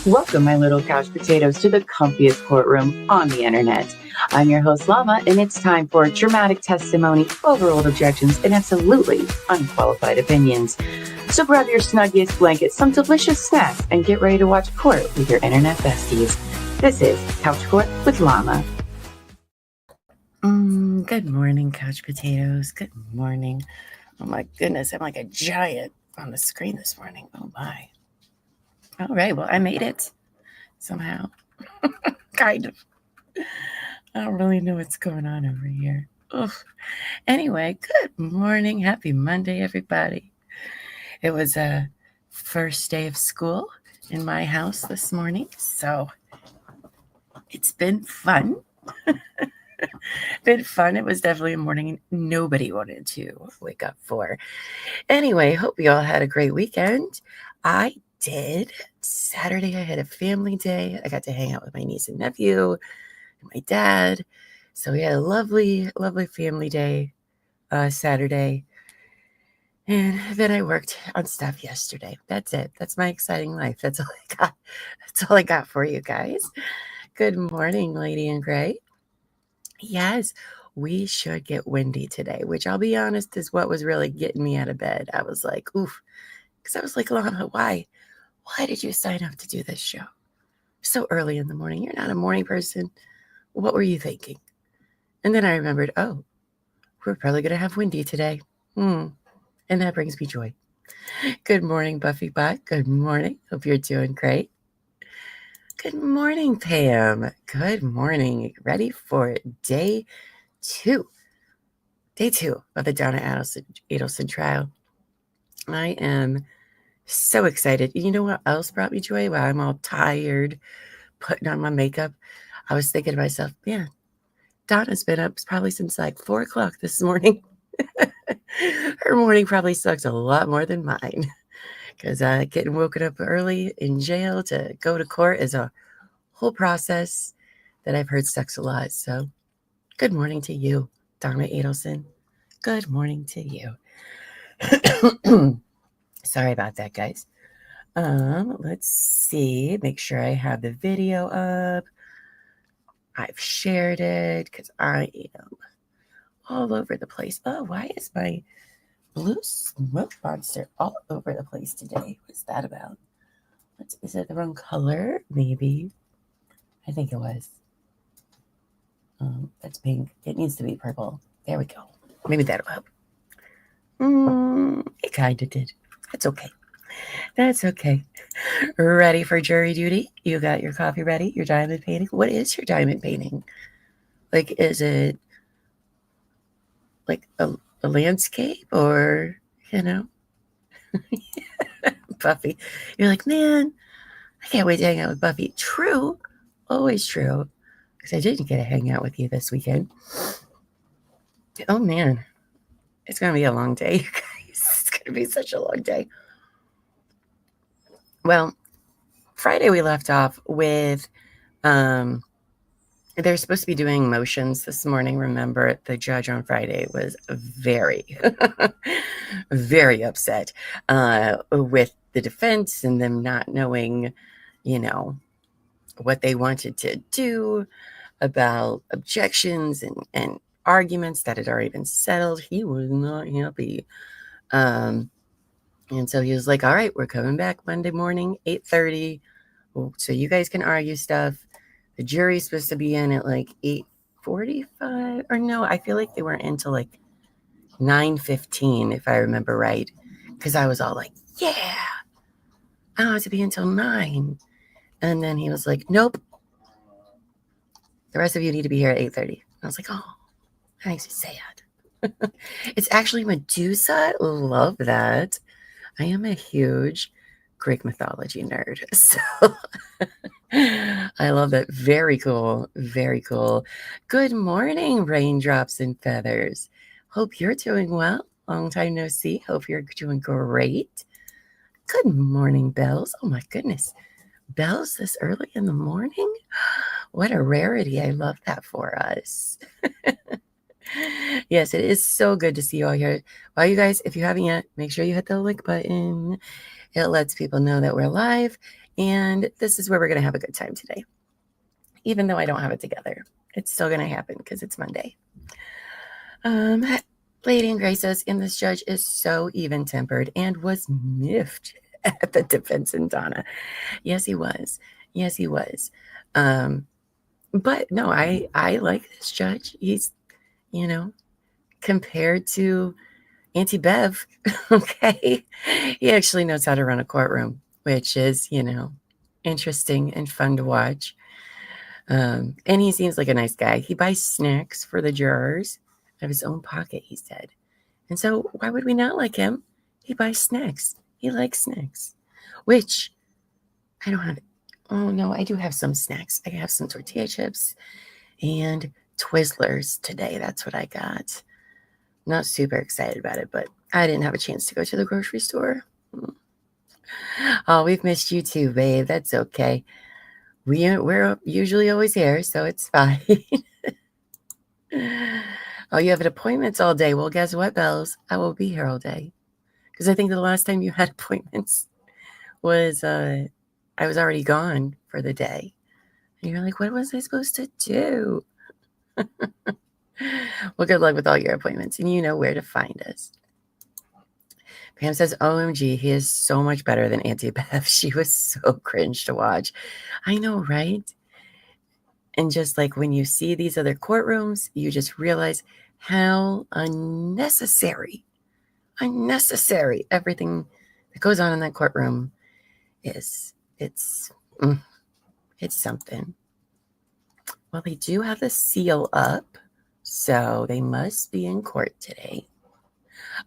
Welcome, my little couch potatoes, to the comfiest courtroom on the internet. I'm your host, Llama, and it's time for dramatic testimony, overruled objections, and absolutely unqualified opinions. So grab your snuggiest blanket, some delicious snacks, and get ready to watch court with your internet besties. This is Couch Court with Llama. Good morning, couch potatoes. Good morning. Oh my goodness, I'm like a giant on the screen this morning. Oh my. All right, well, I made it somehow. Kind of. I don't really know what's going on over here. Ugh. Anyway, good morning. Happy Monday, everybody. It was a first day of school in my house this morning, so it's been fun. It was definitely a morning nobody wanted to wake up for. Anyway, hope you all had a great weekend. I did. Saturday, I had a family day. I got to hang out with my niece and nephew and my dad. So we had a lovely, lovely family day Saturday. And then I worked on stuff yesterday. That's it. That's my exciting life. That's all I got. That's all I got for you guys. Good morning, Lady in Gray. Yes, we should get Wendi today, which I'll be honest is what was really getting me out of bed. I was like, oof. Because I was like, Llama, why did you sign up to do this show so early in the morning? You're not a morning person. What were you thinking? And then I remembered, oh, we're probably going to have Wendi today. And that brings me joy. Good morning, Buffy Bot. Good morning. Hope you're doing great. Good morning, Pam. Good morning. Ready for day two of the Donna Adelson trial. I am so excited. You know what else brought me joy? While I'm all tired, putting on my makeup, I was thinking to myself, man, Donna's been up probably since like 4 o'clock this morning. Her morning probably sucks a lot more than mine, because getting woken up early in jail to go to court is a whole process that I've heard sucks a lot. So good morning to you, Donna Adelson. Good morning to you. Sorry about that, guys. Let's see. Make sure I have the video up. I've shared it because I am all over the place. Oh, why is my blue smoke monster all over the place today? What's that about? Is it the wrong color? Maybe. I think it was. That's pink. It needs to be purple. There we go. Maybe that'll help. It kind of did. That's okay. That's okay. Ready for jury duty? You got your coffee ready? Your diamond painting? What is your diamond painting? Like, is it like a landscape or, Buffy? You're like, man, I can't wait to hang out with Buffy. True. Always true. Because I didn't get to hang out with you this weekend. Oh, man. It's going to be a long day, you guys. It's going to be such a long day. Well, Friday we left off with, they're supposed to be doing motions this morning. Remember, the judge on Friday was very, very upset with the defense and them not knowing, what they wanted to do about objections and arguments that had already been settled. He was not happy. And so he was like, all right, we're coming back Monday morning, 8:30. So you guys can argue stuff. The jury's supposed to be in at like 8:45. Or no, I feel like they weren't until like 9:15, if I remember right. Because I was all like, yeah, I don't have to be until 9. And then he was like, nope. The rest of you need to be here at 8:30. I was like, oh, that makes me sad. It's actually Medusa. Love that. I am a huge Greek mythology nerd. So I love that. Very cool. Very cool. Good morning, raindrops and feathers. Hope you're doing well. Long time no see. Hope you're doing great. Good morning, Bells. Oh my goodness. Bells this early in the morning? What a rarity. I love that for us. Yes, it is so good to see you all here. Well, you guys, if you haven't yet, make sure you hit the like button. It lets people know that we're live. And this is where we're going to have a good time today. Even though I don't have it together, it's still going to happen because it's Monday. Lady and Gray says, and this judge is so even-tempered and was miffed at the defense in Donna. Yes, he was. Yes, he was. But no, I like this judge. He's, compared to Auntie Bev, okay, he actually knows how to run a courtroom, which is, interesting and fun to watch. And he seems like a nice guy. He buys snacks for the jurors out of his own pocket, he said. And so why would we not like him? He buys snacks. He likes snacks, which I don't have. Oh, no, I do have some snacks. I have some tortilla chips and Twizzlers today. That's what I got. Not super excited about it, but I didn't have a chance to go to the grocery store. Oh, we've missed you too, babe. That's okay. We're usually always here, so it's fine. Oh, you have appointments all day. Well, guess what, Bells? I will be here all day. Because I think the last time you had appointments was I was already gone for the day. And you're like, what was I supposed to do? Well, good luck with all your appointments, and you know where to find us. Pam says, OMG, he is so much better than Auntie Beth. She was so cringe to watch. I know, right? And just like when you see these other courtrooms, you just realize how unnecessary everything that goes on in that courtroom is. It's something. Well, they do have the seal up, so they must be in court today.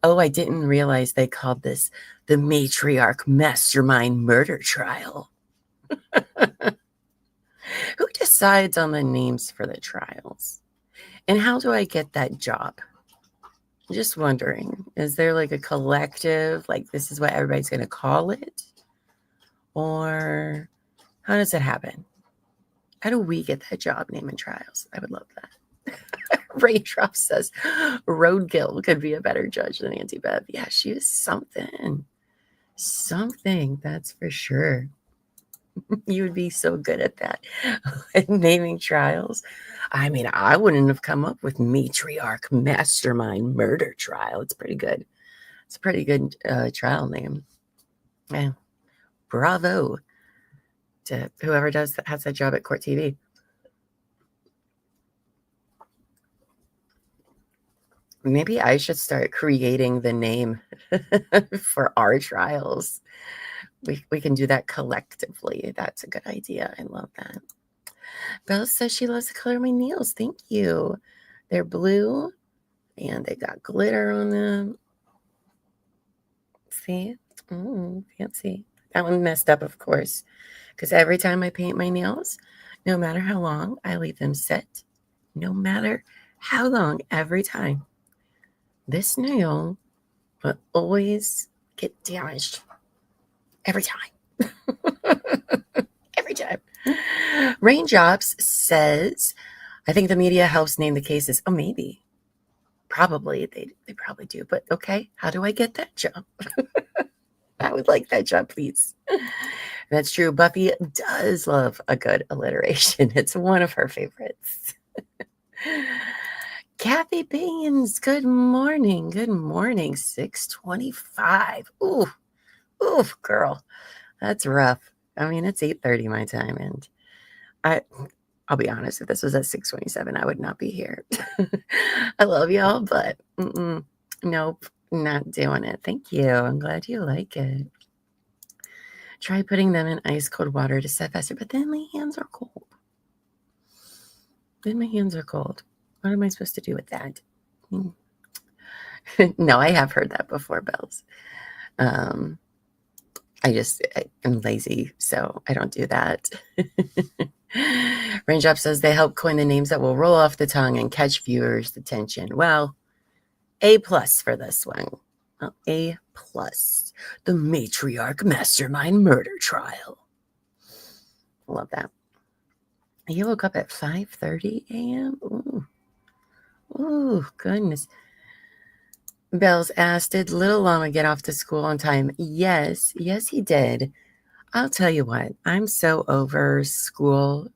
Oh, I didn't realize they called this the matriarch mastermind murder trial. Who decides on the names for the trials? And how do I get that job? Just wondering, is there like a collective, like this is what everybody's going to call it? Or how does it happen? How do we get that job, naming trials? I would love that. Raindrop says Roadkill could be a better judge than Auntie Bev. Yeah, she is something. Something, that's for sure. You would be so good at that. Naming trials. I mean, I wouldn't have come up with matriarch mastermind murder trial. It's pretty good. It's a pretty good trial name. Yeah. Bravo to whoever has that job at Court TV. Maybe I should start creating the name for our trials. We can do that collectively. That's a good idea. I love that. Belle says she loves the color of my nails. Thank you. They're blue and they got glitter on them. See? Fancy. That one messed up, of course, because every time I paint my nails, no matter how long I leave them set, no matter how long, every time, this nail will always get damaged. Every time. Every time. Raindrops says, I think the media helps name the cases. Oh, maybe. Probably. They probably do. But okay, how do I get that job? I would like that job, please. That's true. Buffy does love a good alliteration. It's one of her favorites. Kathy Baines, good morning. Good morning. 6:25. Ooh, girl. That's rough. I mean, it's 8:30 my time, and I'll be honest, if this was at 6:27, I would not be here. I love y'all, but nope, not doing it. Thank you. I'm glad you like it. Try putting them in ice cold water to set faster, but then my hands are cold. What am I supposed to do with that? No, I have heard that before, Bells. I'm lazy, so I don't do that. Raindrop says they help coin the names that will roll off the tongue and catch viewers' attention. Well, A+ for this one. Well, A+. The Matriarch Mastermind Murder Trial. Love that. You woke up at 5:30 a.m.? Ooh, goodness. Bells asked, did little Llama get off to school on time? Yes, he did. I'll tell you what, I'm so over school.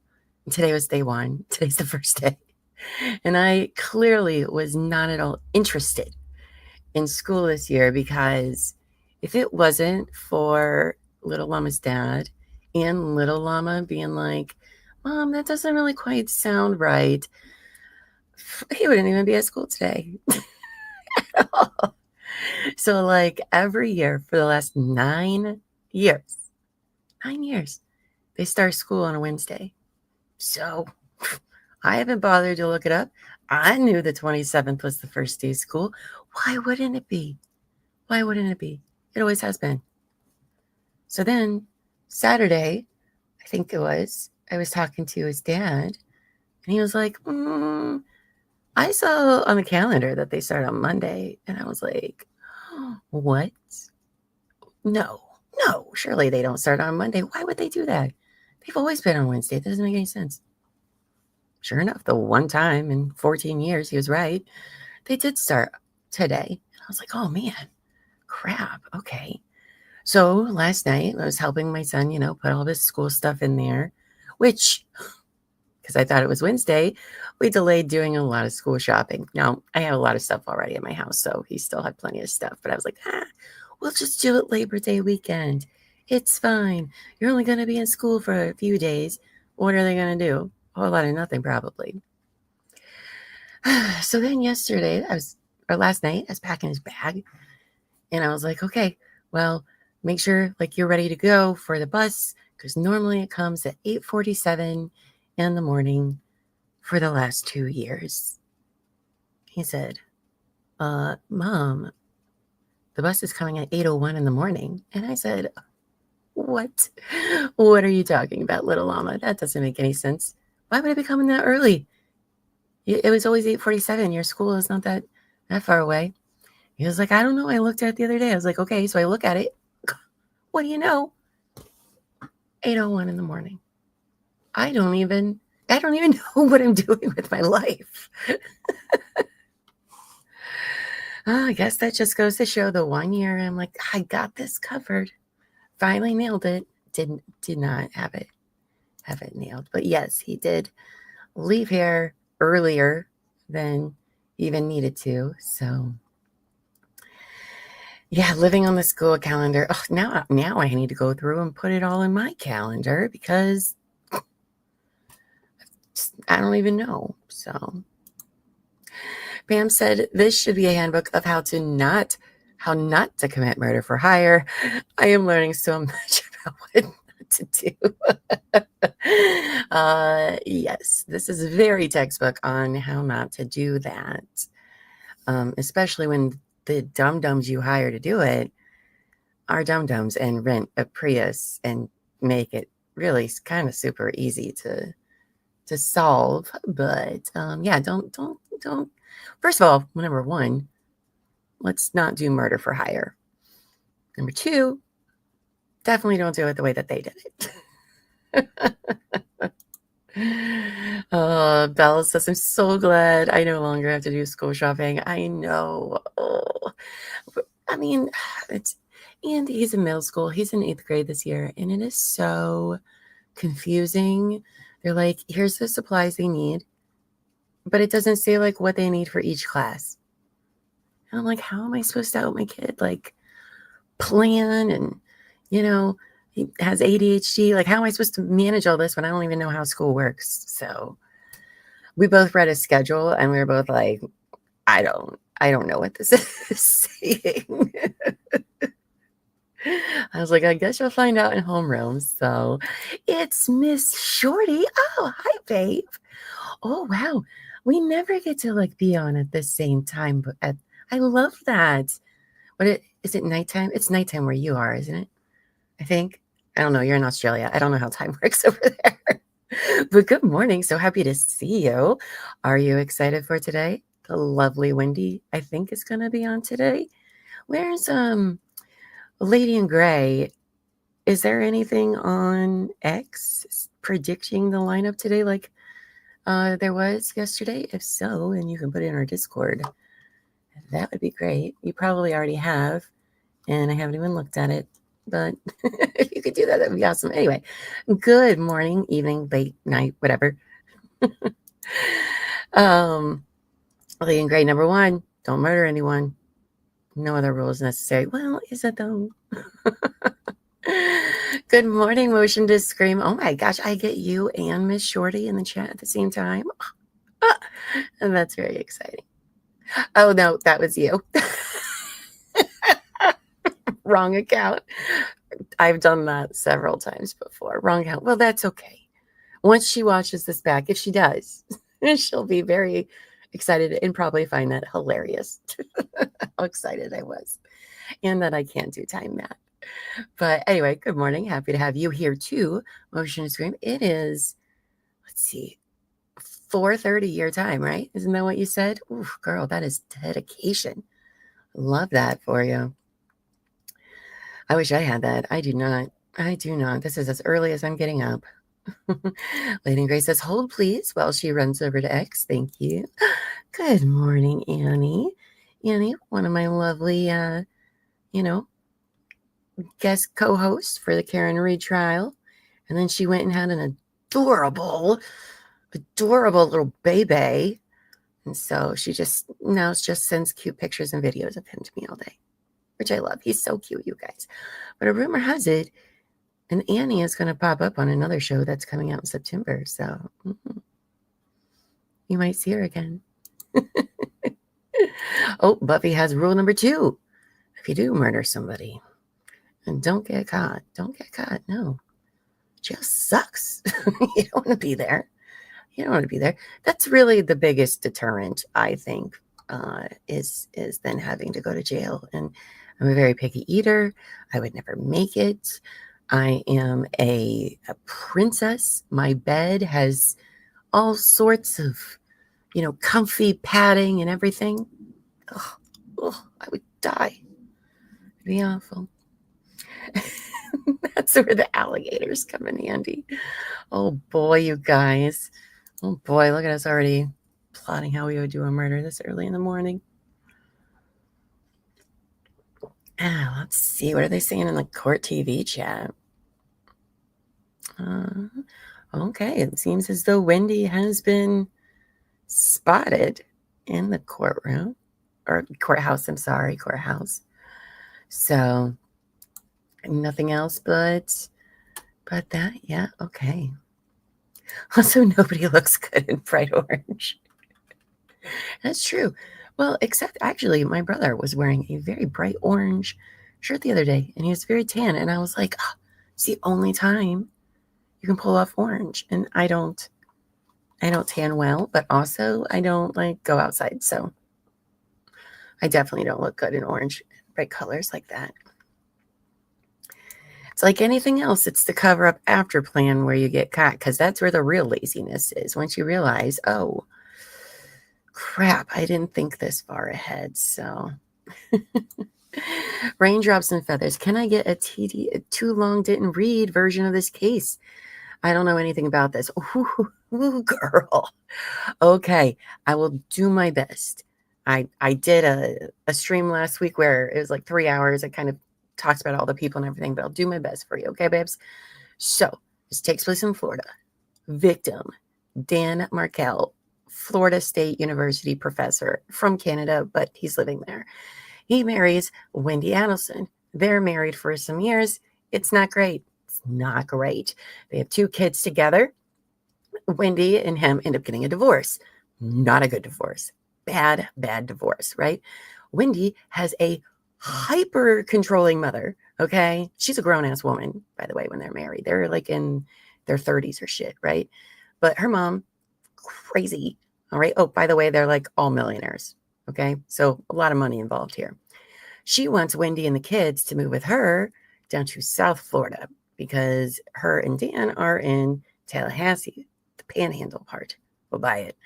Today was day one. Today's the first day. And I clearly was not at all interested in school this year because if it wasn't for little Llama's dad and little Llama being like, Mom, that doesn't really quite sound right, he wouldn't even be at school today. So, like, every year for the last 9 years, 9 years, they start school on a Wednesday. So I haven't bothered to look it up. I knew the 27th was the first day of school. Why wouldn't it be? Why wouldn't it be? It always has been. So then Saturday, I think it was, I was talking to his dad, and he was like, I saw on the calendar that they start on Monday. And I was like, what? No, surely they don't start on Monday. Why would they do that? They've always been on Wednesday. That doesn't make any sense. Sure enough, the one time in 14 years, he was right. They did start today. And I was like, oh man, crap. Okay. So last night I was helping my son, put all this school stuff in there, which, because I thought it was Wednesday, we delayed doing a lot of school shopping. Now, I have a lot of stuff already in my house, so he still had plenty of stuff. But I was like, we'll just do it Labor Day weekend. It's fine. You're only going to be in school for a few days. What are they going to do? A whole lot of nothing, probably. So then last night, I was packing his bag. And I was like, okay, well, make sure you're ready to go for the bus, because normally it comes at 8:47 in the morning for the last 2 years. He said, Mom, the bus is coming at 8:01 in the morning. And I said, what? What are you talking about, little Llama? That doesn't make any sense. Why would it be coming that early? It was always 8:47. Your school is not that far away. He was like, I don't know. I looked at it the other day. I was like, okay, so I look at it. What do you know? 8:01 in the morning. I don't even know what I'm doing with my life. I guess that just goes to show the 1 year I'm like, I got this covered. Finally nailed it. Did not have it nailed. But yes, he did leave here earlier than even needed to. So yeah, living on the school calendar. Oh, now I need to go through and put it all in my calendar because I don't even know. So Pam said this should be a handbook of how not to commit murder for hire. I am learning so much about what not to do. Yes, this is very textbook on how not to do that. Especially when the dum-dums you hire to do it are dum-dums and rent a Prius and make it really kind of super easy to solve. But yeah, don't. First of all, number one, let's not do murder for hire. Number two, definitely don't do it the way that they did it. Bella says, I'm so glad I no longer have to do school shopping. I know. I mean, and he's in middle school. He's in 8th grade this year, and it is so confusing. They're like, here's the supplies they need, but it doesn't say what they need for each class. And I'm like, how am I supposed to help my kid plan? And he has ADHD. How am I supposed to manage all this when I don't even know how school works? So we both read a schedule and we were both like, I don't know what this is saying. I was like, I guess you'll find out in homeroom. So it's Miss Shorty. Oh, hi, babe. Oh, wow. We never get to be on at the same time. But I love that. Is it nighttime? It's nighttime where you are, isn't it? I think. I don't know. You're in Australia. I don't know how time works over there. But good morning. So happy to see you. Are you excited for today? The lovely Wendi, I think, is going to be on today. Where's Lady in Gray? Is there anything on X predicting the lineup today there was yesterday? If so, and you can put it in our Discord, that would be great. You probably already have, and I haven't even looked at it. but if you could do that, that'd be awesome. Anyway, good morning, evening, late night, whatever. Leading grade number 1, don't murder anyone. No other rules necessary. Well, is it though? Good morning, motion to scream. Oh my gosh, I get you and Miss Shorty in the chat at the same time. And that's very exciting. Oh no, that was you. Wrong account. I've done that several times before. Wrong account. Well, that's okay. Once she watches this back, if she does, she'll be very excited and probably find that hilarious. How excited I was. And that I can't do time math. But anyway, good morning. Happy to have you here too. Motion to scream. It is, let's see, 4:30 your time, right? Isn't that what you said? Ooh, girl, that is dedication. Love that for you. I wish I had that. I do not. I do not. This is as early as I'm getting up. Lady Grace says, hold please, while she runs over to X. Thank you. Good morning, Annie. Annie, one of my lovely, guest co-hosts for the Karen Reed trial. And then she went and had an adorable little baby. And so she just sends cute pictures and videos of him to me all day, which I love. He's so cute, you guys. But a rumor has it, and Annie is going to pop up on another show that's coming out in September. So you might see her again. Oh, Buffy has rule number 2. If you do murder somebody, and don't get caught. No. Jail sucks. You don't want to be there. That's really the biggest deterrent, I think, is then having to go to jail. And I'm a very picky eater. I would never make it. I am a princess. My bed has all sorts of, comfy padding and everything. I would die. It'd be awful. That's where the alligators come in handy. Oh boy, you guys. Oh boy, look at us already plotting how we would do a murder this early in the morning. Let's see. What are they saying in the court TV chat? Okay, it seems as though Wendi has been spotted in the courtroom. Or courthouse, I'm sorry, courthouse. So, nothing else but that. Yeah, okay. Also, nobody looks good in bright orange. That's true. Well, except actually, my brother was wearing a very bright orange shirt the other day, and he was very tan. And I was like, it's the only time you can pull off orange. And I don't tan well, but also I don't go outside. So I definitely don't look good in orange, bright colors like that. It's like anything else. It's the cover up after plan where you get caught, because that's where the real laziness is. Once you realize, oh, crap, I didn't think this far ahead. So raindrops and feathers. Can I get a too long didn't read version of this case? I don't know anything about this. Ooh, girl. Okay, I will do my best. I did a stream last week where it was like 3 hours. I kind of talked about all the people and everything, but I'll do my best for you. Okay, babes? So this takes place in Florida. Victim, Dan Markel, Florida State University professor from Canada, but he's living there. He marries Wendi Adelson. They're married for some years. It's not great. It's not great. They have 2 kids together. Wendi and him end up getting a divorce. Not a good divorce. Bad divorce, right? Wendi has a hyper controlling mother. Okay. She's a grown ass woman, by the way, when they're married. They're like in their 30s or shit, right? But her mom, crazy. All right. Oh, by the way, they're like all millionaires. Okay. So a lot of money involved here. She wants Wendi and the kids to move with her down to South Florida because her and Dan are in Tallahassee, the panhandle part. We'll buy it.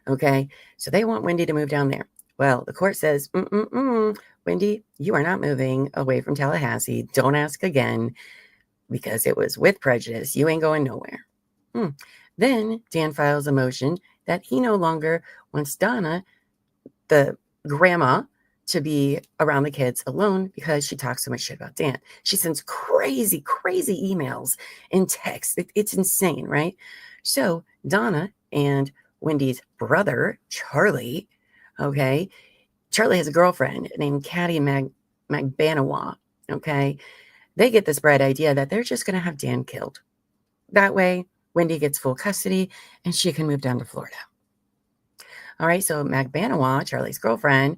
Okay. So they want Wendi to move down there. Well, the court says, Wendi, you are not moving away from Tallahassee. Don't ask again because it was with prejudice. You ain't going nowhere. Then Dan files a motion that he no longer wants Donna, the grandma, to be around the kids alone because she talks so much shit about Dan. She sends crazy, crazy emails and texts. It's insane, right? So Donna and Wendy's brother, Charlie, okay, Charlie has a girlfriend named Caddy Magbanawa, okay? They get this bright idea that they're just going to have Dan killed. That way, Wendi gets full custody and she can move down to Florida. All right, so Magbanawa, Charlie's girlfriend,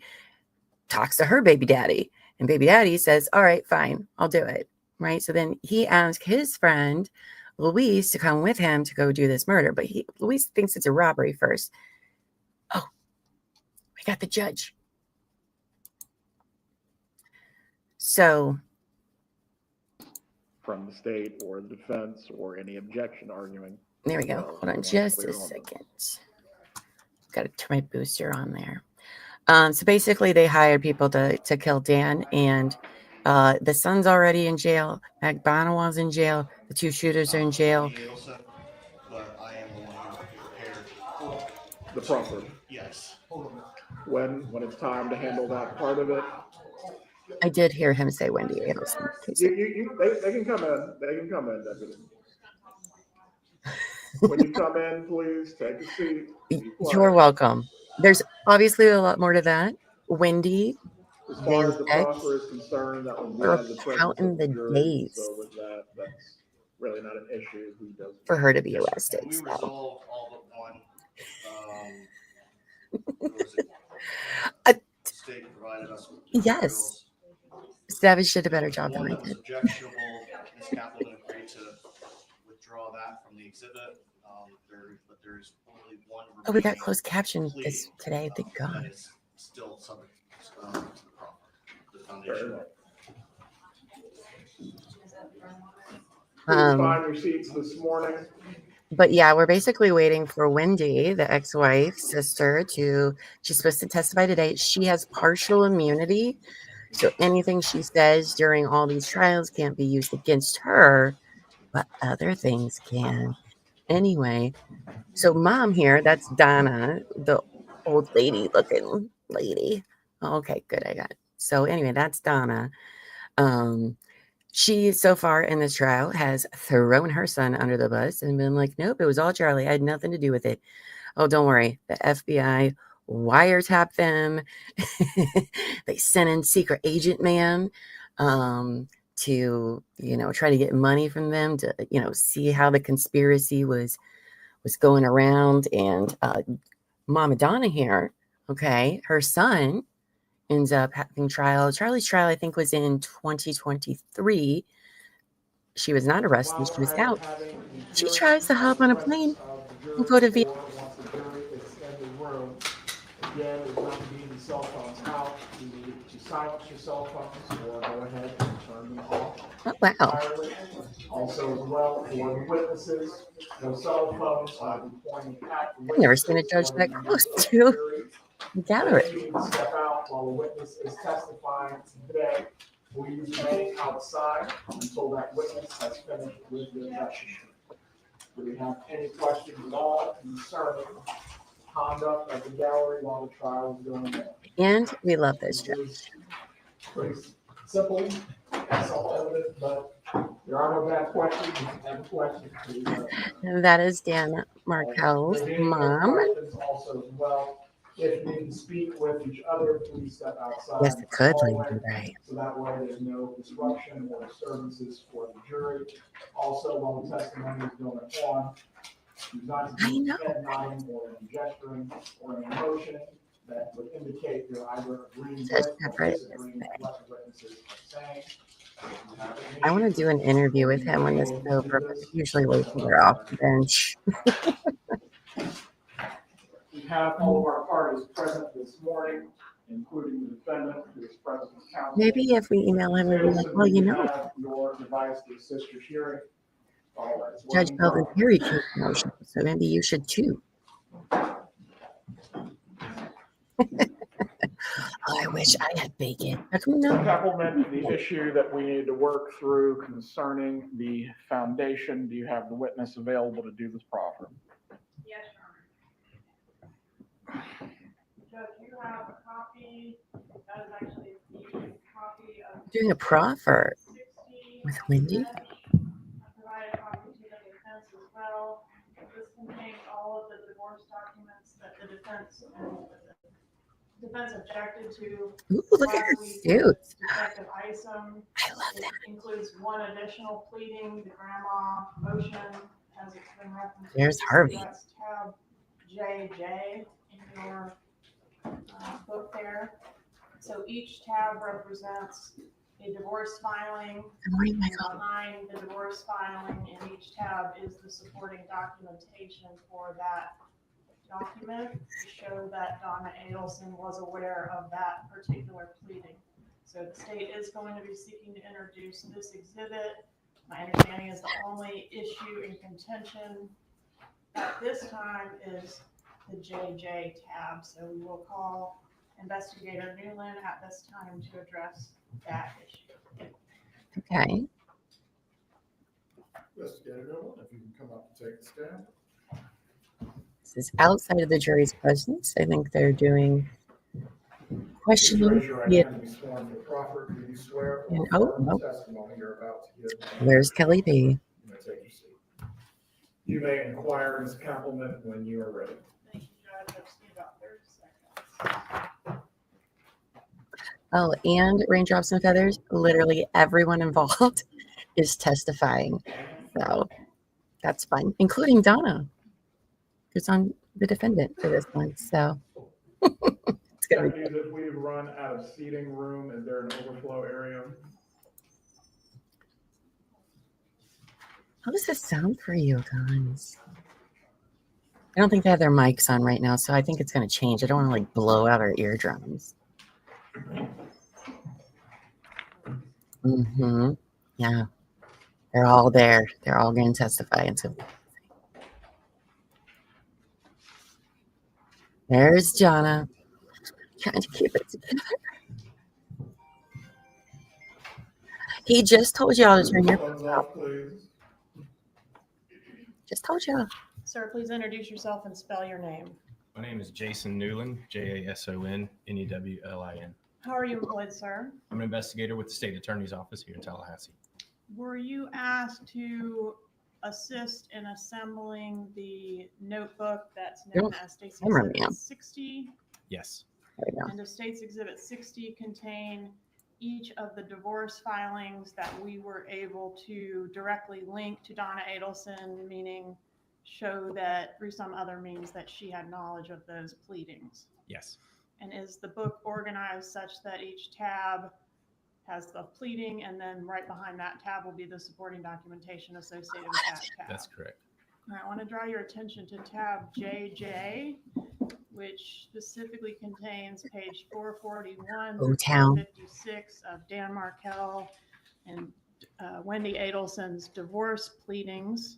talks to her baby daddy. And baby daddy says, all right, fine, I'll do it. Right? So then he asks his friend, Luis, to come with him to go do this murder. But Luis thinks it's a robbery first. Oh, we got the judge. So from the state or the defense or any objection arguing. There we go. Hold on just a second. Got to turn my booster on there. So basically they hired people to kill Dan, and the son's already in jail. Magbanawa's in jail. The two shooters are in jail. Adelson, but I am the one who prepared the proffer. Yes. When it's time to handle that part of it. I did hear him say Wendi Adelson. They can come in. They can come in, Deputy. When you come in, please take a seat. You're welcome. There's obviously a lot more to that. Wendi, as far as the proffer is concerned, that would be the counting the days. So with that's really not an issue. Who does for her to be arrested? We resolved all but one. State provided us with yes. Savage did a better job than I did. Objectionable. Ms. Kaplan agreed to withdraw that from the exhibit. But there's only one. Oh, we got closed caption today. Thank God. That is still subject to the foundation. Find your seats this morning. But yeah, we're basically waiting for Wendi, the ex-wife, sister, she's supposed to testify today. She has partial immunity. So anything she says during all these trials can't be used against her, but other things can. Anyway, so mom here, that's Donna, the old lady looking lady. Okay, good, I got it. So anyway, that's Donna. She, so far in this trial, has thrown her son under the bus and been like, nope, it was all Charlie. I had nothing to do with it. Oh, don't worry. The FBI wiretapped them. They sent in secret agent man to, try to get money from them to, see how the conspiracy was going around. And Mama Donna here, okay, her son ends up having trial. Charlie's trial, I think, was in 2023. She was not arrested. She was out. She tries to hop on a plane and go to Vietnam. Again, is not to be the cell phones out. You need to silence your cell phones or go ahead and turn them off. Oh, wow. Entirely. Also, as well, for the witnesses, no cell phones will be pointing at the witnesses. I've never seen a judge that close to the gallery. You need to step out while the witness is testifying today. We remain outside until that witness has finished with their testimony. Do we have any questions at all concerning conduct at the gallery while the trial is going on? And we love this judge. Pretty simple, self-evident, but there are no bad questions. If you have a question, please. And that is Dan Markel's mom. Also, as well, if you need to speak with each other, please step outside. Yes, it could, right. So that way there's no disruption or disturbances for the jury. Also, while the testimony is going on, not to do head nodding or any gesturing or any motioning that would indicate you're either agreeing with or disagreeing with what the witnesses are saying. I want to do an interview with him when this is over, but usually wait till they're off the bench. We have all of our parties present this morning, including the defendant who is present as counsel. Maybe if we email him, we'll be like, well, your device to assist your hearing. Judge Belden's very emotional, so maybe you should too. Oh, I wish I had bacon. Compliment the issue that we need to work through concerning the foundation. Do you have the witness available to do this proffer? Yes, Your Honor. Judge, you have a copy That is actually the copy of Doing a proffer 60. with Wendi. I provided a copy to the defense as well. This contains all of the divorce documents that the defense objected to Ooh, look at her last week suit. with Detective Isom. I love It that. includes one additional pleading, the grandma motion, as it's been referenced. There's previously. Harvey. That's tab JJ in your book there. So each tab represents a divorce filing. Good morning, And Michael. behind the divorce filing in each tab is the supporting documentation for that document to show that Donna Adelson was aware of that particular pleading. So the state is going to be seeking to introduce this exhibit. My understanding is the only issue in contention at this time is the JJ tab. So we will call Investigator Newland at this time to address that issue. Okay. Investigator Newland, if you can come up and take the stand. This is outside of the jury's presence. I think they're doing Please questioning. raise your right Yeah. hand and be sworn to the proffer. Do you swear or And, oh, affirm the no. testimony you're about to give? There's Kelly B. You may take your seat. You may inquire, Ms. Kappelman, when you are ready. Thank you, Judge. I just need about 30 seconds. Oh, and raindrops and feathers. Literally everyone involved is testifying. So that's fun, including Donna, who's on the defendant for this one. So it's gonna be. Deputies, if we've run out of seating room, is there an overflow area? How does this sound for you guys? I don't think they have their mics on right now, so I think it's gonna change. I don't want to like blow out our eardrums. Yeah, they're all there. They're all going to testify. And so there's Donna trying to keep it together. He just told y'all to turn your Phones off, please. Just told y'all. Sir, please introduce yourself and spell your name. My name is Jason Newland, JASON, NEWLIN. How are you employed, sir? I'm an investigator with the State Attorney's Office here in Tallahassee. Were you asked to assist in assembling the notebook that's known Yep. as State's I remember, Exhibit yeah. 60? Yes, There we go. And does State's Exhibit 60 contain each of the divorce filings that we were able to directly link to Donna Adelson, meaning show that through some other means that she had knowledge of those pleadings? yes, And is the book organized such that each tab has the pleading, and then right behind that tab will be the supporting documentation associated with that tab? that's correct. All right, I want to draw your attention to tab JJ, which specifically contains page 441 through O-Town. 456 of Dan Markel and Wendi Adelson's divorce pleadings.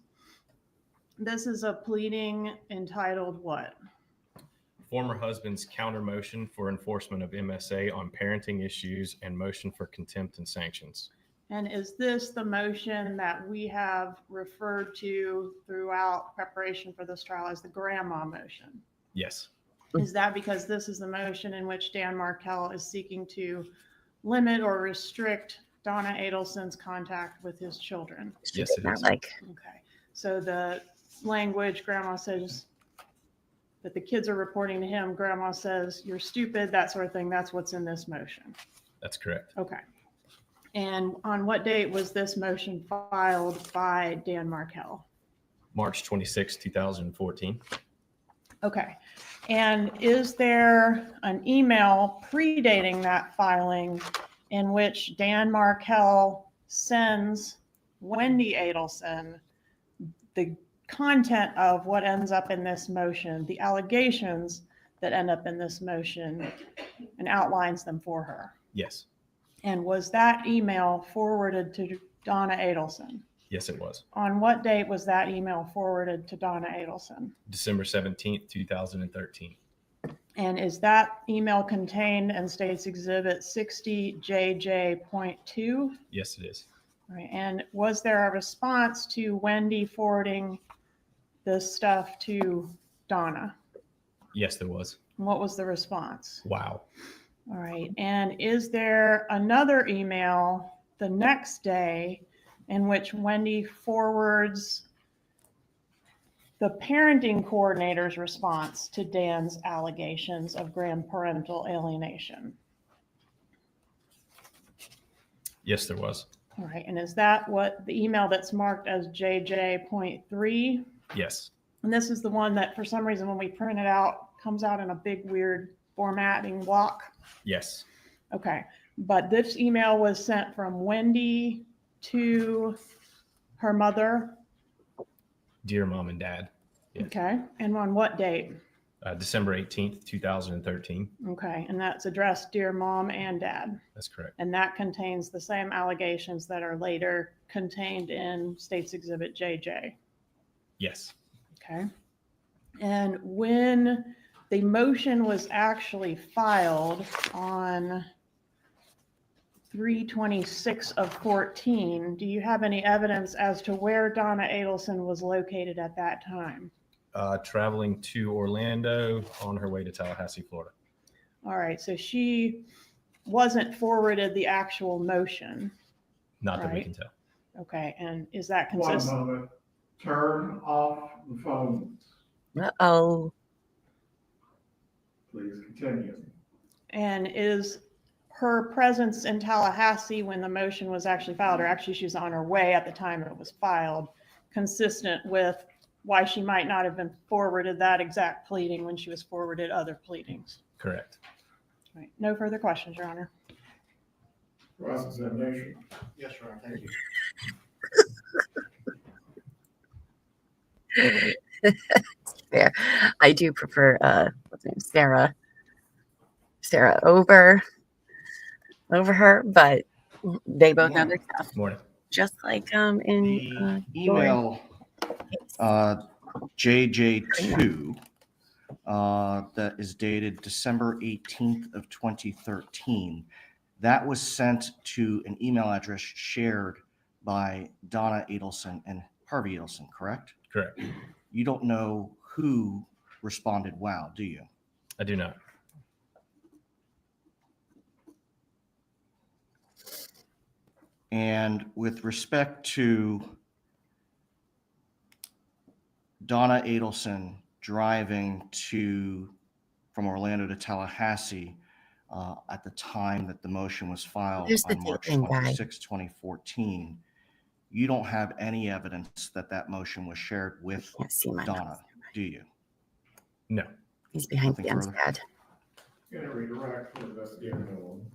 This is a pleading entitled what? Former husband's counter motion for enforcement of MSA on parenting issues and motion for contempt and sanctions. And is this the motion that we have referred to throughout preparation for this trial as the grandma motion? Yes, Is that because this is the motion in which Dan Markel is seeking to limit or restrict Donna Adelson's contact with his children? yes, it Not is. like Okay, so the language, grandma says that the kids are reporting to him, grandma says, you're stupid, that sort of thing, that's what's in this motion. That's correct. Okay. And on what date was this motion filed by Dan Markel? March 26, 2014. Okay. And is there an email predating that filing in which Dan Markel sends Wendi Adelson the content of what ends up in this motion, the allegations that end up in this motion, and outlines them for her? Yes, And was that email forwarded to Donna Adelson? yes, it was. On what date was that email forwarded to Donna Adelson? December 17th, 2013. And is that email contained in State's Exhibit 60 JJ.2? Yes, it is. Right. And was there a response to Wendi forwarding this stuff to Donna? Yes, there was. And what was the response? Wow. All right. And is there another email the next day in which Wendi forwards the parenting coordinator's response to Dan's allegations of grandparental alienation? Yes, there was. All right. And is that what the email that's marked as JJ.3? Yes. And this is the one that for some reason when we print it out comes out in a big weird formatting block? Yes. Okay. But this email was sent from Wendi to her mother. Dear Mom and Dad. Yes. Okay. And on what date? December 18th, 2013. Okay. And that's addressed Dear Mom and Dad. That's correct. And that contains the same allegations that are later contained in State's Exhibit JJ. Yes. Okay. And when the motion was actually filed on 3/26 of 14, do you have any evidence as to where Donna Adelson was located at that time? Traveling to Orlando on her way to Tallahassee, Florida. All right. So she wasn't forwarded the actual motion. Not that we Right. can tell. Okay. And is that One consistent? moment. Turn off the phone. Uh-oh. Please continue. And is her presence in Tallahassee when the motion was actually filed, or actually she was on her way at the time it was filed, consistent with why she might not have been forwarded that exact pleading when she was forwarded other pleadings? Correct. All right. No further questions, Your Honor. Cross-examination. Yes, Your Honor, thank you. Fair. I do prefer what's her name? Sarah over her, but they both know their stuff. Morning. Just like in The email JJ2 that is dated December 18th of 2013, that was sent to an email address shared by Donna Adelson and Harvey Adelson, correct? Correct. You don't know who responded wow, do you? I do not. And with respect to Donna Adelson driving from Orlando to Tallahassee at the time that the motion was filed There's the on March date, guy. 26, 2014, you don't have any evidence that that motion was shared with Can't see my Donna, notes. do you? No. He's behind Nothing Dan's further? dad. Gonna redirect for investigating.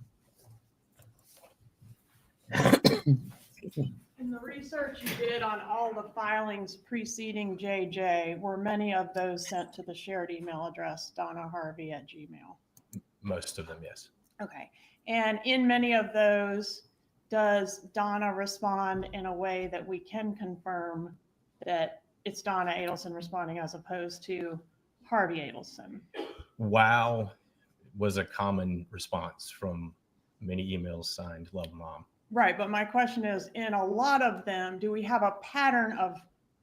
Excuse me. In the research you did on all the filings preceding JJ, were many of those sent to the shared email address, donnaharvey@gmail.com? Most of them, yes. Okay. And in many of those, does Donna respond in a way that we can confirm that it's Donna Adelson responding as opposed to Harvey Adelson? Wow was a common response from many emails signed Love Mom. Right. But my question is, in a lot of them, do we have a pattern of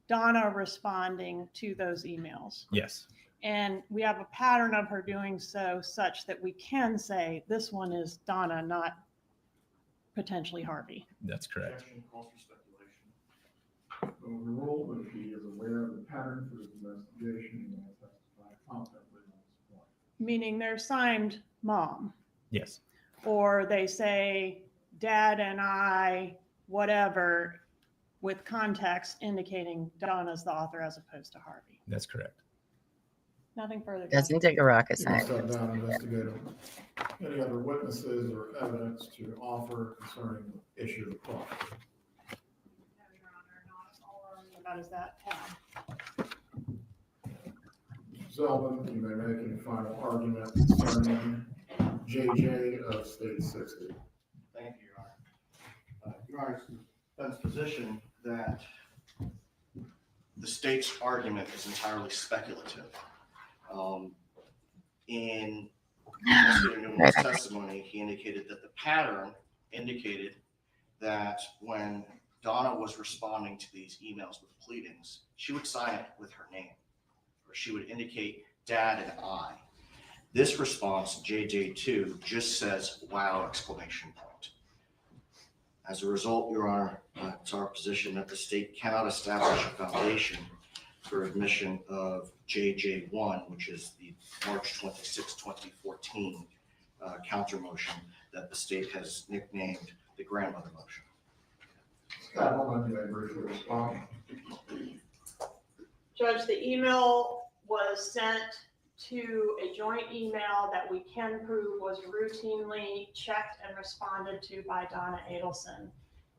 Donna responding to those emails? Yes. And we have a pattern of her doing so such that we can say this one is Donna, not potentially Harvey. That's correct. Objection calls for speculation. Overruled, but if he is aware of the pattern for his investigation, he will testify confidently on this point. Meaning they're signed mom, Yes. or they say dad and I, whatever, with context indicating Donna's the author as opposed to Harvey. That's correct. Nothing further. Doesn't take a rocket You must scientist. have down investigator. Any other witnesses or evidence to offer concerning the issue of property? No, Your Honor, not all I'm worried about is that tab. Zelvin, you may make any final argument concerning JJ of State 60. Thank you, Your Honor. Your Honor, it's the defense position that the state's argument is entirely speculative. In Mr. Newman's testimony, he indicated that the pattern indicated that when Donna was responding to these emails with pleadings, she would sign it with her name, or she would indicate dad and I. This response, JJ2, just says, wow, exclamation point. As a result, Your Honor, it's our position that the state cannot establish a foundation for admission of JJ1, which is the March 26, 2014 counter motion that the state has nicknamed the grandmother motion. Scott, hold on, you may briefly respond. Judge, the email was sent to a joint email that we can prove was routinely checked and responded to by Donna Adelson.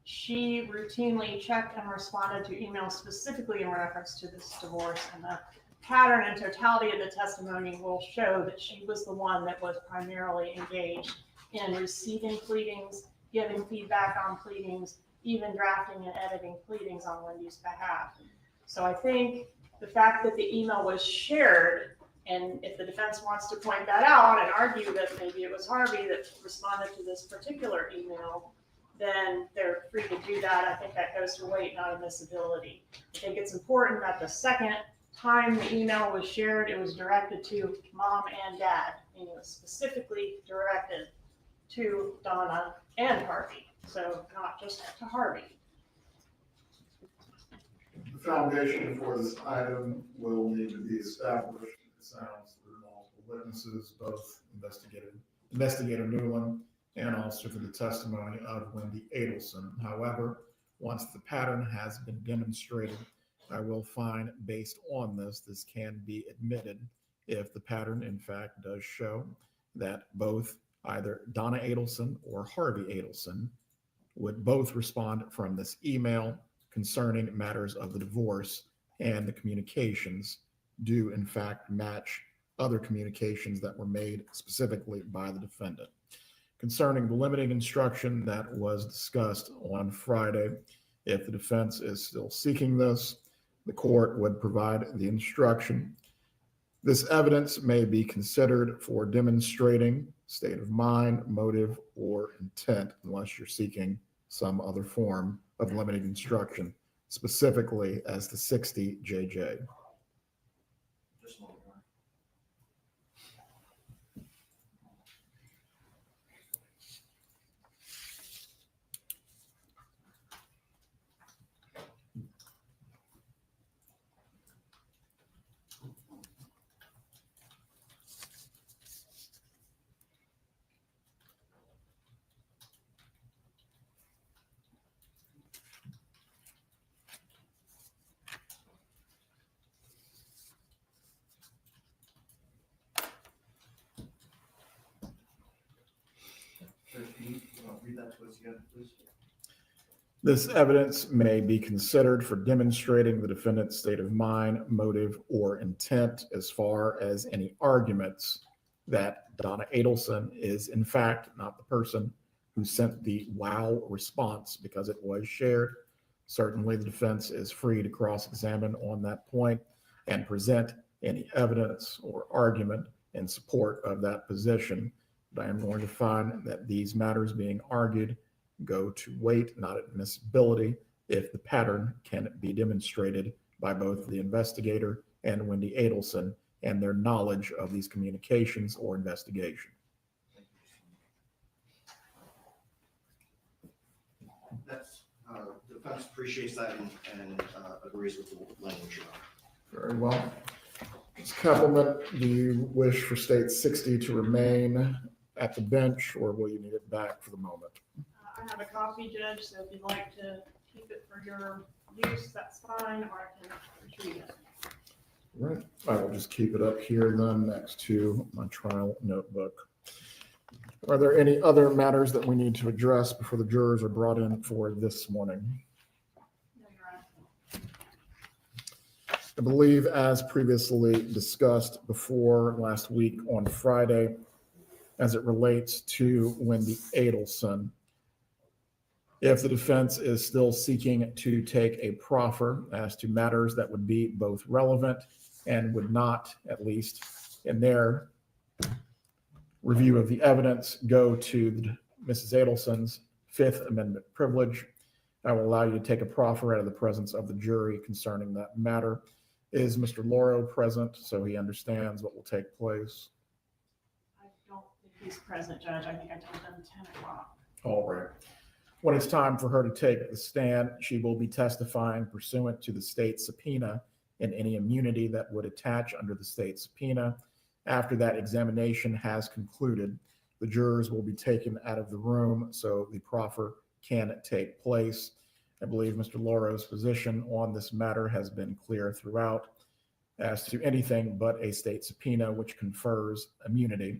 She routinely checked and responded to emails specifically in reference to this divorce, and the pattern and totality of the testimony will show that she was the one that was primarily engaged in receiving pleadings, giving feedback on pleadings, even drafting and editing pleadings on Wendy's behalf. So I think the fact that the email was shared, and if the defense wants to point that out and argue that maybe it was Harvey that responded to this particular email, then they're free to do that. I think that goes to weight, not admissibility. I think it's important that the second time the email was shared, it was directed to mom and dad, and it was specifically directed to Donna and Harvey, so not just to Harvey. The foundation for this item will need to be established. It sounds through multiple witnesses, both Investigator Newland and also for the testimony of Wendi Adelson. However, once the pattern has been demonstrated, I will find based on this can be admitted if the pattern in fact does show that both either Donna Adelson or Harvey Adelson would both respond from this email concerning matters of the divorce, and the communications do in fact match other communications that were made specifically by the defendant. Concerning the limiting instruction that was discussed on Friday, if the defense is still seeking this, the court would provide the instruction. This evidence may be considered for demonstrating state of mind, motive, or intent, unless you're seeking some other form of limiting instruction, specifically as the 60 JJ. This evidence may be considered for demonstrating the defendant's state of mind, motive, or intent as far as any arguments that Donna Adelson is in fact not the person who sent the wow response because it was shared. Certainly the defense is free to cross-examine on that point and present any evidence or argument in support of that position. But I am going to find that these matters being argued go to weight, not admissibility, if the pattern can be demonstrated by both the investigator and Wendi Adelson and their knowledge of these communications or investigation. That's, the defense appreciates that and agrees with the language. Very well. Ms. Keppelman, do you wish for State 60 to remain at the bench, or will you need it back for the moment? I have a copy, Judge, so if you'd like to keep it for your use, that's fine, or I can retrieve it. Right. I will just keep it up here then next to my trial notebook. Are there any other matters that we need to address before the jurors are brought in for this morning? No, Your Honor. I believe, as previously discussed before last week on Friday, as it relates to Wendi Adelson, if the defense is still seeking to take a proffer as to matters that would be both relevant and would not, at least in their review of the evidence, go to Mrs. Adelson's Fifth Amendment privilege, I will allow you to take a proffer out of the presence of the jury concerning that matter. Is Mr. Loro present so he understands what will take place? he's present, Judge. I think I told them 10 o'clock. All right. When it's time for her to take the stand, she will be testifying pursuant to the state subpoena and any immunity that would attach under the state subpoena. After that examination has concluded, the jurors will be taken out of the room so the proffer can take place. I believe Mr. Loro's position on this matter has been clear throughout as to anything but a state subpoena which confers immunity.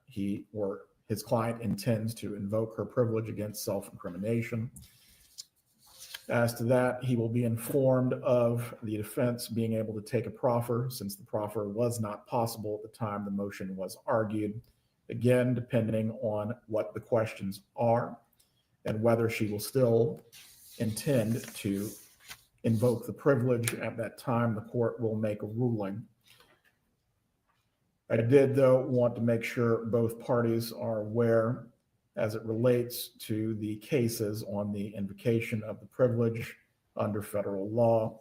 He or his client intends to invoke her privilege against self-incrimination. As to that, he will be informed of the defense being able to take a proffer, since the proffer was not possible at the time the motion was argued. Again, depending on what the questions are and whether she will still intend to invoke the privilege at that time, the court will make a ruling. I did, though, want to make sure both parties are aware as it relates to the cases on the invocation of the privilege under federal law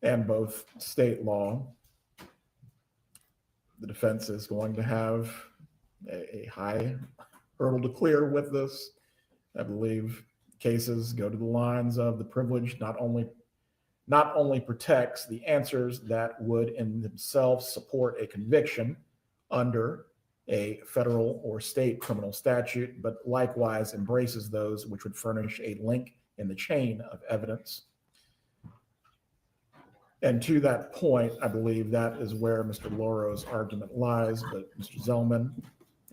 and both state law. The defense is going to have a high hurdle to clear with this. I believe cases go to the lines of the privilege not only protects the answers that would in themselves support a conviction under a federal or state criminal statute, but likewise embraces those which would furnish a link in the chain of evidence. And to that point, I believe that is where Mr. Loro's argument lies. But Mr. Zellman,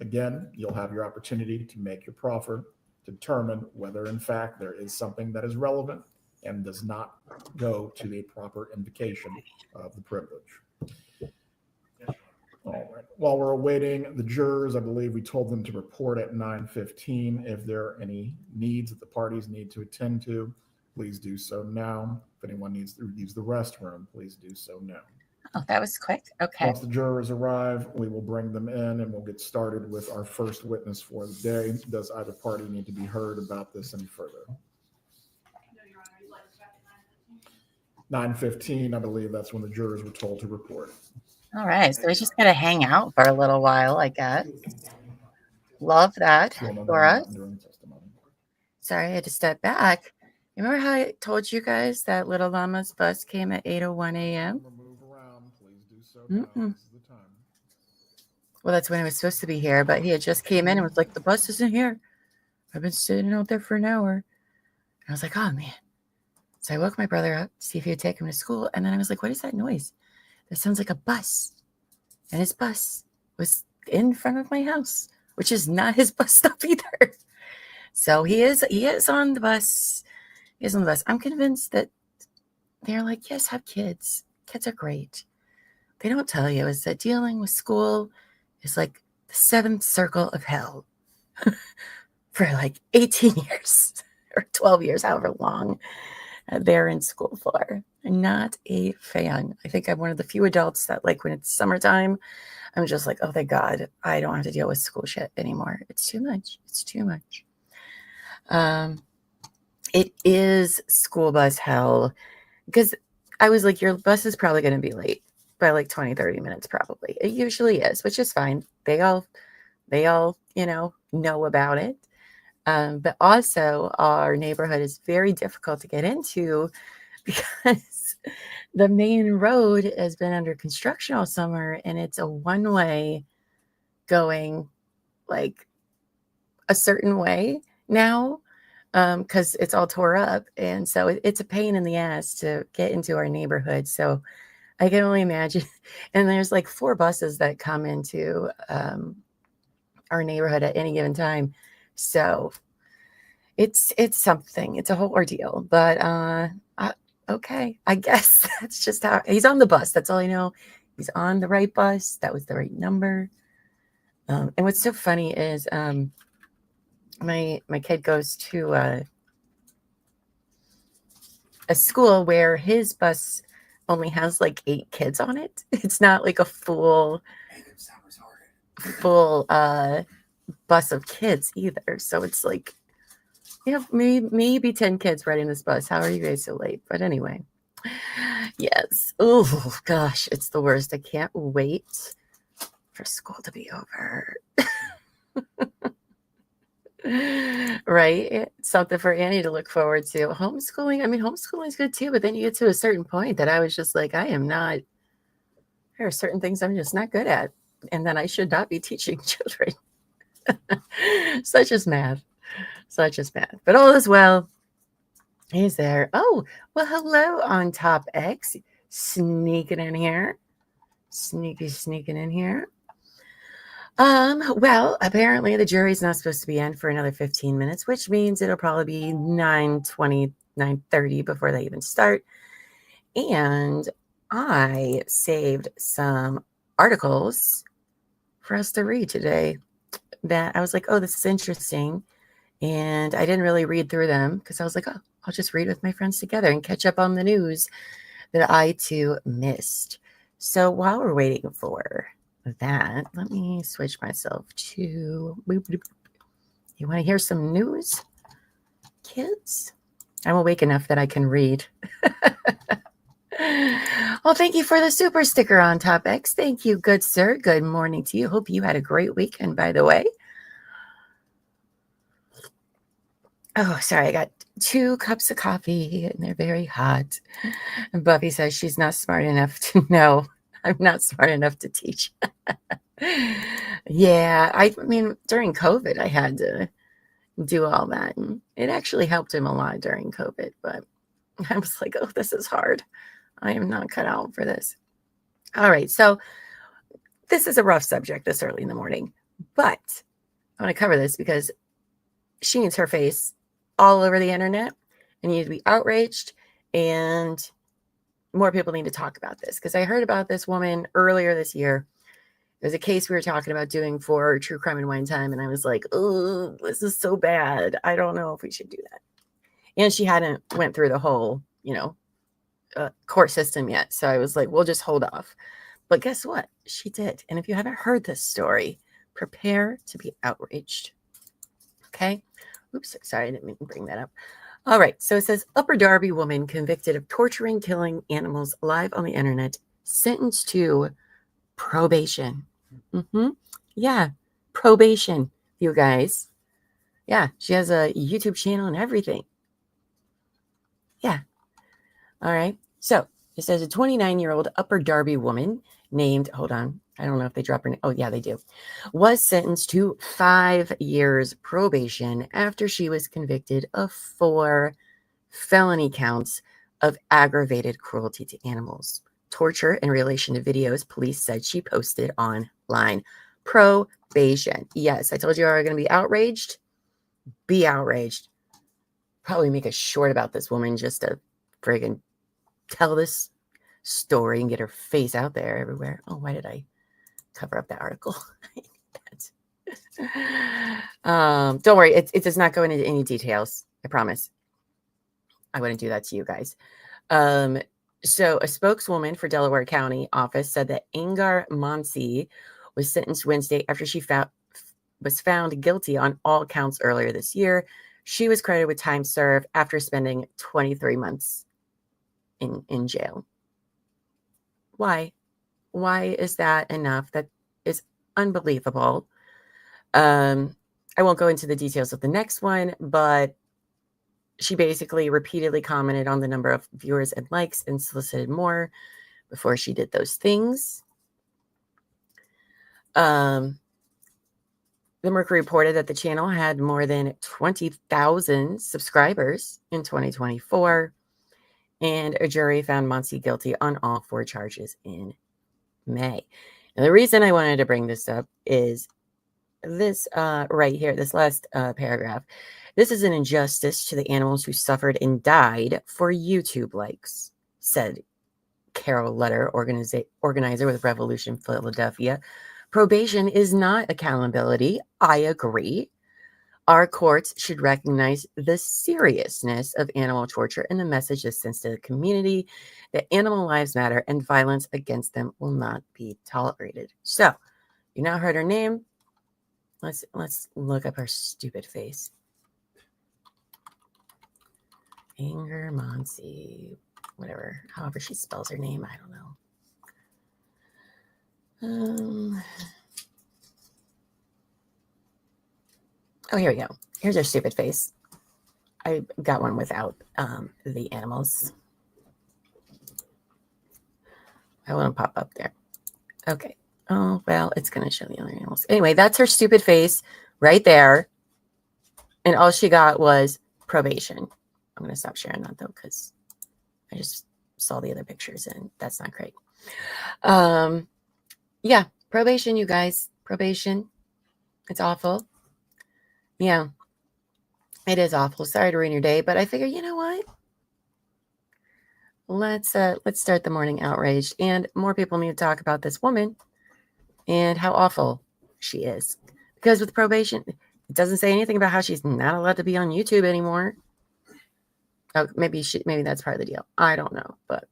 again, you'll have your opportunity to make your proffer to determine whether in fact there is something that is relevant and does not go to a proper invocation of the privilege. All right. While we're awaiting the jurors, I believe we told them to report at 9:15. If there are any needs that the parties need to attend to, please do so now. If anyone needs to use the restroom, please do so now. Oh, that was quick. Okay. Once the jurors arrive, we will bring them in and we'll get started with our first witness for the day. Does either party need to be heard about this any further? 9:15, I believe that's when the jurors were told to report. All right. So we just got to hang out for a little while, I guess. Love that, Laura. Sorry, I had to step back. Remember how I told you guys that little Llama's bus came at 8:01 a.m.? Well, that's when it was supposed to be here, but he had just came in and was like, the bus isn't here. I've been sitting out there for an hour. And I was like, oh, man. So I woke my brother up to see if he would take him to school. And then I was like, what is that noise? That sounds like a bus. And his bus was in front of my house, which is not his bus stop either. So he is on the bus. He is on the bus. I'm convinced that they're like, yes, have kids. Kids are great. They don't tell you is that dealing with school is like the seventh circle of hell for like 18 years or 12 years, however long they're in school for. I'm not a fan. I think I'm one of the few adults that like when it's summertime, I'm just like, oh, thank God, I don't have to deal with school shit anymore. It's too much. It's too much. It is school bus hell because I was like, your bus is probably going to be late by like 20, 30 minutes probably. It usually is, which is fine. They all, know about it. But also our neighborhood is very difficult to get into because the main road has been under construction all summer and it's a one-way going like a certain way now because it's all tore up. And so it's a pain in the ass to get into our neighborhood. So I can only imagine. And there's like 4 buses that come into our neighborhood at any given time. So it's something. It's a whole ordeal. But okay, I guess that's just how he's on the bus. That's all I know. He's on the right bus. That was the right number. And what's so funny is my kid goes to a school where his bus only has like 8 kids on it. It's not like a full bus of kids either. So it's like, maybe 10 kids riding this bus. How are you guys so late? But anyway, yes. Oh gosh, it's the worst. I can't wait for school to be over. Right? Something for Annie to look forward to. Homeschooling, I mean, homeschooling is good too, but then you get to a certain point that I was just like, there are certain things I'm just not good at, and then I should not be teaching children. Such as math. But all is well. He's there. Oh, well, hello on Top X. Sneaking in here. Sneaking in here. Well, apparently the jury's not supposed to be in for another 15 minutes, which means it'll probably be 9:20, 9:30 before they even start. And I saved some articles for us to read today that I was like, oh, this is interesting. And I didn't really read through them because I was like, oh, I'll just read with my friends together and catch up on the news that I too missed. So while we're waiting for that, let me switch myself to, you want to hear some news, kids? I'm awake enough that I can read. Well, thank you for the super sticker on Top X. Thank you, good sir. Good morning to you. Hope you had a great weekend, by the way. Oh, sorry. I got 2 cups of coffee and they're very hot. And Buffy says she's not smart enough to know. I'm not smart enough to teach. Yeah, I mean, during COVID, I had to do all that. And it actually helped him a lot during COVID. But I was like, oh, this is hard. I am not cut out for this. All right. So this is a rough subject this early in the morning. But I want to cover this because she needs her face all over the internet and you need to be outraged, and more people need to talk about this because I heard about this woman earlier this year. There's a case we were talking about doing for True Crime and Wine Time, and I was like, oh, this is so bad. I don't know if we should do that. And she hadn't went through the whole, court system yet. So I was like, we'll just hold off. But guess what? She did. And if you haven't heard this story, prepare to be outraged. Okay. Oops, sorry, I didn't mean to bring that up. All right, so it says Upper Darby woman convicted of torturing, killing animals live on the internet, sentenced to probation. Yeah, probation, you guys. Yeah, she has a YouTube channel and everything. Yeah. All right, so it says a 29-year-old Upper Darby woman named, hold on, I don't know if they drop her name. Oh, yeah, they do. Was sentenced to 5 years probation after she was convicted of 4 felony counts of aggravated cruelty to animals, torture in relation to videos police said she posted online. Probation. Yes, I told you I was going to be outraged. Be outraged. Probably make a short about this woman just to friggin' tell this story and get her face out there everywhere. Oh, why did I cover up that article? Don't worry, it does not go into any details. I promise. I wouldn't do that to you guys. So a spokeswoman for Delaware County office said that Angar Monsi was sentenced Wednesday after she was found guilty on all counts earlier this year. She was credited with time served after spending 23 months in jail. Why? Why is that enough? That is unbelievable. I won't go into the details of the next one, but she basically repeatedly commented on the number of viewers and likes and solicited more before she did those things. The Mercury reported that the channel had more than 20,000 subscribers in 2024, and a jury found Monsi guilty on all 4 charges in May. And the reason I wanted to bring this up is this right here, this last paragraph. This is an injustice to the animals who suffered and died for YouTube likes, said Carol Lutter, organizer with Revolution Philadelphia. Probation is not accountability. I agree. Our courts should recognize the seriousness of animal torture and the message this sends to the community that animal lives matter and violence against them will not be tolerated. So, you now heard her name. Let's look up her stupid face. Anger Monsi, whatever, however she spells her name, I don't know. Oh, here we go. Here's our stupid face. I got one without the animals. I want to pop up there. Okay. Oh, well, it's going to show the other animals. Anyway, that's her stupid face right there. And all she got was probation. I'm going to stop sharing that, though, because I just saw the other pictures, and that's not great. Yeah, probation, you guys. Probation. It's awful. Yeah, it is awful. Sorry to ruin your day, but I figure, you know what? Let's start the morning outraged, and more people need to talk about this woman and how awful she is. Because with probation, it doesn't say anything about how she's not allowed to be on YouTube anymore. Oh, maybe that's part of the deal. I don't know, but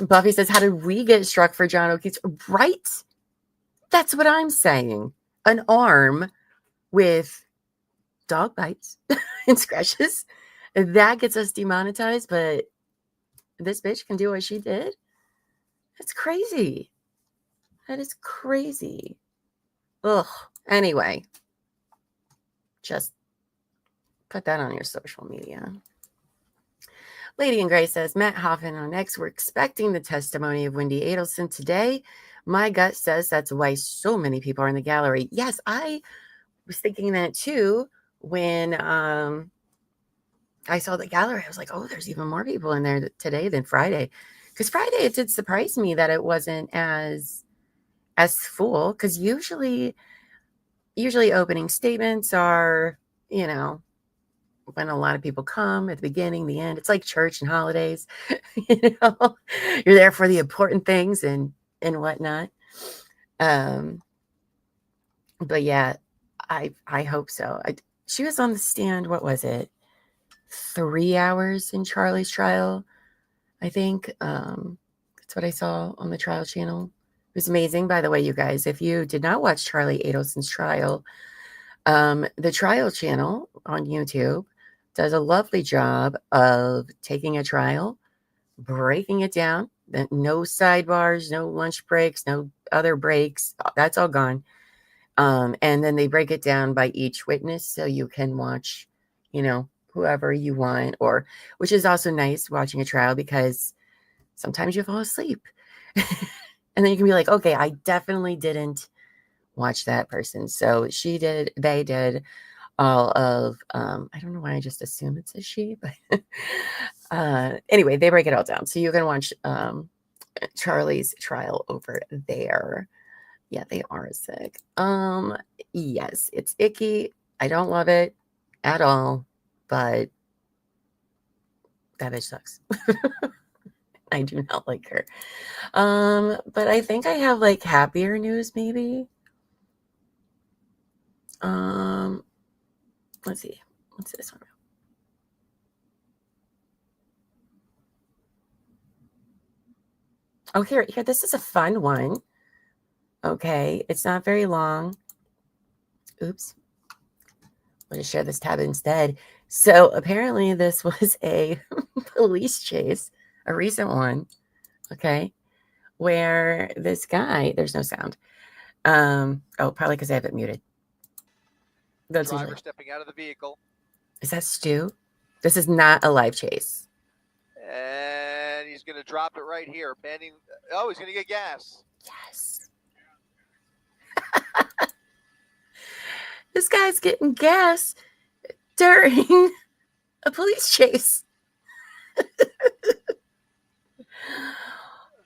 Buffy says, "How did we get struck for John O'Keefe's right?" That's what I'm saying. An arm with dog bites and scratches. That gets us demonetized, but this bitch can do what she did. That's crazy. That is crazy. Ugh. Anyway, just put that on your social media. Lady in Gray says, Matt Hoffman on X, we're expecting the testimony of Wendi Adelson today. My gut says that's why so many people are in the gallery. Yes, I was thinking that too when I saw the gallery. I was like, oh, there's even more people in there today than Friday. Because Friday, it did surprise me that it wasn't as full. Because usually opening statements are, when a lot of people come at the beginning, the end. It's like church and holidays. You're there for the important things and whatnot. But yeah, I hope so. She was on the stand. What was it? 3 hours in Charlie's trial, I think. That's what I saw on the trial channel. It was amazing, by the way, you guys. If you did not watch Charlie Adelson's trial, the trial channel on YouTube does a lovely job of taking a trial, breaking it down. No sidebars, no lunch breaks, no other breaks. That's all gone. And then they break it down by each witness, so you can watch, whoever you want, which is also nice watching a trial because sometimes you fall asleep. And then you can be like, okay, I definitely didn't watch that person. So they did all of, I don't know why I just assume it's a she, but anyway, they break it all down. So you can watch Charlie's trial over there. Yeah, they are sick. Yes, it's icky. I don't love it at all, but that bitch sucks. I do not like her. But I think I have like happier news, maybe. Let's see. What's this one? Oh, here. This is a fun one. Okay, it's not very long. Oops. I'll just share this tab instead. So apparently this was a police chase, a recent one. Okay, where this guy, there's no sound. Oh, probably because I have it muted. That's driver stepping out of the vehicle. Is that Stu? This is not a live chase. And he's going to drop it right here. Banding. Oh, he's going to get gas. Yes. This guy's getting gas during a police chase.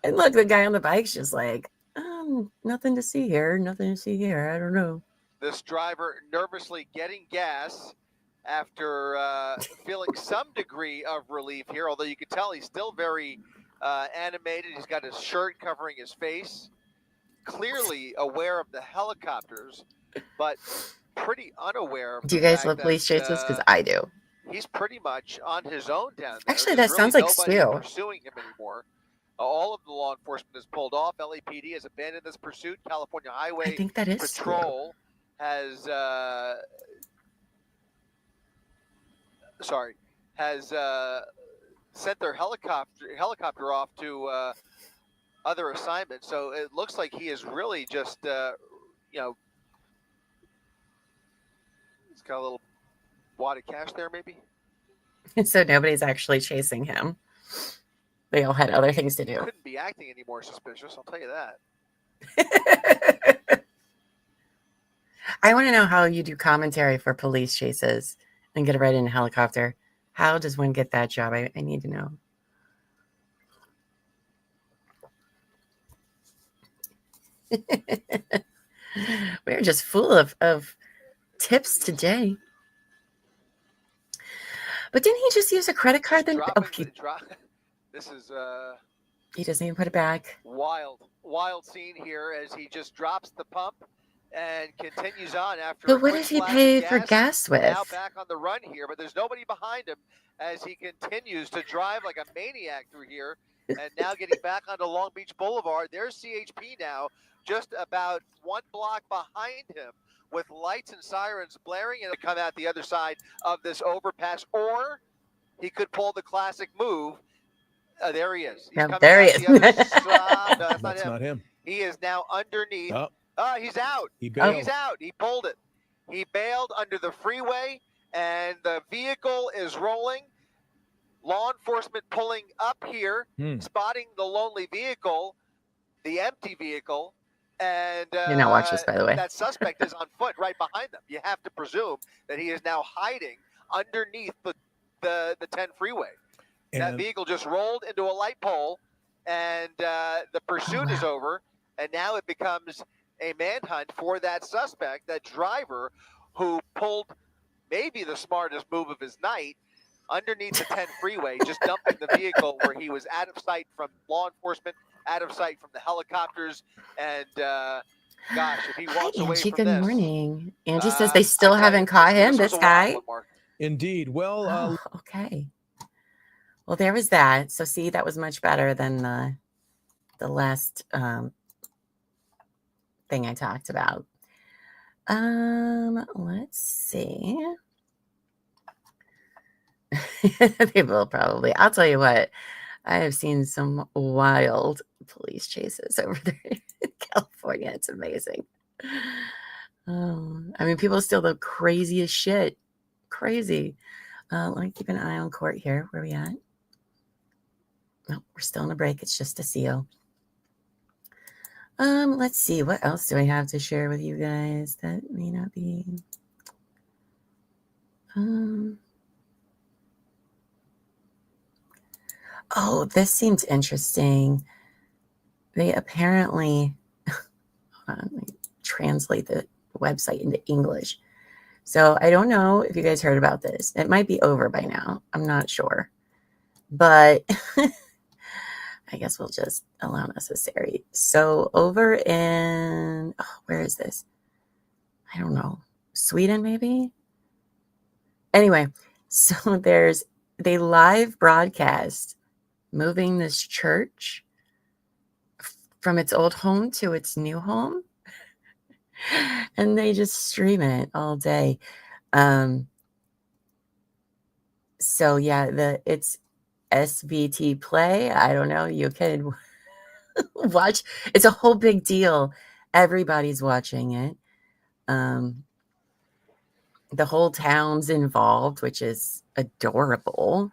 And look, the guy on the bike's just like, nothing to see here. Nothing to see here. I don't know. This driver nervously getting gas after feeling some degree of relief here, although you can tell he's still very animated. He's got his shirt covering his face, clearly aware of the helicopters, but pretty unaware of Do you guys love police chases? Because I do. He's pretty much on his own down there. Actually, There's that sounds like nobody Stu. pursuing him anymore. All of the law enforcement is pulled off. LAPD has abandoned this pursuit. California Highway I think that is Patrol has sent their helicopter off to other assignments. So it looks like he is really just It's got a little wad of cash there, maybe. So nobody's actually chasing him. They all had other things to do. Couldn't be acting any more suspicious, I'll tell you that. I want to know how you do commentary for police chases and get a ride in a helicopter. How does one get that job? I need to know. We're just full of tips today. But didn't he just use a credit card then? This is he doesn't even put it back. Wild scene here as he just drops the pump and continues on after. But what does he pay for gas with? Now back on the run here, but there's nobody behind him as he continues to drive like a maniac through here. And now getting back onto Long Beach Boulevard. There's CHP now, just about 1 block behind him, with lights and sirens blaring, and to come out the other side of this overpass. Or he could pull the classic move. There he is. He's there he is. The other side. No, that's not him. He is now underneath. Oh, he's out. He's out. He pulled it. He bailed under the freeway, and the vehicle is rolling. Law enforcement pulling up here, spotting the lonely vehicle, the empty vehicle, and you're not watching this, by the way. That suspect is on foot right behind them. You have to presume that he is now hiding underneath the 10 freeway. And that vehicle just rolled into a light pole, and the pursuit is over, and now it becomes a manhunt for that suspect, that driver who pulled maybe the smartest move of his night underneath the 10 freeway, just dumping the vehicle where he was out of sight from law enforcement, out of sight from the helicopters, and gosh, if he walks away from good this, morning. Angie says they still haven't caught him, this guy. Indeed. Well, okay. Well, there was that. So see, that was much better than the last thing I talked about. Let's see. They will probably. I'll tell you what. I have seen some wild police chases over there in California. It's amazing. I mean, people steal the craziest shit. Crazy. Let me keep an eye on court here. Where are we at? No, we're still in a break. It's just a seal. Let's see. What else do I have to share with you guys that may not be? Oh, this seems interesting. They apparently, hold on, let me translate the website into English. So I don't know if you guys heard about this. It might be over by now. I'm not sure. But I guess we'll just allow necessary. So over in, where is this? I don't know. Sweden, maybe? Anyway, so they live broadcast moving this church from its old home to its new home. And they just stream it all day. So yeah, it's SVT Play. I don't know. You can watch. It's a whole big deal. Everybody's watching it. The whole town's involved, which is adorable.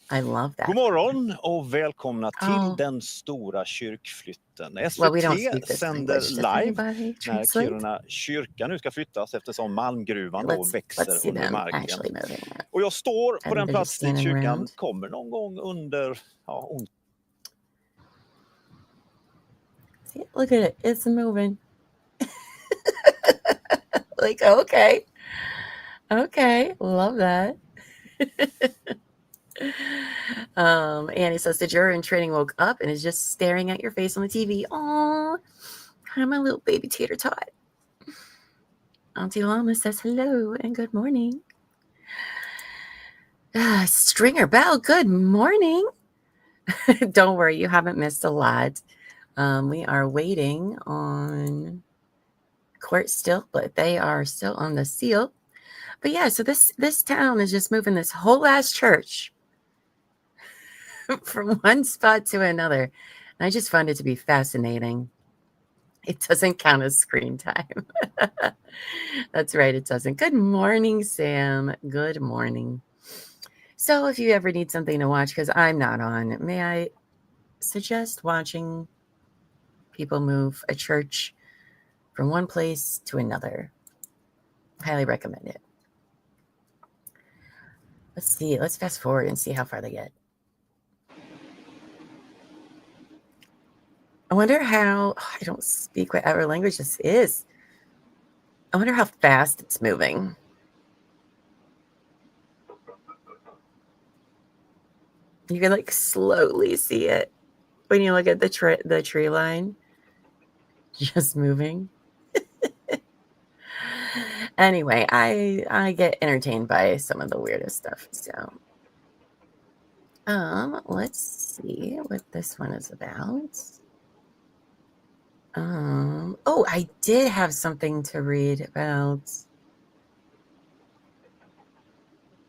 I love that. God morgon och välkomna till den stora kyrkflytten. SVT sänder live när Kiruna kyrka nu ska flyttas eftersom malmgruvan då växer under marken. Och jag står på den plats dit kyrkan kommer någon gång under... See, look at it. It's moving. Like, okay. Okay. Love that. Annie says the juror in training woke up and is just staring at your face on the TV. Aw, hi, my little baby tater tot. Auntie Llama says hello and good morning. Stringer Bell, good morning. Don't worry, you haven't missed a lot. We are waiting on court still, but they are still on the seal. But yeah, so this town is just moving this whole ass church from one spot to another. And I just found it to be fascinating. It doesn't count as screen time. That's right, it doesn't. Good morning, Sam. Good morning. So if you ever need something to watch, because I'm not on, may I suggest watching people move a church from one place to another? Highly recommend it. Let's see. Let's fast forward and see how far they get. I wonder how, I don't speak whatever language this is. I wonder how fast it's moving. You can like slowly see it when you look at the tree line just moving. Anyway, I get entertained by some of the weirdest stuff. So let's see what this one is about. Oh, I did have something to read about.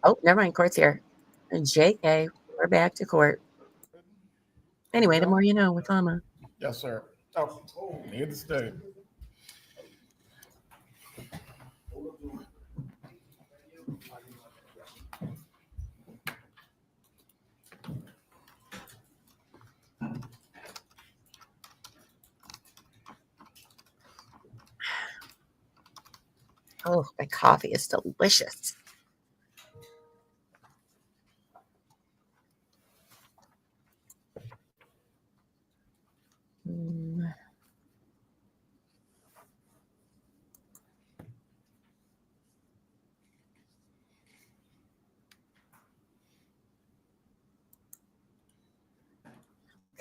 Oh, never mind. Court's here. JK, we're back to court. Anyway, the more you know with Llama. Yes, sir. Oh, need to stay. Oh, my coffee is delicious.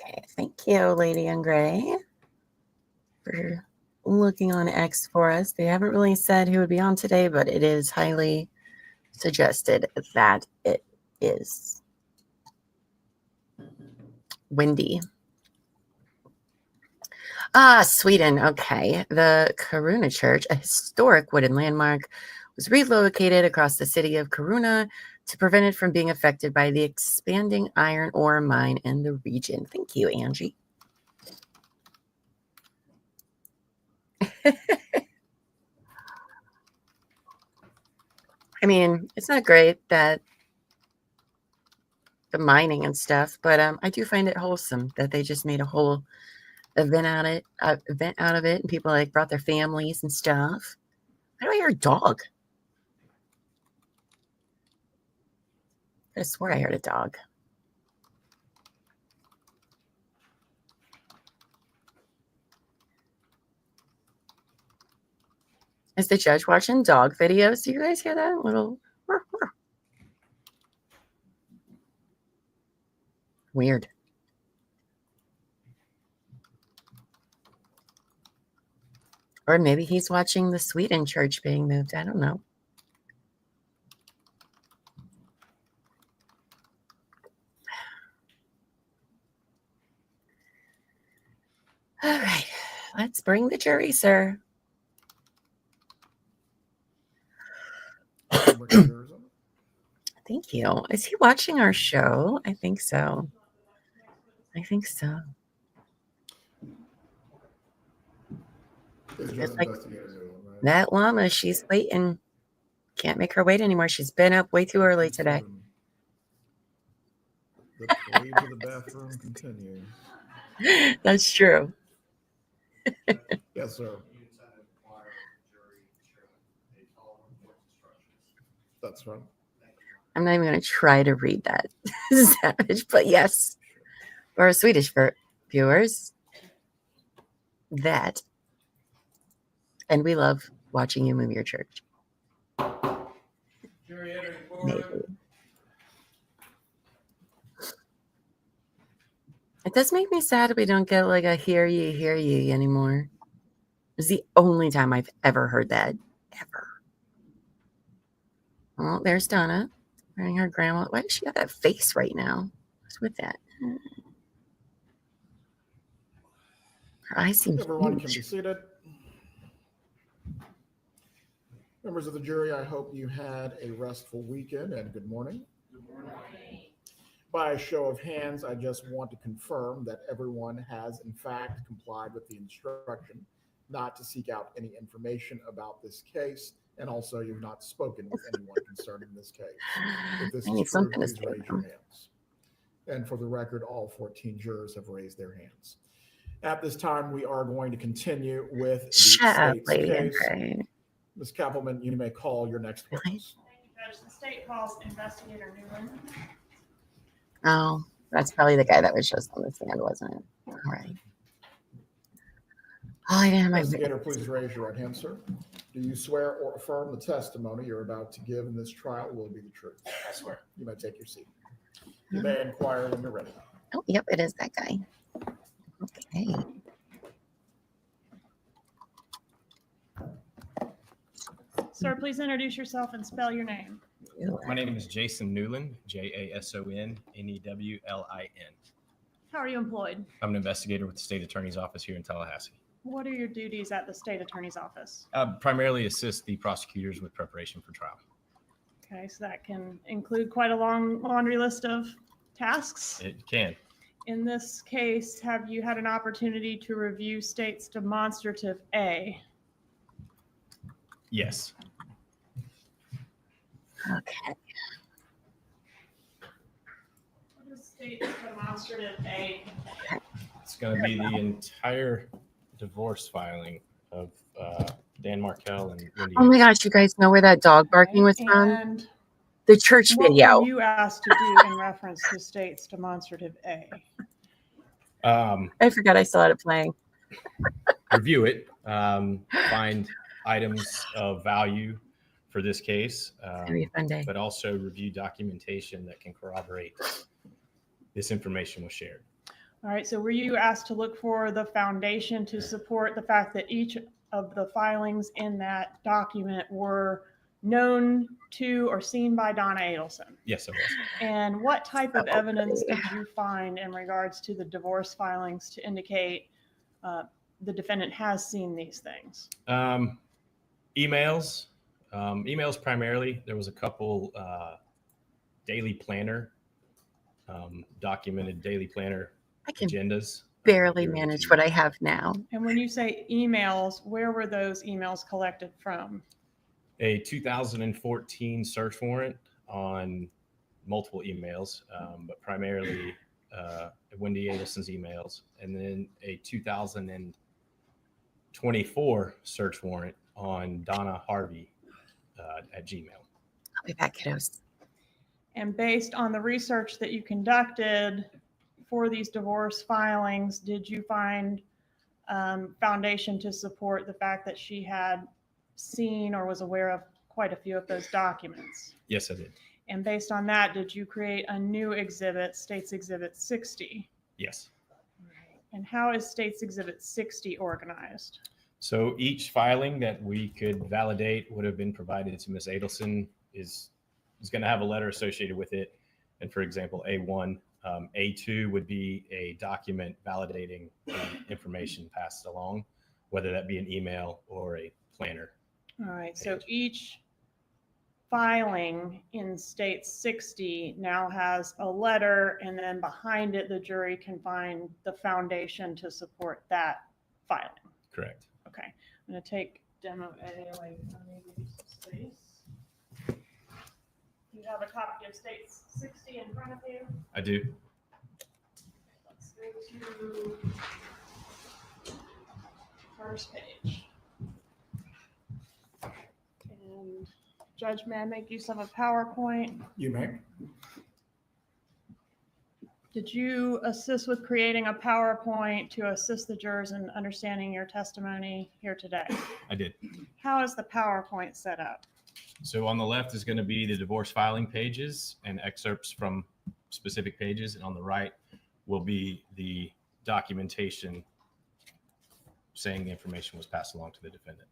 Okay, thank you, Lady in Gray, for looking on X for us. They haven't really said who would be on today, but it is highly suggested that it is Wendi. Sweden. Okay. The Kiruna Church, a historic wooden landmark, was relocated across the city of Kiruna to prevent it from being affected by the expanding iron ore mine in the region. Thank you, Angie. I mean, it's not great that the mining and stuff, but I do find it wholesome that they just made a whole event out of it, and people like brought their families and stuff. Why do I hear a dog? I swear I heard a dog. Is the judge watching dog videos? Do you guys hear that little? Weird. Or maybe he's watching the Sweden church being moved. I don't know. All right. Let's bring the jury, sir. Thank you. Is he watching our show? I think so. I think so. Like that llama, she's waiting. Can't make her wait anymore. She's been up way too early today. The parade to the bathroom continue. That's true. Yes, sir. That's right. I'm not even going to try to read that, Savage, but yes, for our Swedish viewers, that, and we love watching you move your church. Maybe. It does make me sad we don't get like a hear ye anymore. It's the only time I've ever heard that, ever. Oh, there's Donna wearing her grandma. Why does she got that face right now? What's with that? Her eyes seem Everyone huge. can be seated. Members of the jury, I hope you had a restful weekend and good morning. Good morning. By a show of hands, I just want to confirm that everyone has in fact complied with the instruction not to seek out any information about this case, and also you've not spoken with anyone concerning this case. If this is true, please raise your hands. And for the record, all 14 jurors have raised their hands. At this time, we are going to continue with the state's case. Ms. Kappelman, you may call your next witness. Thank you, Judge. The state calls Investigator Newland. Oh, that's probably the guy that was just on the stand, wasn't it? All right. Oh, I didn't have my Investigator, please raise your right hand, sir. Do you swear or affirm the testimony you're about to give in this trial will be the truth? I swear. You may take your seat. You may inquire when you're ready. Oh, yep, it is that guy. Okay. Sir, please introduce yourself and spell your name. My name is Jason Newland, JasonNewlin. How are you employed? I'm an investigator with the State Attorney's Office here in Tallahassee. What are your duties at the State Attorney's Office? Primarily assist the prosecutors with preparation for trial. Okay, so that can include quite a long laundry list of tasks. It can. In this case, have you had an opportunity to review state's demonstrative A? Yes. Okay. What is state's demonstrative A? It's going to be the entire divorce filing of Dan Markel and Wendi. Oh my gosh, you guys know where that dog barking was from? And The church video. what were you asked to do in reference to state's demonstrative A? I forgot I still had it playing. Review it, find items of value for this case, It's gonna be a fun day. but also review documentation that can corroborate this information was shared. All right, so were you asked to look for the foundation to support the fact that each of the filings in that document were known to or seen by Donna Adelson? Yes, it was. And what type of evidence did you find in regards to the divorce filings to indicate the defendant has seen these things? Emails primarily. There was a couple daily planner, documented daily planner I can agendas. barely manage what I have now. And when you say emails, where were those emails collected from? A 2014 search warrant on multiple emails, but primarily Wendi Adelson's emails, and then a 2024 search warrant on Donna Harvey at Gmail. I'll be back, kiddos. And based on the research that you conducted for these divorce filings, did you find foundation to support the fact that she had seen or was aware of quite a few of those documents? Yes, I did. And based on that, did you create a new exhibit, State's Exhibit 60? Yes. And how is State's Exhibit 60 organized? So each filing that we could validate would have been provided to Ms. Adelson is going to have a letter associated with it. And for example, A1, A2 would be a document validating the information passed along, whether that be an email or a planner. All right, so each filing in State 60 now has a letter, and then behind it, the jury can find the foundation to support that filing. Correct. Okay, I'm going to take demo A away from you, space. You have a copy of State 60 in front of you? I do. Let's go to first page. And Judge, may I make use of a PowerPoint? You may. Did you assist with creating a PowerPoint to assist the jurors in understanding your testimony here today? I did. How is the PowerPoint set up? So on the left is going to be the divorce filing pages and excerpts from specific pages. And on the right will be the documentation saying the information was passed along to the defendant.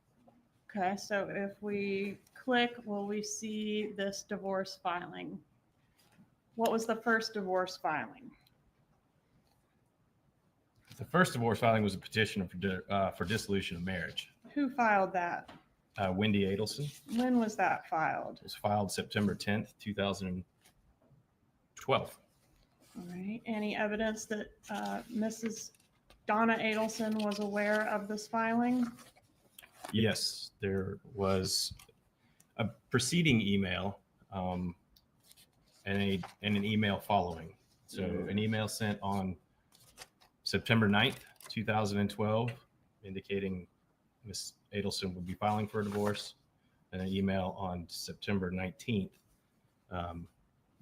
Okay, so if we click, will we see this divorce filing? What was the first divorce filing? The first divorce filing was a petition for dissolution of marriage. Who filed that? Wendi Adelson. When was that filed? It was filed September 10th, 2012. All right. Any evidence that Mrs. Donna Adelson was aware of this filing? Yes, there was a preceding email and an email following. So an email sent on September 9th, 2012, indicating Ms. Adelson would be filing for a divorce, and an email on September 19th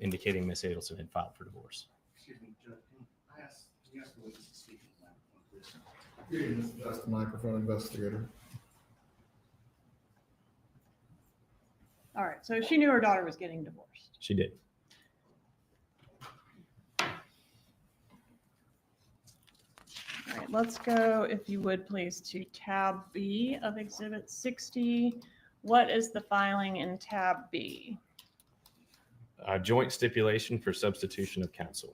indicating Ms. Adelson had filed for divorce. Excuse me, Judge, can I ask the witness to speak to the microphone, please? You need to adjust the microphone, investigator. All right, so she knew her daughter was getting divorced. She did. All right, let's go, if you would please, to tab B of Exhibit 60. What is the filing in tab B? Joint stipulation for substitution of counsel.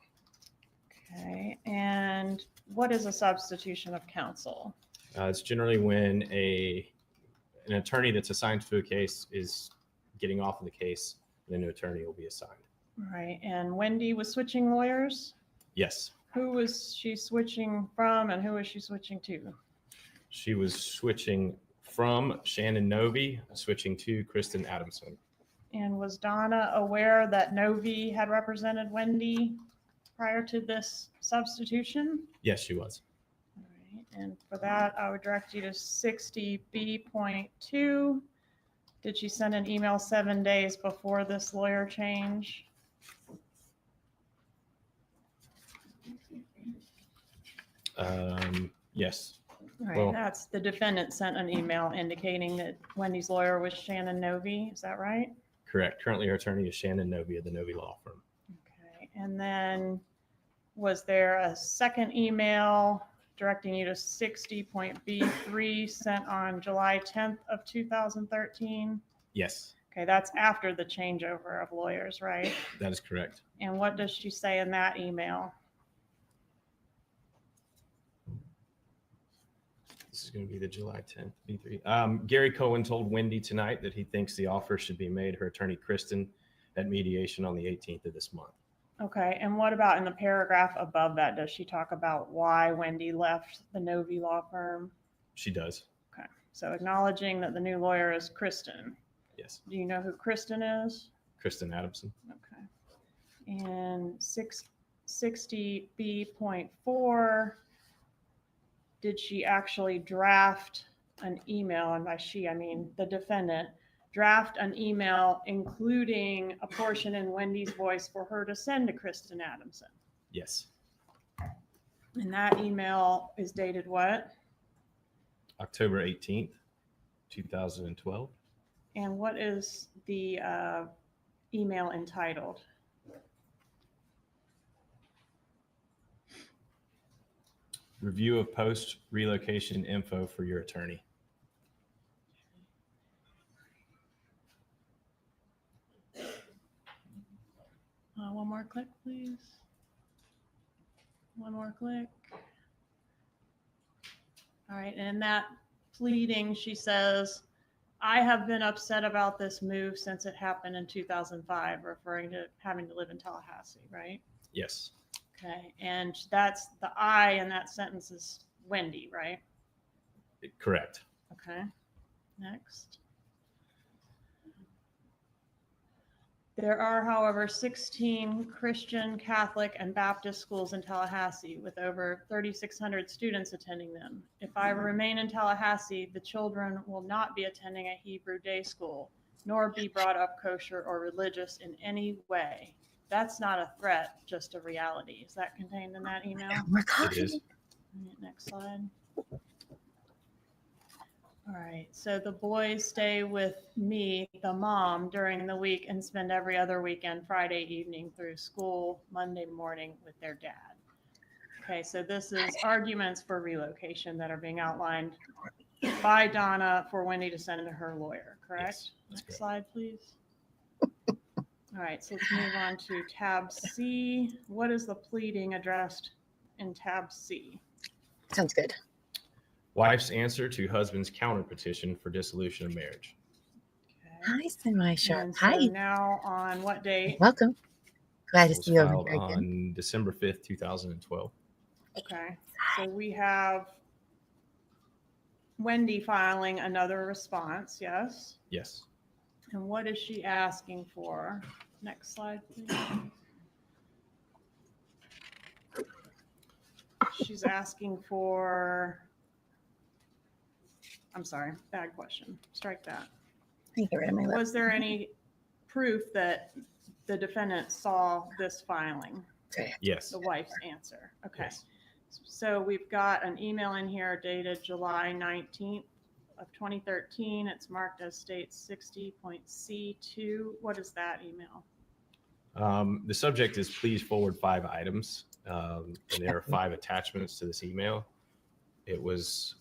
Okay, and what is a substitution of counsel? It's generally when an attorney that's assigned to a case is getting off of the case, the new attorney will be assigned. All right, and Wendi was switching lawyers? Yes. Who was she switching from and who was she switching to? She was switching from Shannon Novi, switching to Kristen Adamson. And was Donna aware that Novi had represented Wendi prior to this substitution? Yes, she was. All right, and for that, I would direct you to 60B.2. Did she send an email 7 days before this lawyer change? Yes. All right, Well, that's the defendant sent an email indicating that Wendy's lawyer was Shannon Novi. Is that right? correct. Currently, her attorney is Shannon Novi of the Novi Law Firm. Okay, and then was there a second email directing you to 60.B3 sent on July 10th of 2013? Yes, Okay, that's after the changeover of lawyers, right? that is correct. And what does she say in that email? This is going to be the July 10th B3. Gary Cohen told Wendi tonight that he thinks the offer should be made her attorney Kristen at mediation on the 18th of this month. Okay, and what about in the paragraph above that? Does she talk about why Wendi left the Novi Law Firm? She does. Okay, so acknowledging that the new lawyer is Kristen. Yes. Do you know who Kristen is? Kristen Adamson. Okay. And 660B.4, did she actually draft an email? And by she, I mean the defendant, draft an email including a portion in Wendy's voice for her to send to Kristen Adamson? Yes. And that email is dated what? October 18th, 2012. And what is the email entitled? Review of post relocation info for your attorney. One more click, please. One more click. All right, and in that pleading, she says, I have been upset about this move since it happened in 2005, referring to having to live in Tallahassee, right? Yes. Okay, and that's the I in that sentence is Wendi, right? Correct. Okay, next. There are, however, 16 Christian, Catholic, and Baptist schools in Tallahassee with over 3,600 students attending them. If I remain in Tallahassee, the children will not be attending a Hebrew day school, nor be brought up kosher or religious in any way. That's not a threat, just a reality. Is that contained in that email? It is. Next slide. All right, so the boys stay with me, the mom, during the week and spend every other weekend, Friday evening through school, Monday morning with their dad. Okay, so this is arguments for relocation that are being outlined by Donna for Wendi to send to her lawyer, correct? Yes, that's Next correct. slide, please. All right, so let's move on to tab C. What is the pleading addressed in tab C? Sounds good. Wife's answer to husband's counter petition for dissolution of marriage. Okay. Hi, Semi Sharp. And so Hi. now on what date? Welcome. Glad to It was see you over filed here again. on December 5th, 2012. Okay, so we have Wendi filing another response, yes? Yes. And what is she asking for? Next slide, please. She's asking for, I'm sorry, bad question. Strike that. Was there any proof that the defendant saw this filing? Yes. The wife's answer. Okay. Yes. So we've got an email in here dated July 19th of 2013. It's marked as state 60.C2. What is that email? The subject is please forward 5 items. And there are 5 attachments to this email. It was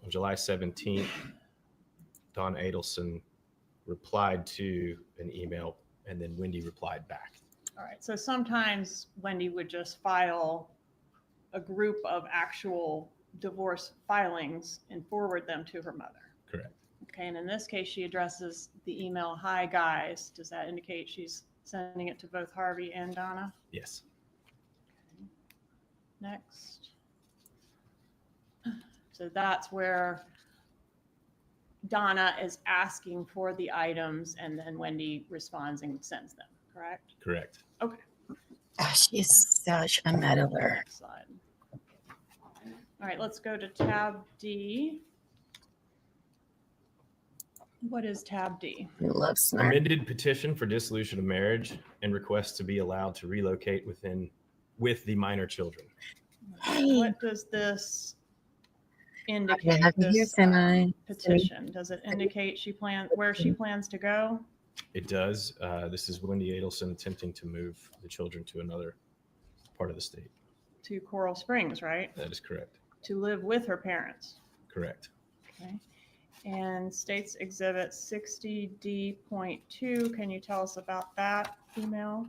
on July 17th. Donna Adelson replied to an email, and then Wendi replied back. All right. So sometimes Wendi would just file a group of actual divorce filings and forward them to her mother. Correct. Okay. And in this case, she addresses the email, "Hi guys." Does that indicate she's sending it to both Harvey and Donna? Yes. Okay. Next. So that's where Donna is asking for the items, and then Wendi responds and sends them, correct? Correct. Okay. Oh, she's such a meddler. Next slide. All right, let's go to tab D. What is tab D? We love smart. Amended petition for dissolution of marriage and request to be allowed to relocate with the minor children. Hey. What does this indicate? This petition, does it indicate where she plans to go? It does. This is Wendi Adelson attempting to move the children to another part of the state. To Coral Springs, right? That is correct. To live with her parents. Correct. Okay. And States Exhibit 60D.2. Can you tell us about that email?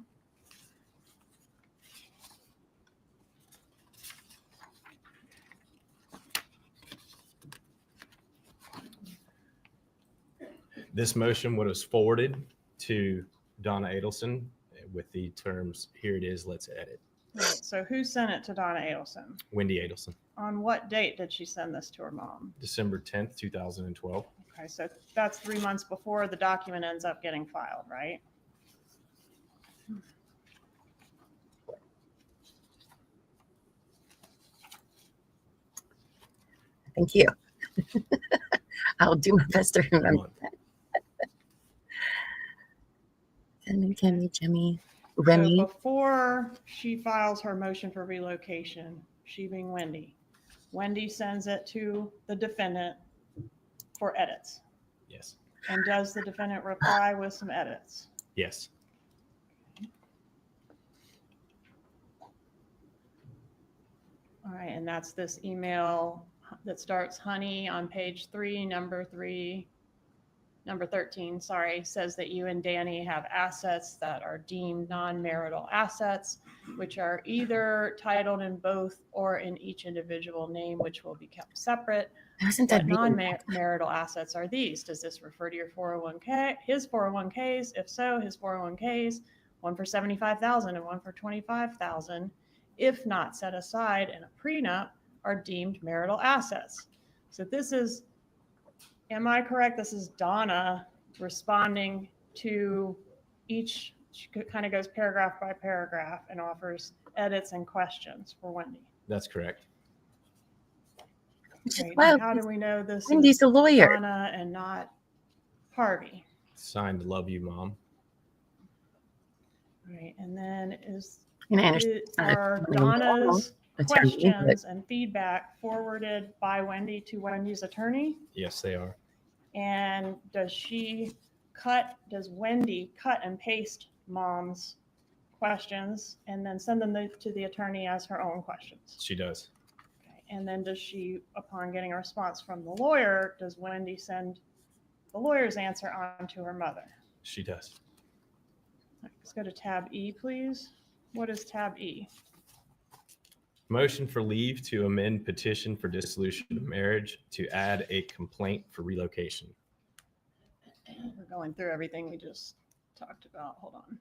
This motion was forwarded to Donna Adelson with the terms, here it is, let's edit. Right, so who sent it to Donna Adelson? Wendi Adelson. On what date did she send this to her mom? December 10th, 2012. Okay, so that's 3 months before the document ends up getting filed, right? Thank you. I'll do my best to remember that. Timmy, Jimmy, Remy. So before she files her motion for relocation, she being Wendi sends it to the defendant for edits. Yes. And does the defendant reply with some edits? Yes. All right, and that's this email that starts, honey, on page 3, number 13, says that you and Danny have assets that are deemed non-marital assets, which are either titled in both or in each individual name, which will be kept separate. What non-marital assets are these? Does this refer to your 401k, his 401ks? If so, his 401ks, one for $75,000 and one for $25,000, if not set aside in a prenup, are deemed marital assets. So this is, am I correct? This is Donna responding to each, she kind of goes paragraph by paragraph and offers edits and questions for Wendi. That's correct. Right. Well, how do we know this Wendy's a lawyer. Donna and not Harvey? Signed, love you, Mom. Right. And then are Donna's questions and feedback forwarded by Wendi to Wendy's attorney? Yes, they are. And does Wendi cut and paste Mom's questions and then send them to the attorney as her own questions? She does. Okay. And then does she, upon getting a response from the lawyer, does Wendi send the lawyer's answer on to her mother? She does. Right, let's go to tab E, please. What is tab E? Motion for leave to amend petition for dissolution of marriage to add a complaint for relocation. We're going through everything we just talked about. Hold on.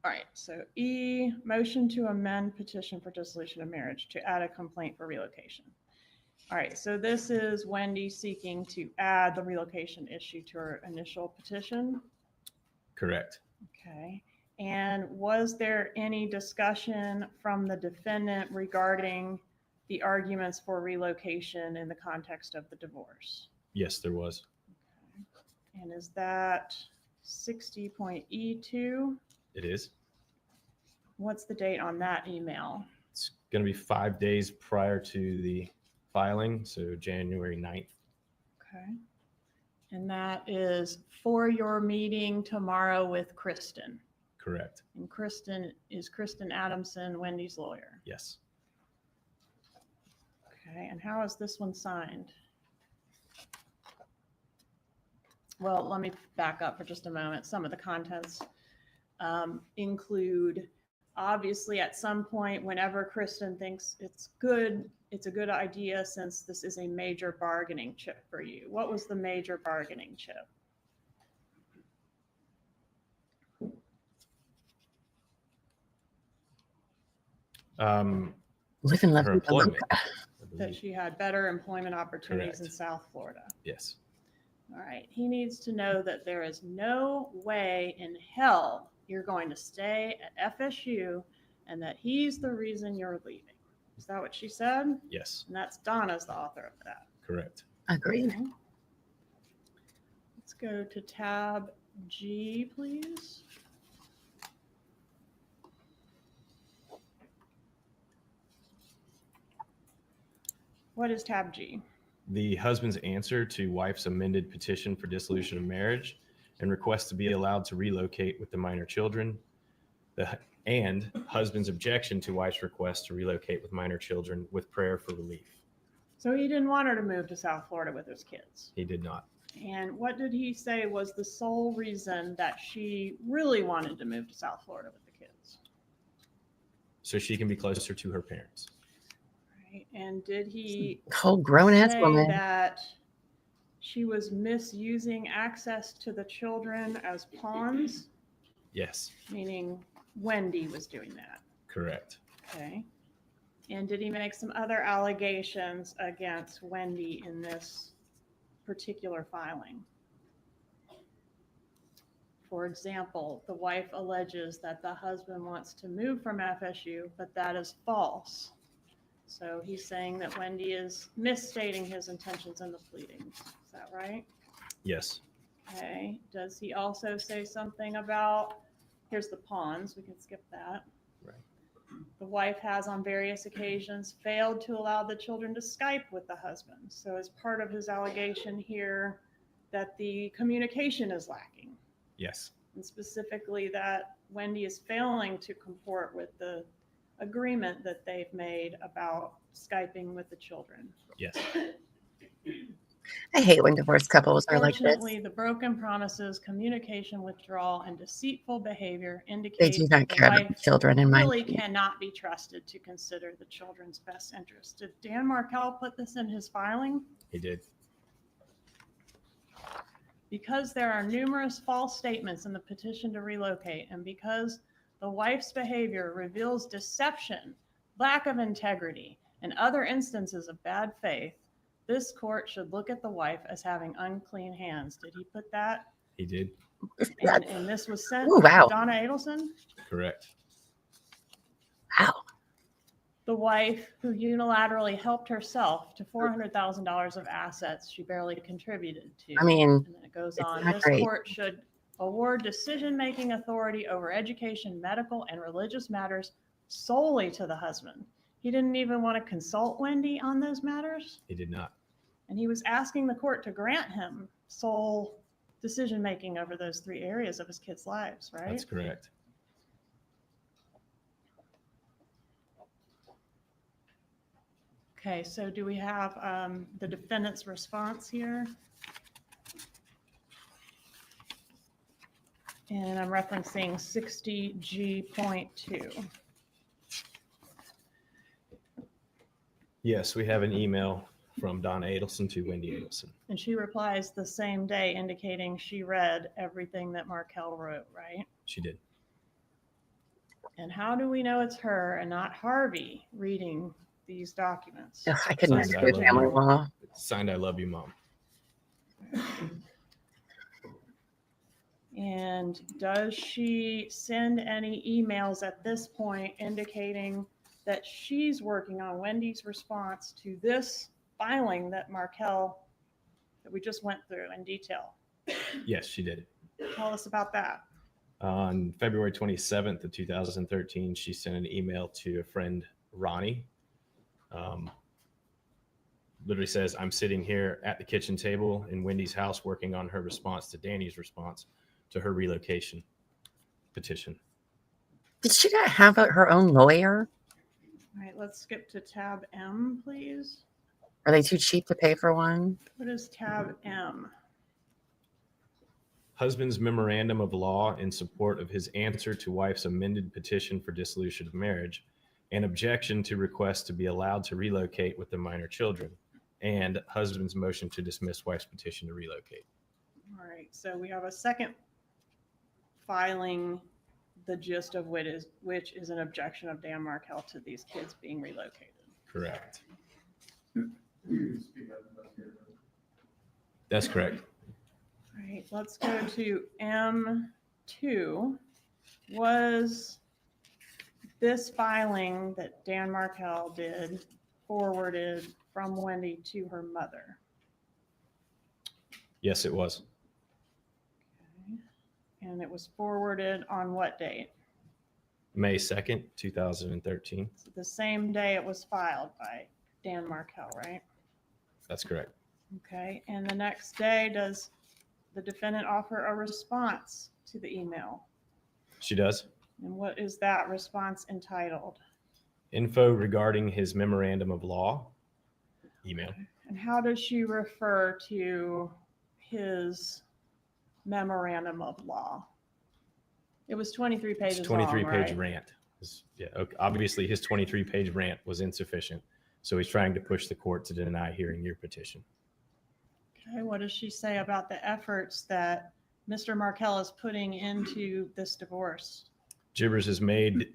All right, so E, motion to amend petition for dissolution of marriage to add a complaint for relocation. All right, so this is Wendi seeking to add the relocation issue to her initial petition. Correct. Okay, and was there any discussion from the defendant regarding the arguments for relocation in the context of the divorce? Yes, there was. Okay. And is that 60.E2? It is. What's the date on that email? It's going to be 5 days prior to the filing, so January 9th. Okay. And that is for your meeting tomorrow with Kristen. Correct. And Kristen Adamson, Wendi's lawyer. Yes. Okay, and how is this one signed? Well, let me back up for just a moment. Some of the contents include, obviously, at some point, whenever Kristen thinks it's a good idea, since this is a major bargaining chip for you. What was the major bargaining chip? Live and love her employment. That she had better employment opportunities in South Florida. Yes. All right. He needs to know that there is no way in hell you're going to stay at FSU and that he's the reason you're leaving. Is that what she said? Yes. And that's Donna's the author of that. Correct. Agreed. Okay. Let's go to tab G, please. What is tab G? The husband's answer to wife's amended petition for dissolution of marriage and request to be allowed to relocate with the minor children, and husband's objection to wife's request to relocate with minor children with prayer for relief. So he didn't want her to move to South Florida with his kids. He did not. And what did he say was the sole reason that she really wanted to move to South Florida with the kids? So she can be closer to her parents. Right. And did he whole grown-ass say woman that she was misusing access to the children as pawns? Yes. Meaning Wendi was doing that. Correct. Okay. And did he make some other allegations against Wendi in this particular filing? For example, the wife alleges that the husband wants to move from FSU, but that is false. So he's saying that Wendi is misstating his intentions in the pleadings. Is that right? Yes. Okay. Does he also say something about, here's the pawns, we can skip that. Right. The wife has on various occasions failed to allow the children to Skype with the husband. So as part of his allegation here that the communication is lacking. Yes. And specifically that Wendi is failing to comport with the agreement that they've made about Skyping with the children. Yes. I hate when divorced couples are like this. Fortunately, the broken promises, communication withdrawal, and deceitful behavior They indicate do that not the care about wife the children in really mind. cannot be trusted to consider the children's best interest. Did Dan Markel put this in his filing? He did. Because there are numerous false statements in the petition to relocate, and because the wife's behavior reveals deception, lack of integrity, and other instances of bad faith, this court should look at the wife as having unclean hands. Did he put that? He did. And this was sent Ooh, wow. to Donna Adelson? Correct. Wow. The wife who unilaterally helped herself to $400,000 of assets she barely contributed to. I mean, and then it goes it's on. not This great. court should award decision-making authority over education, medical, and religious matters solely to the husband. He didn't even want to consult Wendi on those matters. He did not. And he was asking the court to grant him sole decision-making over those three areas of his kids' lives, right? That's correct. Okay, so do we have the defendant's response here? And I'm referencing 60G.2. Yes, we have an email from Donna Adelson to Wendi Adelson. And she replies the same day indicating she read everything that Markel wrote, right? She did. And how do we know it's her and not Harvey reading these documents? Ugh, I couldn't do family law. Signed, I love you, Mom. And does she send any emails at this point indicating that she's working on Wendy's response to this filing that Markel, that we just went through in detail? Yes, she did. Tell us about that. On February 27th of 2013, she sent an email to a friend, Ronnie. Literally says, I'm sitting here at the kitchen table in Wendy's house working on her response to Danny's response to her relocation petition. Did she not have her own lawyer? All right, let's skip to tab M, please. Are they too cheap to pay for one? What is tab M? Husband's memorandum of law in support of his answer to wife's amended petition for dissolution of marriage and objection to request to be allowed to relocate with the minor children, and husband's motion to dismiss wife's petition to relocate. All right, so we have a second filing, the gist of which is an objection of Dan Markel to these kids being relocated. Correct. That's correct. All right, let's go to M2. Was this filing that Dan Markel did forwarded from Wendi to her mother? Yes, it was. Okay. And it was forwarded on what date? May 2nd, 2013. So the same day it was filed by Dan Markel, right? That's correct. Okay, and the next day, does the defendant offer a response to the email? She does. And what is that response entitled? Info regarding his memorandum of law. Email. And how does she refer to his memorandum of law? It was 23 pages His long, 23-page right? rant. Yeah, okay. Obviously, his 23-page rant was insufficient, so he's trying to push the court to deny hearing your petition. Okay, what does she say about the efforts that Mr. Markel is putting into this divorce? Gibbers has made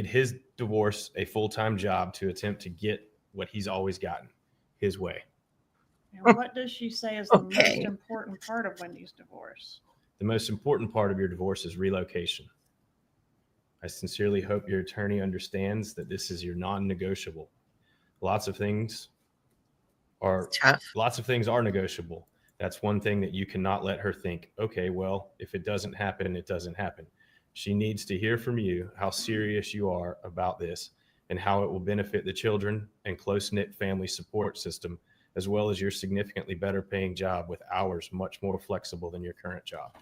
his divorce a full-time job to attempt to get what he's always gotten, his way. And what does she say is the most important part of Wendy's divorce? The most important part of your divorce is relocation. I sincerely hope your attorney understands that this is your non-negotiable. Lots of things are negotiable. That's one thing that you cannot let her think, okay, well, if it doesn't happen, it doesn't happen. She needs to hear from you how serious you are about this and how it will benefit the children and close-knit family support system, as well as your significantly better paying job with hours much more flexible than your current job.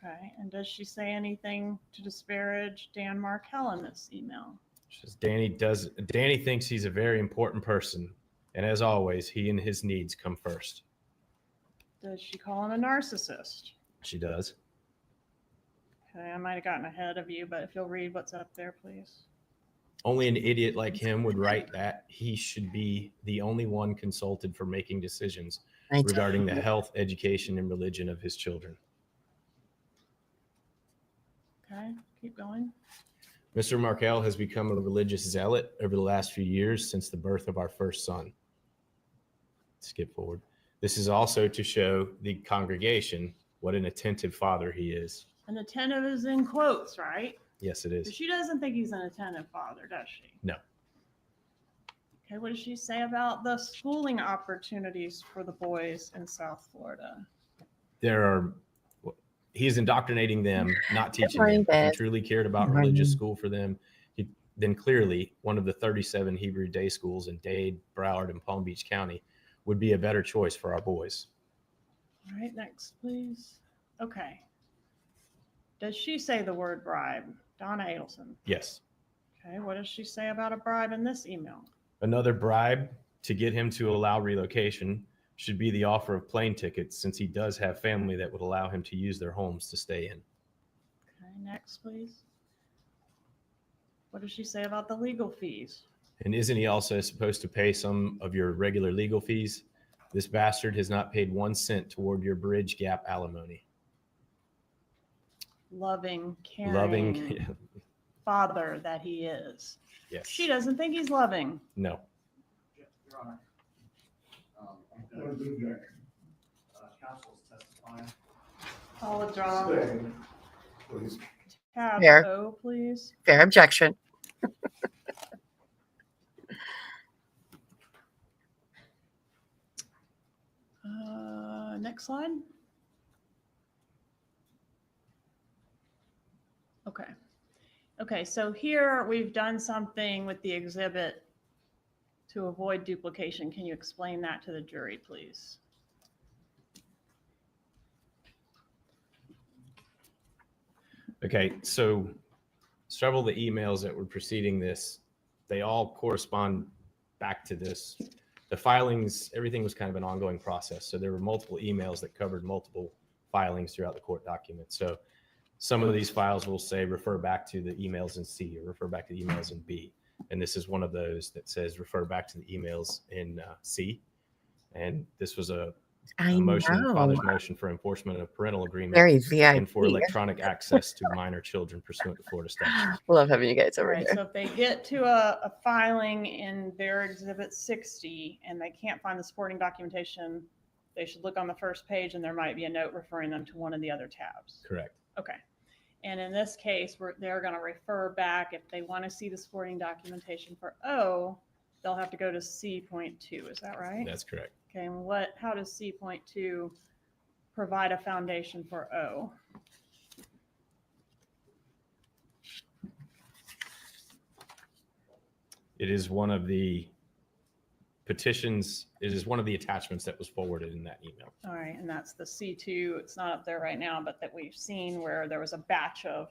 Okay, and does she say anything to disparage Dan Markel in this email? She says, Danny thinks he's a very important person, and as always, he and his needs come first. Does she call him a narcissist? She does. Okay, I might have gotten ahead of you, but if you'll read what's up there, please. Only an idiot like him would write that. He should be the only one consulted for making decisions regarding the health, education, and religion of his children. Okay, keep going. Mr. Markel has become a religious zealot over the last few years since the birth of our first son. Skip forward. This is also to show the congregation what an attentive father he is. And attentive is in quotes, right? Yes, it is. She doesn't think he's an attentive father, does she? No. Okay, what does she say about the schooling opportunities for the boys in South Florida? He's indoctrinating them, not teaching them. If he truly cared about religious school for them, then clearly one of the 37 Hebrew day schools in Dade, Broward, and Palm Beach County would be a better choice for our boys. All right, next, please. Okay. Does she say the word bribe? Donna Adelson. Yes. Okay, what does she say about a bribe in this email? Another bribe to get him to allow relocation should be the offer of plane tickets, since he does have family that would allow him to use their homes to stay in. Okay, next, please. What does she say about the legal fees? And isn't he also supposed to pay some of your regular legal fees? This bastard has not paid 1 cent toward your bridge gap alimony. Loving, caring. father that he is. Yes. She doesn't think he's loving. No. Your Honor. What is the objection? Counsel is testifying. I'll withdraw. Stay, please. Tab Fair. O, please. Fair objection. Next slide. Okay. Okay, so here we've done something with the exhibit to avoid duplication. Can you explain that to the jury, please? Okay, so several of the emails that were preceding this, they all correspond back to this. The filings, everything was kind of an ongoing process. So there were multiple emails that covered multiple filings throughout the court document. So some of these files will say refer back to the emails in C or refer back to the emails in B. And this is one of those that says refer back to the emails in C. And this was a motion, father's motion for enforcement of parental agreement Very VIP. and for electronic access to minor children pursuant to Florida statutes. Love having you guys over All right, here. so if they get to a filing in their exhibit 60 and they can't find the supporting documentation, they should look on the first page and there might be a note referring them to one of the other tabs. Correct. Okay. And in this case, they're going to refer back. If they want to see the supporting documentation for O, they'll have to go to C.2. Is that right? That's correct. Okay. And how does C.2 provide a foundation for O? It is one of the petitions. It is one of the attachments that was forwarded in that email. All right. And that's the C2. It's not up there right now, but that we've seen where there was a batch of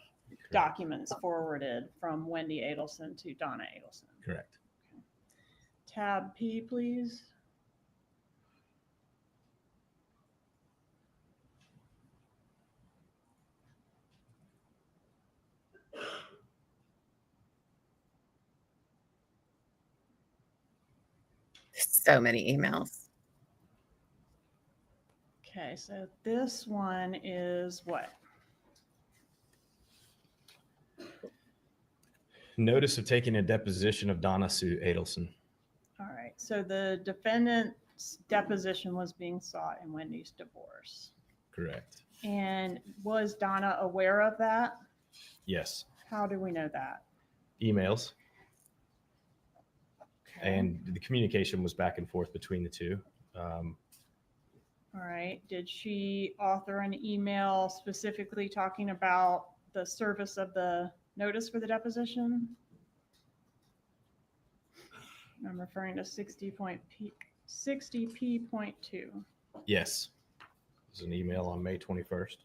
documents forwarded from Wendi Adelson to Donna Adelson. Correct. Okay. Tab P, please. So many emails. Okay, so this one is what? Notice of taking a deposition of Donna Sue Adelson. All right, so the defendant's deposition was being sought in Wendy's divorce. Correct. And was Donna aware of that? Yes. How do we know that? Emails. Okay. And the communication was back and forth between the two. All right. Did she author an email specifically talking about the service of the notice for the deposition? I'm referring to 60P.2. Yes. It was an email on May 21st.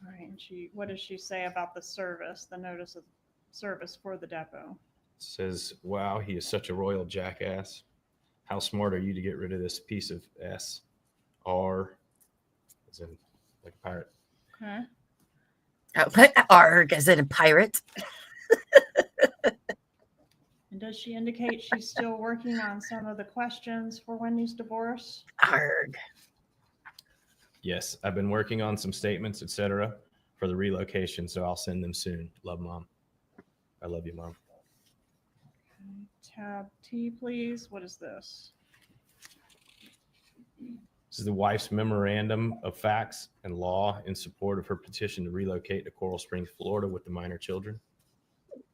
All right. And what does she say about the service, the notice of service for the depot? It says, wow, he is such a royal jackass. How smart are you to get rid of this piece of S? R, as in like a pirate. Okay. Arg, as in a pirate. And does she indicate she's still working on some of the questions for Wendy's divorce? Arg. Yes, I've been working on some statements, etc., for the relocation, so I'll send them soon. Love, Mom. I love you, Mom. Okay. Tab T, please. What is this? This is the wife's memorandum of facts and law in support of her petition to relocate to Coral Springs, Florida with the minor children.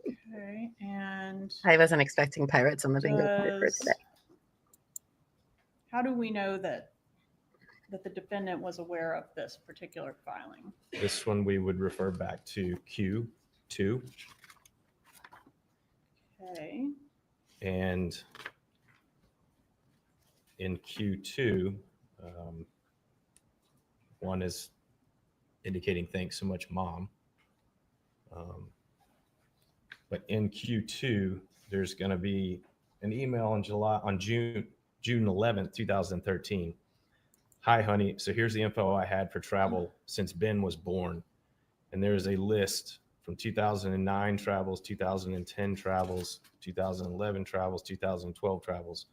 Okay, and I wasn't expecting pirates on the bingo card for today. How do we know that the defendant was aware of this particular filing? This one we would refer back to Q2. Okay. And in Q2, one is indicating thanks so much, Mom. But in Q2, there's going to be an email on June 11th, 2013. Hi, honey. So here's the info I had for travel since Ben was born. And there's a list from 2009 travels, 2010 travels, 2011 travels, 2012 travels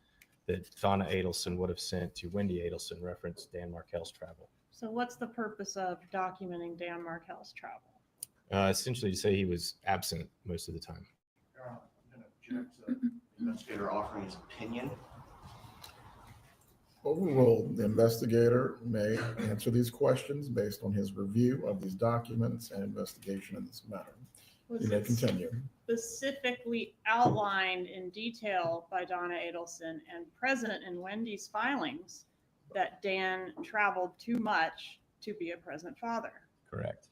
that Donna Adelson would have sent to Wendi Adelson, reference Dan Markel's travel. So what's the purpose of documenting Dan Markel's travel? Essentially to say he was absent most of the time. I'm going to object to the investigator offering his opinion. Overruled, the investigator may answer these questions based on his review of these documents and investigation in this matter. You may continue. Specifically outlined in detail by Donna Adelson and present in Wendy's filings that Dan traveled too much to be a present father. Correct.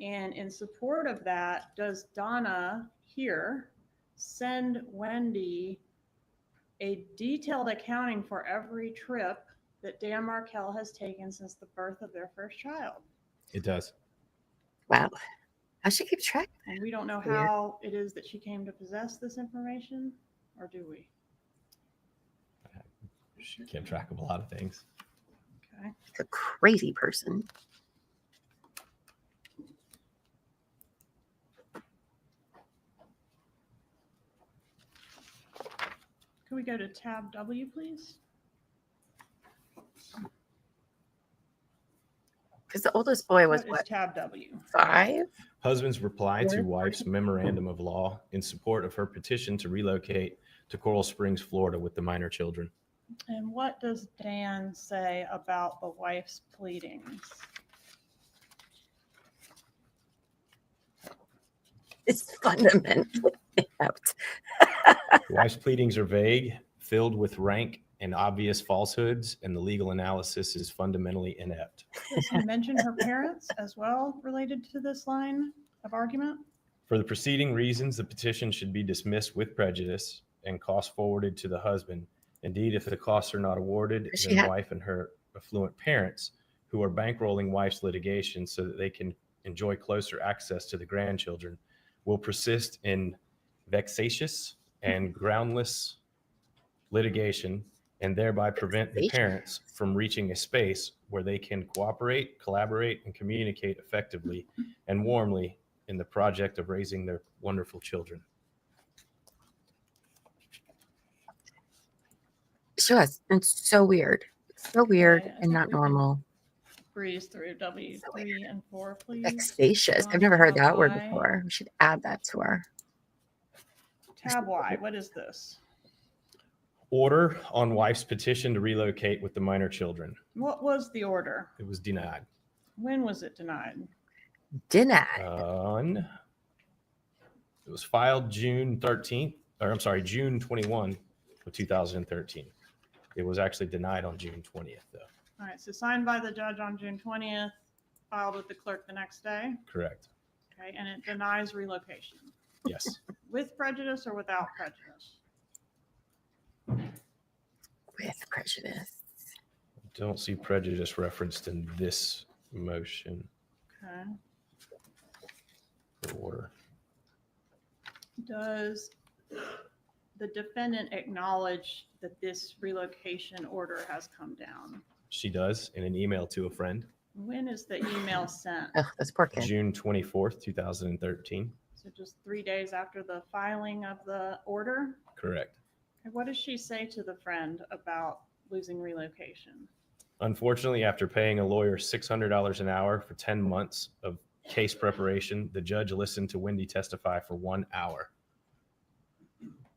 And in support of that, does Donna here send Wendi a detailed accounting for every trip that Dan Markel has taken since the birth of their first child? It does. Wow. I should keep track. And we don't know how it is that she came to possess this information, or do we? She kept track of a lot of things. Okay. It's a crazy person. Can we go to tab W, please? Because the oldest boy was What is tab W? 5? Husband's reply to wife's memorandum of law in support of her petition to relocate to Coral Springs, Florida with the minor children. And what does Dan say about the wife's pleadings? It's fundamentally inept. The wife's pleadings are vague, filled with rank and obvious falsehoods, and the legal analysis is fundamentally inept. Does he mention her parents as well related to this line of argument? For the preceding reasons, the petition should be dismissed with prejudice and costs forwarded to the husband. Indeed, if the costs are not awarded, then wife and her affluent parents, who are bankrolling wife's litigation so that they can enjoy closer access to the grandchildren, will persist in vexatious and groundless litigation and thereby prevent the parents from reaching a space where they can cooperate, collaborate, and communicate effectively and warmly in the project of raising their wonderful children. Sure, it's so weird. It's so weird and not normal. Breeze through W3 and 4, please. Vexatious. I've never heard that word before. We should add that to our tab Y. What is this? Order on wife's petition to relocate with the minor children. What was the order? It was denied. When was it denied? Denied. It was filed June 21 of 2013. It was actually denied on June 20th, though. All right, so signed by the judge on June 20th, filed with the clerk the next day. Correct. Okay, and it denies relocation. Yes. With prejudice or without prejudice? With prejudice. Don't see prejudice referenced in this motion. Okay. For order. Does the defendant acknowledge that this relocation order has come down? She does in an email to a friend. When is the email sent? Oh, that's poor kid. June 24th, 2013. So just 3 days after the filing of the order? Correct. And what does she say to the friend about losing relocation? Unfortunately, after paying a lawyer $600 an hour for 10 months of case preparation, the judge listened to Wendi testify for 1 hour.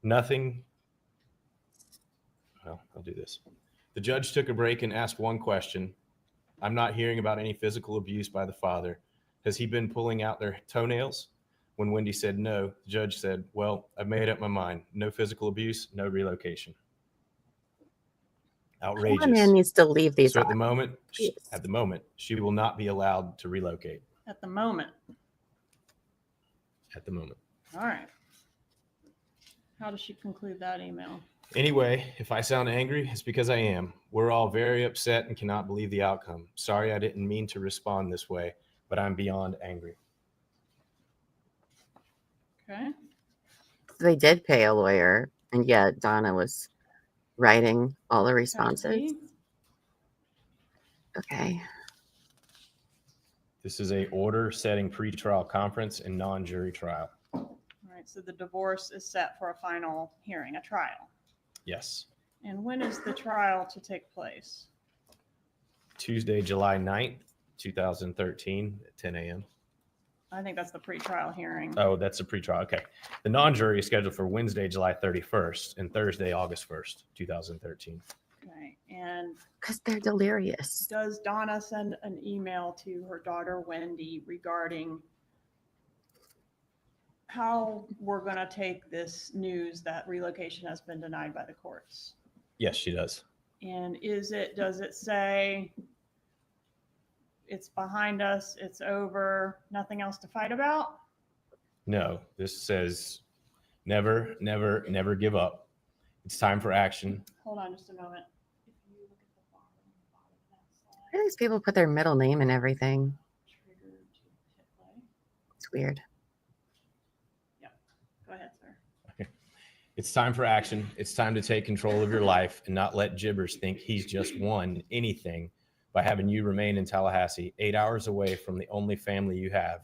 Nothing. Well, I'll do this. The judge took a break and asked one question. I'm not hearing about any physical abuse by the father. Has he been pulling out their toenails? When Wendi said no, the judge said, well, I've made up my mind. No physical abuse, no relocation. Outrageous. One man needs to leave these. So at the moment, she will not be allowed to relocate. At the moment. At the moment. All right. How does she conclude that email? Anyway, if I sound angry, it's because I am. We're all very upset and cannot believe the outcome. Sorry, I didn't mean to respond this way, but I'm beyond angry. Okay. They did pay a lawyer, and yet Donna was writing all the responses. Okay. This is a order setting pretrial conference and non-jury trial. All right. So the divorce is set for a final hearing, a trial. Yes. And when is the trial to take place? Tuesday, July 9th, 2013 at 10 a.m. I think that's the pretrial hearing. Oh, that's a pretrial. Okay. The non-jury is scheduled for Wednesday, July 31st and Thursday, August 1st, 2013. Okay. And because they're delirious. Does Donna send an email to her daughter, Wendi, regarding how we're going to take this news that relocation has been denied by the courts? Yes, she does. And does it say it's behind us, it's over, nothing else to fight about? No, this says never, never, never give up. It's time for action. Hold on just a moment. If you look at the bottom of that slide, Why do these people put their middle name and everything? trigger to hit play. It's weird. Go ahead, sir. It's time for action. It's time to take control of your life and not let Jibbers think he's just won anything by having you remain in Tallahassee, 8 hours away from the only family you have,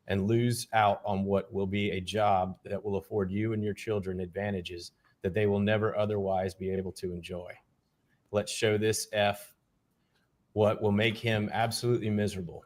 and lose out on what will be a job that will afford you and your children advantages that they will never otherwise be able to enjoy. Let's show this F what will make him absolutely miserable.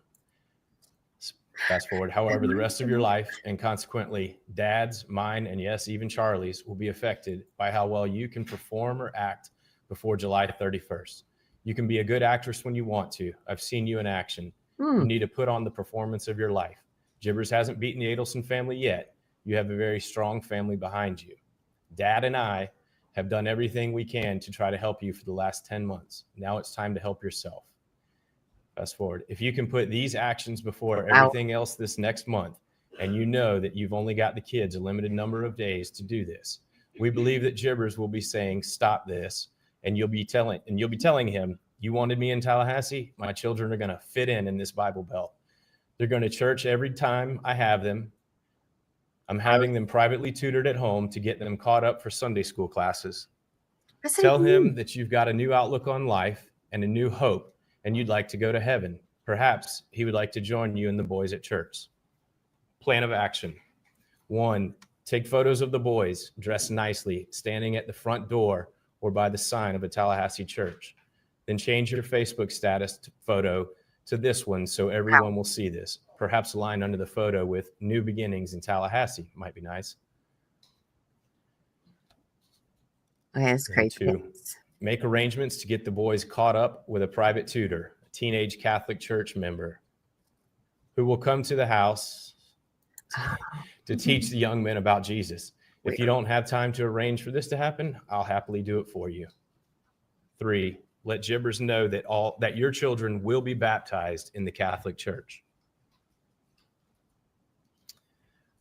Fast forward, however, the rest of your life, and consequently Dad's, mine, and yes, even Charlie's, will be affected by how well you can perform or act before July 31st. You can be a good actress when you want to. I've seen you in action. You need to put on the performance of your life. Jibbers hasn't beaten the Adelson family yet. You have a very strong family behind you. Dad and I have done everything we can to try to help you for the last 10 months. Now it's time to help yourself. Fast forward. If you can put these actions before everything else this next month, and you know that you've only got the kids a limited number of days to do this, we believe that Jibbers will be saying, stop this. And you'll be telling him, you wanted me in Tallahassee. My children are going to fit in this Bible Belt. They're going to church every time I have them. I'm having them privately tutored at home to get them caught up for Sunday school classes. Tell him that you've got a new outlook on life and a new hope, and you'd like to go to heaven. Perhaps he would like to join you and the boys at church. Plan of action. 1, take photos of the boys dressed nicely, standing at the front door or by the sign of a Tallahassee church. Then change your Facebook status photo to this one so everyone will see this. Perhaps a line under the photo with new beginnings in Tallahassee might be nice. Okay, that's great. 2, make arrangements to get the boys caught up with a private tutor, a teenage Catholic church member who will come to the house to teach the young men about Jesus. If you don't have time to arrange for this to happen, I'll happily do it for you. 3, let Jibbers know that your children will be baptized in the Catholic Church.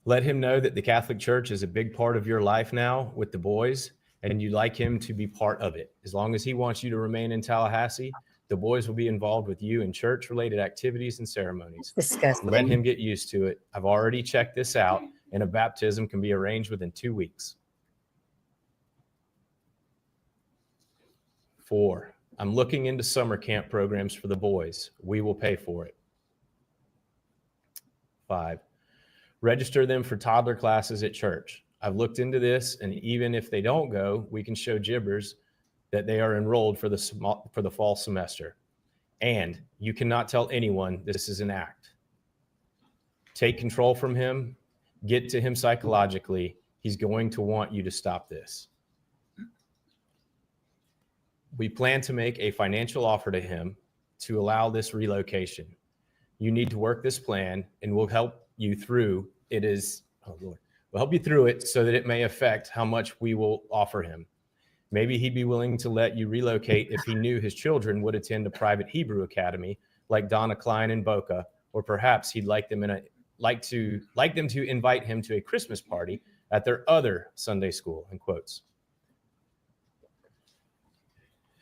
Let him know that the Catholic Church is a big part of your life now with the boys, and you'd like him to be part of it. As long as he wants you to remain in Tallahassee, the boys will be involved with you in church-related activities and ceremonies. Disgusting. Let him get used to it. I've already checked this out, and a baptism can be arranged within 2 weeks. 4, I'm looking into summer camp programs for the boys. We will pay for it. 5, register them for toddler classes at church. I've looked into this, and even if they don't go, we can show Jibbers that they are enrolled for the fall semester. And you cannot tell anyone this is an act. Take control from him. Get to him psychologically. He's going to want you to stop this. We plan to make a financial offer to him to allow this relocation. You need to work this plan, and we'll help you through it. We'll help you through it so that it may affect how much we will offer him. Maybe he'd be willing to let you relocate if he knew his children would attend a private Hebrew academy like Donna Klein in Boca, or perhaps he'd like them to invite him to a Christmas party at their other Sunday school, in quotes.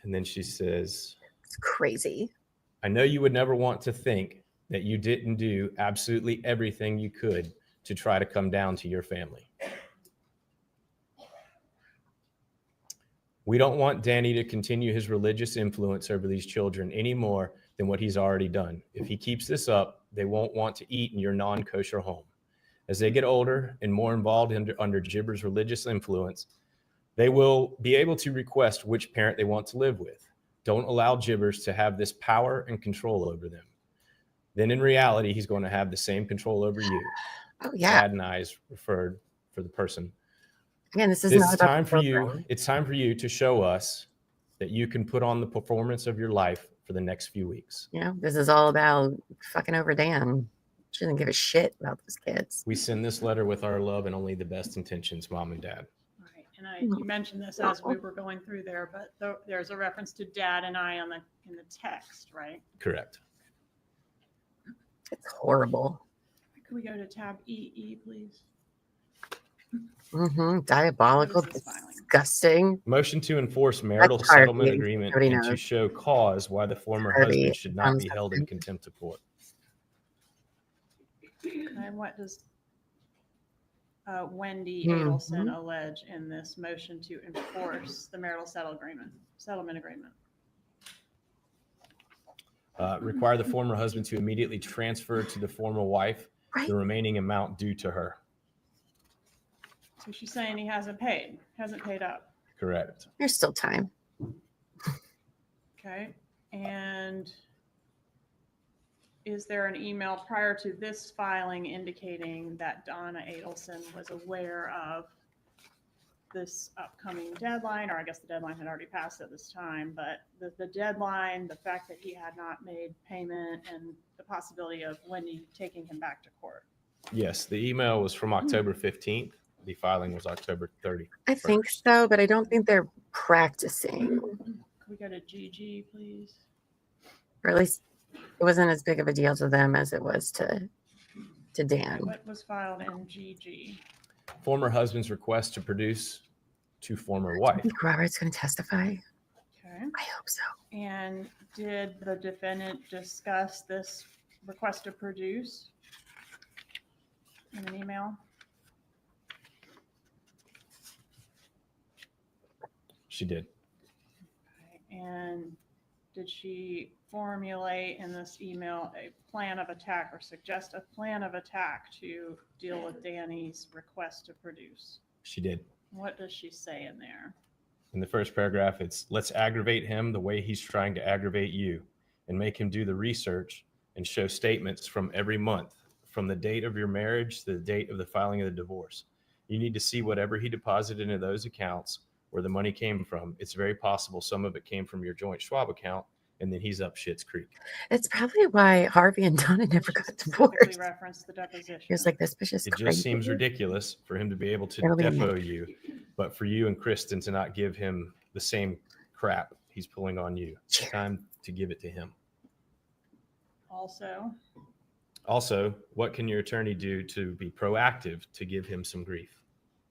And then she says, it's crazy. I know you would never want to think that you didn't do absolutely everything you could to try to come down to your family. We don't want Danny to continue his religious influence over these children any more than what he's already done. If he keeps this up, they won't want to eat in your non-kosher home. As they get older and more involved under Jibbers' religious influence, they will be able to request which parent they want to live with. Don't allow Jibbers to have this power and control over them. then in reality, he's going to have the same control over you. Oh, yeah. Dad and I is referred for the person. Again, this is not about time for you. It's time for you to show us that you can put on the performance of your life for the next few weeks. You know, this is all about fucking over Dan. She doesn't give a shit about those kids. We send this letter with our love and only the best intentions, Mom and Dad. Right, and you mentioned this as we were going through there, but there's a reference to Dad and I in the text, right? Correct. It's horrible. Can we go to tab EE, please? Diabolical, disgusting. Motion to enforce marital settlement agreement and to show cause why the former husband should not be held in contempt of court. And what does Wendi Adelson allege in this motion to enforce the marital settlement agreement? Require the former husband to immediately transfer to the former wife the remaining amount due to her. So she's saying he hasn't paid up. Correct. There's still time. Okay. And is there an email prior to this filing indicating that Donna Adelson was aware of this upcoming deadline? Or I guess the deadline had already passed at this time, but the deadline, the fact that he had not made payment, and the possibility of Wendi taking him back to court. Yes, the email was from October 15th. The filing was October 30th. I think so, but I don't think they're practicing. Can we go to GG, please? Or at least it wasn't as big of a deal to them as it was to Dan. What was filed in GG? Former husband's request to produce to former wife. I think Robert's going to testify. Okay. I hope so. And did the defendant discuss this request to produce in an email? She did. Okay. And did she formulate in this email a plan of attack or suggest a plan of attack to deal with Danny's request to produce? She did. What does she say in there? In the first paragraph, it's let's aggravate him the way he's trying to aggravate you and make him do the research and show statements from every month, from the date of your marriage to the date of the filing of the divorce. You need to see whatever he deposited into those accounts, where the money came from. It's very possible some of it came from your joint Schwab account, and then he's up Schitt's Creek. It's probably why Harvey and Donna never got divorced. Reference the deposition. He was like, this bitch is It crazy. just seems ridiculous for him to be able to depot you, but for you and Kristen to not give him the same crap he's pulling on you. It's time to give it to him. Also, what can your attorney do to be proactive to give him some grief?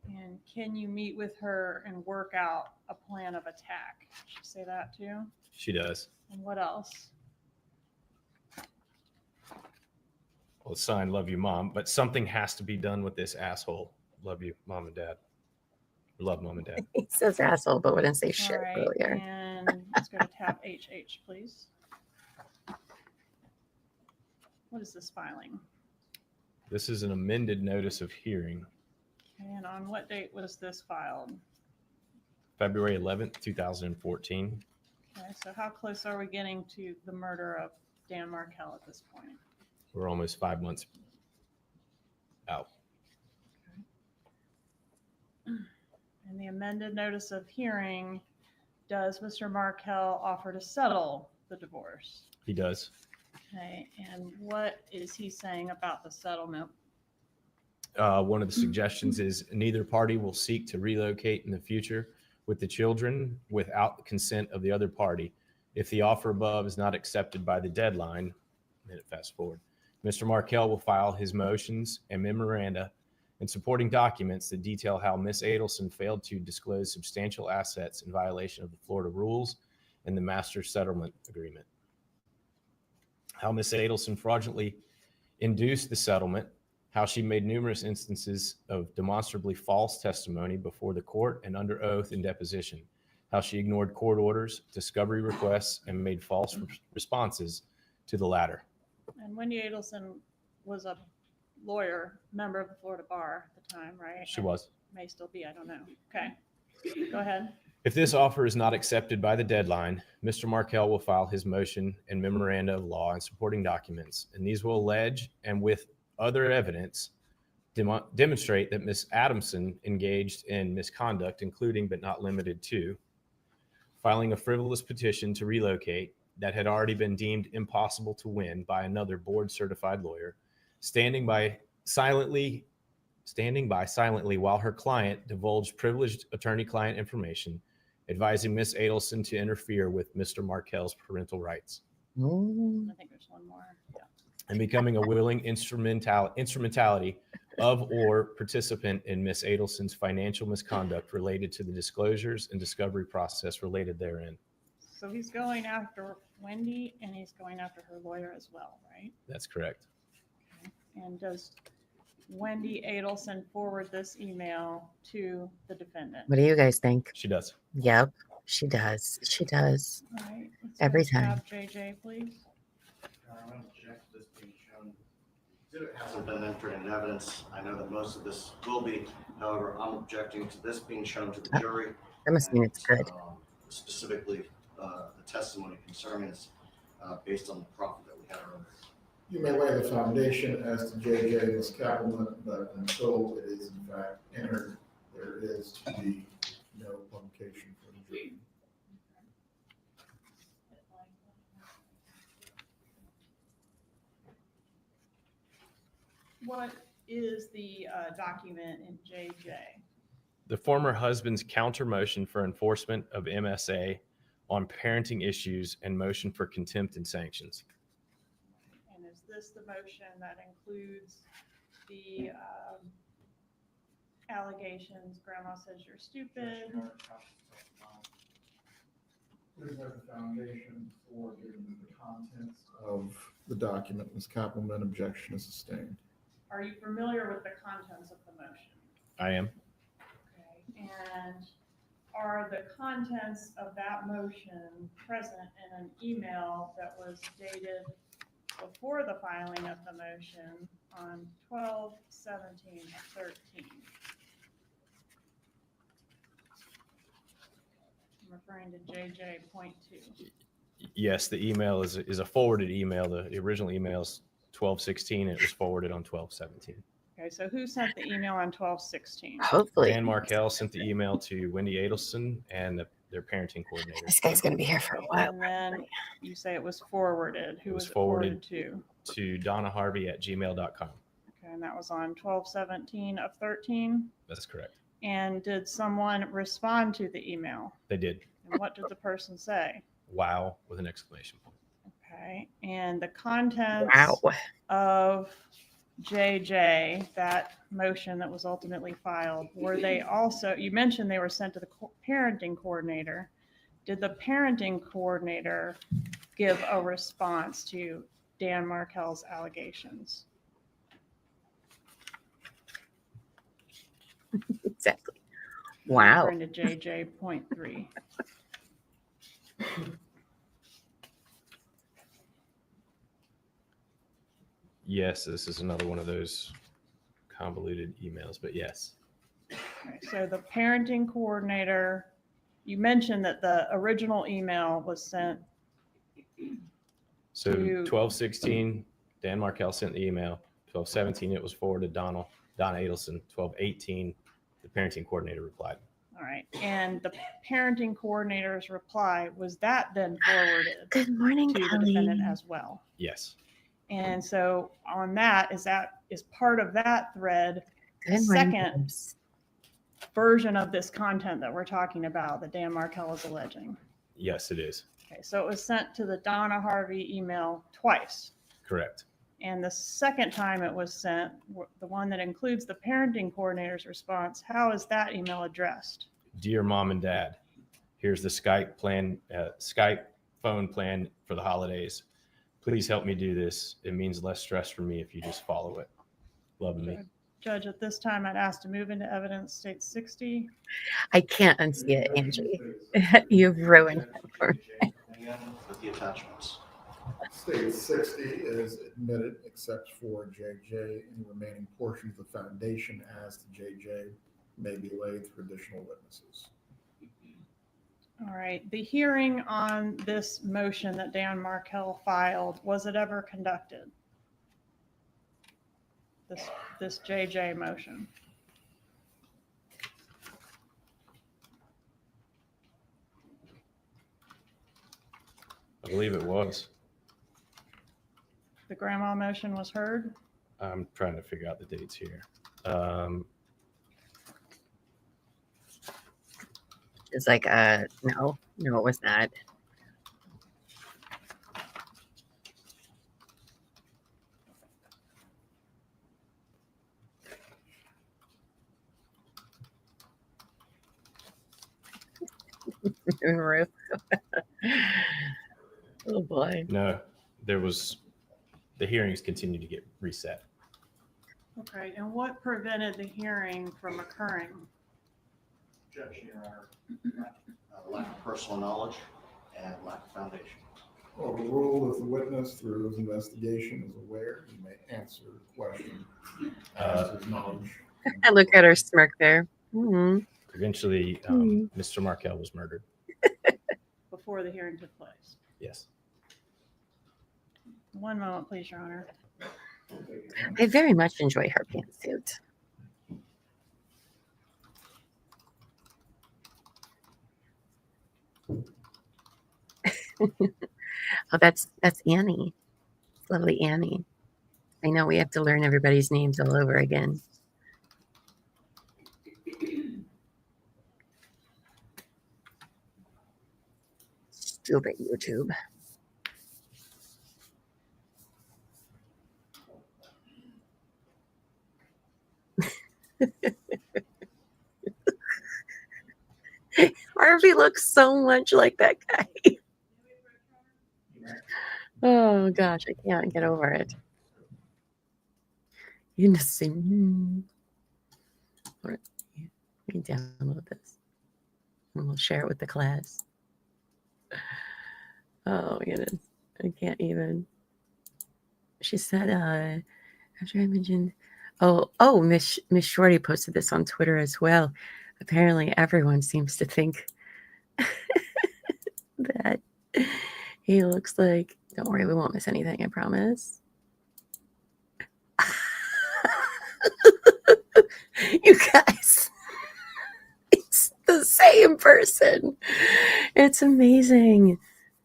And can you meet with her and work out a plan of attack? Did she say that too? She does. And what else? Well, it's signed, love you, Mom, but something has to be done with this asshole. Love you, Mom and Dad. Love Mom and Dad. He says asshole, but wouldn't say shit earlier. And let's go to tab HH, please. What is this filing? This is an amended notice of hearing. And on what date was this filed? February 11th, 2014. Okay, so how close are we getting to the murder of Dan Markel at this point? We're almost 5 months out. In the amended notice of hearing, does Mr. Markel offer to settle the divorce? He does. Okay, and what is he saying about the settlement? One of the suggestions is neither party will seek to relocate in the future with the children without the consent of the other party. If the offer above is not accepted by the deadline, then fast forward, Mr. Markel will file his motions and memoranda and supporting documents that detail how Ms. Adelson failed to disclose substantial assets in violation of the Florida rules and the master settlement agreement. How Ms. Adelson fraudulently induced the settlement, how she made numerous instances of demonstrably false testimony before the court and under oath in deposition, how she ignored court orders, discovery requests, and made false responses to the latter. And Wendi Adelson was a lawyer, member of the Florida Bar at the time, right? She was. May still be, I don't know. Okay, go ahead. If this offer is not accepted by the deadline, Mr. Markel will file his motion and memoranda of law and supporting documents, and these will allege and with other evidence demonstrate that Ms. Adelson engaged in misconduct, including but not limited to filing a frivolous petition to relocate that had already been deemed impossible to win by another board-certified lawyer, standing by silently while her client divulged privileged attorney-client information, advising Ms. Adelson to interfere with Mr. Markel's parental rights. I think there's one more. Yeah. And becoming a willing instrumentality of or participant in Ms. Adelson's financial misconduct related to the disclosures and discovery process related therein. So he's going after Wendi and he's going after her lawyer as well, right? That's correct. Okay. And does Wendi Adelson forward this email to the defendant? What do you guys think? She does. Yep, she does. She does. All right. Every Let's time. have JJ, please. I'm going to object to this being shown. Exhibit hasn't been entered into evidence. I know that most of this will be. However, I'm objecting to this being shown to the jury. That must mean it's good. Specifically, the testimony concerning this based on the profit that we had earlier. You may lay the foundation as to JJ and Ms. Kappelman, but until it is in fact entered, there is to be no publication for the jury. What is the document in JJ? The former husband's counter motion for enforcement of MSA on parenting issues and motion for contempt and sanctions. And is this the motion that includes the allegations, grandma says you're stupid? Please have the foundation for giving the contents of the document. Ms. Kappelman, objection is sustained. Are you familiar with the contents of the motion? I am. Okay, and are the contents of that motion present in an email that was dated before the filing of the motion on 12/17/13? I'm referring to JJ.2. Yes, the email is a forwarded email. The original email is 12/16. It was forwarded on 12/17. Okay, so who sent the email on 12/16? Hopefully. Dan Markel sent the email to Wendi Adelson and their parenting coordinator. This guy's going to be here for a while. And then you say it was forwarded. Who It was was it forwarded forwarded to? To donnaharvey@gmail.com. Okay, and that was on 12/17/13. That's correct. And did someone respond to the email? They did. And what did the person say? Wow, with an exclamation point. Okay, and the contents Wow. of JJ, that motion that was ultimately filed, were they also, you mentioned they were sent to the parenting coordinator. Did the parenting coordinator give a response to Dan Markel's allegations? Exactly. Wow. Referring to JJ.3. Yes, this is another one of those convoluted emails, but yes. Okay, so the parenting coordinator, you mentioned that the original email was sent. So To- 12/16, Dan Markel sent the email. 12/17, it was forwarded to Donna Adelson. 12/18, the parenting coordinator replied. All right, and the parenting coordinator's reply, was that then forwarded Good morning, to the Kelly. defendant as well? Yes. And so on that, is part of that thread Good morning, second babes. version of this content that we're talking about that Dan Markel is alleging? Yes, it is. Okay, so it was sent to the Donna Harvey email twice. Correct. And the second time it was sent, the one that includes the parenting coordinator's response, how is that email addressed? Dear mom and dad, here's the Skype phone plan for the holidays. Please help me do this. It means less stress for me if you just follow it. Love me. Judge, at this time, I'd ask to move into evidence state 60. I can't unsee it, Angie. You've ruined it for me. With the attachments. State 60 is admitted except for JJ. Any remaining portions of the foundation as to JJ may be laid through additional witnesses. All right. The hearing on this motion that Dan Markel filed, was it ever conducted? This JJ motion. I believe it was. The grandma motion was heard? I'm trying to figure out the dates here. It's like, no, it was not. Oh boy. No, there was, the hearings continue to get reset. Okay, and what prevented the hearing from occurring? Objection, Your Honor. Lack of personal knowledge and lack of foundation. Well, the rule, if the witness through his investigation is aware, he may answer the question. As to his knowledge. I look at her smirk there. Mm-hmm. Eventually, Mr. Markel was murdered. Before the hearing took place? Yes. One moment, please, Your Honor. I very much enjoy her pantsuit. Oh, that's Annie. Lovely Annie. I know we have to learn everybody's names all over again. Stupid YouTube. Harvey looks so much like that guy. Oh gosh, I can't get over it. You just see. Let me download this, and we'll share it with the class. Oh my goodness, I can't even. She said, after I mentioned, oh, Miss Shorty posted this on Twitter as well. Apparently, everyone seems to think that he looks like. Don't worry, we won't miss anything. I promise. You guys, it's the same person. It's amazing.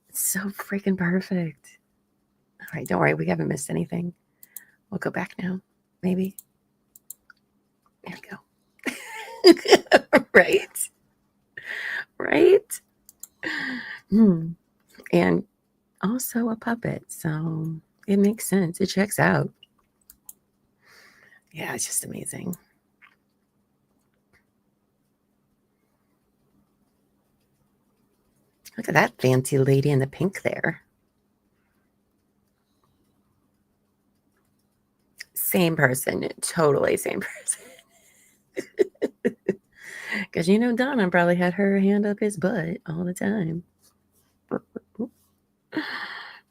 It's so freaking perfect. All right, don't worry, we haven't missed anything. We'll go back now, maybe. There we go. Right. And also a puppet, so it makes sense. It checks out. Yeah, it's just amazing. Look at that fancy lady in the pink there. Same person, totally same person. Because you know Donna probably had her hand up his butt all the time.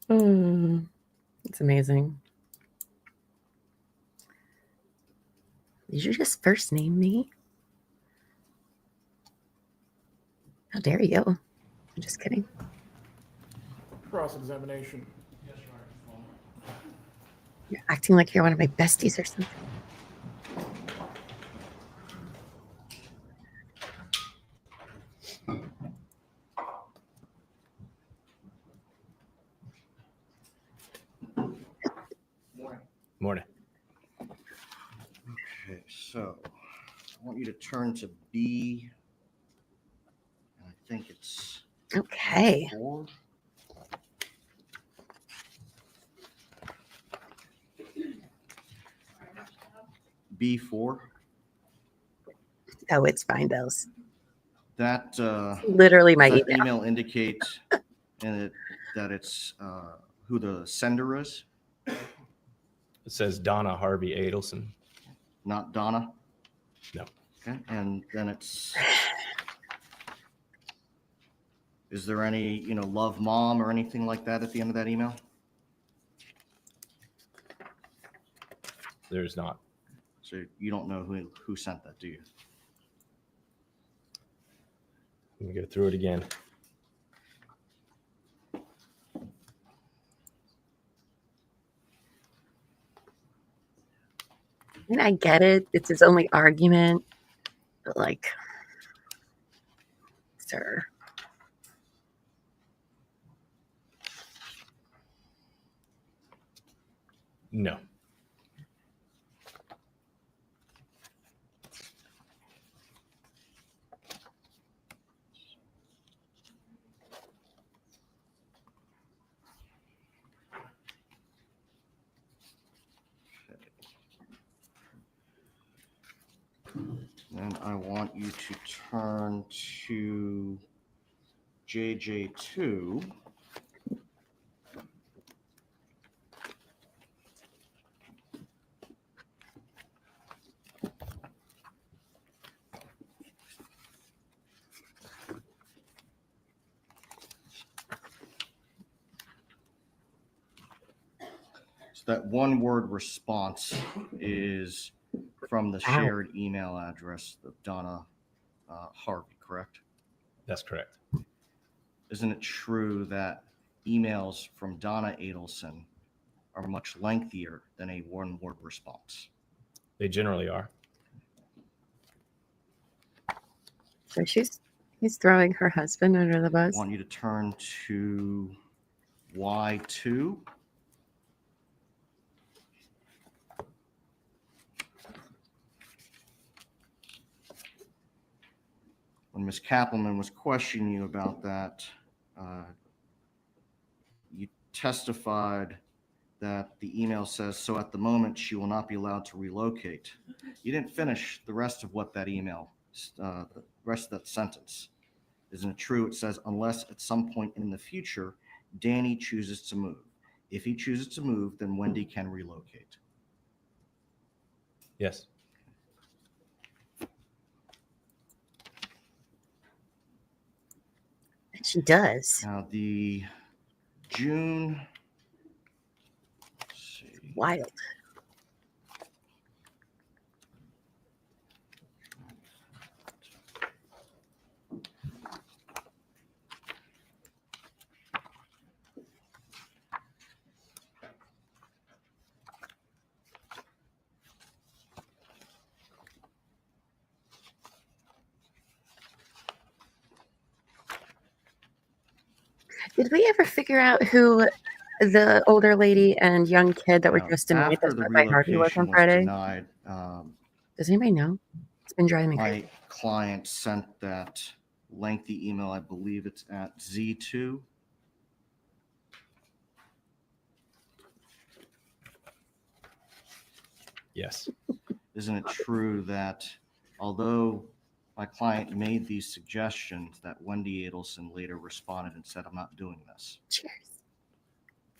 Oh, it's amazing. Did you just first name me? How dare you? I'm just kidding. Cross-examination. You're acting like you're one of my besties or something. Morning. Okay, so I want you to turn to B. And I think it's okay. 4. B4. Oh, it's fine, Bells. That literally my that email. email indicates that it's who the sender is. It says Donna Harvey Adelson. Not Donna. No. Okay, and then it's. Is there any, love mom or anything like that at the end of that email? There's not. So you don't know who sent that, do you? Let me go through it again. I get it. It's his only argument. But, like, sir. No. Then I want you to turn to JJ2. So that one-word response is from the shared email address of Donna Harvey, correct? That's correct. Isn't it true that emails from Donna Adelson are much lengthier than a one-word response? They generally are. So he's throwing her husband under the bus. I want you to turn to Y2. When Ms. Kappelman was questioning you about that, you testified that the email says, so at the moment she will not be allowed to relocate. You didn't finish the rest of what that email, the rest of that sentence. Isn't it true? It says, unless at some point in the future, Danny chooses to move. If he chooses to move, then Wendi can relocate. Yes. She does. Now the June, wild. Did we ever figure out who the older lady and young kid that were just denied by Harvey was on Friday? Denied, does anybody know? It's been driving me my crazy. client sent that lengthy email. I believe it's at Z2. Yes. Isn't it true that although my client made these suggestions, that Wendi Adelson later responded and said, I'm not doing this? Cheers.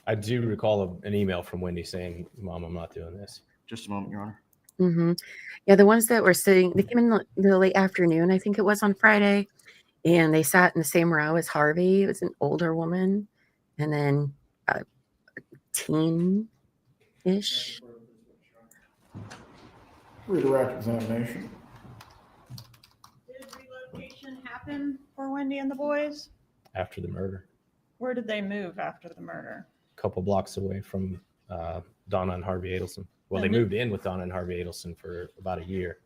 I do recall an email from Wendi saying, Mom, I'm not doing this. Just a moment, Your Honor. Mm-hmm. Yeah, the ones that were sitting, they came in the late afternoon, I think it was on Friday, and they sat in the same row as Harvey. It was an older woman, and then a teen-ish. Redirect examination. Did relocation happen for Wendi and the boys? After the murder. Where did they move after the murder? A couple blocks away from Donna and Harvey Adelson. Well, they moved in with Donna and Harvey Adelson for about a year,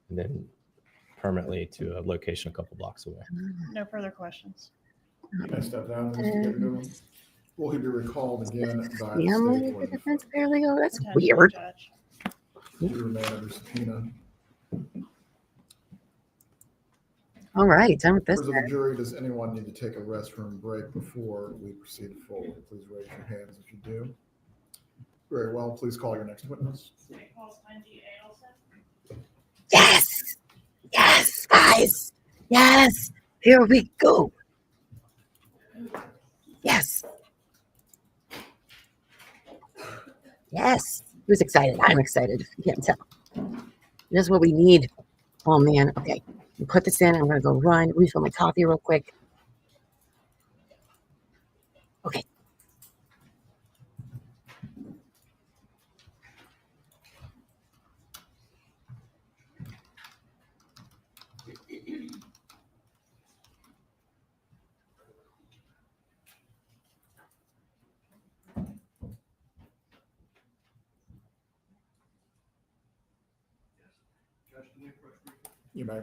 and then permanently to a location a couple blocks away. No further questions. Can I step down, Mr. Newman? Will he be recalled again by the Family state of or the defense paralegal? That's Potentially, weird. Judge. he remain under subpoena? All right, done with this. Members of the jury, does anyone need to take a restroom break before we proceed forward? Please raise your hands if you do. Very well. Please call your next witness. State calls Wendi Adelson. Yes! Yes, guys! Yes! Here we go! Yes! Yes! Who's excited? I'm excited. You can't tell. This is what we need. Oh, man. Okay. You put this in. I'm going to go run, refill my coffee real quick. Okay. You may.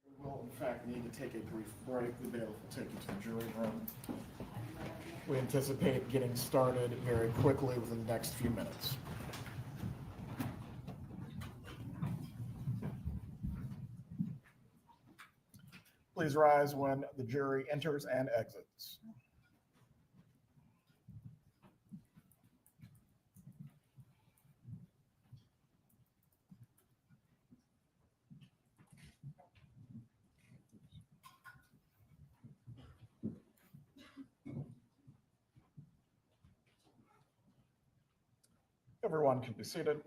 We will, in fact, need to take a brief break. The bailiff will take you to the jury room. We anticipate getting started very quickly within the next few minutes. Please rise when the jury enters and exits. Everyone can be seated.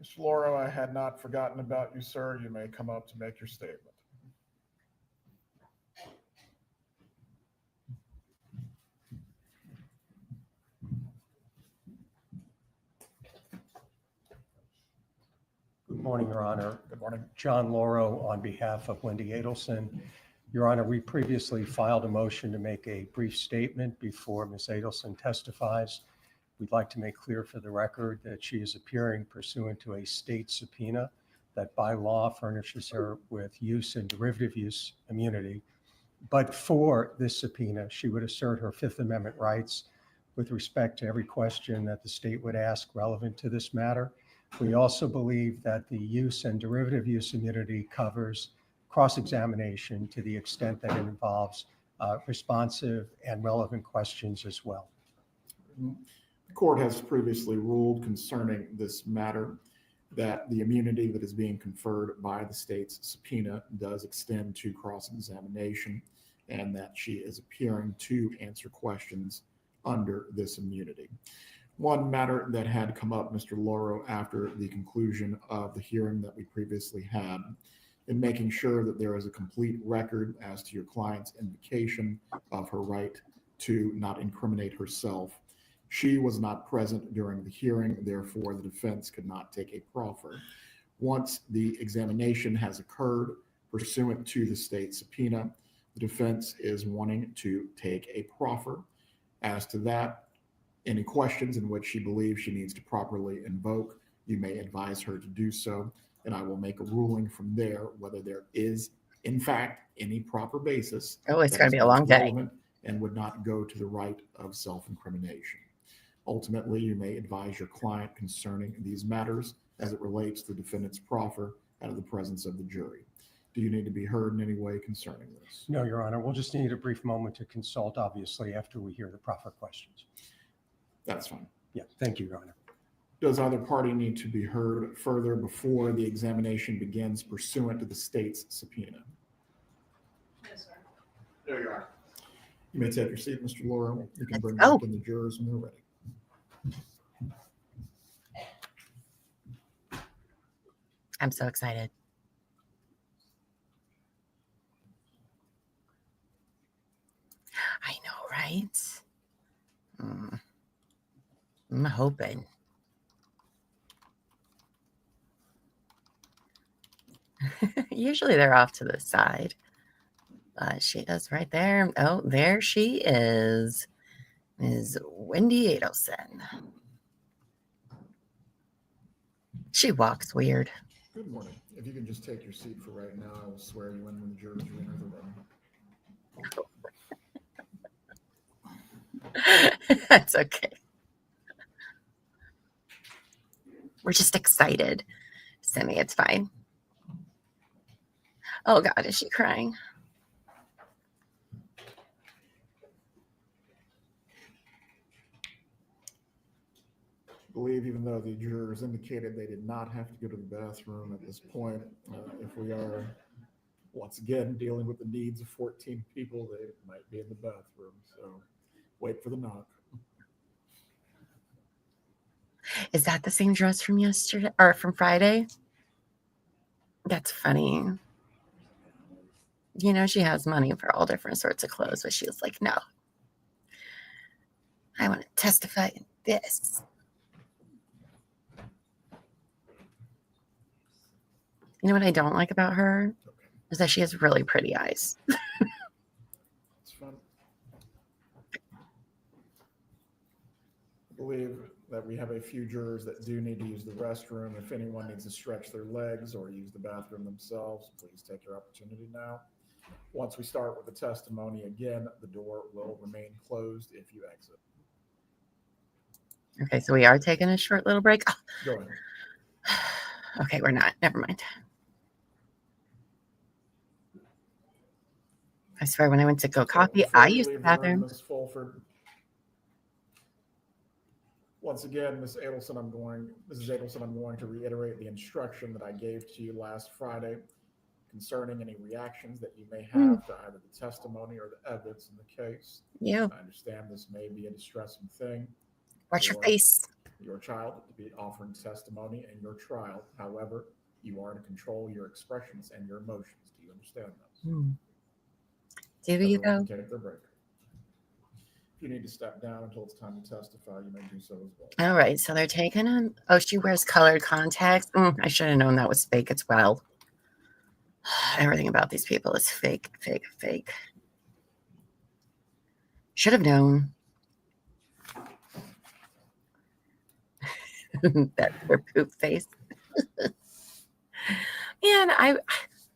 Mr. Lauro, I had not forgotten about you, sir. You may come up to make your statement. Good morning, Your Honor. Good morning. John Lauro on behalf of Wendi Adelson. Your Honor, we previously filed a motion to make a brief statement before Ms. Adelson testifies. We'd like to make clear for the record that she is appearing pursuant to a state subpoena that by law furnishes her with use and derivative use immunity. But for this subpoena, she would assert her Fifth Amendment rights with respect to every question that the state would ask relevant to this matter. We also believe that the use and derivative use immunity covers cross-examination to the extent that it involves responsive and relevant questions as well. The court has previously ruled concerning this matter that the immunity that is being conferred by the state's subpoena does extend to cross-examination and that she is appearing to answer questions under this immunity. One matter that had come up, Mr. Lauro, after the conclusion of the hearing that we previously had, in making sure that there is a complete record as to your client's invocation of her right to not incriminate herself. She was not present during the hearing, therefore the defense could not take a proffer. Once the examination has occurred pursuant to the state subpoena, the defense is wanting to take a proffer. As to that, any questions in which she believes she needs to properly invoke, you may advise her to do so, and I will make a ruling from there whether there is, in fact, any proper basis. Oh, it's going to be a long day. And would not go to the right of self-incrimination. Ultimately, you may advise your client concerning these matters as it relates to the defendant's proffer out of the presence of the jury. Do you need to be heard in any way concerning this? No, Your Honor. We'll just need a brief moment to consult, obviously, after we hear the proffer questions. That's fine. Yeah, thank you, Your Honor. Does either party need to be heard further before the examination begins pursuant to the state's subpoena? Yes, sir. There you are. You may take your seat, Mr. Lauro. You can bring go. back in the jurors when they're ready. I'm so excited. I know, right? I'm hoping. Usually they're off to the side. But she is right there. Oh, there she is. Ms. Wendi Adelson. She walks weird. Good morning. If you can just take your seat for right now, I will swear you in when the jurors re-enter the room. That's okay. We're just excited. Sammy, it's fine. Oh, God, is she crying? I believe even though the jurors indicated they did not have to go to the bathroom at this point, if we are once again dealing with the needs of 14 people, they might be in the bathroom. So wait for the knock. Is that the same dress from yesterday or from Friday? That's funny. You know, she has money for all different sorts of clothes, but she was like, no, I want to testify in this. You know what I don't like about her is that she has really pretty eyes. It's fun. I believe that we have a few jurors that do need to use the restroom. If anyone needs to stretch their legs or use the bathroom themselves, please take your opportunity now. Once we start with the testimony, again, the door will remain closed if you exit. Okay, so we are taking a short little break. Oh. Go ahead. Okay, we're not. Never mind. I swear, when I went to go coffee, I used the bathroom. Ms. Fulford. Once again, Mrs. Adelson, I'm going to reiterate the instruction that I gave to you last Friday concerning any reactions that you may have to either the testimony or the evidence in the case. Yeah. I understand this may be a distressing thing. Watch your face. Your child to be offering testimony in your trial. However, you are to control your expressions and your emotions. Do you understand that? There you go. Take their break. If you need to step down until it's time to testify, you may do so as well. All right, so they're taking him. Oh, she wears colored contacts. I should have known that was fake as well. Everything about these people is fake, fake, fake. Should have known. That poor poop face. And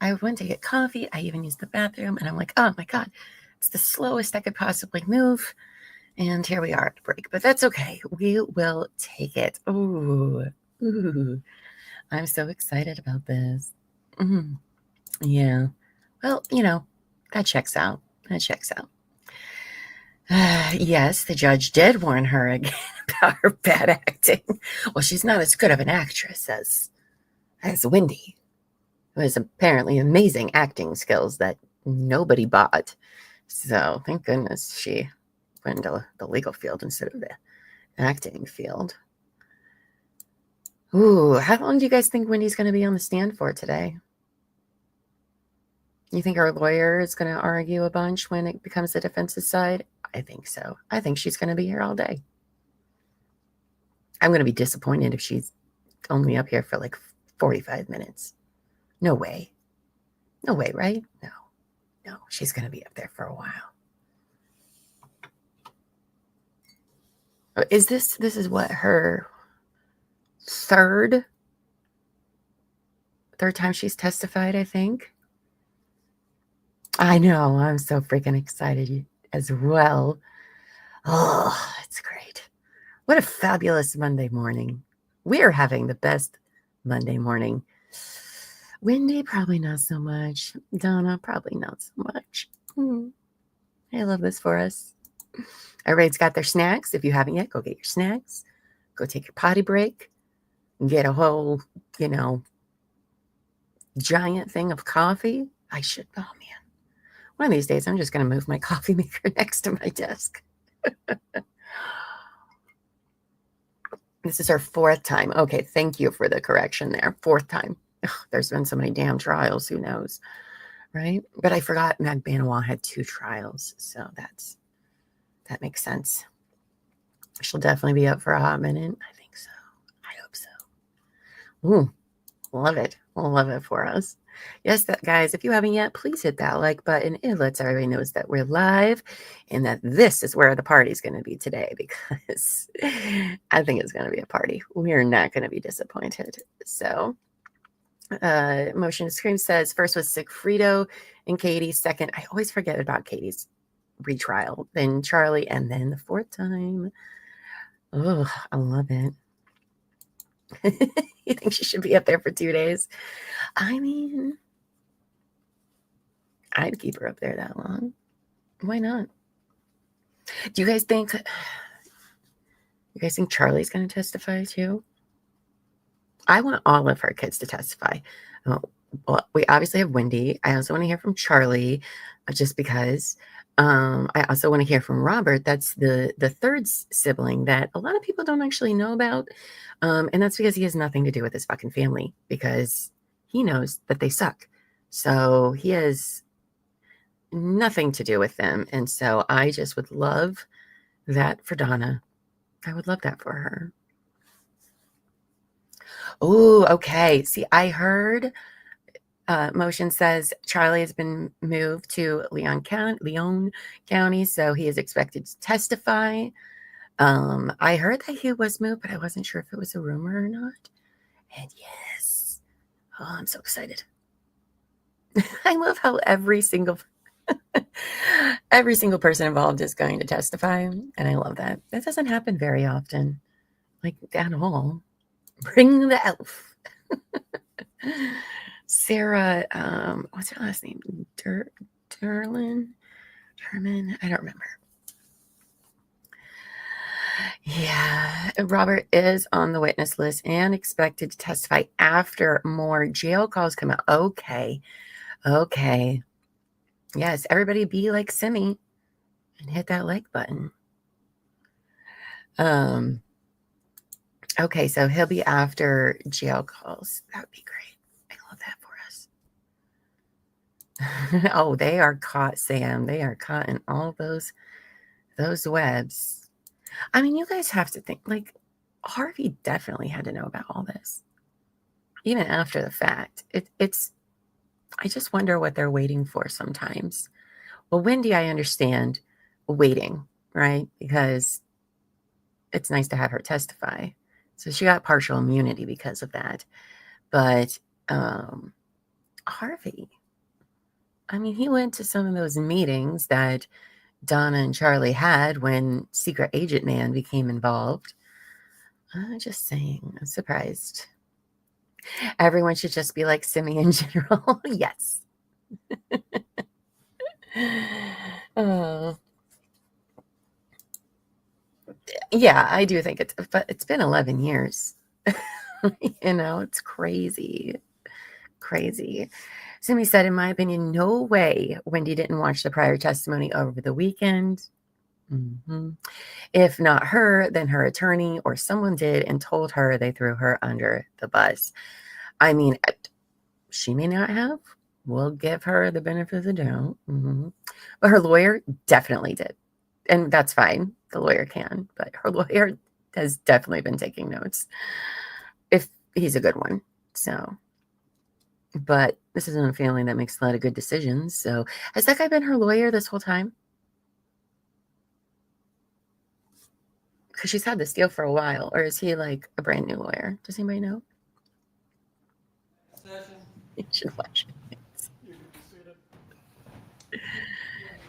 I went to get coffee. I even used the bathroom, and I'm like, oh my God, it's the slowest I could possibly move. And here we are at the break, but that's okay. We will take it. Ooh. I'm so excited about this. Yeah. Well, you know, that checks out. Yes, the judge did warn her again about her bad acting. Well, she's not as good of an actress as Wendi, who has apparently amazing acting skills that nobody bought. So thank goodness she went into the legal field instead of the acting field. Ooh, how long do you guys think Wendy's going to be on the stand for today? You think our lawyer is going to argue a bunch when it becomes the defense's side? I think so. I think she's going to be here all day. I'm going to be disappointed if she's only up here for like 45 minutes. No way. No way, right? No, she's going to be up there for a while. Is this is what, her third time she's testified, I think. I know, I'm so freaking excited as well. Oh, it's great. What a fabulous Monday morning. We are having the best Monday morning. Wendi, probably not so much. Donna, probably not so much. I love this for us. Everybody's got their snacks. If you haven't yet, go get your snacks. Go take your potty break. Get a whole, giant thing of coffee. Oh, man. One of these days, I'm just going to move my coffee maker next to my desk. This is our fourth time. Okay, thank you for the correction there. Fourth time. Ugh, there's been so many damn trials. Who knows? Right? But I forgot Mag Banawa had 2 trials. So that makes sense. She'll definitely be up for a hot minute. I think so. I hope so. Ooh, love it. Love it for us. Yes, guys, if you haven't yet, please hit that like button. It lets everybody know that we're live and that this is where the party's going to be today, because I think it's going to be a party. We are not going to be disappointed. So, Motion to Scream says, first was Sigfrido and Katie. Second, I always forget about Katie's retrial. Then Charlie, and then the 4th time. Oh, I love it. You think she should be up there for 2 days? I mean, I'd keep her up there that long. Why not? Do you guys think Charlie's going to testify too? I want all of her kids to testify. Well, we obviously have Wendi. I also want to hear from Charlie, just because. I also want to hear from Robert. That's the 3rd sibling that a lot of people don't actually know about. And that's because he has nothing to do with his fucking family, because he knows that they suck. So he has nothing to do with them. And so I just would love that for Donna. I would love that for her. Oh, okay. See, I heard motion says Charlie has been moved to Leon County, so he is expected to testify. I heard that he was moved, but I wasn't sure if it was a rumor or not. And yes, oh, I'm so excited. I love how every single person involved is going to testify, and I love that. That doesn't happen very often, like at all. Bring the elf. Sarah, what's her last name? Derman? I don't remember. Yeah, Robert is on the witness list and expected to testify after more jail calls come out. Okay. Yes, everybody be like Simi and hit that like button. Okay, so he'll be after jail calls. That would be great. I love that for us. Oh, they are caught, Sam. They are caught in all those webs. I mean, you guys have to think, like, Harvey definitely had to know about all this, even after the fact. It's. I just wonder what they're waiting for sometimes. Well, Wendi, I understand waiting, right? Because it's nice to have her testify. So she got partial immunity because of that. But Harvey, I mean, he went to some of those meetings that Donna and Charlie had when Secret Agent Man became involved. I'm just saying, I'm surprised. Everyone should just be like Simi in general. Yes. Oh. Yeah, I do think but it's been 11 years. It's crazy. Simi said, in my opinion, no way Wendi didn't watch the prior testimony over the weekend. Mm-hmm. If not her, then her attorney or someone did and told her they threw her under the bus. I mean, she may not have. We'll give her the benefit of the doubt. Mm-hmm. But her lawyer definitely did. And that's fine. The lawyer can. But her lawyer has definitely been taking notes. If he's a good one. So, but this isn't a family that makes a lot of good decisions. So, has that guy been her lawyer this whole time? Because she's had this deal for a while. Or is he like a brand new lawyer? Does anybody know? You should watch it.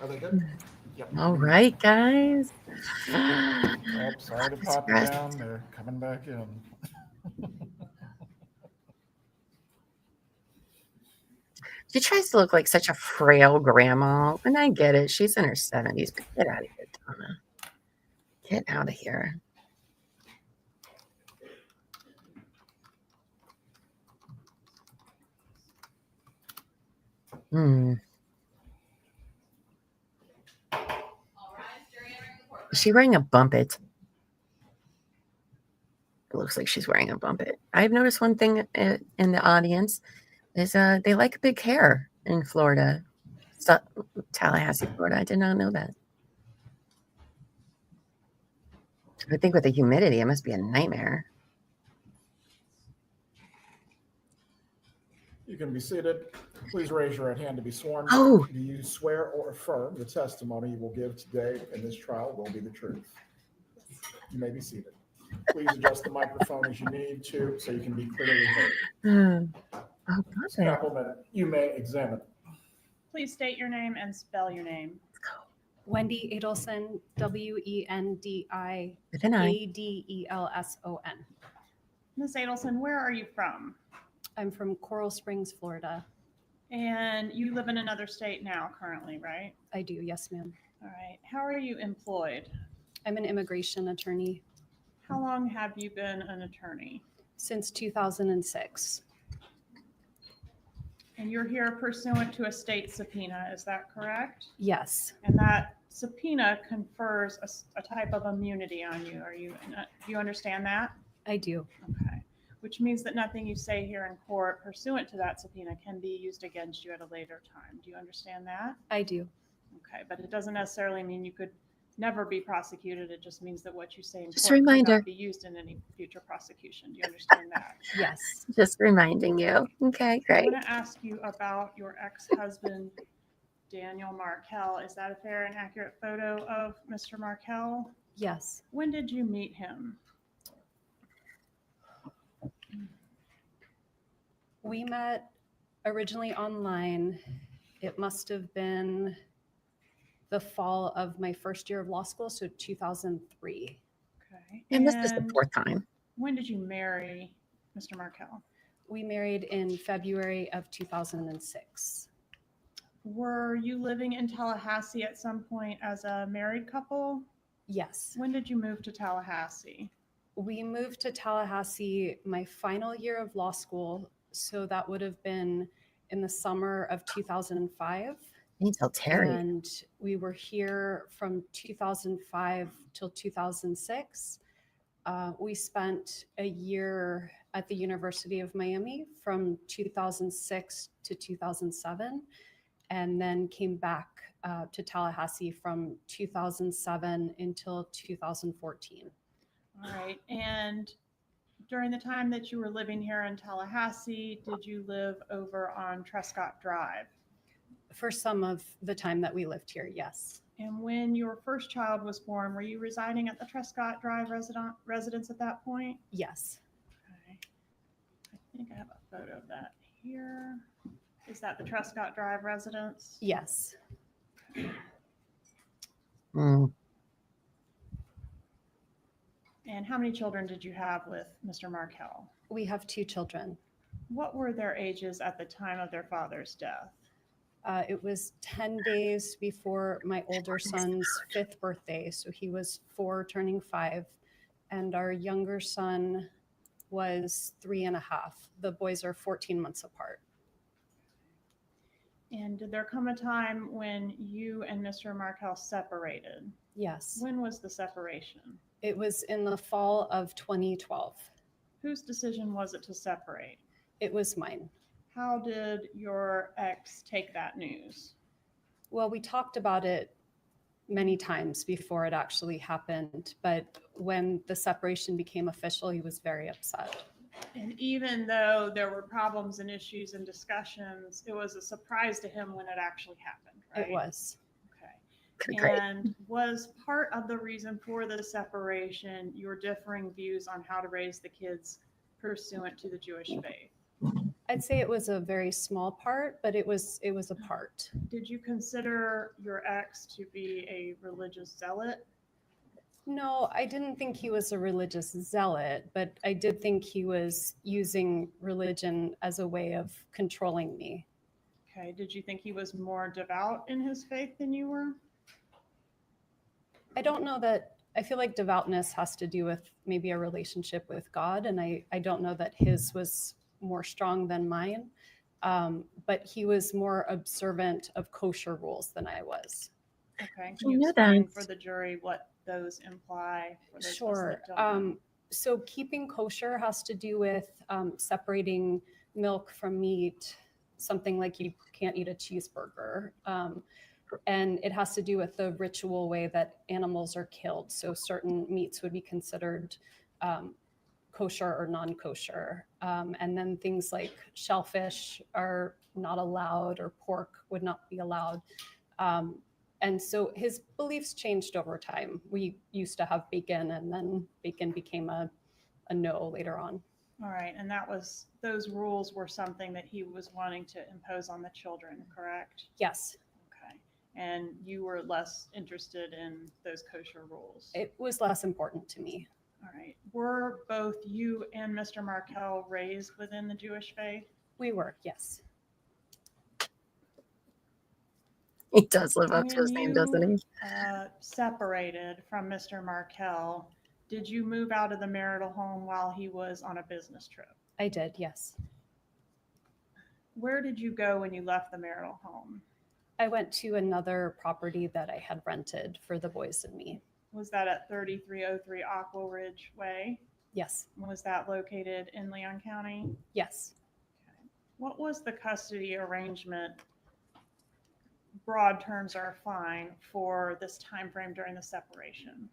Are they good? Yep. All right, guys. Sorry to pop you down. They're coming back in. She tries to look like such a frail grandma, and I get it. She's in her 70s, but get out of here, Donna. Get out of here. Is she wearing a bumpet? It looks like she's wearing a bumpet. I've noticed one thing in the audience is they like big hair in Florida. Tallahassee, Florida. I did not know that. I think with the humidity, it must be a nightmare. You can be seated. Please raise your right hand to be sworn. Oh. Do you swear or affirm the testimony you will give today in this trial will be the truth? You may be seated. Please adjust the microphone as you need to so you can be clearly heard. You may examine. Please state your name and spell your name. Wendi Adelson, Wendiadelson. Ms. Adelson, where are you from? I'm from Coral Springs, Florida. And you live in another state now currently, right? I do, yes, ma'am. All right. How are you employed? I'm an immigration attorney. How long have you been an attorney? Since 2006. And you're here pursuant to a state subpoena, is that correct? Yes. And that subpoena confers a type of immunity on you. Do you understand that? I do. Okay. which means that nothing you say here in court pursuant to that subpoena can be used against you at a later time. Do you understand that? I do. Okay, but it doesn't necessarily mean you could never be prosecuted. It just means that what you say in Just a court reminder. cannot be used in any future prosecution. Do you understand that? Yes. Just reminding you. Okay, I great. want to ask you about your ex-husband, Daniel Markel. Is that a fair and accurate photo of Mr. Markel? Yes. When did you meet him? We met originally online. It must have been the fall of my first year of law school, so 2003. Okay. And this is the fourth time. When did you marry Mr. Markel? We married in February of 2006. Were you living in Tallahassee at some point as a married couple? Yes. When did you move to Tallahassee? We moved to Tallahassee my final year of law school, so that would have been in the summer of 2005. You tell Terry. And we were here from 2005 till 2006. We spent a year at the University of Miami from 2006 to 2007, and then came back to Tallahassee from 2007 until 2014. All right. And during the time that you were living here in Tallahassee, did you live over on Trescott Drive? For some of the time that we lived here, yes. And when your first child was born, were you residing at the Trescott Drive residence at that point? Yes. Okay. I think I have a photo of that here. Is that the Trescott Drive residence? Yes. Mm. And how many children did you have with Mr. Markel? We have 2 children. What were their ages at the time of their father's death? It was 10 days before my older son's 5th birthday. So he was 4 turning 5. And our younger son was 3.5. The boys are 14 months apart. And did there come a time when you and Mr. Markel separated? Yes. When was the separation? It was in the fall of 2012. Whose decision was it to separate? It was mine. How did your ex take that news? Well, we talked about it many times before it actually happened, but when the separation became official, he was very upset. And even though there were problems and issues and discussions, it was a surprise to him when it actually happened, right? It was. Okay. And was part of the reason for the separation your differing views on how to raise the kids pursuant to the Jewish faith? I'd say it was a very small part, but it was a part. Did you consider your ex to be a religious zealot? No, I didn't think he was a religious zealot, but I did think he was using religion as a way of controlling me. Okay. Did you think he was more devout in his faith than you were? I don't know that. I feel like devoutness has to do with maybe a relationship with God, and I don't know that his was more strong than mine, but he was more observant of kosher rules than I was. Okay. Can you explain for the jury what those imply? For those Sure. that don't know? So keeping kosher has to do with separating milk from meat, something like you can't eat a cheeseburger. And it has to do with the ritual way that animals are killed. So certain meats would be considered kosher or non-kosher. And then things like shellfish are not allowed, or pork would not be allowed. And so his beliefs changed over time. We used to have bacon, and then bacon became a no later on. All right. And those rules were something that he was wanting to impose on the children, correct? Yes. Okay. And you were less interested in those kosher rules? It was less important to me. All right. Were both you and Mr. Markel raised within the Jewish faith? We were, yes. He does live up to his name, doesn't he? Separated from Mr. Markel, did you move out of the marital home while he was on a business trip? I did, yes. Where did you go when you left the marital home? I went to another property that I had rented for the boys and me. Was that at 3303 Aqua Ridge Way? Yes. Was that located in Leon County? Yes. What was the custody arrangement? Broad terms are fine for this time frame during the separation.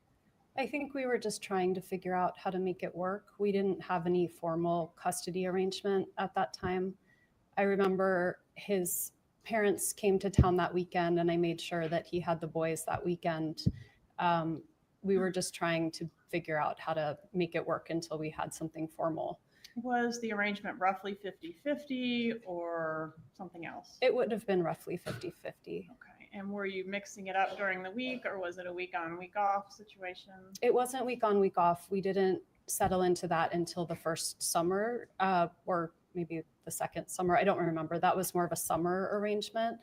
I think we were just trying to figure out how to make it work. We didn't have any formal custody arrangement at that time. I remember his parents came to town that weekend, and I made sure that he had the boys that weekend. We were just trying to figure out how to make it work until we had something formal. Was the arrangement roughly 50-50 or something else? It would have been roughly 50-50. Okay. And were you mixing it up during the week, or was it a week on, week off situation? It wasn't week on, week off. We didn't settle into that until the first summer, or maybe the second summer. I don't remember. That was more of a summer arrangement.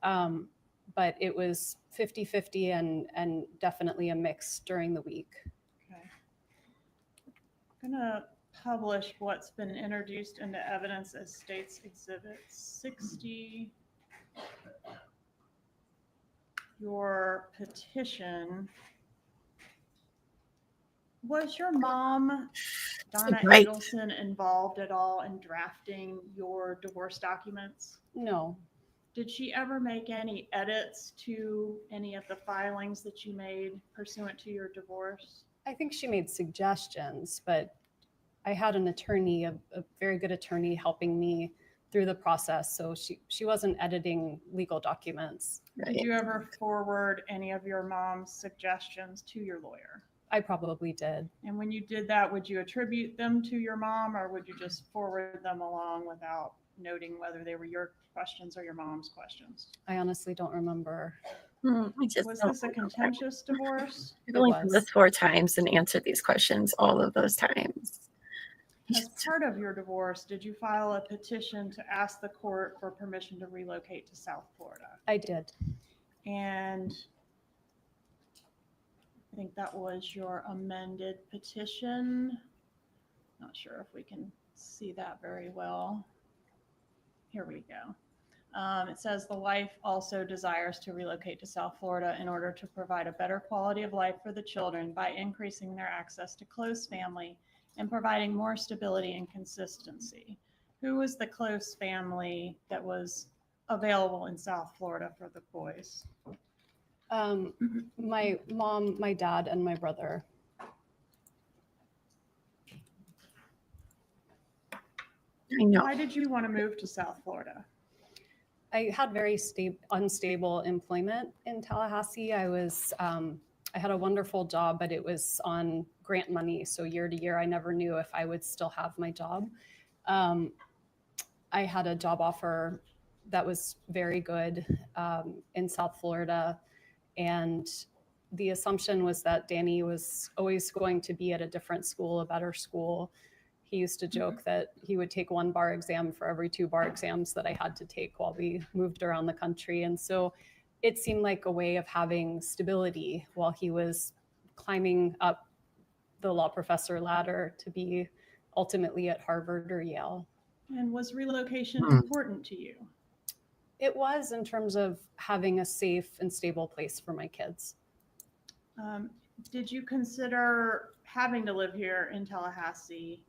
But it was 50-50 and definitely a mix during the week. Okay. I'm gonna publish what's been introduced into evidence as State's Exhibit 60. Your petition. Was your mom, Donna Adelson, involved at all in drafting your divorce documents? No. Did she ever make any edits to any of the filings that you made pursuant to your divorce? I think she made suggestions, but I had an attorney, a very good attorney, helping me through the process. So she wasn't editing legal documents. Did you ever forward any of your mom's suggestions to your lawyer? I probably did. And when you did that, would you attribute them to your mom, or would you just forward them along without noting whether they were your questions or your mom's questions? I honestly don't remember. Was this a contentious divorce? I've only done this 4 times and answered these questions all of those times. As part of your divorce, did you file a petition to ask the court for permission to relocate to South Florida? I did. And I think that was your amended petition. Not sure if we can see that very well. Here we go. It says the wife also desires to relocate to South Florida in order to provide a better quality of life for the children by increasing their access to close family and providing more stability and consistency. Who was the close family that was available in South Florida for the boys? My mom, my dad, and my brother. I know. Why did you want to move to South Florida? I had very unstable employment in Tallahassee. I had a wonderful job, but it was on grant money. So year to year, I never knew if I would still have my job. I had a job offer that was very good in South Florida. And the assumption was that Danny was always going to be at a different school, a better school. He used to joke that he would take 1 bar exam for every 2 bar exams that I had to take while we moved around the country. And so it seemed like a way of having stability while he was climbing up the law professor ladder to be ultimately at Harvard or Yale. And was relocation important to you? It was, in terms of having a safe and stable place for my kids. Did you consider having to live here in Tallahassee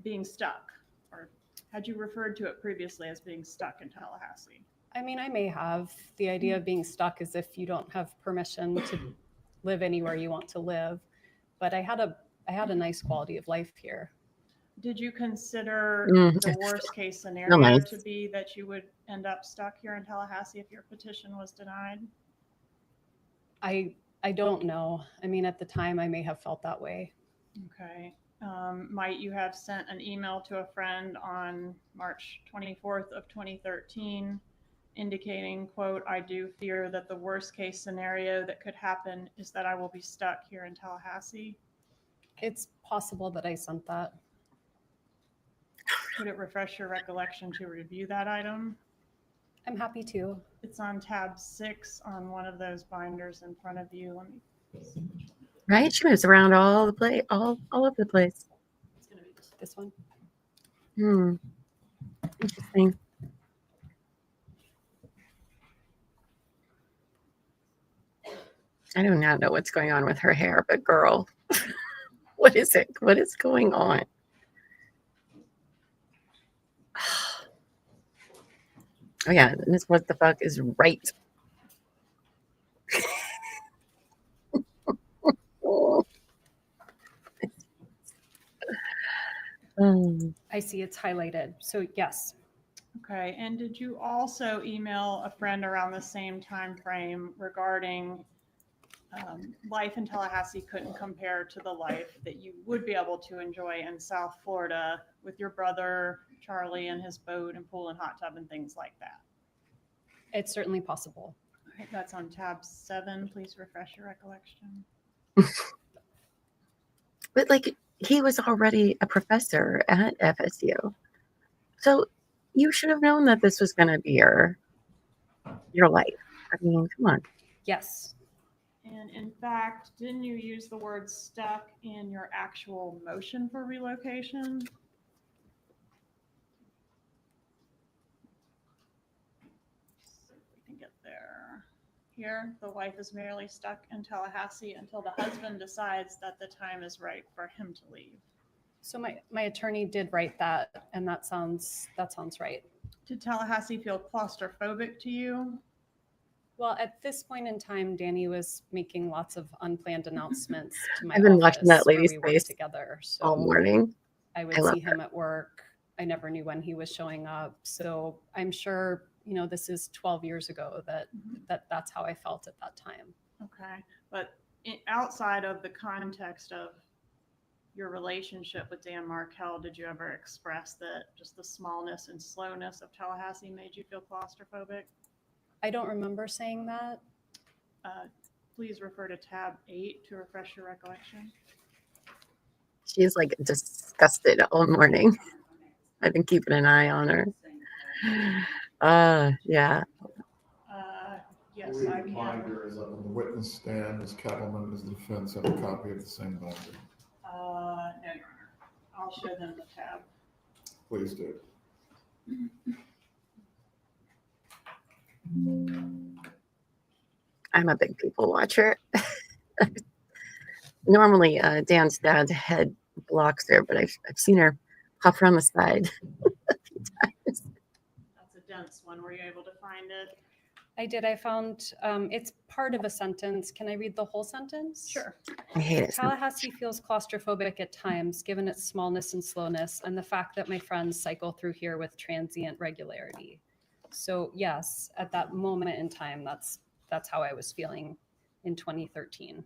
being stuck? Or had you referred to it previously as being stuck in Tallahassee? I mean, I may have. The idea of being stuck is if you don't have permission to live anywhere you want to live. But I had a nice quality of life here. Did you consider the worst case scenario to be that you would end up stuck here in Tallahassee if your petition was denied? I don't know. I mean, at the time, I may have felt that way. Okay. Might you have sent an email to a friend on March 24th of 2013 indicating, quote, "I do fear that the worst case scenario that could happen is that I will be stuck here in Tallahassee"? It's possible that I sent that. Could it refresh your recollection to review that item? I'm happy to. It's on tab 6 on one of those binders in front of you. Let me see. Right? She moves around all over the place. It's going to be this one. Interesting. I do not know what's going on with her hair, but girl. What is it? What is going on? Oh yeah, this what the fuck is right. I see it's highlighted. So yes. Okay, and did you also email a friend around the same time frame regarding life in Tallahassee couldn't compare to the life that you would be able to enjoy in South Florida with your brother Charlie and his boat and pool and hot tub and things like that? It's certainly possible. All right, that's on tab 7. Please refresh your recollection. But like, he was already a professor at FSU, so you should have known that this was going to be your life. I mean, come on. Yes. And in fact, didn't you use the word stuck in your actual motion for relocation? Let's see if we can get there. Here, the wife is merely stuck in Tallahassee until the husband decides that the time is right for him to leave. So my attorney did write that, and that sounds right. Did Tallahassee feel claustrophobic to you? Well, at this point in time, Danny was making lots of unplanned announcements to my I've been office watching that where lady's we worked face together. So all morning. I would see him at work. I never knew when he was showing up. So I'm sure, this is 12 years ago that's how I felt at that time. Okay. But outside of the context of your relationship with Dan Markel, did you ever express that just the smallness and slowness of Tallahassee made you feel claustrophobic? I don't remember saying that. Please refer to tab 8 to refresh your recollection. She's like disgusted all morning. I've been keeping an eye on her. Yeah. Yes, I can. Binder is up on the witness stand. Ms. Kettleman is the defense have a copy of the same binder. No, Your Honor. I'll show them the tab. Please do. I'm a big people watcher. Normally, Dan's dad's head blocks her, but I've seen her hop around the side a few times. That's a dense one. Were you able to find it? I did. I found it's part of a sentence. Can I read the whole sentence? Sure. I hate it. Tallahassee feels claustrophobic at times, given its smallness and slowness, and the fact that my friends cycle through here with transient regularity. So yes, at that moment in time, that's how I was feeling in 2013.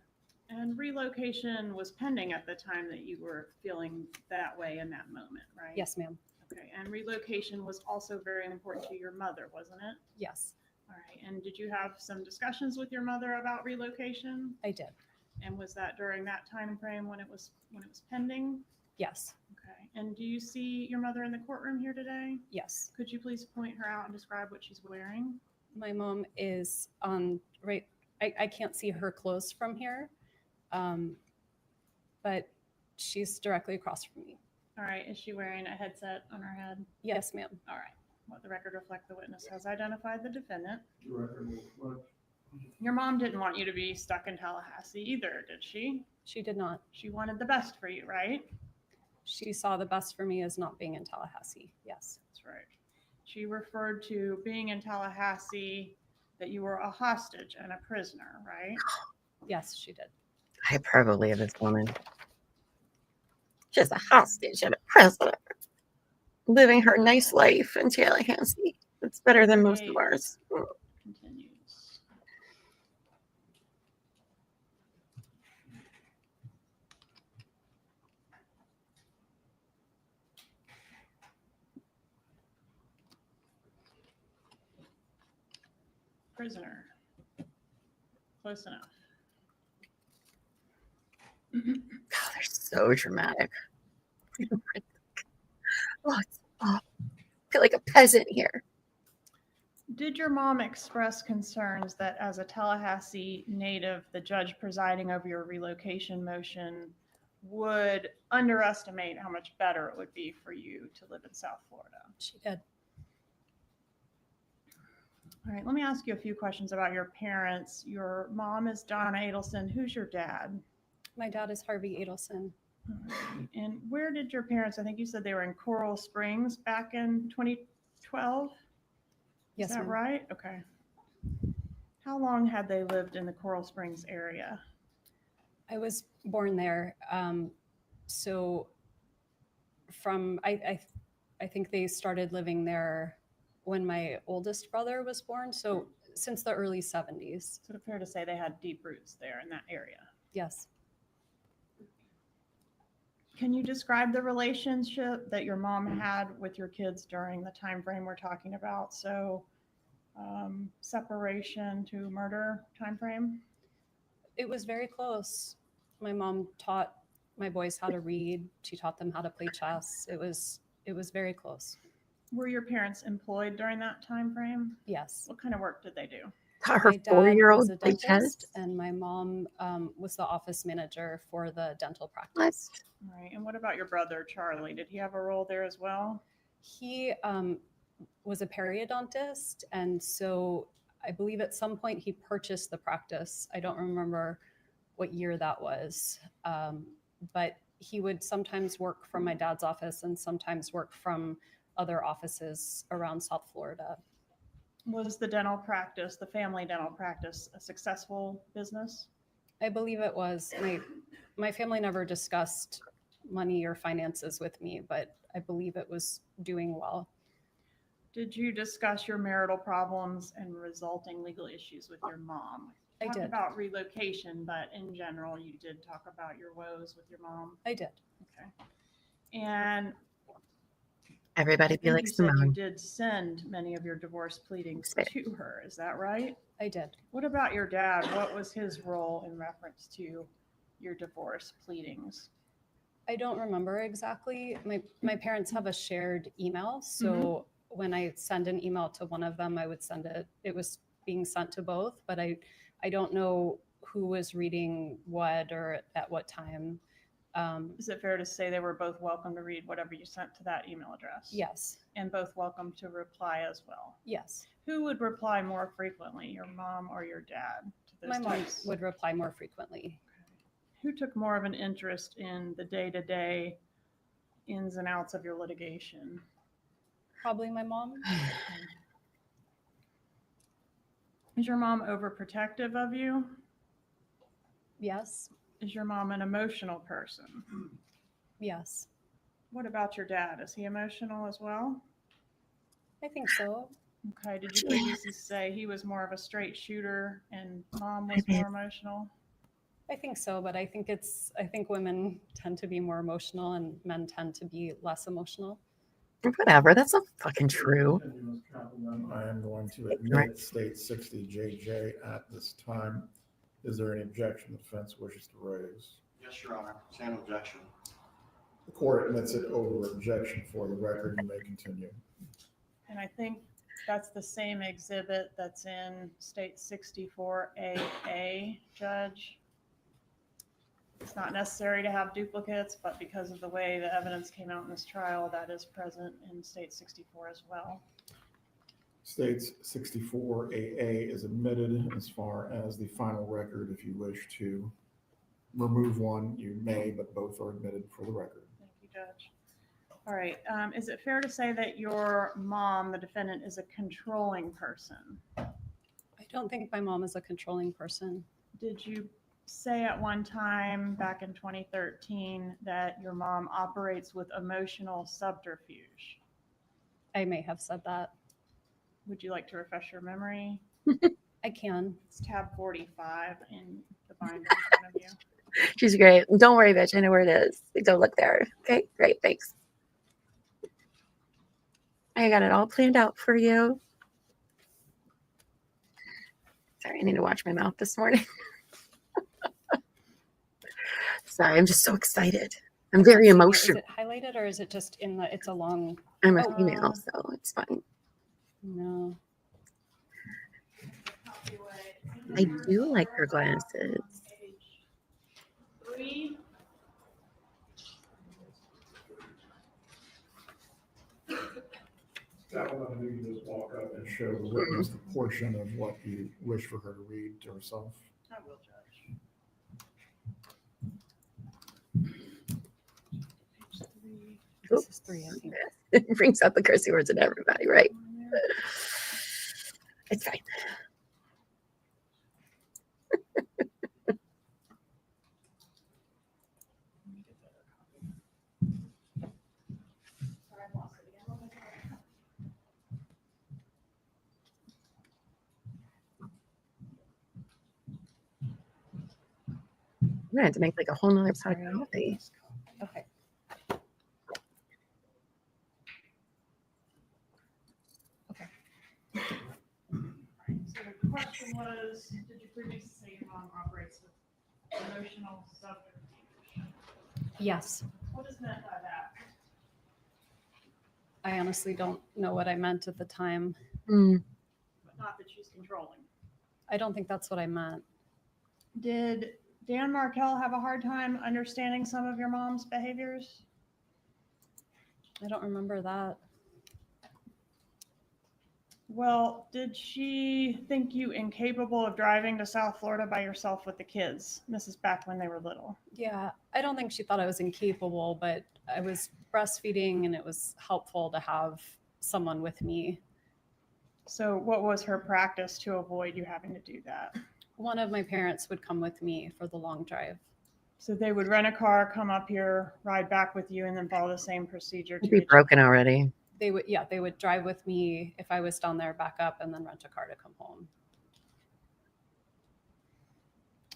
And relocation was pending at the time that you were feeling that way in that moment, right? Yes, ma'am. Okay. And relocation was also very important to your mother, wasn't it? Yes. All right. And did you have some discussions with your mother about relocation? I did. And was that during that time frame when it was pending? Yes. Okay. And do you see your mother in the courtroom here today? Yes. Could you please point her out and describe what she's wearing? My mom is on right. I can't see her clothes from here, but she's directly across from me. All right. Is she wearing a headset on her head? Yes, ma'am. All right. Let the record reflect the witness has identified the defendant. Your mom didn't want you to be stuck in Tallahassee either, did she? She did not. She wanted the best for you, right? She saw the best for me as not being in Tallahassee. Yes. That's right. She referred to being in Tallahassee that you were a hostage and a prisoner, right? Yes, she did. Hyperbole of this woman. She's a hostage and a prisoner, living her nice life in Tallahassee. It's better than most of ours. Continues. Prisoner. Close enough. God, they're so dramatic. I feel like a peasant here. Did your mom express concerns that as a Tallahassee native, the judge presiding over your relocation motion would underestimate how much better it would be for you to live in South Florida? She did. All right, let me ask you a few questions about your parents. Your mom is Donna Adelson. Who's your dad? My dad is Harvey Adelson. Alright. And where did your parents, I think you said they were in Coral Springs back in 2012? Yes, Is that ma'am. right? Okay. How long had they lived in the Coral Springs area? I was born there. So from, I think they started living there when my oldest brother was born. So since the early 70s. Is it fair to say they had deep roots there in that area? Yes. Can you describe the relationship that your mom had with your kids during the time frame we're talking about? So separation to murder time frame? It was very close. My mom taught my boys how to read. She taught them how to play chess. It was very close. Were your parents employed during that time frame? Yes. What kind of work did they do? Her My dad 4-year-old was a play chess? dentist, and my mom was the office manager for the dental practice. All right. And what about your brother, Charlie? Did he have a role there as well? He was a periodontist, and so I believe at some point he purchased the practice. I don't remember what year that was, but he would sometimes work from my dad's office and sometimes work from other offices around South Florida. Was the dental practice, the family dental practice, a successful business? I believe it was. My family never discussed money or finances with me, but I believe it was doing well. Did you discuss your marital problems and resulting legal issues with your mom? I Talked did. about relocation, but in general, you did talk about your woes with your mom. I did. Okay. And Everybody be like you said you Simone. did send many of your divorce pleadings to her. Is that right? I did. What about your dad? What was his role in reference to your divorce pleadings? I don't remember exactly. My parents have a shared email, so when I send an email to one of them, I would send it. It was being sent to both, but I don't know who was reading what or at what time. Is it fair to say they were both welcome to read whatever you sent to that email address? Yes. And both welcome to reply as well? Yes. Who would reply more frequently, your mom or your dad? To those My mom types? would reply more frequently. Who took more of an interest in the day-to-day ins and outs of your litigation? Probably my mom. Is your mom overprotective of you? Yes. Is your mom an emotional person? Yes. What about your dad? Is he emotional as well? I think so. Okay. Did you previously say he was more of a straight shooter and mom was more emotional? I think so, but I think women tend to be more emotional and men tend to be less emotional. Whatever. That's not fucking true. I am going to admit State 60 JJ at this time. Is there any objection the defense wishes to raise? Yes, Your Honor. Same objection. The court admits it over objection. For the record. You may continue. And I think that's the same exhibit that's in State 64AA, Judge. It's not necessary to have duplicates, but because of the way the evidence came out in this trial, that is present in State 64 as well. States 64AA is admitted as far as the final record. If you wish to remove one, you may, but both are admitted for the record. Thank you, Judge. All right. Is it fair to say that your mom, the defendant, is a controlling person? I don't think my mom is a controlling person. Did you say at one time back in 2013 that your mom operates with emotional subterfuge? I may have said that. Would you like to refresh your memory? I can. It's tab 45 in the binder in front of you. She's great. Don't worry, bitch. I know where it is. Don't look there. Okay, great. Thanks. I got it all planned out for you. Sorry, I need to watch my mouth this morning. Sorry, I'm just so excited. I'm very emotional. Is it highlighted or is it just in the, it's a long. I'm an email, so it's fine. No. I do like her glasses. Page 3. That will allow you to just walk up and show the witness the portion of what you wish for her to read to herself. I will, Judge. This is 3, I think. It brings out the cursing words in everybody, right? It's fine. I'm gonna have to make like a whole nother pot of coffee. Okay. So the question was, did you previously say your mom operates with emotional subterfuge? Yes. What is meant by that? I honestly don't know what I meant at the time. But not that she's controlling. I don't think that's what I meant. Did Dan Markel have a hard time understanding some of your mom's behaviors? I don't remember that. Well, did she think you incapable of driving to South Florida by yourself with the kids? This is back when they were little. Yeah, I don't think she thought I was incapable, but I was breastfeeding and it was helpful to have someone with me. So what was her practice to avoid you having to do that? One of my parents would come with me for the long drive. So they would rent a car, come up here, ride back with you, and then follow the same procedure. It'd be broken already. They would drive with me if I was down there, back up, and then rent a car to come home.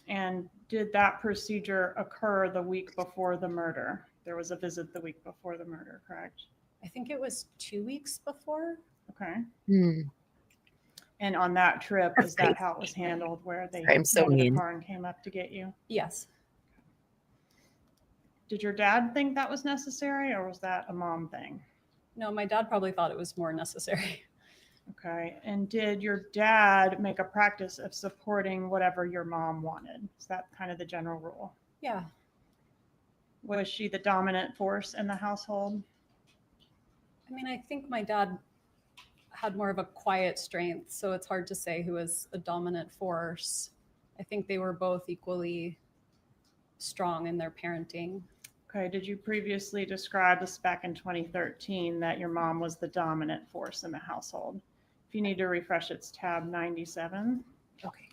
And did that procedure occur the week before the murder? There was a visit the week before the murder, correct? I think it was 2 weeks before. Okay. And on that trip, is that how it was handled, where they rented a car and came up to get you? Yes. Did your dad think that was necessary, or was that a mom thing? No, my dad probably thought it was more necessary. Okay. And did your dad make a practice of supporting whatever your mom wanted? Is that kind of the general rule? Yeah. Was she the dominant force in the household? I mean, I think my dad had more of a quiet strength, so it's hard to say who was a dominant force. I think they were both equally strong in their parenting. Okay. Did you previously describe this back in 2013 that your mom was the dominant force in the household? If you need to refresh, it's tab 97. Okay.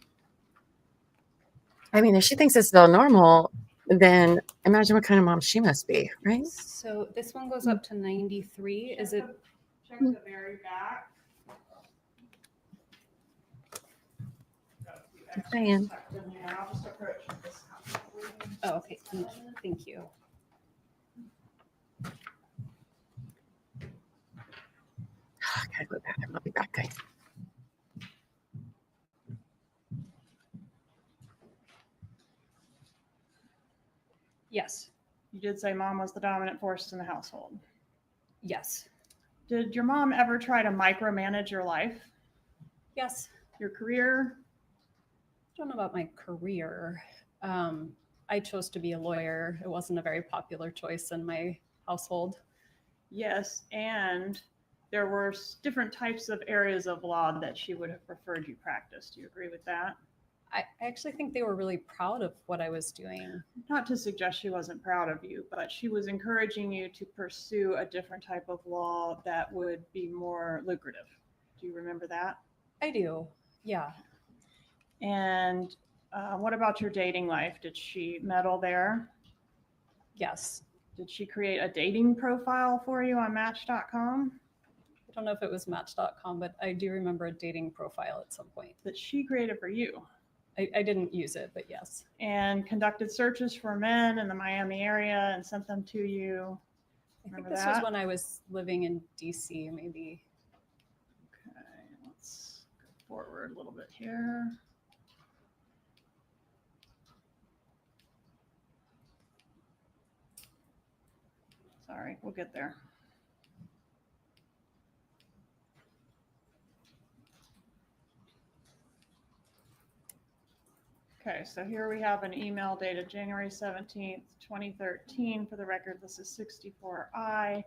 I mean, if she thinks it's still normal, then imagine what kind of mom she must be, right? So this one goes up to 93. Is it? Check the very back. Saying. I'll just approach this. Oh, okay. Thank you. I gotta go back. I'll be back, guys. Yes. You did say mom was the dominant force in the household. Yes. Did your mom ever try to micromanage your life? Yes. Your career? I don't know about my career. I chose to be a lawyer. It wasn't a very popular choice in my household. Yes, and there were different types of areas of law that she would have preferred you practice. Do you agree with that? I actually think they were really proud of what I was doing. Not to suggest she wasn't proud of you, but she was encouraging you to pursue a different type of law that would be more lucrative. Do you remember that? I do, yeah. And what about your dating life? Did she meddle there? Yes. Did she create a dating profile for you on Match.com? I don't know if it was Match.com, but I do remember a dating profile at some point. That she created for you? I didn't use it, but yes. And conducted searches for men in the Miami area and sent them to you? I think this was when I was living in DC, maybe. Okay, let's go forward a little bit here. Sorry, we'll get there. Okay, so here we have an email dated January 17th, 2013. For the record, this is 64I.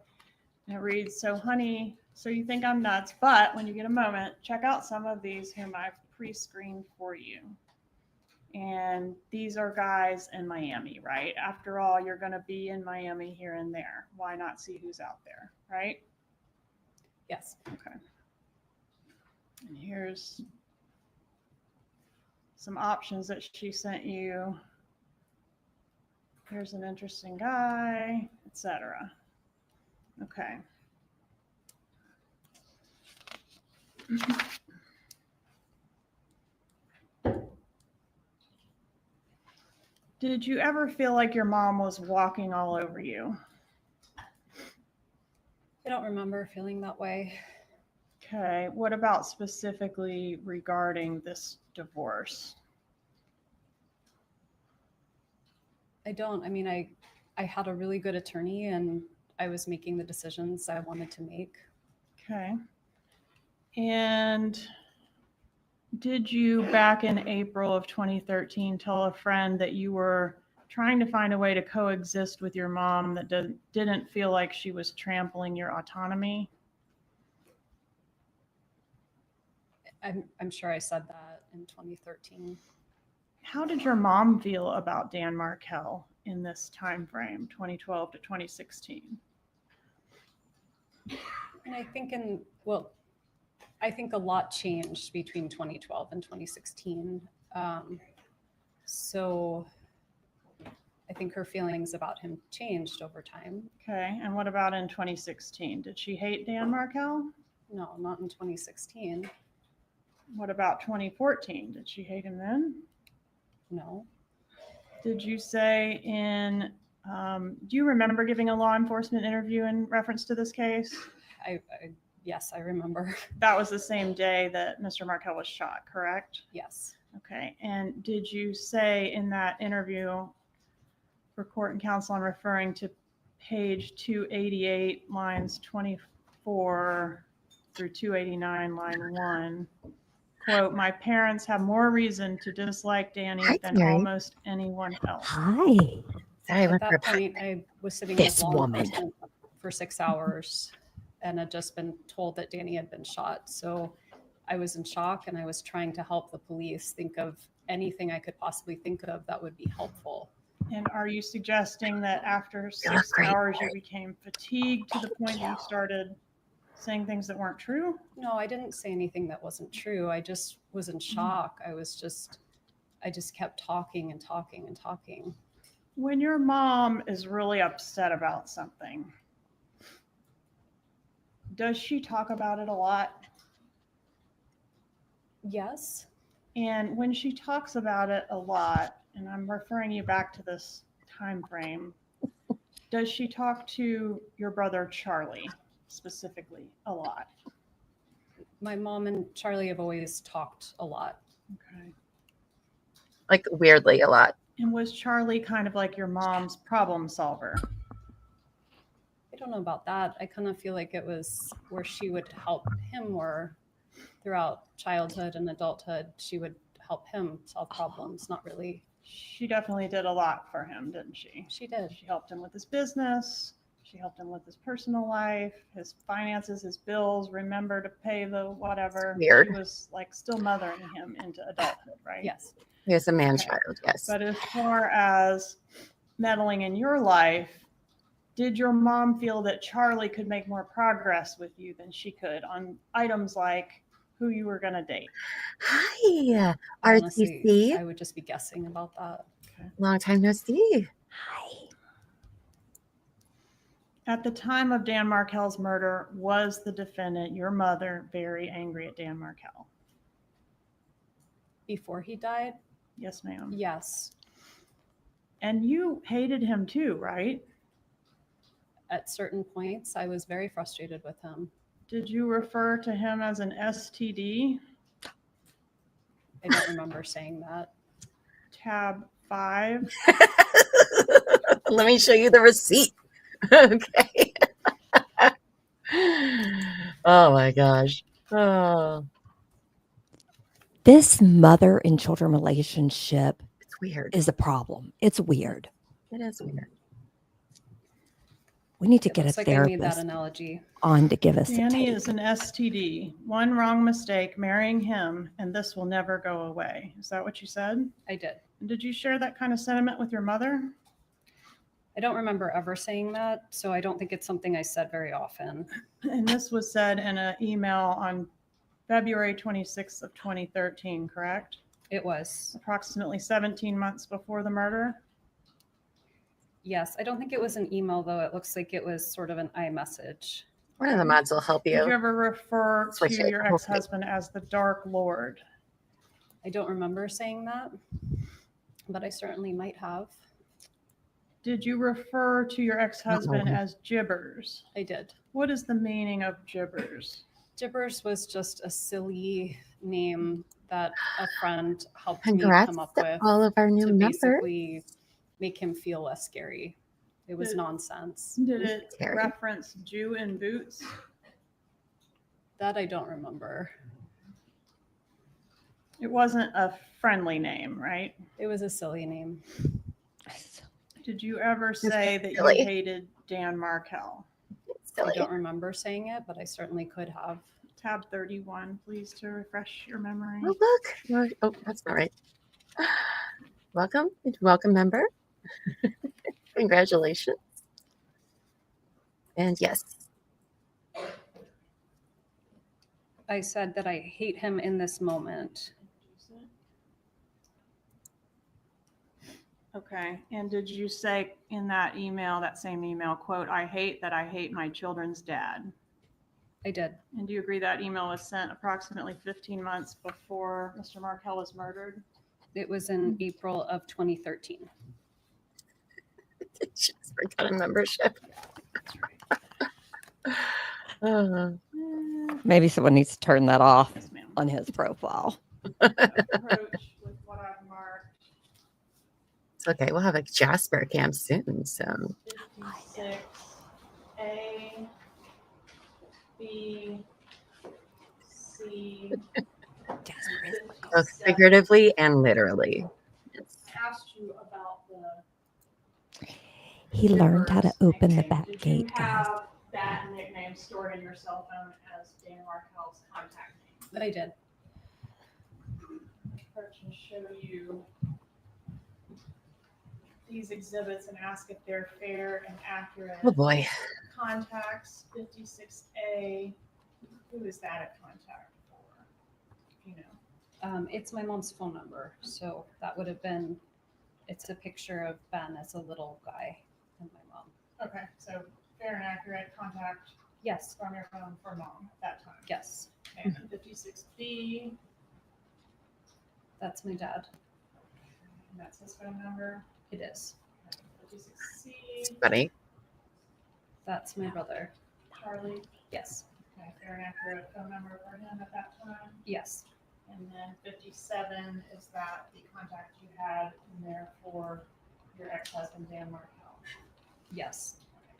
And it reads, so honey, so you think I'm nuts, but when you get a moment, check out some of these whom I've pre-screened for you. And these are guys in Miami, right? After all, you're going to be in Miami here and there. Why not see who's out there, right? Yes. Okay. And here's some options that she sent you. Here's an interesting guy, etc. Okay. Did you ever feel like your mom was walking all over you? I don't remember feeling that way. Okay. What about specifically regarding this divorce? I don't. I mean, I had a really good attorney and I was making the decisions I wanted to make. Okay. And did you, back in April of 2013, tell a friend that you were trying to find a way to coexist with your mom that didn't feel like she was trampling your autonomy? I'm sure I said that in 2013. How did your mom feel about Dan Markel in this time frame, 2012 to 2016? And I think I think a lot changed between 2012 and 2016. So I think her feelings about him changed over time. Okay. And what about in 2016? Did she hate Dan Markel? No, not in 2016. What about 2014? Did she hate him then? No. Did you say do you remember giving a law enforcement interview in reference to this case? Yes, I remember. That was the same day that Mr. Markel was shot, correct? Yes. Okay. And did you say in that interview for court and counsel, I'm referring to page 288, lines 24 through 289, line 1, quote, "My parents have more reason to dislike Danny than almost anyone else." Hi. At that point, I was sitting with law enforcement for 6 hours and had just been told that Danny had been shot. So I was in shock and I was trying to help the police think of anything I could possibly think of that would be helpful. And are you suggesting that after 6 hours you became fatigued to the point that you started saying things that weren't true? No, I didn't say anything that wasn't true. I just was in shock. I just kept talking and talking and talking. When your mom is really upset about something, does she talk about it a lot? Yes. And when she talks about it a lot, and I'm referring you back to this time frame, does she talk to your brother Charlie specifically a lot? My mom and Charlie have always talked a lot. Okay. Like weirdly a lot. And was Charlie kind of like your mom's problem solver? I don't know about that. I kind of feel like it was where she would help him more throughout childhood and adulthood. She would help him solve problems, not really. She definitely did a lot for him, didn't she? She did. She helped him with his business. She helped him with his personal life, his finances, his bills, remember to pay the whatever. Weird. She was like still mothering him into adulthood, right? Yes. He was a man-child, yes. But as far as meddling in your life, did your mom feel that Charlie could make more progress with you than she could on items like who you were going to date? Hi, Honestly, RTC. I would just be guessing about that. Okay. Long time no see. Hi. At the time of Dan Markel's murder, was the defendant, your mother, very angry at Dan Markel? Before he died? Yes, ma'am. Yes. And you hated him too, right? At certain points, I was very frustrated with him. Did you refer to him as an STD? I don't remember saying that. Tab 5. Let me show you the receipt. Okay. Oh my gosh. Oh. This mother and children relationship It's weird. is a problem. It's weird. It is weird. We need to It get a looks like I made that therapist analogy. on to give us a Danny tape. is an STD. One wrong mistake, marrying him, and this will never go away. Is that what you said? I did. Did you share that kind of sentiment with your mother? I don't remember ever saying that, so I don't think it's something I said very often. And this was said in an email on February 26th of 2013, correct? It was. Approximately 17 months before the murder? Yes, I don't think it was an email though. It looks like it was sort of an iMessage. One of the mods will help you. Did you ever refer Switch to it. your ex-husband as the Dark Lord? I don't remember saying that, but I certainly might have. Did you refer to your ex-husband as Gibbers? I did. What is the meaning of Gibbers? Gibbers was just a silly name that a friend helped Congrats me come up to with all of our new to members. basically make him feel less scary. It was nonsense. Did it Scary. reference Jew in boots? That I don't remember. It wasn't a friendly name, right? It was a silly name. Did you ever say that you silly. hated Dan Markel? I don't remember saying it, but I certainly could have. Tab 31, please, to refresh your memory. Oh, look. Oh, that's not right. Welcome. Welcome, member. Congratulations. And yes. I said that I hate him in this moment. Okay. And did you say in that email, that same email, quote, I hate my children's dad? I did. And do you agree that email was sent approximately 15 months before Mr. Markel was murdered? It was in April of 2013. Just forgot a membership. Maybe someone needs to turn that off Yes, ma'am. on his profile. Approach with what I've marked. It's okay. We'll have a Jasper camp soon. So 56 A, B, C. both figuratively and literally. Asked you about the. He learned how to open the nickname. back Did gate, you guys. have that nickname stored in your cell phone as Dan Markel's contact name? But I did. I can show you these exhibits and ask if they're fair and accurate. Oh boy. Contacts 56A. Who is that a contact for? You know. It's my mom's phone number. So that would have been, it's a picture of Ben as a little guy and my mom. Okay, so fair and accurate contact Yes. from your phone for mom at that time. Yes. Okay, and 56B, That's my dad. and that's his phone number. It is. 56C, Buddy. That's my brother. Charlie. Yes. Okay, fair and accurate phone number for him at that time. Yes. And then 57 is that the contact you had in there for your ex-husband, Dan Markel. Yes.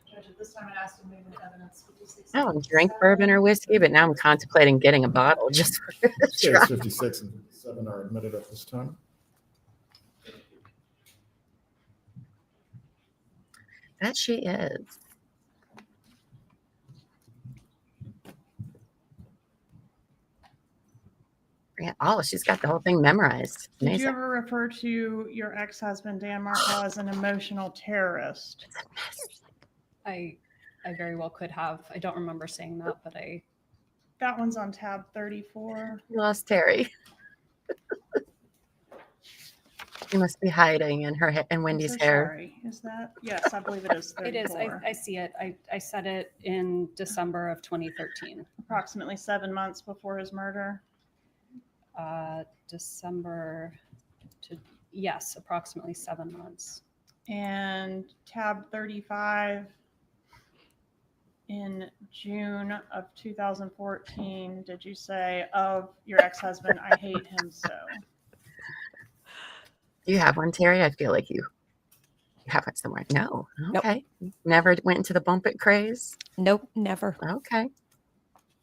Judge, at this time, I asked to move into evidence 56. I don't drink bourbon or whiskey, but now I'm contemplating getting a bottle just for the Case try. 56 and 57 are admitted at this time. That she is. Yeah, oh, she's got the whole thing memorized. Did Amazing. you ever refer to your ex-husband, Dan Markel, as an emotional terrorist? I very well could have. I don't remember saying that, but I. That one's on tab 34. You lost Terry. She must be hiding in her in Wendy's I'm so hair. Sorry. Is that? Yes, I believe it is 34. It is. I see it. I said it in December of 2013. Approximately 7 months before his murder. December to, yes, approximately 7 months. And tab 35 in June of 2014, did you say of your ex-husband, I hate him so? Do you have one, Terry? I feel like you have it somewhere. No. Okay. Nope. Never went into the bump it craze? Nope, never. Okay.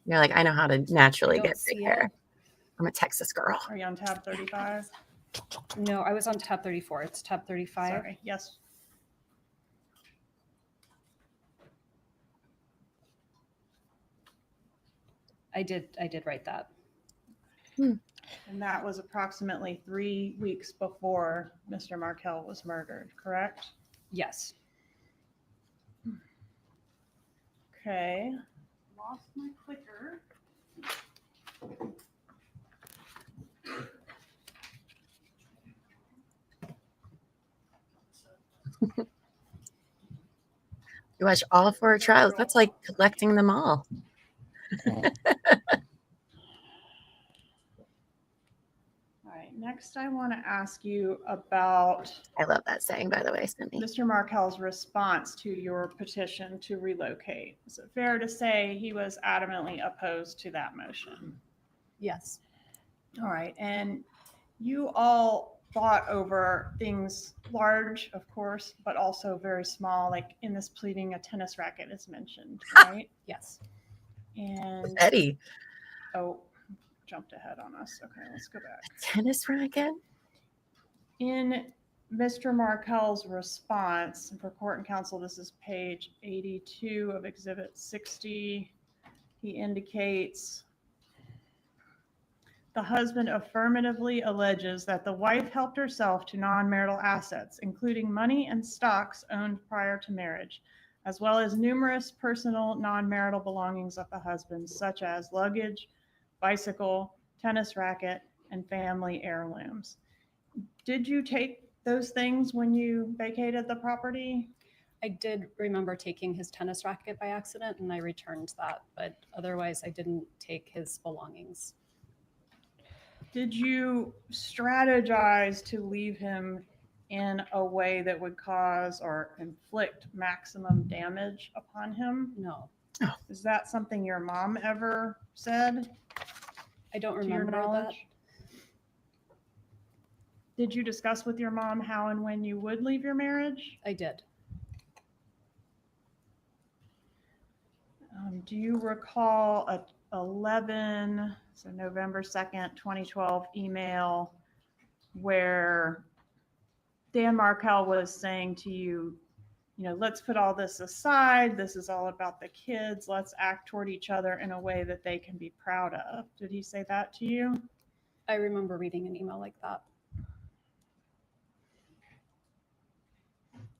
You're like, I know how to naturally get big hair. I'm a Texas girl. Are you on tab 35? No, I was on tab 34. It's tab 35. Sorry. Yes. I did write that. And that was approximately 3 weeks before Mr. Markel was murdered, correct? Yes. Okay. Lost my clicker. You watch all 4 trials. That's like collecting them all. All right, next I want to ask you about. I love that saying, by the way, Cindy. Mr. Markel's response to your petition to relocate. Is it fair to say he was adamantly opposed to that motion? Yes. All right, and you all fought over things large, of course, but also very small, like in this pleading, a tennis racket is mentioned, right? Yes. And Eddie. Oh, jumped ahead on us. Okay, let's go back. Tennis racket? In Mr. Markel's response for court and counsel, this is page 82 of Exhibit 60. He indicates the husband affirmatively alleges that the wife helped herself to non-marital assets, including money and stocks owned prior to marriage, as well as numerous personal non-marital belongings of the husband, such as luggage, bicycle, tennis racket, and family heirlooms. Did you take those things when you vacated the property? I did remember taking his tennis racket by accident, and I returned that, but otherwise I didn't take his belongings. Did you strategize to leave him in a way that would cause or inflict maximum damage upon him? No. Oh. Is that something your mom ever said? I don't To your remember that. knowledge? Did you discuss with your mom how and when you would leave your marriage? I did. Do you recall a November 2nd, 2012 email where Dan Markel was saying to you, let's put all this aside. This is all about the kids. Let's act toward each other in a way that they can be proud of. Did he say that to you? I remember reading an email like that.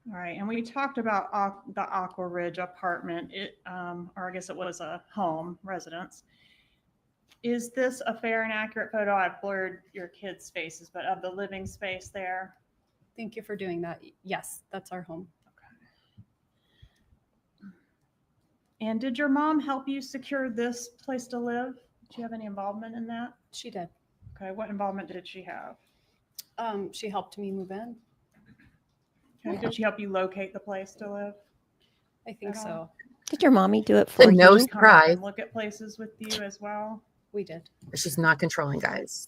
All right, and we talked about the Aqua Ridge apartment, or I guess it was a home residence. Is this a fair and accurate photo? I've blurred your kids' faces, but of the living space there? Thank you for doing that. Yes, that's our home. Okay. And did your mom help you secure this place to live? Did you have any involvement in that? She did. Okay, what involvement did she have? She helped me move in. Okay, did she help you locate the place to live? I think so. Did your mommy do it for No you? surprise. Look at places with you as well? We did. She's not controlling, guys.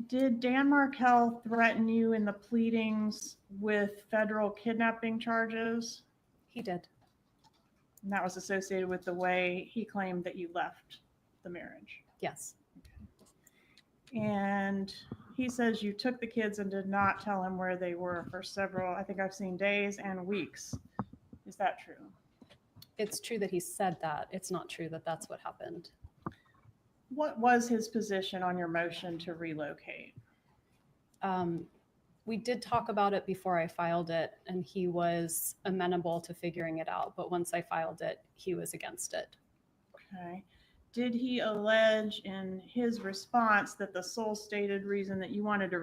Did Dan Markel threaten you in the pleadings with federal kidnapping charges? He did. And that was associated with the way he claimed that you left the marriage? Yes. Okay. And he says you took the kids and did not tell him where they were for several, I think I've seen days and weeks. Is that true? It's true that he said that. It's not true that that's what happened. What was his position on your motion to relocate? We did talk about it before I filed it, and he was amenable to figuring it out. But once I filed it, he was against it. Okay. Did he allege in his response that the sole stated reason that you wanted to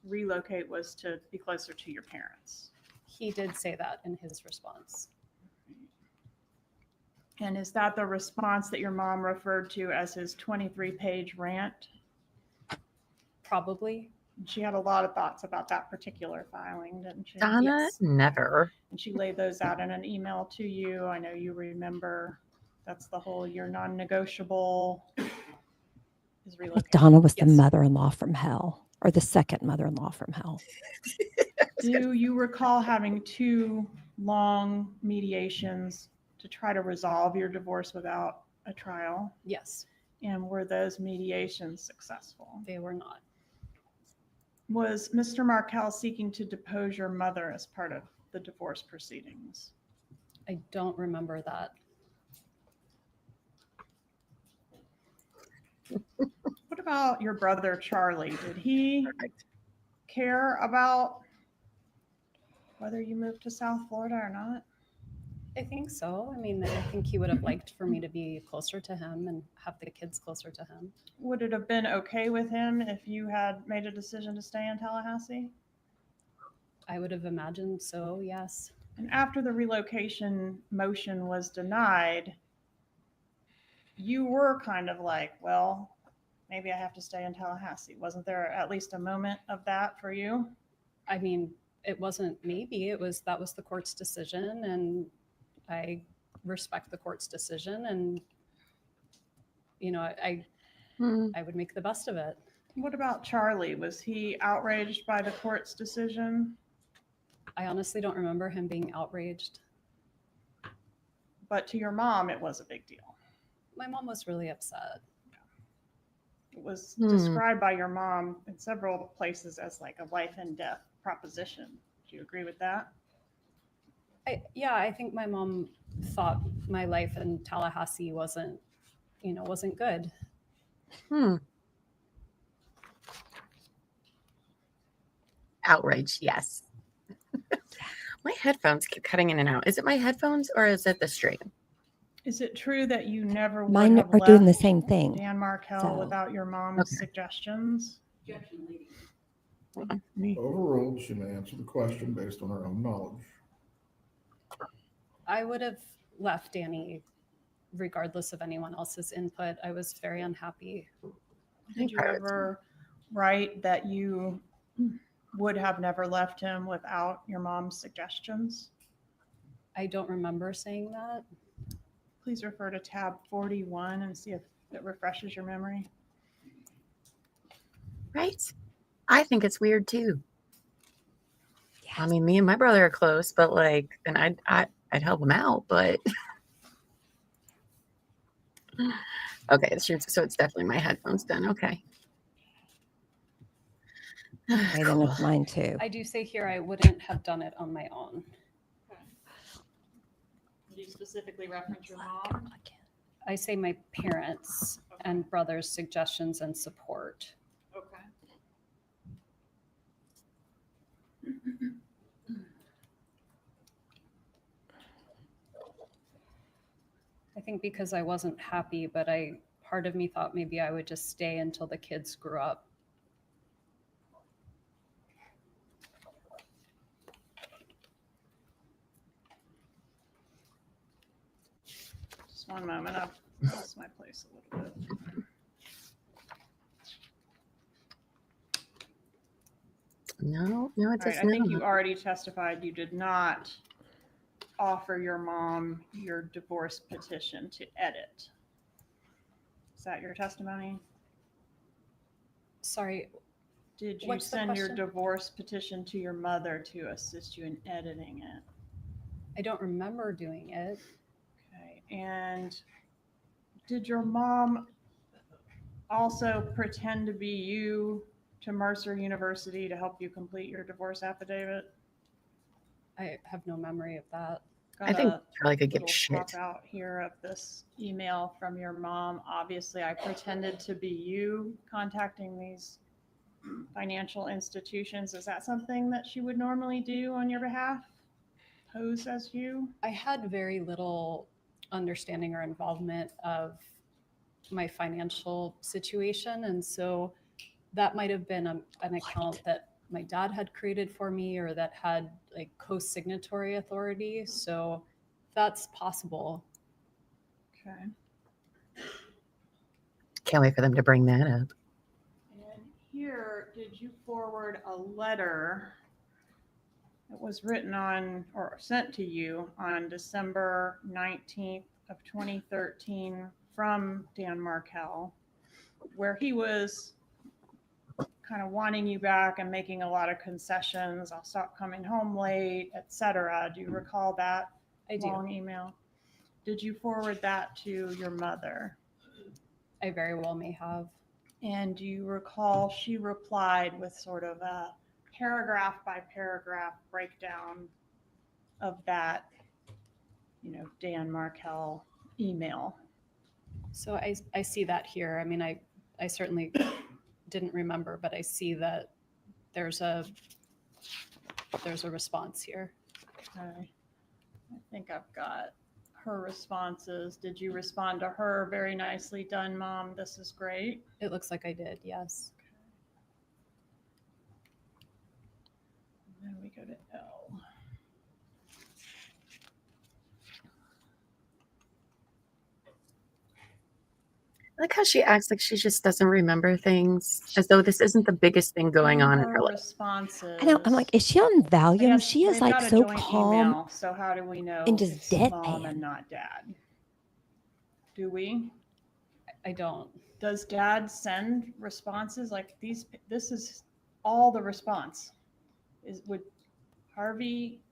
relocate was to be closer to your parents? He did say that in his response. And is that the response that your mom referred to as his 23-page rant? Probably. She had a lot of thoughts about that particular filing, didn't she? Donna, Yes. Never. And she laid those out in an email to you. I know you remember. That's the whole "you're non-negotiable" is relocation. Donna was the Yes. mother-in-law from hell, or the second mother-in-law from hell. Do you recall having 2 long mediations to try to resolve your divorce without a trial? Yes. And were those mediations successful? They were not. Was Mr. Markel seeking to depose your mother as part of the divorce proceedings? I don't remember that. What about your brother, Charlie? Did he care about whether you moved to South Florida or not? I think so. I mean, I think he would have liked for me to be closer to him and have the kids closer to him. Would it have been okay with him if you had made a decision to stay in Tallahassee? I would have imagined so, yes. And after the relocation motion was denied, you were kind of like, well, maybe I have to stay in Tallahassee. Wasn't there at least a moment of that for you? I mean, it wasn't maybe, that was the court's decision, and I respect the court's decision, and I would make the best of it. What about Charlie? Was he outraged by the court's decision? I honestly don't remember him being outraged. But to your mom, it was a big deal. My mom was really upset. It was described by your mom in several places as like a life and death proposition. Do you agree with that? I think my mom thought my life in Tallahassee wasn't good. Outrage, yes. My headphones keep cutting in and out. Is it my headphones or is it the stream? Is it true that you never would Mine have are doing the left same thing. Dan Markel So- without your mom's suggestions? Overruled, she may answer the question based on her own knowledge. I would have left Danny regardless of anyone else's input. I was very unhappy. Did you ever write that you would have never left him without your mom's suggestions? I don't remember saying that. Please refer to tab 41 and see if it refreshes your memory. Right? I think it's weird too. Yes. I mean, me and my brother are close, but and I'd help him out, but okay, so it's definitely my headphones then. Okay. I done with mine too. I do say here I wouldn't have done it on my own. Do you specifically reference your mom? I say my parents and brother's suggestions and support. Okay. I think because I wasn't happy, but part of me thought maybe I would just stay until the kids grew up. Just one moment. I've lost my place a little bit. No, it does not. I think you already testified you did not offer your mom your divorce petition to edit. Is that your testimony? Sorry. Did you send your divorce petition to your mother to assist you in editing it? I don't remember doing it. Okay. And did your mom also pretend to be you to Mercer University to help you complete your divorce affidavit? I have no memory of that. I think Charlie could give shit. Pop out here of this email from your mom. Obviously, I pretended to be you contacting these financial institutions. Is that something that she would normally do on your behalf? Pose as you? I had very little understanding or involvement of my financial situation, and so that might have been an account that my dad had created for me or that had like co-signatory authority. So that's possible. Okay. Can't wait for them to bring that up. And here, did you forward a letter that was written on or sent to you on December 19th of 2013 from Dan Markel, where he was kind of wanting you back and making a lot of concessions? I'll stop coming home late, etc. Do you recall that long email? Did you forward that to your mother? I very well may have. And do you recall she replied with sort of a paragraph by paragraph breakdown of that, Dan Markel email? So I see that here. I mean, I I certainly didn't remember, but I see that there's a response here. Okay. I think I've got her responses. Did you respond to her? Very nicely done, Mom. This is great. It looks like I did, yes. And then we go to L. I like how she acts like she just doesn't remember things, as though this isn't the biggest thing going on in her life. Responses. I know. I'm like, is she on Valium? She is like so calm. Email, so how do we know and just it's deadpan. Mom and not Dad? Do we? I don't. Does Dad send responses like these? This is all the response. Would Harvey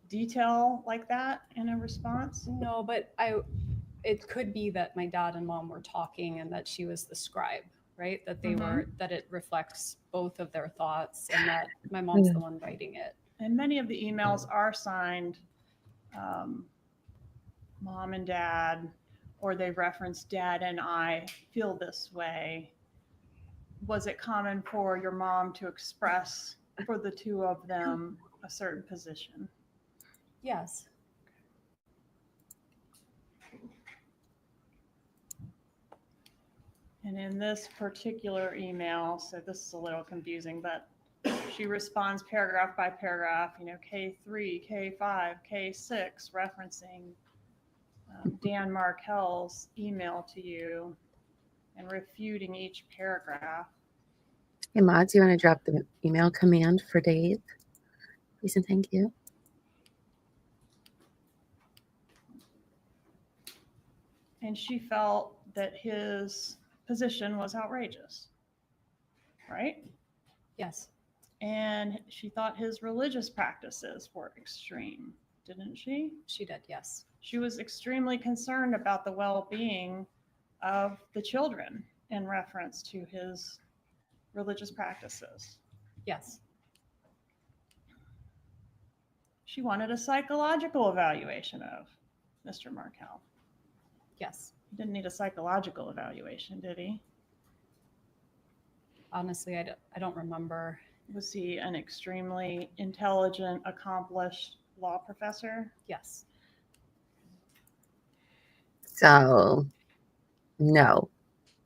detail like that in a response? No, but it could be that my dad and mom were talking and that she was the scribe, right? That they were, that it reflects both of their thoughts and that my mom's the one writing it. And many of the emails are signed Mom and Dad, or they reference Dad and I feel this way. Was it common for your mom to express for the two of them a certain position? Yes. And in this particular email, so this is a little confusing, but she responds paragraph by paragraph, K3, K5, K6, referencing Dan Markel's email to you and refuting each paragraph. Hey, Maud, do you want to drop the email command for Dave? Please and thank you. And she felt that his position was outrageous, right? Yes. And she thought his religious practices were extreme, didn't she? She did, yes. She was extremely concerned about the well-being of the children in reference to his religious practices. Yes. She wanted a psychological evaluation of Mr. Markel. Yes. He didn't need a psychological evaluation, did he? Honestly, I don't remember. Was he an extremely intelligent, accomplished law professor? Yes. So, no,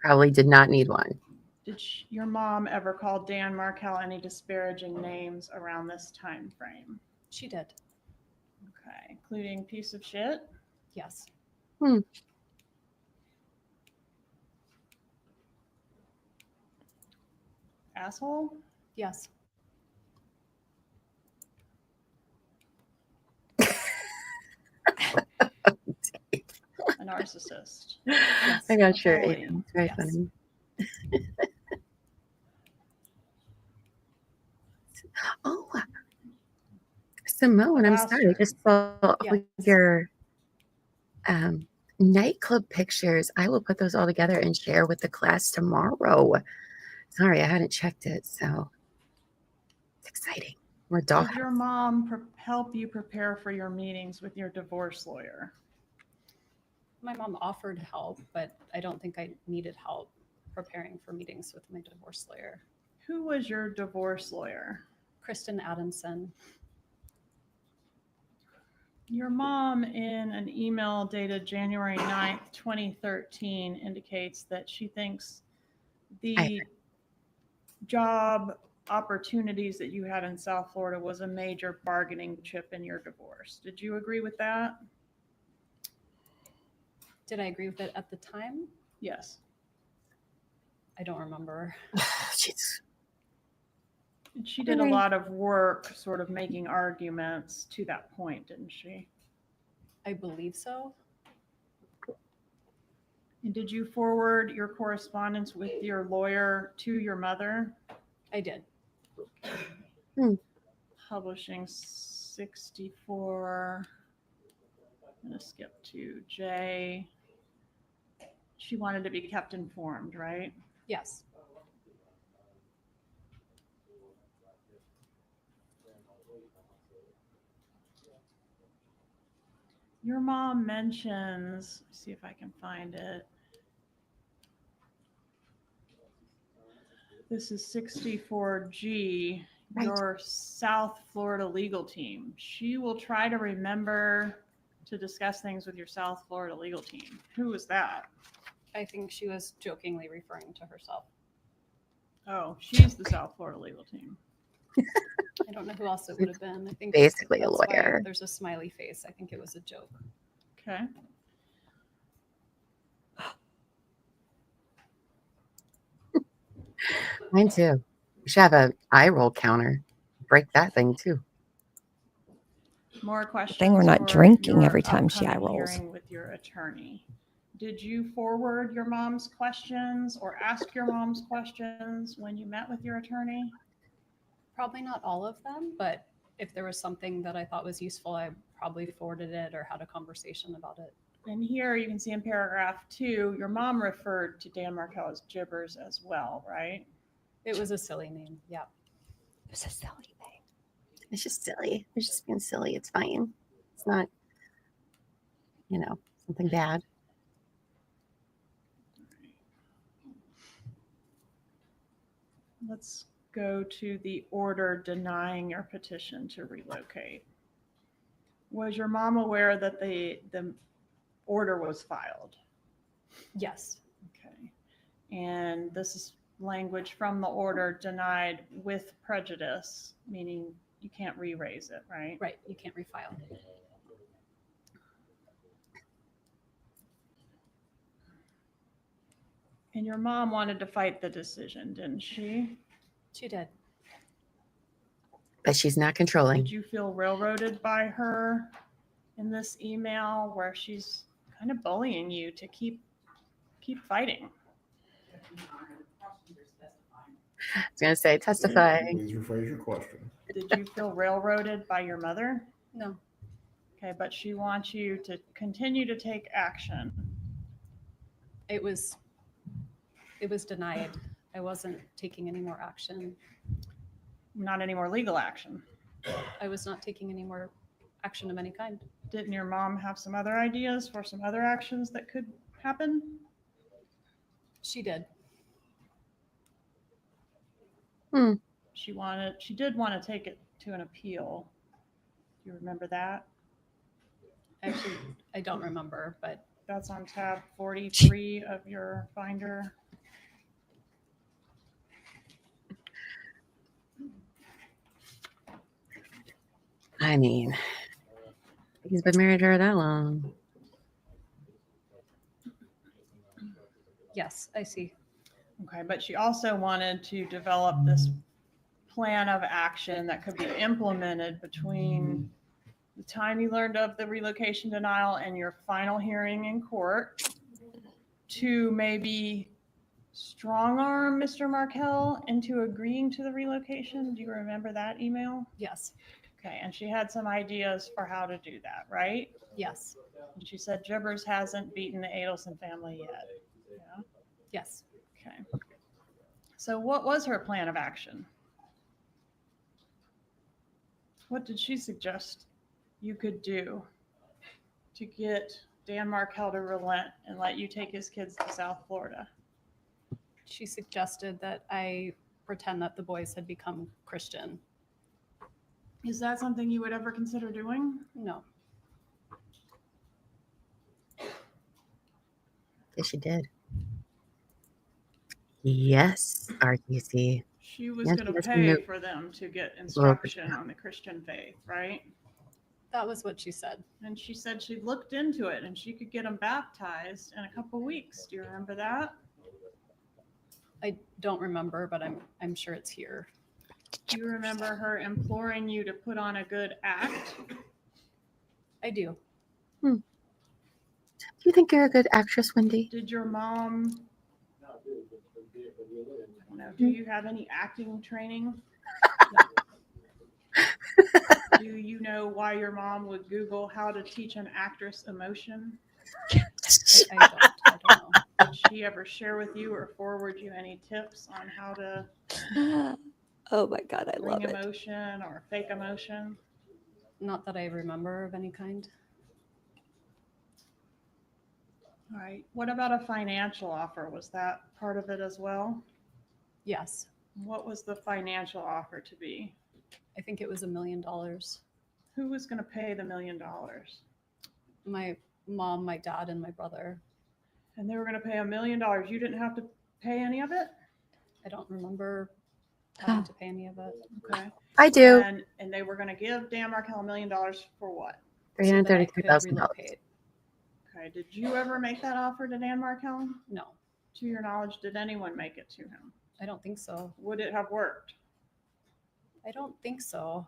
probably did not need one. Did your mom ever call Dan Markel any disparaging names around this time frame? She did. Okay, including piece of shit? Yes. Asshole? Yes. A narcissist. Yes. I got your Bully. it's very Yes. funny. Oh, Simone, I'm sorry. I just saw your nightclub pictures. I will put those all together and share with the class tomorrow. Sorry, I hadn't checked it, so it's exciting. We're dog. Did your mom help you prepare for your meetings with your divorce lawyer? My mom offered help, but I don't think I needed help preparing for meetings with my divorce lawyer. Who was your divorce lawyer? Kristen Adamson. Your mom, in an email dated January 9th, 2013, indicates that she thinks the job opportunities that you had in South Florida was a major bargaining chip in your divorce. Did you agree with that? Did I agree with it at the time? Yes. I don't remember. Jeez. And she did a lot of work sort of making arguments to that point, didn't she? I believe so. And did you forward your correspondence with your lawyer to your mother? I did. Publishing 64. I'm going to skip to J. She wanted to be kept informed, right? Yes. Your mom mentions, let's see if I can find it. This is 64G, Right. your South Florida legal team. She will try to remember to discuss things with your South Florida legal team. Who was that? I think she was jokingly referring to herself. Oh, she's the South Florida legal team. I don't know who else it would have been. I think Basically a that's why lawyer. there's a smiley face. I think it was a joke. Okay. Mine too. We should have an eye roll counter. Break that thing too. More questions. Thing we're not for drinking your every time she eye upcoming rolls. hearing with your attorney. Did you forward your mom's questions or ask your mom's questions when you met with your attorney? Probably not all of them, but if there was something that I thought was useful, I probably forwarded it or had a conversation about it. And here you can see in paragraph 2, your mom referred to Dan Markel as Gibbers as well, right? It was a silly name. Yeah. It was a silly thing. It's just silly. It's just being silly. It's fine. It's not, something bad. Let's go to the order denying your petition to relocate. Was your mom aware that the order was filed? Yes. Okay. And this is language from the order denied with prejudice, meaning you can't re-raise it, right? Right. You can't refile. And your mom wanted to fight the decision, didn't she? She did. But she's not controlling. Did you feel railroaded by her in this email where she's kind of bullying you to keep fighting? I was going to say, testify. Please rephrase your question. Did you feel railroaded by your mother? No. Okay, but she wants you to continue to take action. It was denied. I wasn't taking any more action. Not any more legal action. I was not taking any more action of any kind. Didn't your mom have some other ideas for some other actions that could happen? She did. She did want to take it to an appeal. Do you remember that? Actually, I don't remember, but that's on tab 43 of your binder. I mean, he's been married to her that long. Yes, I see. Okay, but she also wanted to develop this plan of action that could be implemented between the time you learned of the relocation denial and your final hearing in court to maybe strong arm Mr. Markel into agreeing to the relocation. Do you remember that email? Yes. Okay, and she had some ideas for how to do that, right? Yes. And she said Gibbers hasn't beaten the Adelson family yet. Yeah. Yes. Okay. So what was her plan of action? What did she suggest you could do to get Dan Markel to relent and let you take his kids to South Florida? She suggested that I pretend that the boys had become Christian. Is that something you would ever consider doing? No. Yes, she did. Yes, RTC. She was going to pay for them to get instruction on the Christian faith, right? That was what she said. And she said she looked into it and she could get them baptized in a couple weeks. Do you remember that? I don't remember, but I'm sure it's here. Do you remember her imploring you to put on a good act? I do. Do you think you're a good actress, Wendi? Did your mom... Do you have any acting training? Do you know why your mom would Google how to teach an actress emotion? I don't know. Did she ever share with you or forward you any tips on how to oh my God, I love bring it. emotion or fake emotion? Not that I remember of any kind. All right. What about a financial offer? Was that part of it as well? Yes. What was the financial offer to be? I think it was $1 million. Who was going to pay the $1 million? My mom, my dad, and my brother. And they were going to pay $1 million. You didn't have to pay any of it? I don't remember having to pay any of it. Okay. I do. And they were going to give Dan Markel $1 million for what? $333,000. Okay. Did you ever make that offer to Dan Markel? No. To your knowledge, did anyone make it to him? I don't think so. Would it have worked? I don't think so.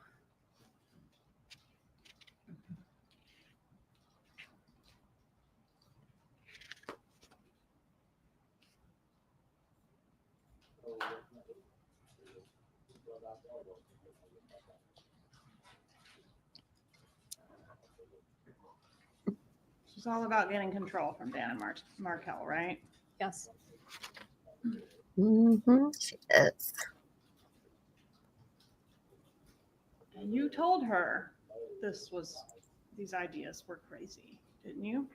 It's all about getting control from Dan and Markel, right? Yes. Mm-hmm. She is. And you told her these ideas were crazy, didn't you?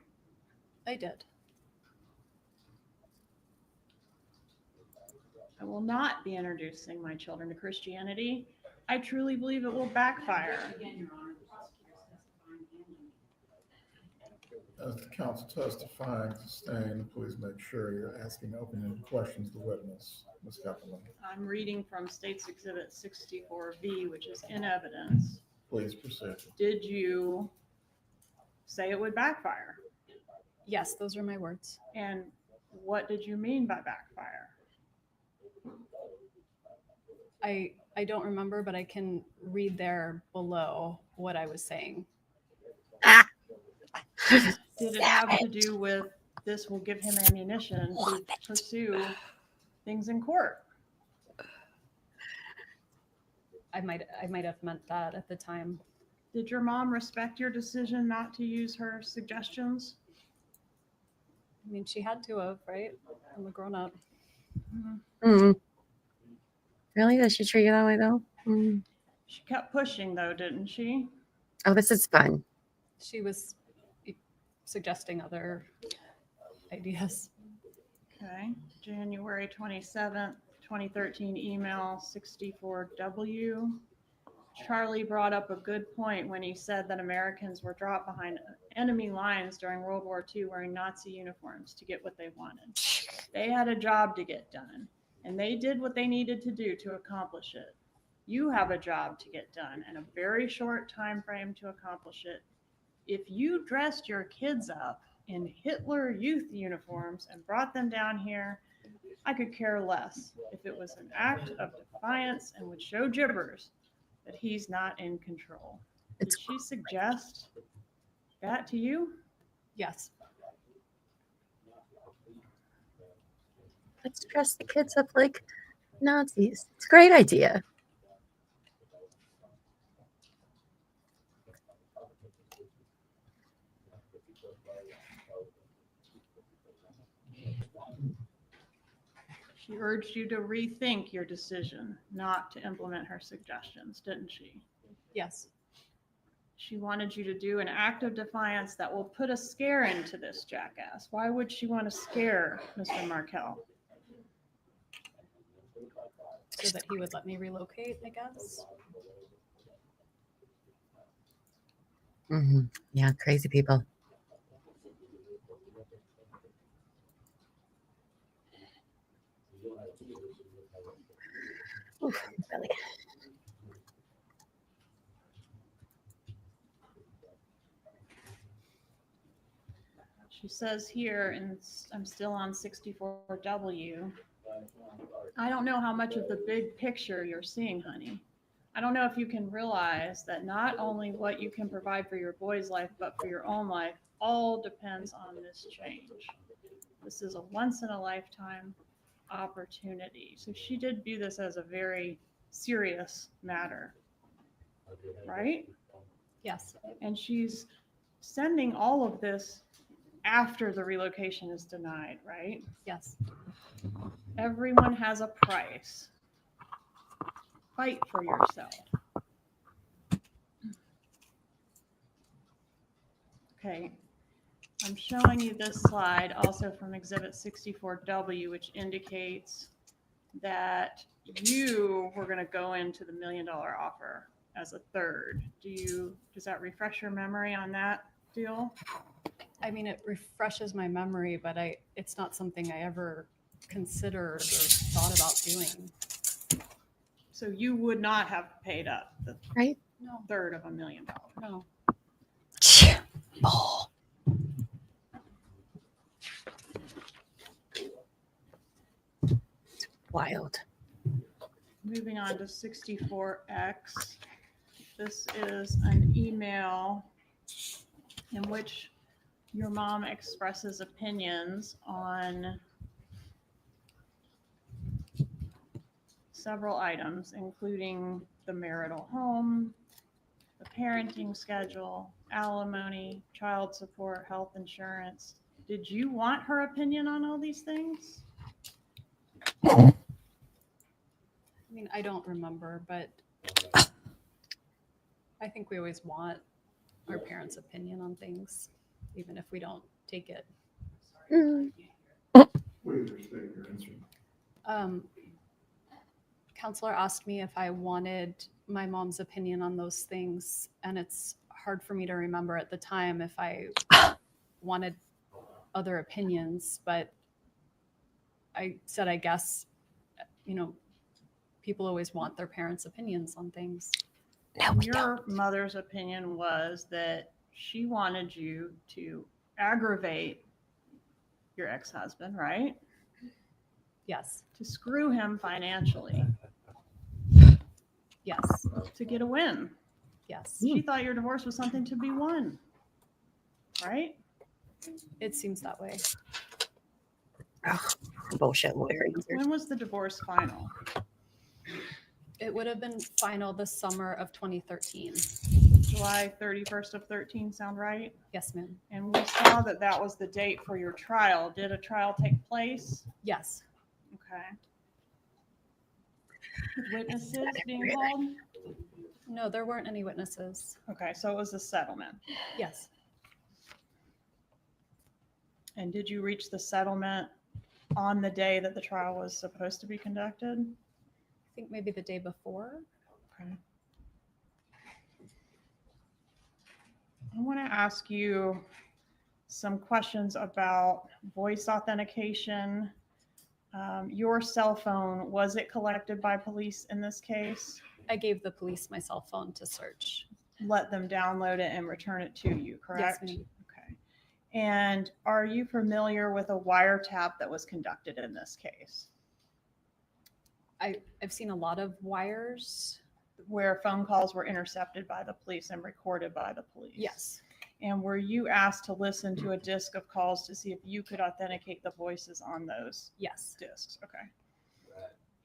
I did. I will not be introducing my children to Christianity. I truly believe it will backfire. As the counsel testifying to stand, please make sure you're asking open-ended questions to the witness. Ms. Kaplan. I'm reading from State's Exhibit 64V, which is in evidence. Please proceed. Did you say it would backfire? Yes, those are my words. And what did you mean by backfire? I don't remember, but I can read there below what I was saying. Did it have to do with this will give him ammunition to pursue things in court? I might have meant that at the time. Did your mom respect your decision not to use her suggestions? I mean, she had to have, right? I'm a grown up. Mm. Really? Does she treat you that way, though? Mm. She kept pushing, though, didn't she? Oh, this is fun. She was suggesting other ideas. Okay. January 27th, 2013 email 64W. Charlie brought up a good point when he said that Americans were dropped behind enemy lines during World War II wearing Nazi uniforms to get what they wanted. They had a job to get done, and they did what they needed to do to accomplish it. You have a job to get done and a very short time frame to accomplish it. If you dressed your kids up in Hitler youth uniforms and brought them down here, I could care less if it was an act of defiance and would show gibbers that he's not in control. Did she suggest that to you? Yes. Let's dress the kids up like Nazis. It's a great idea. She urged you to rethink your decision not to implement her suggestions, didn't she? Yes. She wanted you to do an act of defiance that will put a scare into this jackass. Why would she want to scare Mr. Markel? So that he would let me relocate, I guess. Mm-hmm. Yeah, crazy people. Oof, belly. She says here, and I'm still on 64W, I don't know how much of the big picture you're seeing, honey. I don't know if you can realize that not only what you can provide for your boy's life, but for your own life, all depends on this change. This is a once in a lifetime opportunity. So she did view this as a very serious matter, right? Yes. And she's sending all of this after the relocation is denied, right? Yes. Everyone has a price. Fight for yourself. Okay. I'm showing you this slide also from Exhibit 64W, which indicates that you were going to go into the $1 million offer as a third. Does that refresh your memory on that deal? I mean, it refreshes my memory, but it's not something I ever considered or thought about doing. So you would not have paid up the third of $1 million. No. Wild. Moving on to 64X. This is an email in which your mom expresses opinions on several items, including the marital home, the parenting schedule, alimony, child support, health insurance. Did you want her opinion on all these things? I mean, I don't remember, but I think we always want our parents' opinion on things, even if we don't take it. Counselor asked me if I wanted my mom's opinion on those things, and it's hard for me to remember at the time if I wanted other opinions, but I said, I guess, people always want their parents' opinions on things. Your mother's opinion was that she wanted you to aggravate your ex-husband, right? Yes. To screw him financially. Yes. To get a win. Yes. She thought your divorce was something to be won, right? It seems that way. Bullshit lawyer. When was the divorce final? It would have been final the summer of 2013. July 31st of 13 sound right? Yes, ma'am. And we saw that that was the date for your trial. Did a trial take place? Yes. Okay. Witnesses being called? No, there weren't any witnesses. Okay, so it was a settlement. Yes. And did you reach the settlement on the day that the trial was supposed to be conducted? I think maybe the day before. Okay. I want to ask you some questions about voice authentication. Your cell phone, was it collected by police in this case? I gave the police my cell phone to search. Let them download it and return it to you, correct? Yes, ma'am. Okay. And are you familiar with a wiretap that was conducted in this case? I've seen a lot of wires. Where phone calls were intercepted by the police and recorded by the police? Yes. And were you asked to listen to a disc of calls to see if you could authenticate the voices on those Yes. discs? Okay.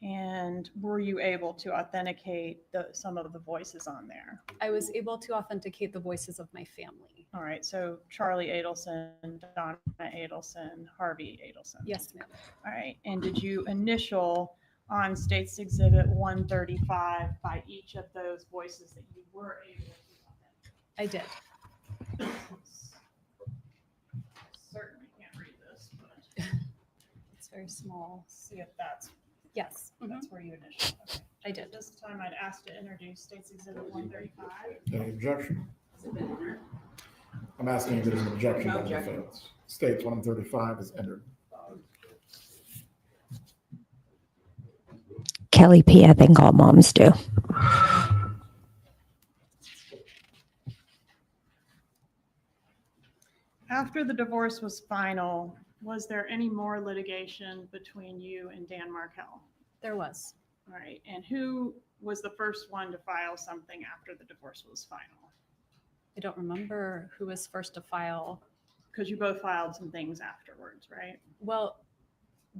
And were you able to authenticate some of the voices on there? I was able to authenticate the voices of my family. All right. So Charlie Adelson, Donna Adelson, Harvey Adelson. Yes, ma'am. All right. And did you initial on State's Exhibit 135 by each of those voices that you were able to authenticate? I did. Certainly can't read this, but It's very small. see if that's Yes. that's where you initially. Okay. I did. At this time, I'd ask to introduce State's Exhibit 135. Any objection? I'm asking if there's an objection on the defense. States 135 is entered. Kelly P., I think all moms do. After the divorce was final, was there any more litigation between you and Dan Markel? There was. All right. And who was the first one to file something after the divorce was final? I don't remember who was first to file. Because you both filed some things afterwards, right? Well,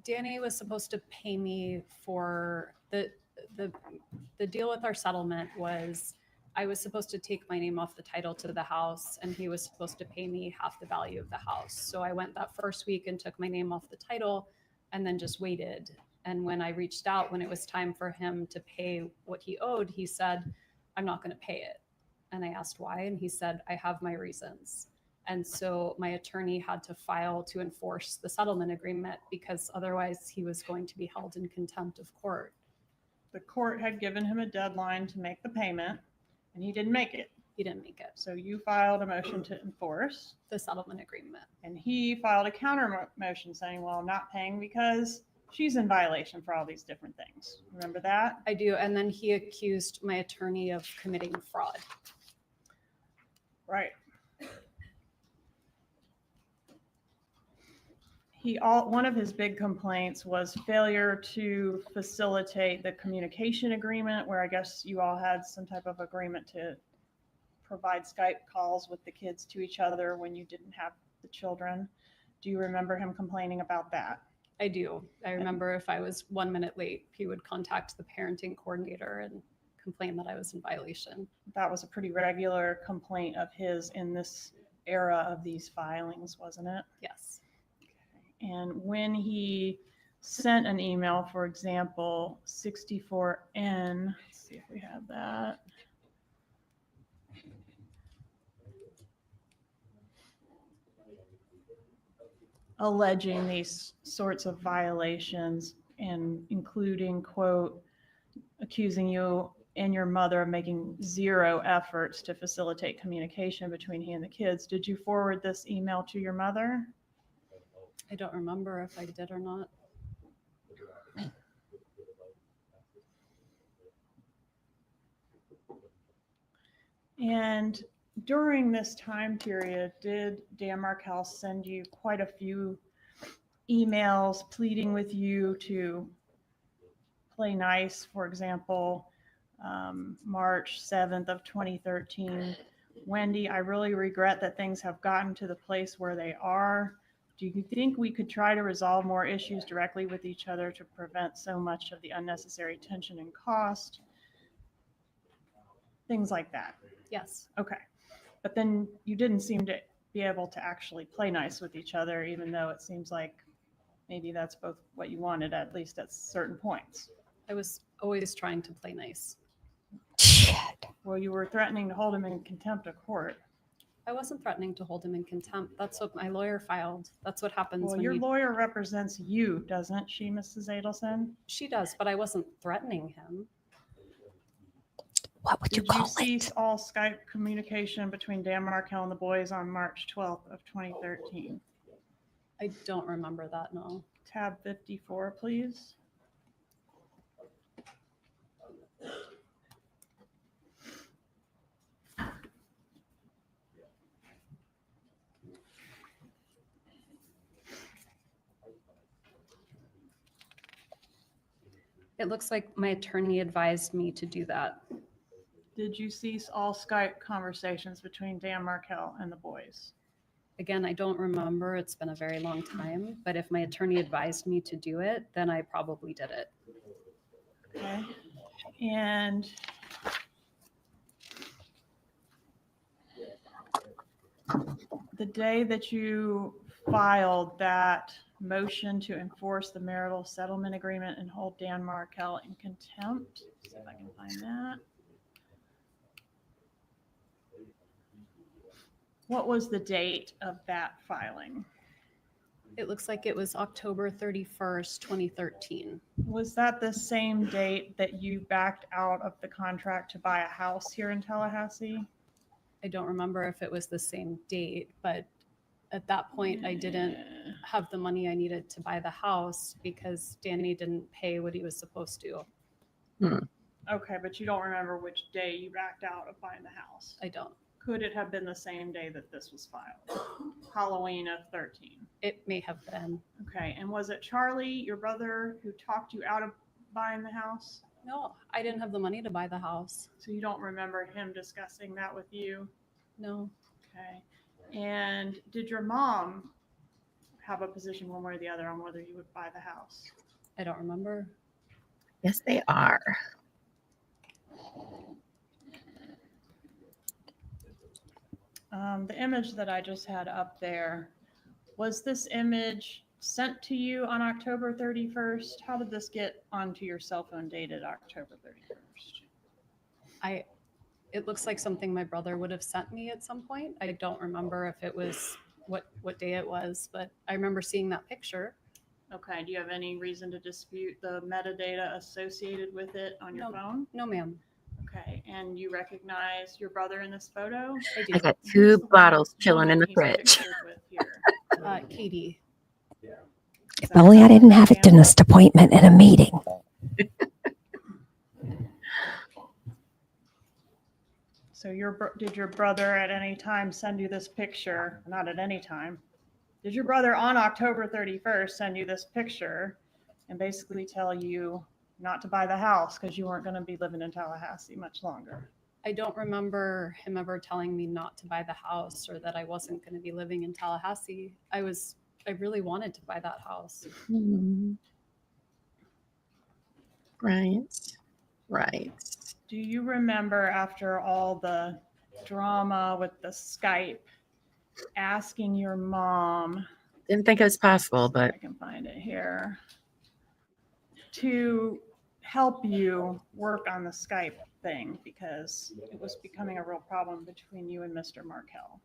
Danny was supposed to pay me for the deal with our settlement was I was supposed to take my name off the title to the house, and he was supposed to pay me half the value of the house. So I went that first week and took my name off the title and then just waited. And when I reached out, when it was time for him to pay what he owed, he said, I'm not going to pay it. And I asked why, and he said, I have my reasons. And so my attorney had to file to enforce the settlement agreement because otherwise he was going to be held in contempt of court. the court had given him a deadline to make the payment, and he didn't make it. He didn't make it. So you filed a motion to enforce the settlement agreement. And he filed a counter motion saying, well, I'm not paying because she's in violation for all these different things. Remember that? I do. And then he accused my attorney of committing fraud. Right. One of his big complaints was failure to facilitate the communication agreement, where I guess you all had some type of agreement to provide Skype calls with the kids to each other when you didn't have the children. Do you remember him complaining about that? I do. I remember if I was 1 minute late, he would contact the parenting coordinator and complain that I was in violation. That was a pretty regular complaint of his in this era of these filings, wasn't it? Yes. Okay. And when he sent an email, for example, 64N, let's see if we have that. Alleging these sorts of violations and including, quote, accusing you and your mother of making zero efforts to facilitate communication between he and the kids. Did you forward this email to your mother? I don't remember if I did or not. And during this time period, did Dan Markel send you quite a few emails pleading with you to play nice? For example, March 7th of 2013, Wendi, I really regret that things have gotten to the place where they are. Do you think we could try to resolve more issues directly with each other to prevent so much of the unnecessary tension and cost? Things like that. Yes. Okay. But then you didn't seem to be able to actually play nice with each other, even though it seems like maybe that's both what you wanted, at least at certain points. I was always trying to play nice. Shit. Well, you were threatening to hold him in contempt of court. I wasn't threatening to hold him in contempt. That's what my lawyer filed. That's what happens Well, when your lawyer represents you, doesn't she, Mrs. Adelson? She does, but I wasn't threatening him. What would you Did you call cease it? all Skype communication between Dan Markel and the boys on March 12th of 2013? I don't remember that, no. Tab 54, please. It looks like my attorney advised me to do that. Did you cease all Skype conversations between Dan Markel and the boys? Again, I don't remember. It's been a very long time, but if my attorney advised me to do it, then I probably did it. Okay. And the day that you filed that motion to enforce the marital settlement agreement and hold Dan Markel in contempt, see if I can find that. What was the date of that filing? It looks like it was October 31st, 2013. Was that the same date that you backed out of the contract to buy a house here in Tallahassee? I don't remember if it was the same date, but at that point I didn't have the money I needed to buy the house because Danny didn't pay what he was supposed to. Okay, but you don't remember which day you backed out of buying the house? I don't. Could it have been the same day that this was filed? Halloween of 13? It may have been. Okay, and was it Charlie, your brother, who talked you out of buying the house? No, I didn't have the money to buy the house. So you don't remember him discussing that with you? No. Okay. And did your mom have a position one way or the other on whether you would buy the house? I don't remember. Yes, they are. The image that I just had up there, was this image sent to you on October 31st? How did this get onto your cell phone dated October 31st? It looks like something my brother would have sent me at some point. I don't remember if it was what day it was, but I remember seeing that picture. Okay, do you have any reason to dispute the metadata associated with it on your phone? No, ma'am. Okay, and you recognize your brother in this photo? I do. I got 2 bottles chilling in the fridge. Katie. If only I didn't have a dentist appointment and a meeting. So did your brother at any time send you this picture? Not at any time. Did your brother on October 31st send you this picture and basically tell you not to buy the house because you weren't going to be living in Tallahassee much longer? I don't remember him ever telling me not to buy the house or that I wasn't going to be living in Tallahassee. I really wanted to buy that house. Right. Do you remember, after all the drama with the Skype, asking your mom? Didn't think it was possible, but I can find it here. To help you work on the Skype thing because it was becoming a real problem between you and Mr. Markel.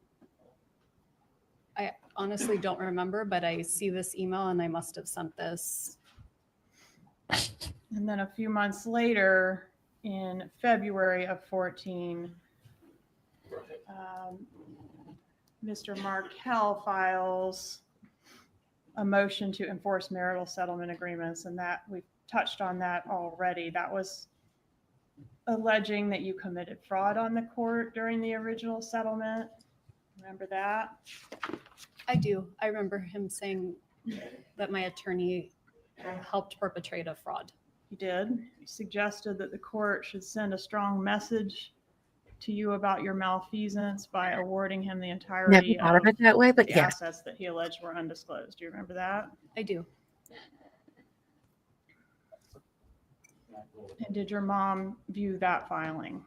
I honestly don't remember, but I see this email and I must have sent this. And then a few months later, in February of 14, Mr. Markel files a motion to enforce marital settlement agreements, and that we've touched on that already. That was alleging that you committed fraud on the court during the original settlement. Remember that? I do. I remember him saying that my attorney helped perpetrate a fraud. He did. He suggested that the court should send a strong message to you about your malfeasance by awarding him the entirety never thought of it that way, but the yeah. assets that he alleged were undisclosed. Do you remember that? I do. And did your mom view that filing?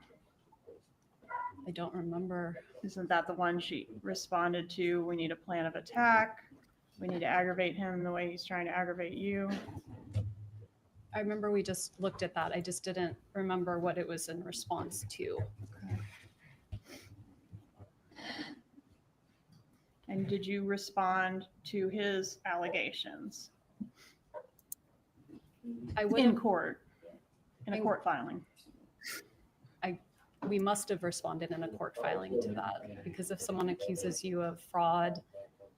I don't remember. Isn't that the one she responded to? We need a plan of attack. We need to aggravate him the way he's trying to aggravate you. I remember we just looked at that. I just didn't remember what it was in response to. And did you respond to his allegations? I would in court, in a court filing. We must have responded in a court filing to that, because if someone accuses you of fraud,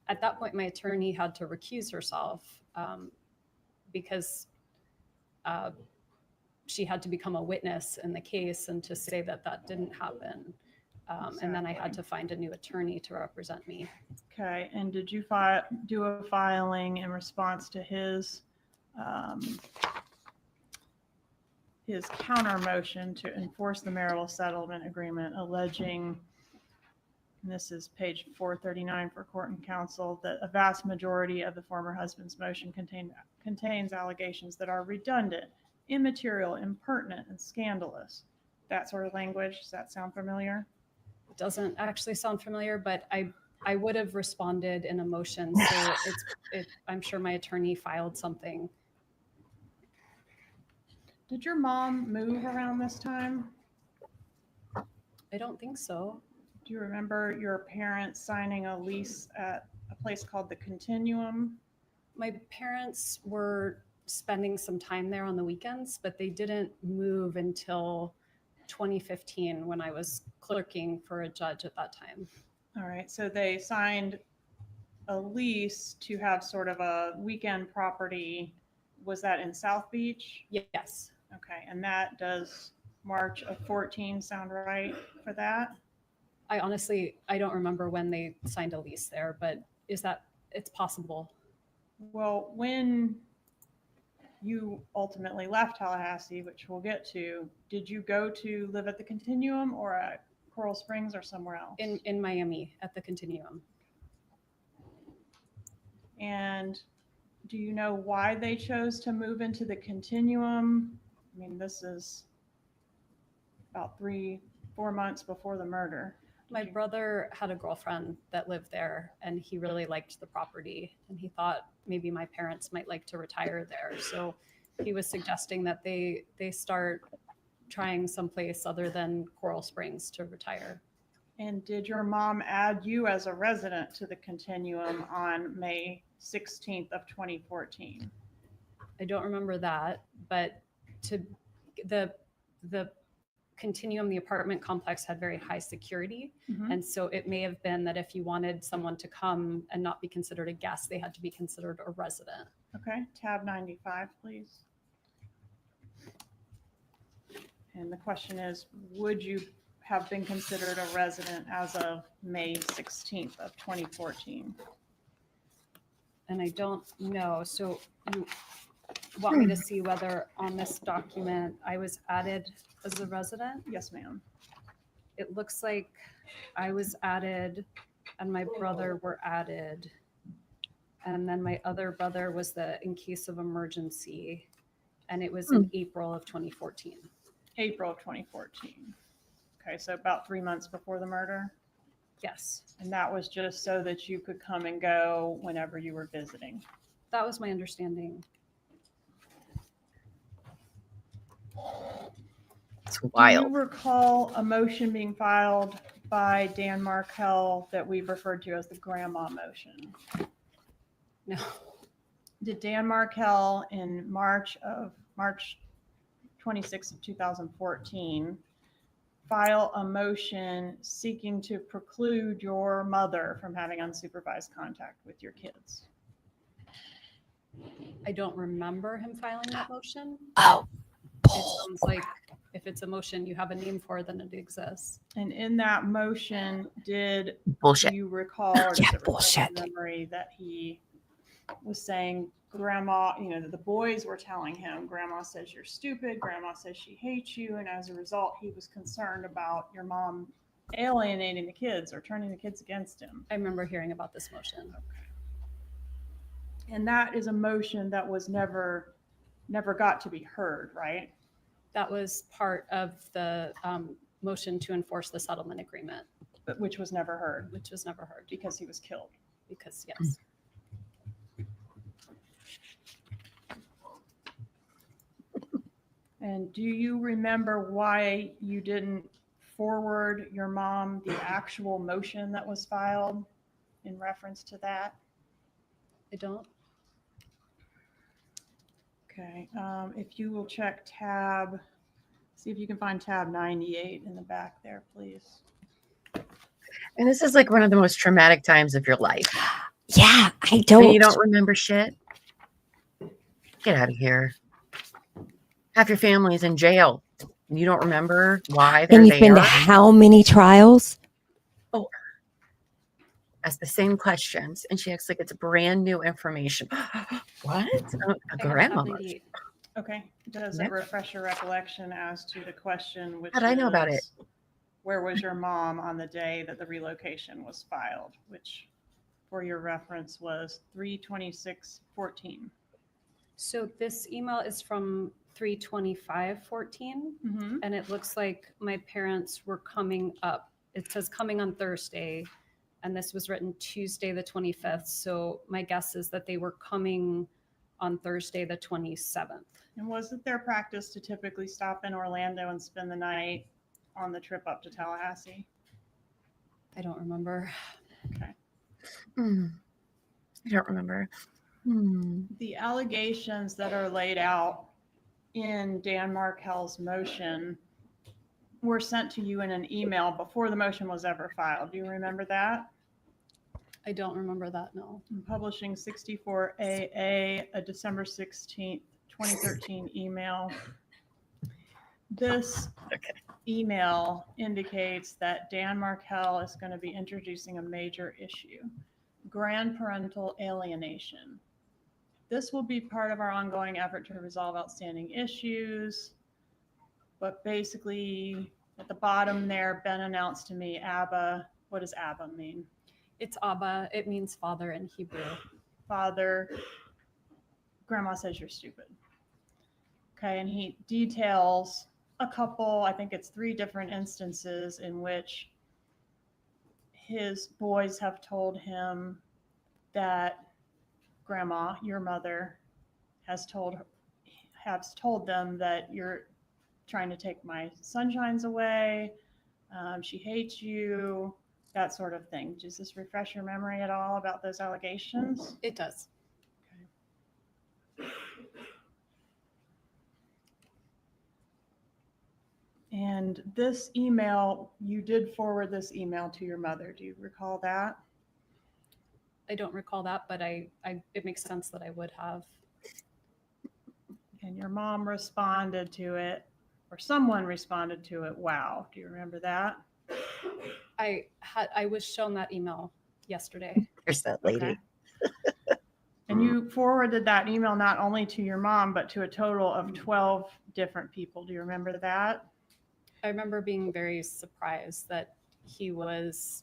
at that point my attorney had to recuse herself because she had to become a witness in the case and to say that that didn't happen. And then I had to find a new attorney to represent me. Okay, and did you do a filing in response to his counter motion to enforce the marital settlement agreement, alleging, and this is page 439 for court and counsel, that a vast majority of the former husband's motion contains allegations that are redundant, immaterial, impertinent, and scandalous. That sort of language, does that sound familiar? It doesn't actually sound familiar, but I would have responded in a motion. So I'm sure my attorney filed something. Did your mom move around this time? I don't think so. Do you remember your parents signing a lease at a place called the Continuum? My parents were spending some time there on the weekends, but they didn't move until 2015 when I was clerking for a judge at that time. All right, so they signed a lease to have sort of a weekend property. Was that in South Beach? Yes. Okay, and that does March of 14 sound right for that? I don't remember when they signed a lease there, but it's possible. Well, when you ultimately left Tallahassee, which we'll get to, did you go to live at the Continuum or at Coral Springs or somewhere else? In Miami at the Continuum. And do you know why they chose to move into the Continuum? I mean, this is about 3-4 months before the murder. My brother had a girlfriend that lived there, and he really liked the property, and he thought maybe my parents might like to retire there. So he was suggesting that they start trying someplace other than Coral Springs to retire. And did your mom add you as a resident to the Continuum on May 16th of 2014. I don't remember that, but to the continuum, the apartment complex had very high security. Mhm. And so it may have been that if you wanted someone to come and not be considered a guest, they had to be considered a resident. Okay, tab 95, please. And the question is, would you have been considered a resident as of May 16th of 2014? And I don't know. So you want me to see whether on this document I was added as a resident? Yes, ma'am. It looks like I was added and my brother were added. And then my other brother was the in case of emergency. And it was in April of 2014. April of 2014. Okay, so about 3 months before the murder? Yes. And that was just so that you could come and go whenever you were visiting? That was my understanding. It's Do wild. you recall a motion being filed by Dan Markel that we've referred to as the grandma motion? No. Did Dan Markel in March 26th of 2014 file a motion seeking to preclude your mother from having unsupervised contact with your kids? I don't remember him filing that motion. Oh, It sounds like if it's a motion you have a name for, then it exists. And in that motion, did Bullshit. you recall, or does Yeah, it refresh your bullshit. memory that he was saying, Grandma, the boys were telling him, Grandma says you're stupid, Grandma says she hates you, and as a result, he was concerned about your mom alienating the kids or turning the kids against him? I remember hearing about this motion. And that is a motion that was never got to be heard, right? That was part of the motion to enforce the settlement agreement, But which was never heard which was never heard because he was killed. because, yes. And do you remember why you didn't forward your mom the actual motion that was filed in reference to that? I don't. Okay, if you will check tab, see if you can find tab 98 in the back there, please. And this is like one of the most traumatic times of your life. Yeah, I And don't. you don't remember shit? Get out of here. Half your family's in jail. And you don't remember why they're And you've been to there? how many trials? Ask the same questions. And she acts like it's brand new information. What? Oh, a I have grandma tab motion. 98. Okay, does it Never. refresh your recollection as to the question, which How'd I know about it? is, where was your mom on the day that the relocation was filed, which for your reference was 3/26/14. So this email is from 3/25/14, Mm-hmm. and it looks like my parents were coming up. It says coming on Thursday, and this was written Tuesday the 25th. So my guess is that they were coming on Thursday the 27th. And was it their practice to typically stop in Orlando and spend the night on the trip up to Tallahassee? I don't remember. Okay. I don't remember. The allegations that are laid out in Dan Markel's motion were sent to you in an email before the motion was ever filed. Do you remember that? I don't remember that, no. Publishing 64AA, a December 16th, 2013 email. This email indicates that Dan Markel is going to be introducing a major issue, grandparental alienation. This will be part of our ongoing effort to resolve outstanding issues. But basically, at the bottom there, Ben announced to me, Abba. What does Abba mean? It's Abba. It means father in Hebrew. Father, Grandma says you're stupid. Okay, and he details a couple, I think it's 3 different instances in which his boys have told him that Grandma, your mother, has told them that you're trying to take my sunshines away. She hates you, that sort of thing. Does this refresh your memory at all about those allegations? It does. And this email, you did forward this email to your mother. Do you recall that? I don't recall that, but it makes sense that I would have. And your mom responded to it, or someone responded to it. Wow. Do you remember that? I was shown that email yesterday. There's that lady. Okay. And you forwarded that email not only to your mom, but to a total of 12 different people. Do you remember that? I remember being very surprised that he was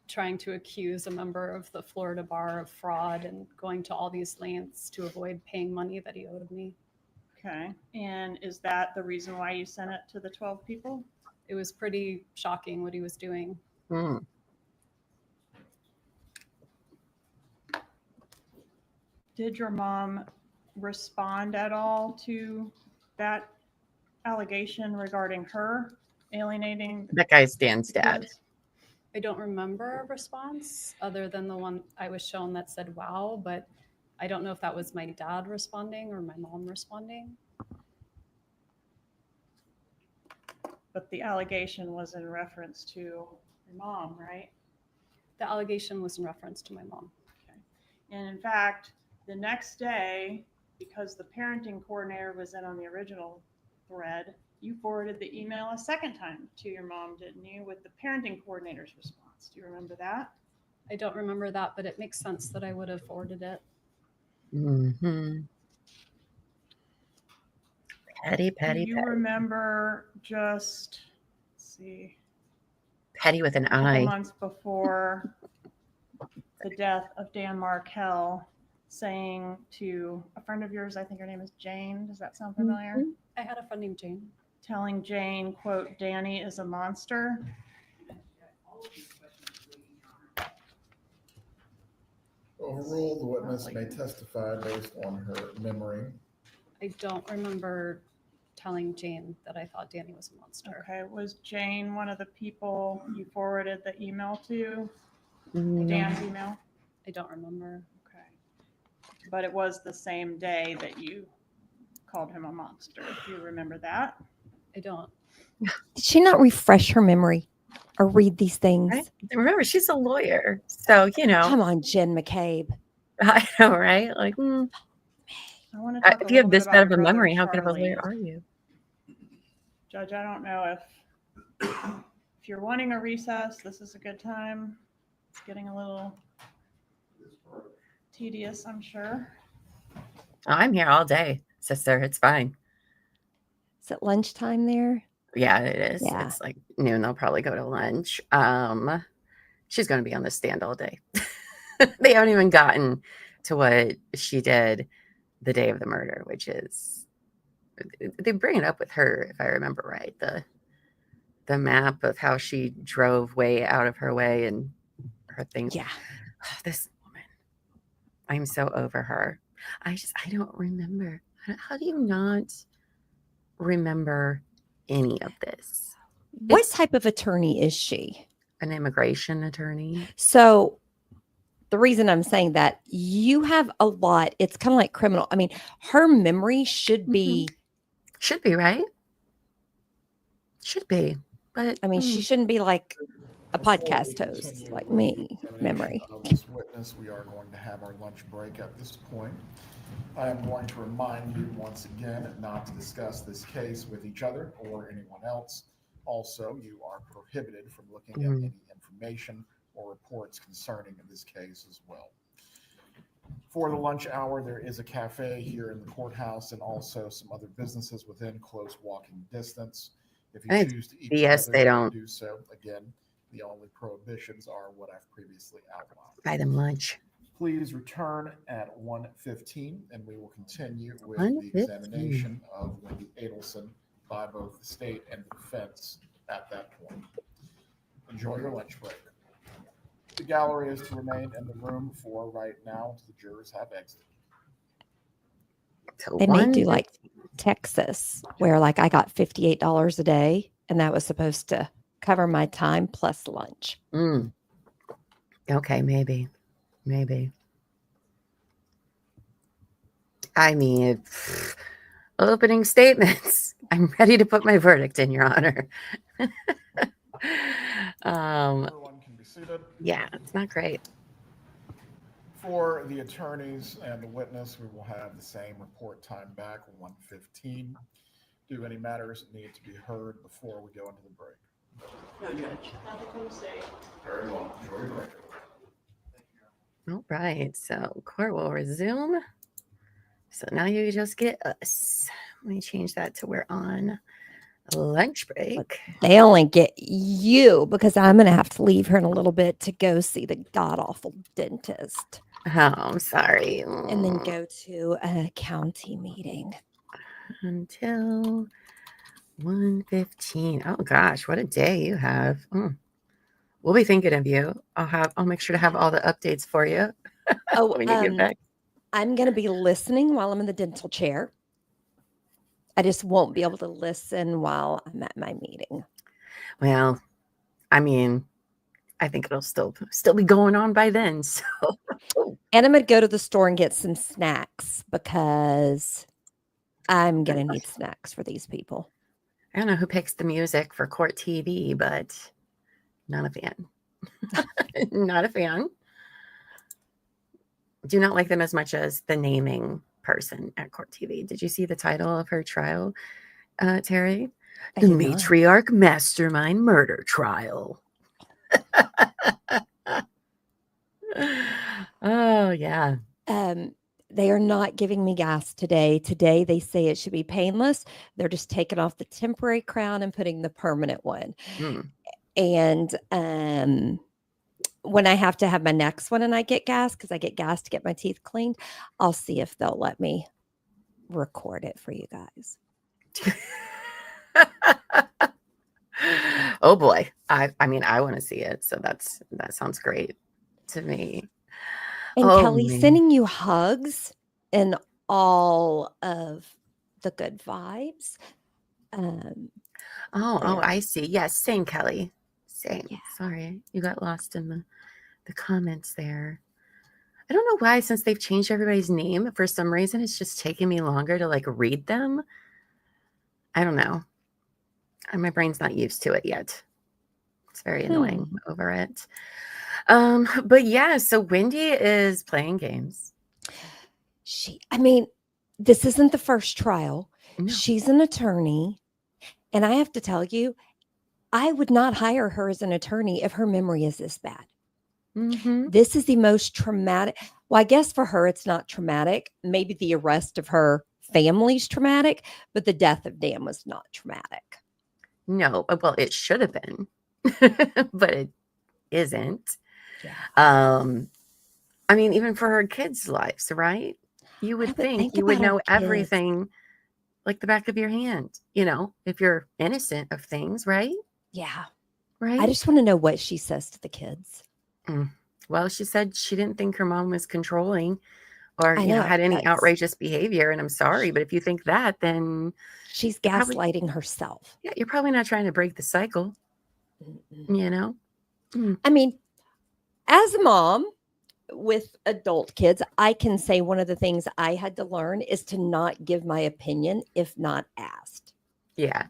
trying to accuse a member of the Florida bar of fraud and going to all these lengths to avoid paying money that he owed me. Okay. And is that the reason why you sent it to the 12 people? It was pretty shocking what he was doing. Did your mom respond at all to that allegation regarding her alienating? That guy's Dan's dad. I don't remember a response other than the one I was shown that said, wow, but I don't know if that was my dad responding or my mom responding. But the allegation was in reference to your mom, right? The allegation was in reference to my mom. Okay. And in fact, the next day, because the parenting coordinator was in on the original thread, you forwarded the email a second time to your mom, didn't you, with the parenting coordinator's response? Do you remember that? I don't remember that, but it makes sense that I would have forwarded it. Petty. Do you remember just, let's see, Petty with an a couple I. months before the death of Dan Markel, saying to a friend of yours, I think her name is Jane. Does that sound familiar? I had a friend named Jane. Telling Jane, quote, Danny is a monster. Overruled, the witness may testify based on her memory. I don't remember telling Jane that I thought Danny was a monster. Okay, was Jane one of the people you forwarded the email to? No. Dan's email? I don't remember. Okay. But it was the same day that you called him a monster. Do you remember that? I don't. Did she not refresh her memory or read these things? Right? Remember, she's a lawyer. So, Come on, Jen McCabe. I know, right? Like, I want to talk if you have this bad of a brother, memory, how good of a Charlie. lawyer are you? Judge, I don't know if you're wanting a recess, this is a good time. It's getting a little tedious, I'm sure. I'm here all day, sister. It's fine. Is it lunchtime there? Yeah, it is. Yeah. It's like noon. They'll probably go to lunch. She's going to be on the stand all day. They haven't even gotten to what she did the day of the murder, which is they bring it up with her, if I remember right. The map of how she drove way out of her way and her things. Yeah. Oh, this woman. I'm so over her. I don't remember. How do you not remember any of this? What type of attorney is she? An immigration attorney. So the reason I'm saying that, you have a lot, it's kind of like criminal. I mean, her memory should be. Should be, right? Should be. But I mean, she shouldn't be like a podcast host like me, memory. Of this witness, we are going to have our lunch break at this point. I am going to remind you once again not to discuss this case with each other or anyone else. Also, you are prohibited from looking at any information or reports concerning this case as well. For the lunch hour, there is a cafe here in the courthouse and also some other businesses within close walking distance. If you choose to eat BS, together, they don't do so. Again, the only prohibitions are what I've previously outlined. buy them lunch. Please return at 1:15, and we will continue with the examination of Wendi Adelson by both the state and the defense at that point. Enjoy your lunch break. The gallery is to remain in the room for right now until the jurors have exited. They may do like Texas, where like I got $58 a day, and that was supposed to cover my time plus lunch. Okay, maybe. I mean, opening statements. I'm ready to put my verdict in, Your Honor. Everyone can be seated. Yeah, it's not great. For the attorneys and the witness, we will have the same report time back, 1:15. Do any matters need to be heard before we go into the break? No, Judge. Nothing to say. Very well. Enjoy your break. All right, so court will resume. So now you just get us. Let me change that to we're on lunch break. They only get you because I'm going to have to leave here in a little bit to go see the god-awful dentist. Oh, I'm sorry. And then go to a county meeting. Until 1:15. Oh gosh, what a day you have. We'll be thinking of you. I'll make sure to have all the updates for you. When you get back. I'm going to be listening while I'm in the dental chair. I just won't be able to listen while I'm at my meeting. Well, I mean, I think it'll still be going on by then. So, and I'm going to go to the store and get some snacks because I'm going to need snacks for these people. I don't know who picks the music for court TV, but not a fan. Not a fan. Do not like them as much as the naming person at court TV. Did you see the title of her trial, Terry? The Matriarch Mastermind Murder Trial. Oh, yeah. They are not giving me gas today. Today, they say it should be painless. They're just taking off the temporary crown and putting the permanent one. And when I have to have my next one and I get gas, because I get gas to get my teeth cleaned, I'll see if they'll let me record it for you guys. Oh boy. I mean, I want to see it. So that sounds great to me. And Kelly, sending you hugs and all of the good vibes. I see. Yes, same, Kelly. Same. Yeah. Sorry, you got lost in the comments there. I don't know why, since they've changed everybody's name, for some reason, it's just taking me longer to like read them. I don't know. My brain's not used to it yet. It's very annoying over it. But yeah, so Wendi is playing games. This isn't the first trial. No. She's an attorney. And I have to tell you, I would not hire her as an attorney if her memory is this bad. This is the most traumatic. Well, I guess for her, it's not traumatic. Maybe the arrest of her family's traumatic, but the death of Dan was not traumatic. No, well, it should have been, but it isn't. Yeah. I mean, even for her kids' lives, right? You would think you would know everything like the back of your hand, if you're innocent of things, right? Yeah. Right. I just want to know what she says to the kids. Well, she said she didn't think her mom was controlling or had any outrageous behavior. And I'm sorry, but if you think that, then she's gaslighting herself. Yeah, you're probably not trying to break the cycle. I mean, as a mom with adult kids, I can say one of the things I had to learn is to not give my opinion if not asked. Yeah.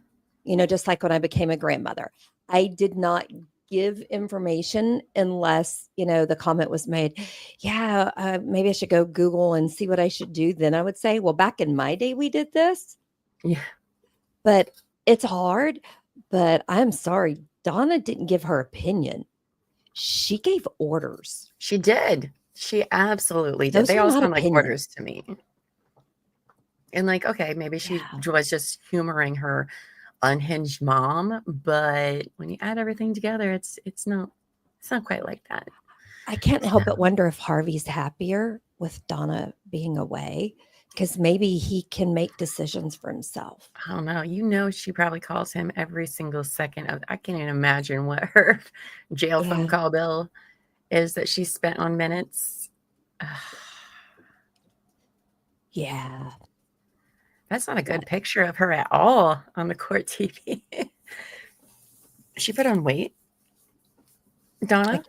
Just like when I became a grandmother, I did not give information unless, the comment was made, maybe I should go Google and see what I should do. Then I would say, well, back in my day, we did this. Yeah. But it's hard, but I'm sorry. Donna didn't give her opinion. She gave orders. She did. She absolutely did. They all sound like orders to me. And okay, maybe she was just humoring her unhinged mom, but when you add everything together, it's not quite like that. I can't help but wonder if Harvey's happier with Donna being away, because maybe he can make decisions for himself. I don't know. She probably calls him every single second of. I can't even imagine what her jail phone call bill is that she spent on minutes. Yeah. That's not a good picture of her at all on the court TV. She put on weight, Donna.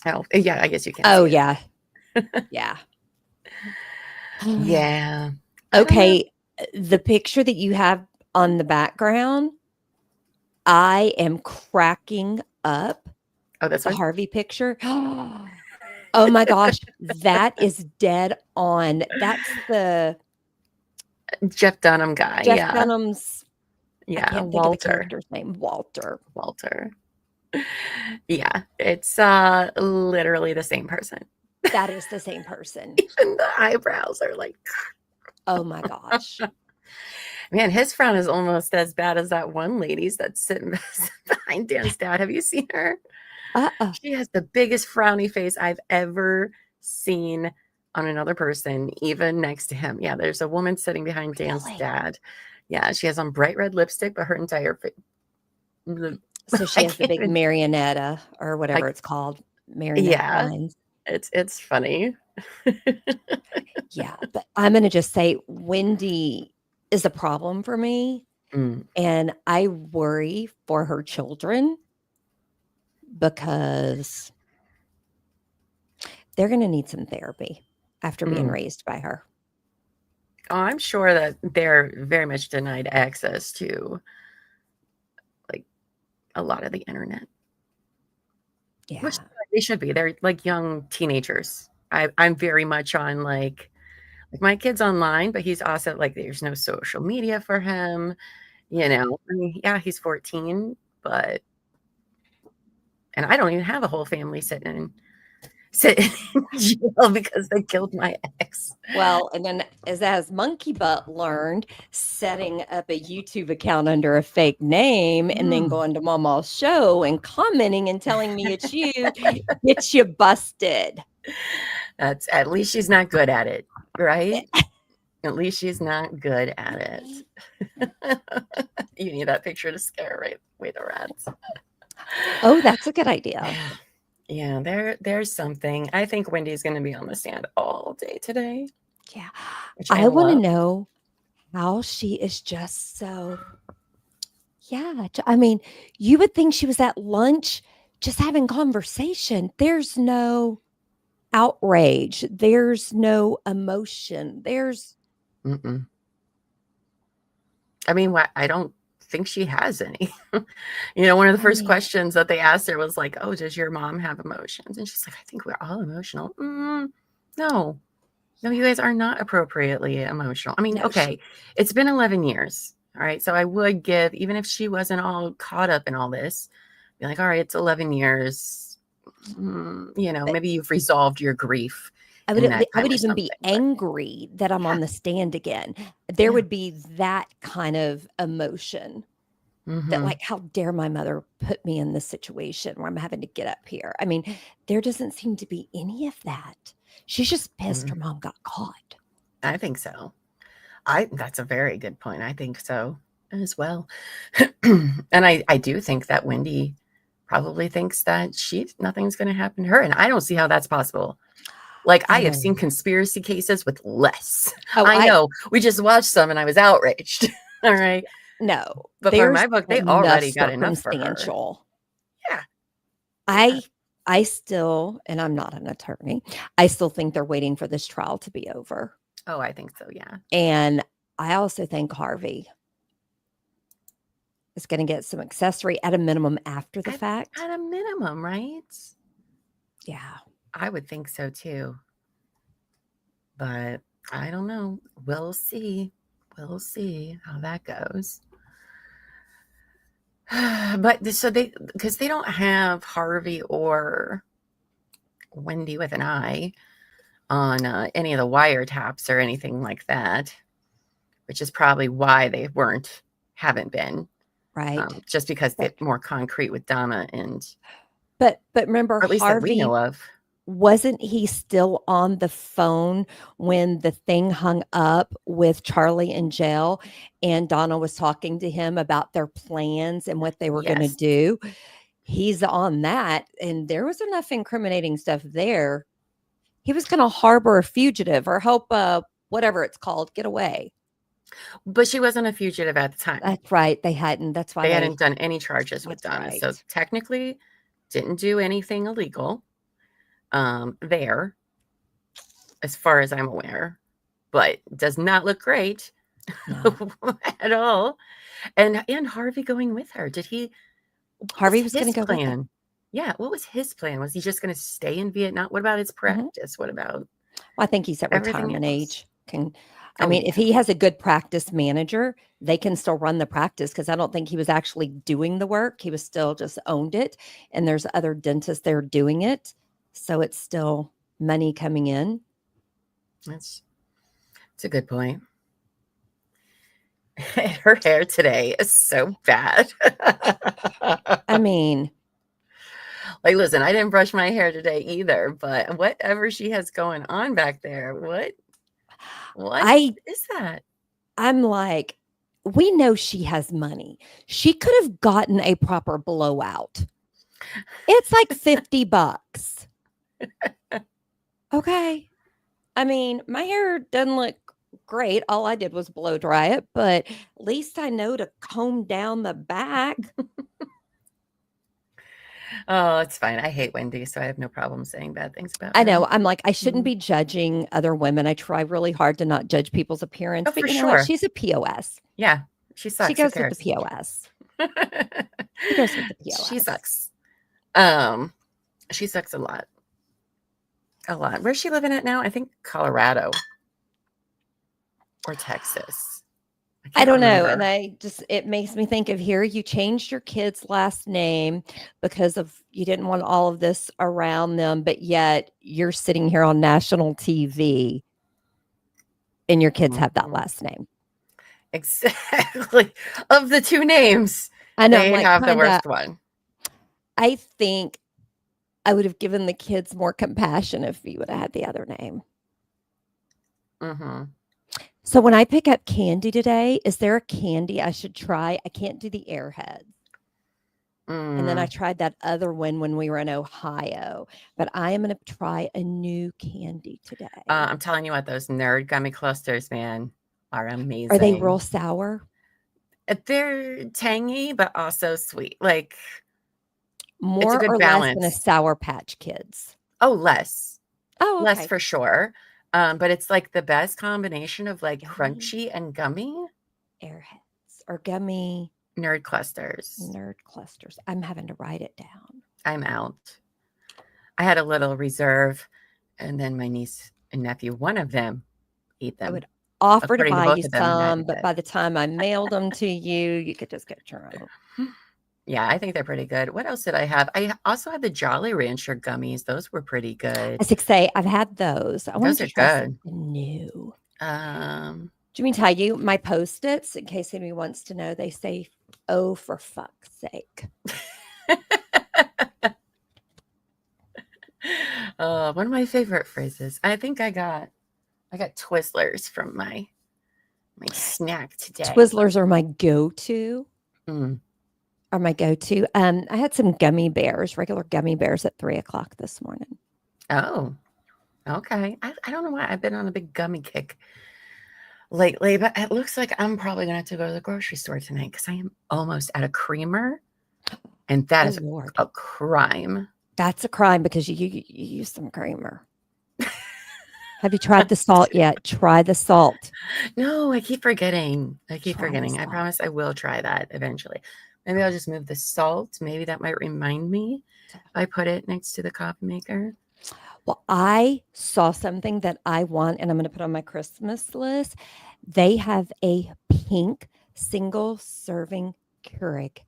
Oh, yeah, I guess you can. Oh, yeah. Yeah. Yeah. Okay. The picture that you have on the background, I am cracking up. Oh, that's the Harvey picture. Oh my gosh, that is dead on. That's the Jeff Dunham guy. Jeff Yeah. Dunham's. Yeah. I can't think of the character's name. Walter. Yeah, it's literally the same person. That is the same person. Even the eyebrows are like, oh my gosh. Man, his frown is almost as bad as that one lady's that's sitting behind Dan's dad. Have you seen her? She has the biggest frowny face I've ever seen on another person, even next to him. Yeah, there's a woman sitting behind Dan's dad. Yeah, she has on bright red lipstick, but her entire face. So she has the big marionette or whatever it's called. Marionette lines. It's funny. Yeah, but I'm going to just say Wendi is a problem for me. And I worry for her children because they're going to need some therapy after being raised by her. Oh, I'm sure that they're very much denied access to like a lot of the internet. Yeah. Which they should be. They're like young teenagers. I'm very much on like my kid's online, but he's also like there's no social media for him. You know, I mean, yeah, he's 14, and I don't even have a whole family sitting in jail because they killed my ex. Well, and then as Monkey Butt learned, setting up a YouTube account under a fake name and then going to Mama's show and commenting and telling me it's you gets you busted. That's at least she's not good at it, right? At least she's not good at it. You need that picture to scare away the rats. Oh, that's a good idea. Yeah, there's something. I think Wendy's going to be on the stand all day today. Yeah. I want to know how she is just so. Yeah. I mean, you would think she was at lunch just having conversation. There's no outrage. There's no emotion. There's. I mean, I don't think she has any. You know, one of the first questions that they asked her was like, oh, does your mom have emotions? And she's like, I think we're all emotional. No, you guys are not appropriately emotional. I mean, okay, it's been 11 years. All right. So I would give, even if she wasn't all caught up in all this, be like, all right, it's 11 years. You know, maybe you've resolved your grief. I would even be angry that I'm on the stand again. There would be that kind of emotion that like, how dare my mother put me in this situation where I'm having to get up here? I mean, there doesn't seem to be any of that. She's just pissed her mom got caught. I think so. That's a very good point. I think so as well. And I do think that Wendi probably thinks that nothing's going to happen to her. And I don't see how that's possible. Like, I have seen conspiracy cases with less. I know. We just watched some and I was outraged. All right. No. But for my book, they already got enough for her. Yeah. I still, and I'm not an attorney, I still think they're waiting for this trial to be over. Oh, I think so. Yeah. And I also think Harvey is going to get some accessory at a minimum after the fact. At a minimum, right? Yeah. I would think so too. But I don't know. We'll see. We'll see how that goes. But so because they don't have Harvey or Wendi with an I on any of the wiretaps or anything like that, which is probably why they haven't been. Right. Just because they're more concrete with Donna and. But remember, or at least Harvey, that we know of. Wasn't he still on the phone when the thing hung up with Charlie in jail and Donna was talking to him about their plans and what they were going to do? He's on that. And there was enough incriminating stuff there. He was going to harbor a fugitive or help whatever it's called get away. But she wasn't a fugitive at the time. That's right. They hadn't. That's why they hadn't done any charges with Donna. Right. So technically didn't do anything illegal there, as far as I'm aware, but does not look great at all. And Harvey going with her. Harvey was going to go with her. Yeah. What was his plan? Was he just going to stay in Vietnam? What about his practice? What about? Well, I think he's at retirement age. If he has a good practice manager, they can still run the practice, because I don't think he was actually doing the work. He was still just owned it. And there's other dentists there doing it. So it's still money coming in. That's a good point. Her hair today is so bad. I mean, like, listen, I didn't brush my hair today either, but whatever she has going on back there, what is that? I'm like, we know she has money. She could have gotten a proper blowout. It's like $50. Okay. I mean, my hair doesn't look great. All I did was blow dry it, but at least I know to comb down the back. Oh, it's fine. I hate Wendi, so I have no problem saying bad things about her. I know. I'm like, I shouldn't be judging other women. I try really hard to not judge people's appearance. Oh, but for you know sure. what? She's a POS. Yeah. She sucks. She goes with the POS. She goes with the POS. She sucks. She sucks a lot. A lot. Where's she living at now? I think Colorado or Texas. I don't know. And it makes me think of here. You changed your kid's last name because you didn't want all of this around them, but yet you're sitting here on national TV and your kids have that last name. Exactly. Of the two names, I know, they have the worst one. I think I would have given the kids more compassion if you would have had the other name. Mm-hmm. So when I pick up candy today, is there a candy I should try? I can't do the Airheads. And then I tried that other one when we were in Ohio. But I am going to try a new candy today. I'm telling you what, those nerd gummy clusters, man, are amazing. Are they real sour? They're tangy, but also sweet. Like, more it's a good or balance. Less than a Sour Patch Kids? Oh, less. Oh, okay. Less for sure. But it's like the best combination of like crunchy and gummy. Airheads or gummy. Nerd clusters. I'm having to write it down. I'm out. I had a little reserve, and then my niece and nephew, one of them, ate them. I would offer to buy you some, but by the time I mailed them to you, you could just get your own. Yeah, I think they're pretty good. What else did I have? I also had the Jolly Rancher gummies. Those were pretty good. I was say I've had those. Those are good. New. Do you mean tell you my Post-its in case anybody wants to know? They say, "Oh, for fuck's sake." One of my favorite phrases. I think I got Twizzlers from my snack today. Twizzlers are my go-to. Are my go-to. I had some gummy bears, regular gummy bears at 3:00 this morning. Oh, okay. I don't know why I've been on a big gummy kick lately, but it looks like I'm probably gonna have to go to the grocery store tonight because I am almost out of creamer, and that is a crime. That's a crime because you use some creamer. Have you tried the salt yet? Try the salt. No, I keep forgetting. I promise I will try that eventually. Maybe I'll just move the salt. Maybe that might remind me if I put it next to the coffee maker. Well, I saw something that I want, and I'm going to put on my Christmas list. They have a pink single serving Keurig.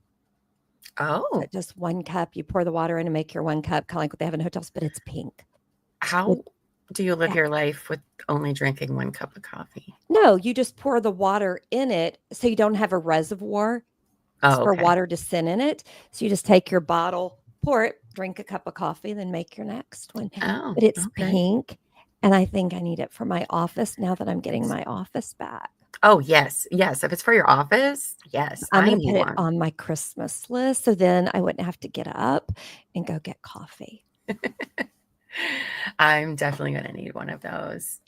Oh. So just 1 cup. You pour the water in and make your 1 cup, kind of like what they have in hotels, but it's pink. How do you live your life with only drinking 1 cup of coffee? No, you just pour the water in it so you don't have a reservoir for water to sit in it. So you just take your bottle, pour it, drink a cup of coffee, then make your next one. Oh, but it's pink, and I think I need it for my office now that I'm getting my office back. Oh, yes. Yes. If it's for your office, yes. I'm going to put it on my Christmas list so then I wouldn't have to get up and go get coffee. I'm definitely going to need one of those.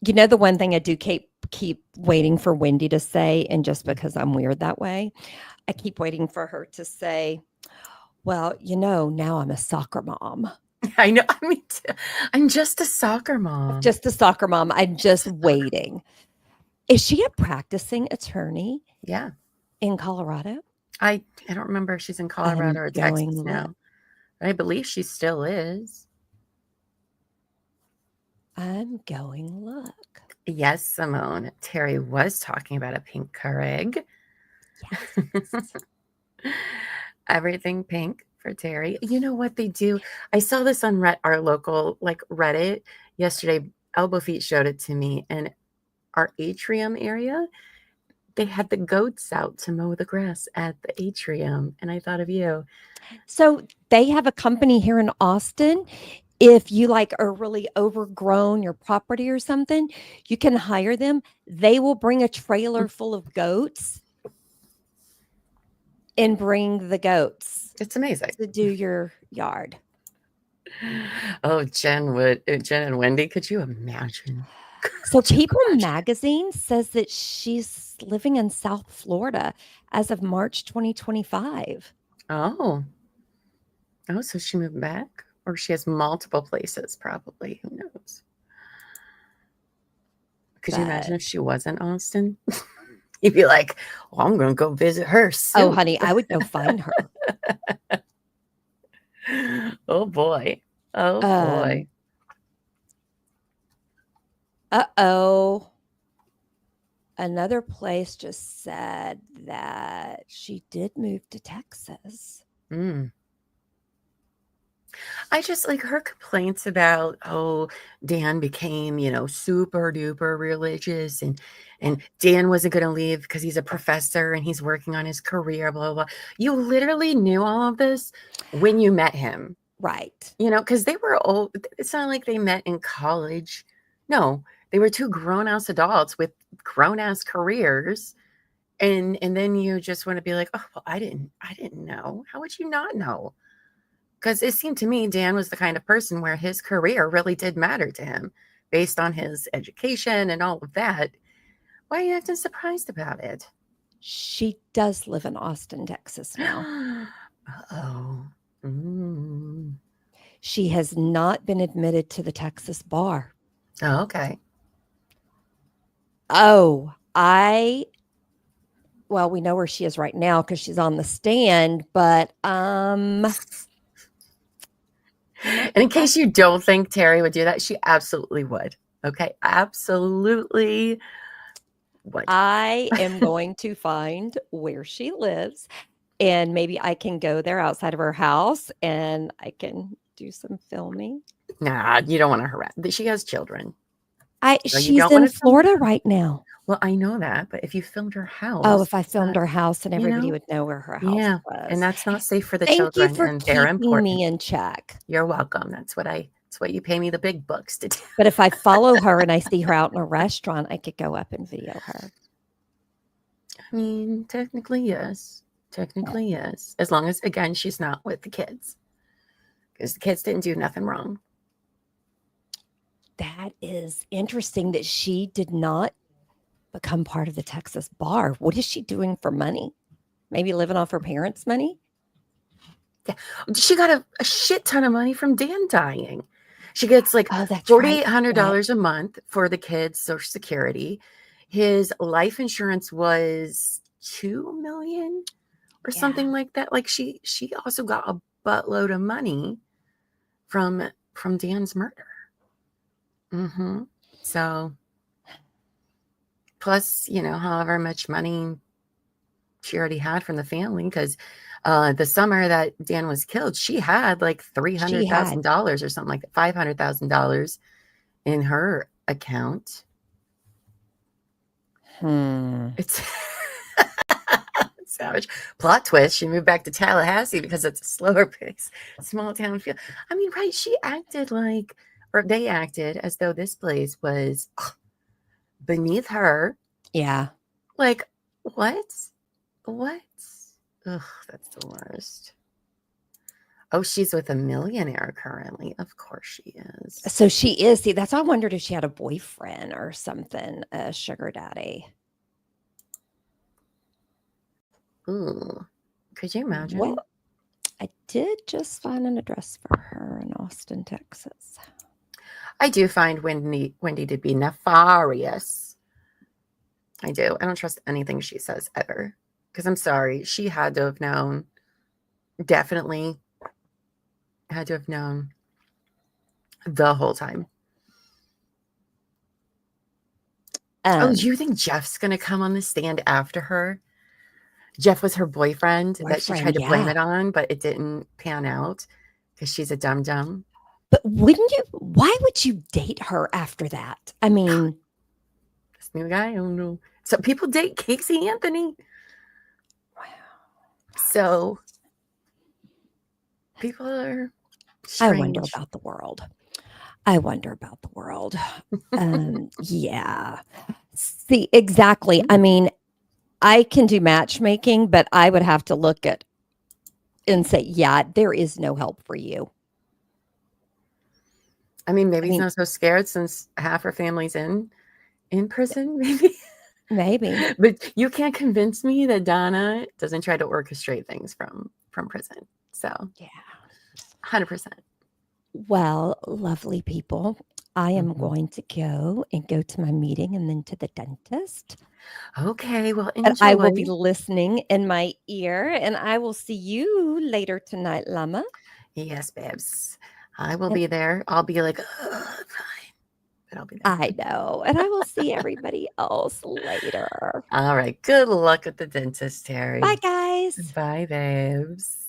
You know, the one thing I do keep keep waiting for Wendi to say, and just because I'm weird that way, I keep waiting for her to say, well, now I'm a soccer mom. I know. I mean, I'm just a soccer mom. Just a soccer mom. I'm just waiting. Is she a practicing attorney? Yeah. In Colorado? I don't remember if she's in Colorado or Texas now. I believe she still is. I'm going look. Yes, Simone. Terry was talking about a pink Keurig. Yes. Everything pink for Terry. You know what they do? I saw this on our local Reddit yesterday. Elbow Feet showed it to me, and our atrium area, they had the goats out to mow the grass at the atrium, and I thought of you. So they have a company here in Austin. If you are really overgrown your property or something, you can hire them. They will bring a trailer full of goats and bring the goats. It's amazing. To do your yard. Oh, Jen and Wendi, could you imagine? So People Magazine says that she's living in South Florida as of March 2025. Oh, so she moved back? Or she has multiple places, probably. Who knows? Could you imagine if she was in Austin? You'd be like, well, I'm going to go visit her soon. Oh, honey, I would go find her. Oh, boy. Oh, boy. Uh-oh. Another place just said that she did move to Texas. I just her complaints about, Dan became, super duper religious and Dan wasn't going to leave because he's a professor and he's working on his career, blah, blah, blah. You literally knew all of this when you met him. Right. Because they were old. It's not like they met in college. No, they were two grown-ass adults with grown-ass careers. And then you just want to be like, oh, well, I didn't know. How would you not know? Because it seemed to me Dan was the kind of person where his career really did matter to him based on his education and all of that. Why are you acting surprised about it? She does live in Austin, Texas now. Uh-oh. She has not been admitted to the Texas bar. Oh, okay. Oh, well, we know where she is right now because she's on the stand, but and in case you don't think Terry would do that, she absolutely would. Okay, absolutely would. I am going to find where she lives, and maybe I can go there outside of her house and I can do some filming. Nah, you don't want to harass. She has children. She's in Florida right now. Well, I know that, but if you filmed her house. Oh, if I filmed her house and everybody would know where her house was. And that's not safe for the children. Thank you for and they're keeping important. Me in check. You're welcome. That's what you pay me the big bucks to do. But if I follow her and I see her out in a restaurant, I could go up and video her. I mean, technically, yes. Technically, yes. As long as, again, she's not with the kids. Because the kids didn't do nothing wrong. That is interesting that she did not become part of the Texas bar. What is she doing for money? Maybe living off her parents' money? Yeah. She got a shit ton of money from Dan dying. She gets $4,800 a month for the kids' Social Security. His life insurance was $2 million or something like that. She also got a buttload of money from Dan's murder. So, plus, however much money she already had from the family, because the summer that Dan was killed, she had $300,000 or something like that, $500,000 in her account. It's savage. Plot twist, she moved back to Tallahassee because it's a slower pace, small town feel. I mean, right, they acted as though this place was beneath her. Yeah. What? Ugh, that's the worst. Oh, she's with a millionaire currently. Of course she is. So she is. See, that's why I wondered if she had a boyfriend or something, a sugar daddy. Ooh, could you imagine? Well, I did just find an address for her in Austin, Texas. I do find Wendi to be nefarious. I do. I don't trust anything she says ever. Because I'm sorry, she had to have known. Definitely had to have known the whole time. Oh, do you think Jeff's going to come on the stand after her? Jeff was her boyfriend that she tried to blame it on, but it didn't pan out because she's a dum-dum. But wouldn't you? Why would you date her after that? I mean, this new guy, I don't know. So people date Casey Anthony. Wow. So people are strange. I wonder about the world. I wonder about the world. Yeah. See, exactly. I mean, I can do matchmaking, but I would have to look at and say, yeah, there is no help for you. I mean, maybe he's not so scared since half her family's in prison, maybe. Maybe. But you can't convince me that Donna doesn't try to orchestrate things from prison. So, yeah. 100%. Well, lovely people, I am going to go to my meeting and then to the dentist. Okay, well, enjoy. And I will be listening in my ear, and I will see you later tonight, Llama. Yes, babes. I will be there. I'll be like, fine. But I'll be there. I know. And I will see everybody else later. All right. Good luck with the dentist, Terry. Bye, guys. Bye, babes.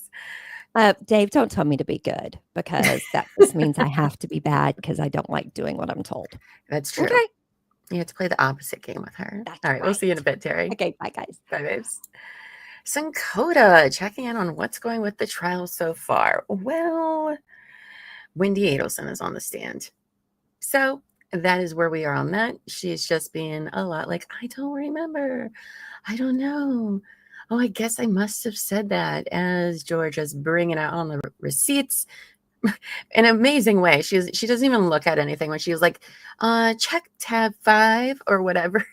Dave, don't tell me to be good, because that just means I have to be bad because I don't like doing what I'm told. That's true. Okay. You have to play the opposite game with her. That's all right. We'll see you in a bit, Terry. Okay. Bye, guys. Bye, babes. Sankoda checking in on what's going with the trial so far. Well, Wendi Adelson is on the stand. So that is where we are on that. She's just being a lot like, I don't remember. I don't know. Oh, I guess I must have said that, as Georgia's bringing out on the receipts in an amazing way. She doesn't even look at anything when she was like, check tab 5 or whatever.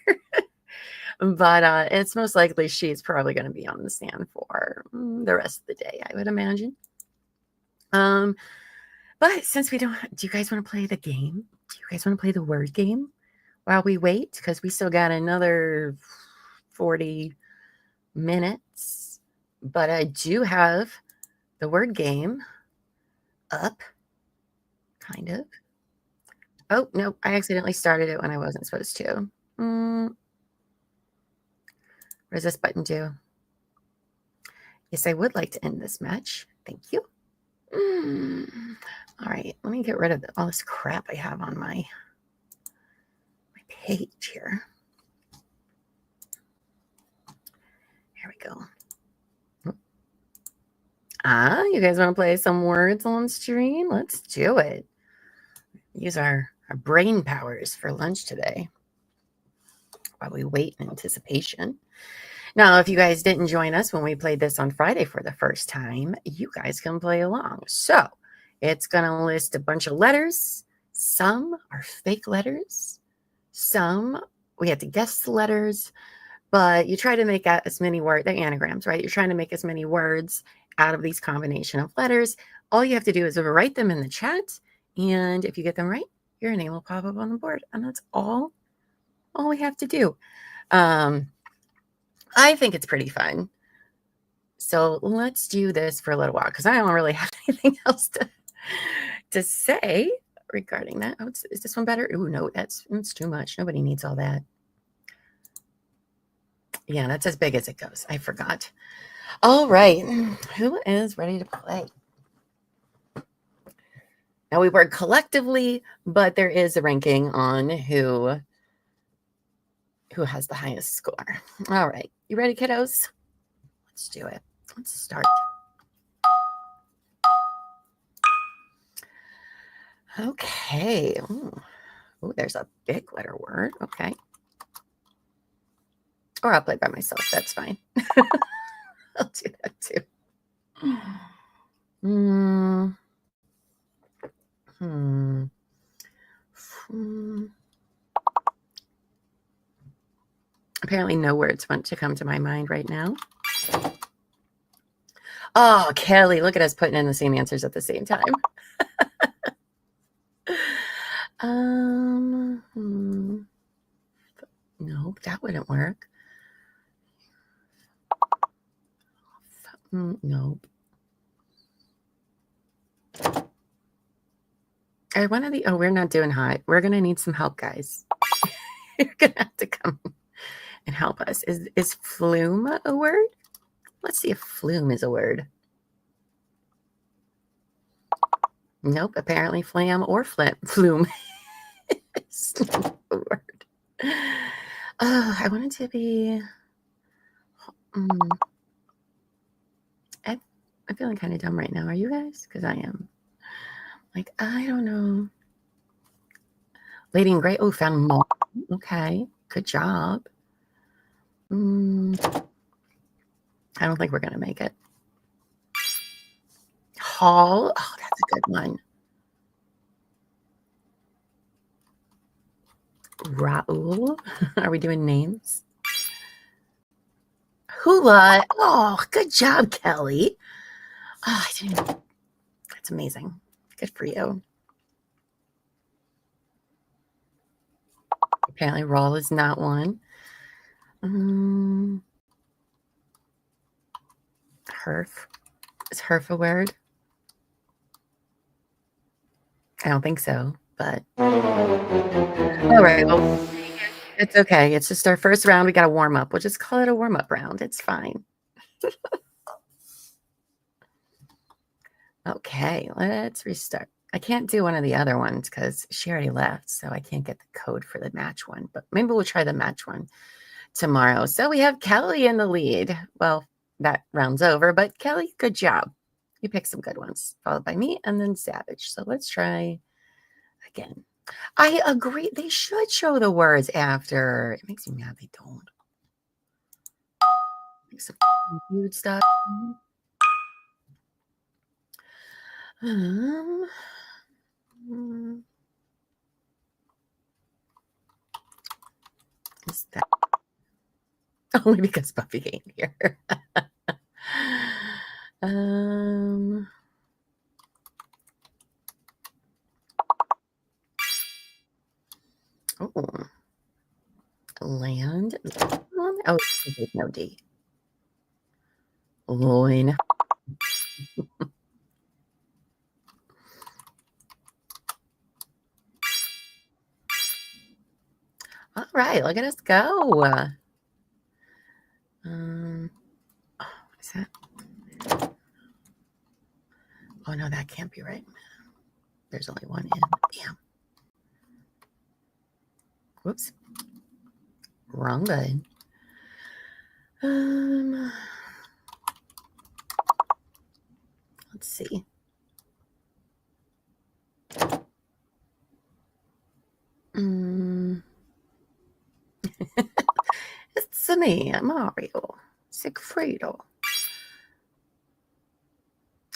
But it's most likely she's probably going to be on the stand for the rest of the day, I would imagine. But since we don't, do you guys want to play the game? Do you guys want to play the word game while we wait? Because we still got another 40 minutes. But I do have the word game up, kind of. Oh, no, I accidentally started it when I wasn't supposed to. What does this button do? Yes, I would like to end this match. Thank you. All right, let me get rid of all this crap I have on my page here. Here we go. You guys want to play some words on stream? Let's do it. Use our brain powers for lunch today while we wait in anticipation. Now, if you guys didn't join us when we played this on Friday for the first time, you guys can play along. So it's going to list a bunch of letters. Some are fake letters. Some we have to guess the letters, but you try to make out as many words, they're anagrams, right? You're trying to make as many words out of these combination of letters. All you have to do is write them in the chat. And if you get them right, your name will pop up on the board. And that's all we have to do. I think it's pretty fun. So let's do this for a little while because I don't really have anything else to say regarding that. Oh, is this one better? Oh, no, that's too much. Nobody needs all that. Yeah, that's as big as it goes. I forgot. All right. Who is ready to play? Now we work collectively, but there is a ranking on who has the highest score. All right. You ready, kiddos? Let's do it. Let's start. Okay. Oh, there's a big letter word. Okay. Or I'll play by myself. That's fine. I'll do that too. Apparently no words want to come to my mind right now. Oh, Kelly, look at us putting in the same answers at the same time. Nope, that wouldn't work. Nope. We're not doing hot. We're going to need some help, guys. You're going to have to come and help us. Is flume a word? Let's see if flume is a word. Nope, apparently flam or flume is a word. I want it to be... I'm feeling kind of dumb right now. Are you guys? Because I am. Like, I don't know. Lady in Gray. Oh, found more. Okay, good job. I don't think we're going to make it. Hall. Oh, that's a good one. Raul. Are we doing names? Hula. Oh, good job, Kelly. Oh, that's amazing. Good for you. Apparently, Rawl is not one. Herf. Is herf a word? I don't think so, but all right. Well, it's okay. It's just our first round. We got to warm up. We'll just call it a warm-up round. It's fine. Okay, let's restart. I can't do one of the other ones because she already left, so I can't get the code for the match one. But maybe we'll try the match one tomorrow. So we have Kelly in the lead. Well, that round's over, but Kelly, good job. You picked some good ones, followed by me and then Savage. So let's try again. I agree. They should show the words after. It makes me mad they don't. Make some weird stuff. Is that only because Buffy ain't here? Oh, land. Oh, there's no D. Loin. All right, look at us go. What is that? Oh, no, that can't be right. There's only one in. Damn. Whoops. Wrong button. Let's see. It's me, Mario. Sigfredo.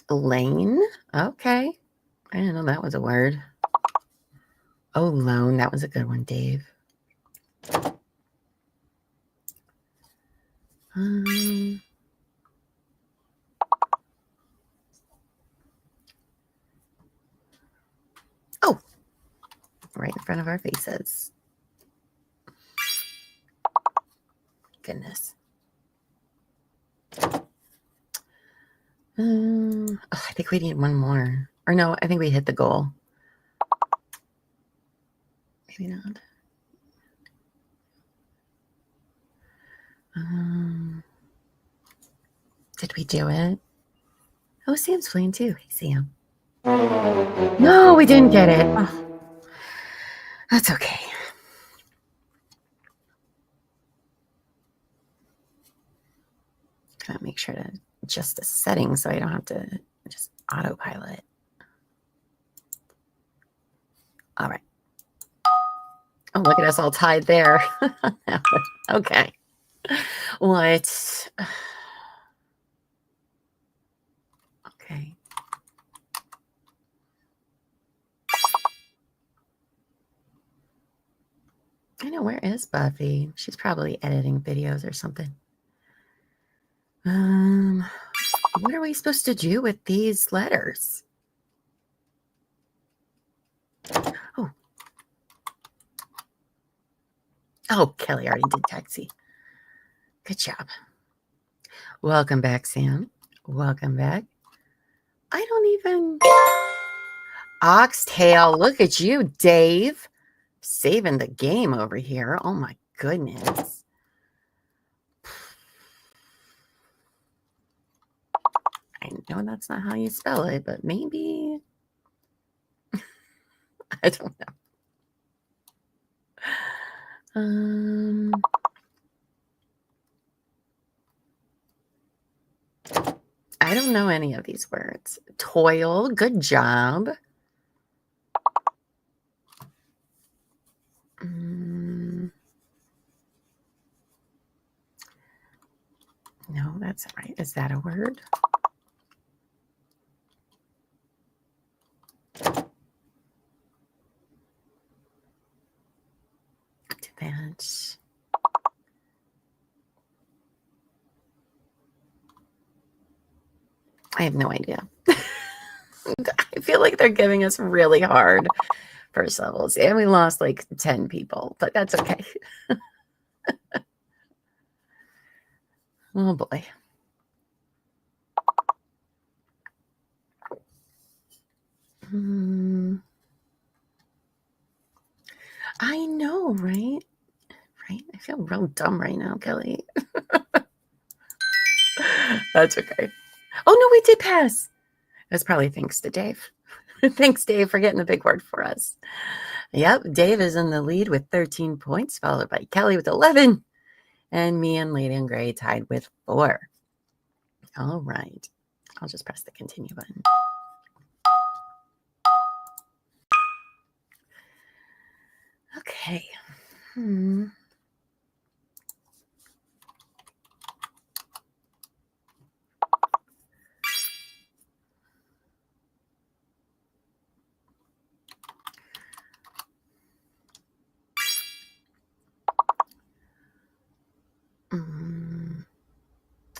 Lane. Okay. I didn't know that was a word. Oh, loan. That was a good one, Dave. Oh, right in front of our faces. Goodness. I think we need one more. Or no, I think we hit the goal. Maybe not. Did we do it? Oh, Sam's playing too. Hey, Sam. No, we didn't get it. Oh, that's okay. Gotta make sure to adjust the settings so I don't have to just autopilot. All right. Oh, look at us all tied there. Okay. What? Okay. I know, where is Buffy? She's probably editing videos or something. What are we supposed to do with these letters? Oh, Kelly already did taxi. Good job. Welcome back, Sam. Welcome back. I don't even... Oxtail, look at you, Dave. Saving the game over here. Oh, my goodness. I know that's not how you spell it, but maybe... I don't know. I don't know any of these words. Toil, good job. No, that's not right. Is that a word? That. I have no idea. I feel like they're giving us really hard first levels. And we lost like 10 people, but that's okay. Oh boy. I know, right? Right? I feel real dumb right now, Kelly. That's okay. Oh no, we did pass. That's probably thanks to Dave. Thanks, Dave, for getting the big word for us. Yep, Dave is in the lead with 13 points, followed by Kelly with 11, and me and Lady in Gray tied with 4. All right. I'll just press the continue button. Okay.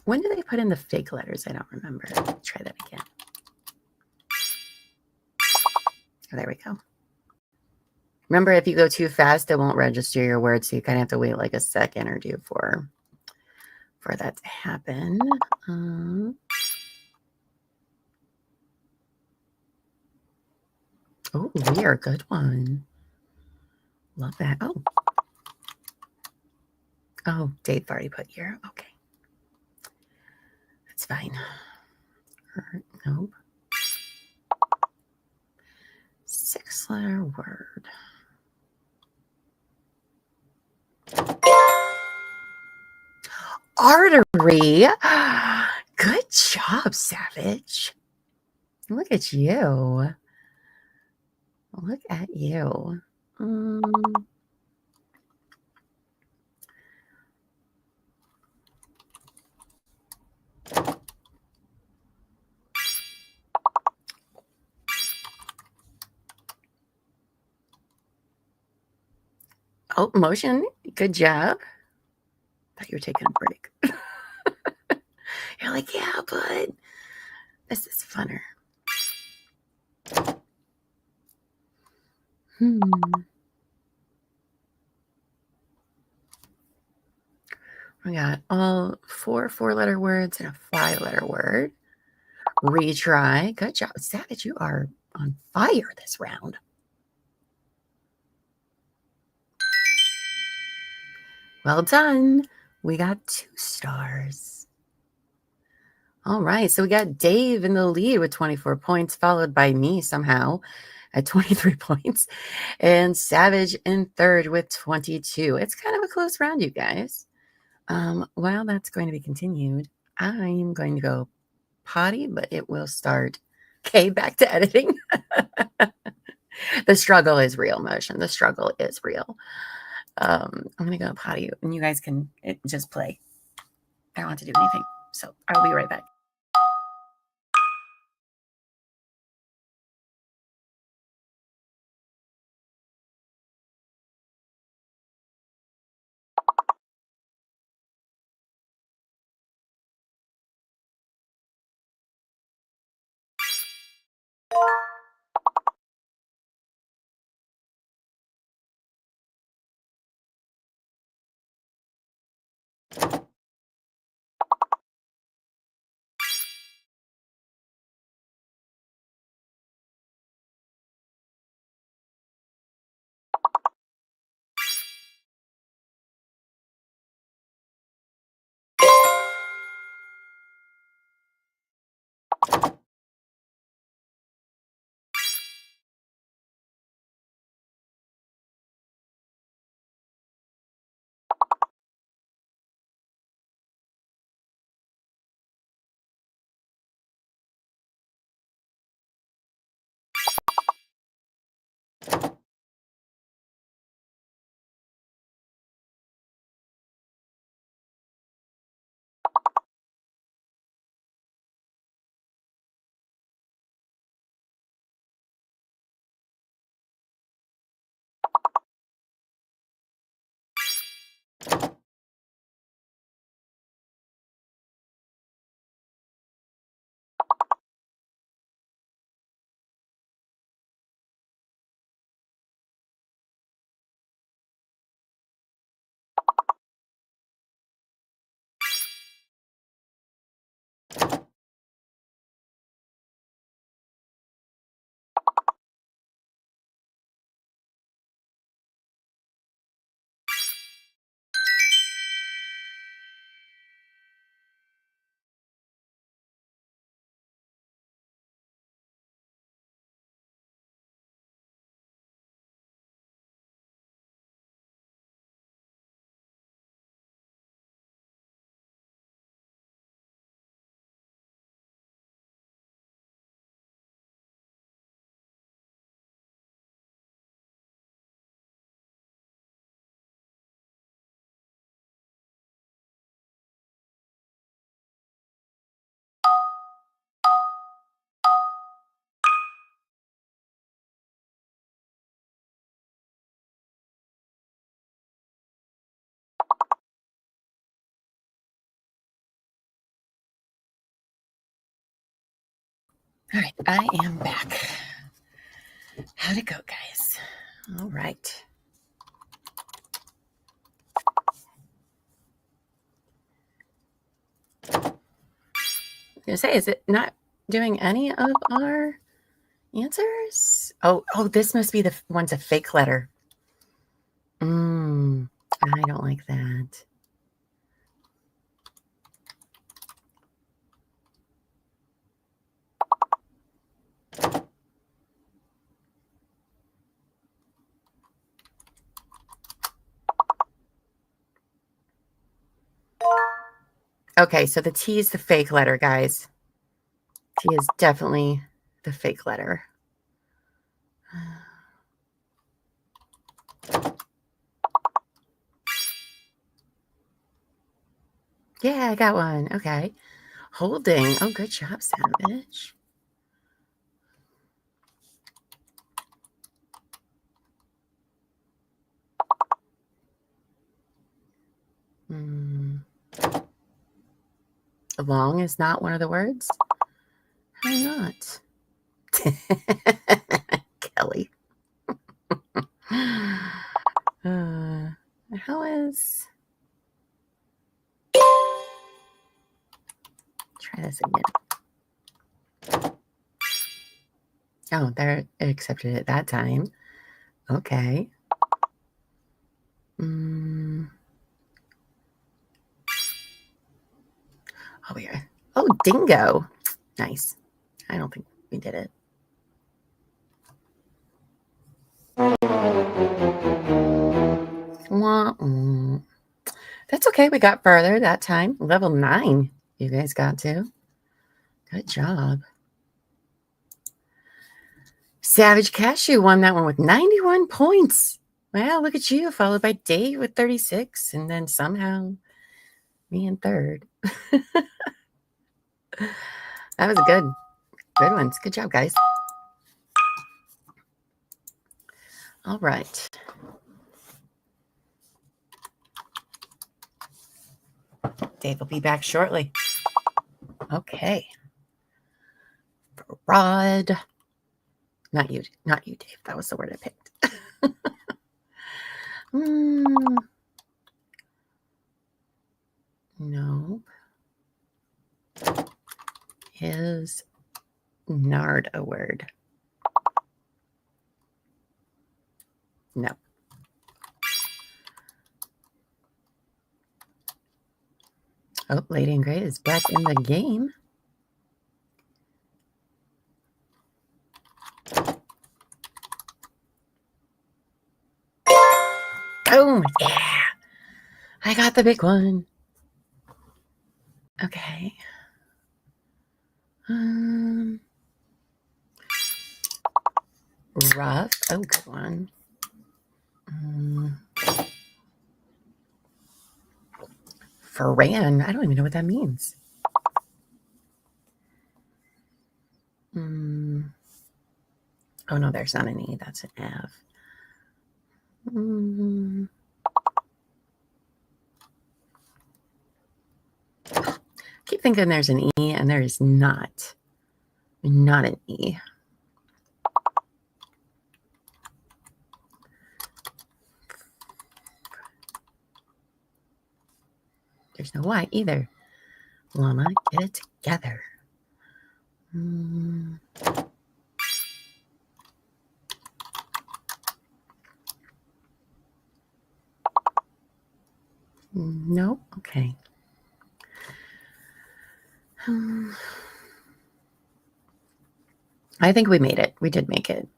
When do they put in the fake letters? I don't remember. Try that again. Oh, there we go. Remember, if you go too fast, it won't register your words, so you kind of have to wait like a second or two for that to happen. Oh, we are a good one. Love that. Oh, Dave already put here. Okay. That's fine. Nope. 6-letter word. Artery. Good job, Savage. Look at you. Look at you. Oh, motion. Good job. Thought you were taking a break. You're like, yeah, but this is funner. We got all 4 4-letter words and a 5-letter word. Retry. Good job. Savage, you are on fire this round. Well done. We got 2 stars. All right. So we got Dave in the lead with 24 points, followed by me somehow at 23 points, and Savage in third with 22. It's kind of a close round, you guys. While that's going to be continued, I'm going to go potty, but it will start. Okay, back to editing. The struggle is real, motion. The struggle is real. I'm going to go potty, and you guys can just play. I don't have to do anything. So I'll be right back. All right, I am back. How'd it go, guys? All right. I was gonna say, is it not doing any of our answers? Oh, this must be the one's a fake letter. I don't like that. Okay, so the T is the fake letter, guys. T is definitely the fake letter. Yeah, I got one. Okay. Holding. Oh, good job, Savage. Long is not one of the words? How not? Kelly. How is... Try this again. Oh, there, it accepted it that time. Okay. Oh, yeah. Oh, dingo. Nice. I don't think we did it. That's okay. We got further that time. Level 9. You guys got to. Good job. Savage Cashew won that one with 91 points. Wow, look at you. Followed by Dave with 36. And then somehow me in third. That was good. Good ones. Good job, guys. All right. Dave will be back shortly. Okay. Rod. Not you, Dave. That was the word I picked. No. Is nard a word? No. Oh, Lady in Gray is back in the game. Boom! Yeah! I got the big one. Okay. Rough. Oh, good one. Ferran. I don't even know what that means. Oh, no, there's not an E. That's an F. Keep thinking there's an E, and there is not. Not an E. There's no Y either. Llama, get it together. No? Okay. I think we made it. We did make it.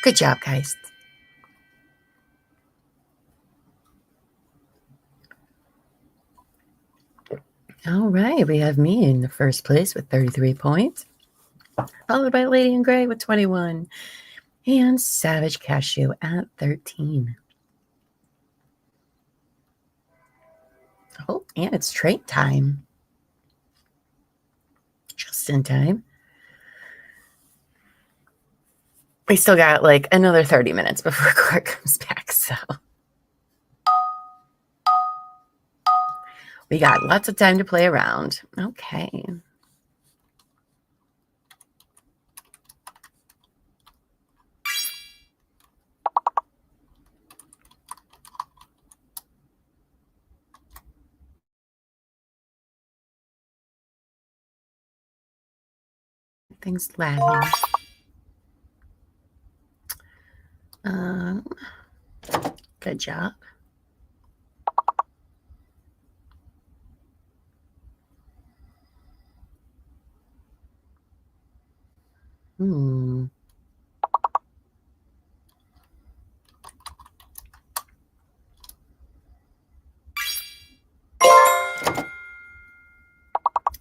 Good job, guys. All right. We have me in the first place with 33 points, followed by Lady in Gray with 21, and Savage Cashew at 13. Oh, and it's trait time. Just in time. We still got like another 30 minutes before court comes back, so We got lots of time to play around. Okay. Things lagging. Good job.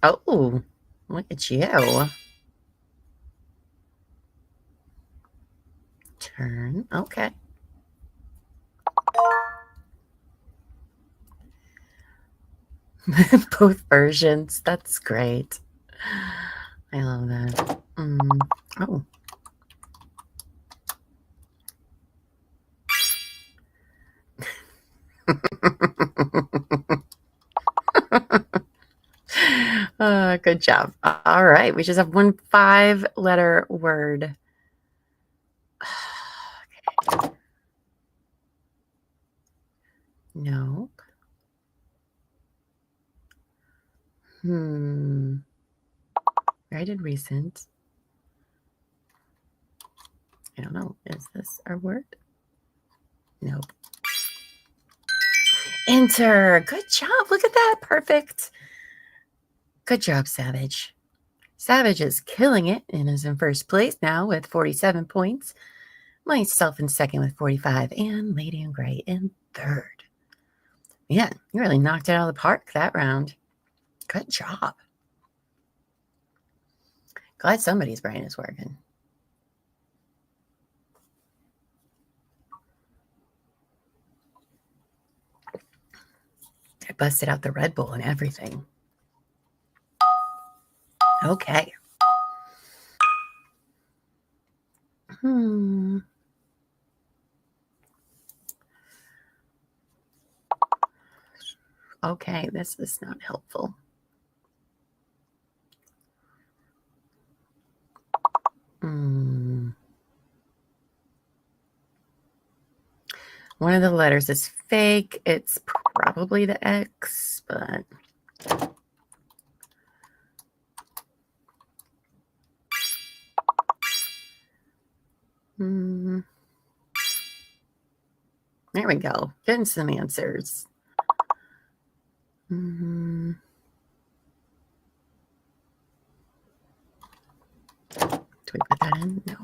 Oh, look at you. Turn. Okay. Both versions. That's great. I love that. Oh. Good job. All right. We just have one 5-letter word. Okay. Nope. I did recent. I don't know. Is this our word? Nope. Enter. Good job. Look at that. Perfect. Good job, Savage. Savage is killing it and is in first place now with 47 points. Myself in second with 45, and Lady in Gray in third. Yeah, you really knocked it out of the park that round. Good job. Glad somebody's brain is working. I busted out the Red Bull and everything. Okay. Okay, this is not helpful. One of the letters is fake. It's probably the X, but... There we go. Getting some answers. Do we put that in? No.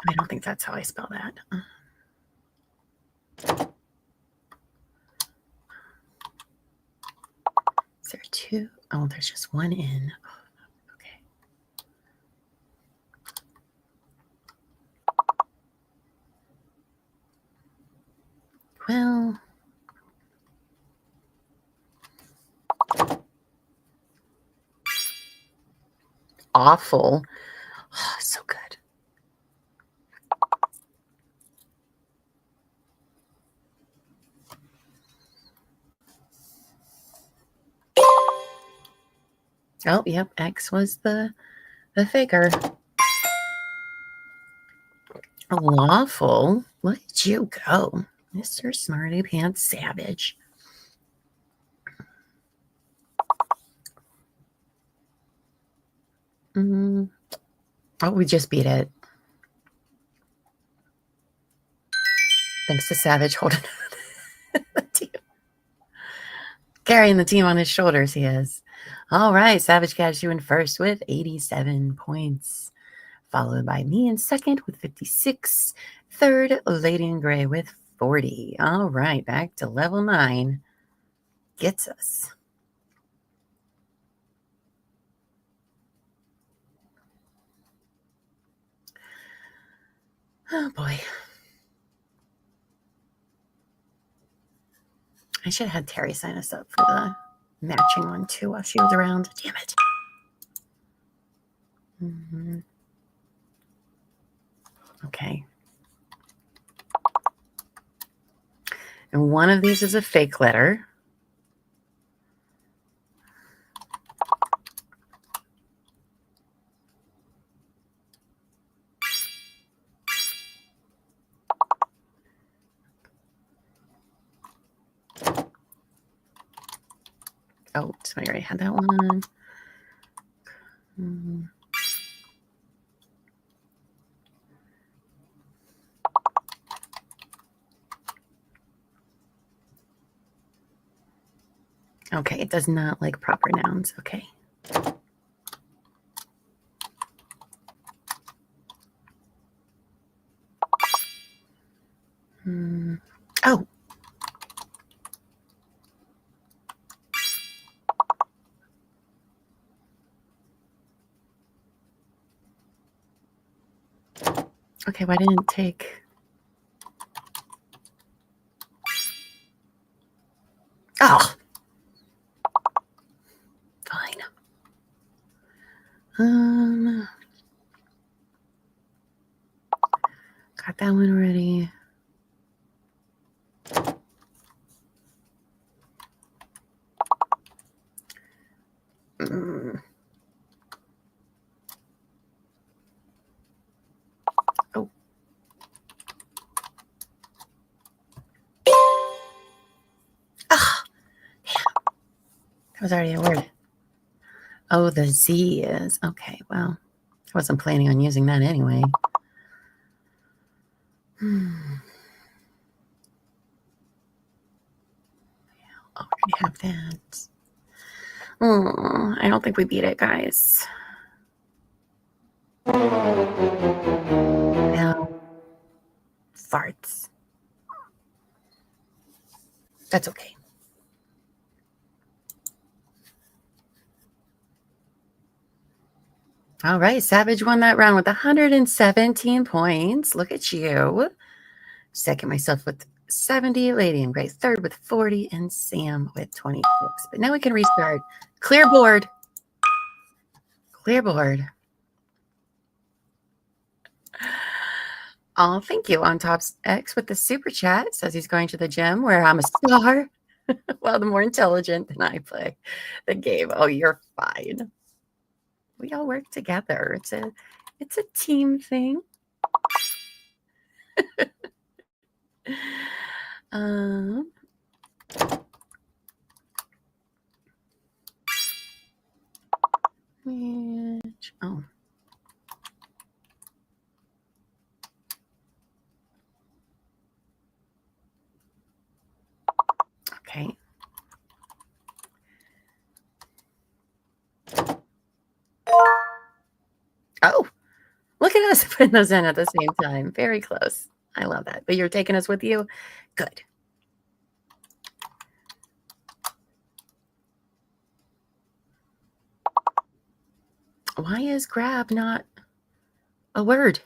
I don't think that's how I spell that. Is there 2? Oh, there's just 1 in. Okay. Well. Awful. Oh, so good. Oh, yep. X was the faker. Lawful. Look at you go, Mr. Smarty Pants Savage. Oh, we just beat it. Thanks to Savage holding the team. Carrying the team on his shoulders, he is. All right, Savage Cashew in first with 87 points. Followed by me in second with 56. Third, Lady in Gray with 40. All right, back to level 9. Gets us. Oh, boy. I should have had Terry sign us up for matching one too while she was around. Damn it. Mm-hmm. Okay. And one of these is a fake letter. Oh, somebody already had that one. Mm-hmm. Okay, it does not like proper nouns. Okay. Oh. Okay, why didn't it take? Oh. Fine. Got that one already. Oh. Ah. That was already a word. Oh, the Z is. Okay, well, I wasn't planning on using that anyway. Oh, we have that. Oh, I don't think we beat it, guys. No. Farts. That's okay. All right, Savage won that round with 117 points. Look at you. Second, myself with 70, Lady in Gray third with 40, and Sam with 26. But now we can restart. Clear board. Clear board. Oh, thank you. On Top's X with the super chat says he's going to the gym where I'm a star. Well, the more intelligent than I play the game. Oh, you're fine. We all work together. It's a team thing. Oh. Okay. Oh, look at us putting those in at the same time. Very close. I love that. But you're taking us with you? Good. Why is grab not a word?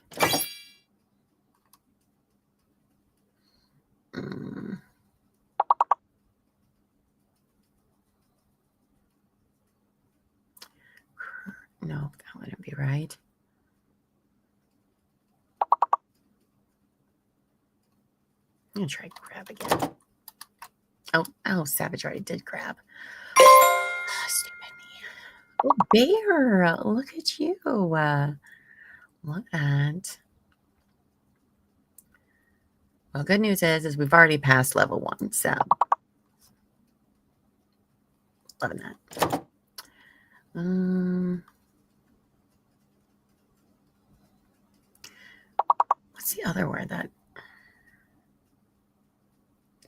No, that wouldn't be right. I'm going to try grab again. Oh, Savage already did grab. Stupid me. Oh, Bear, look at you. Look at that. Well, good news is we've already passed level 1, so loving that. What's the other word that?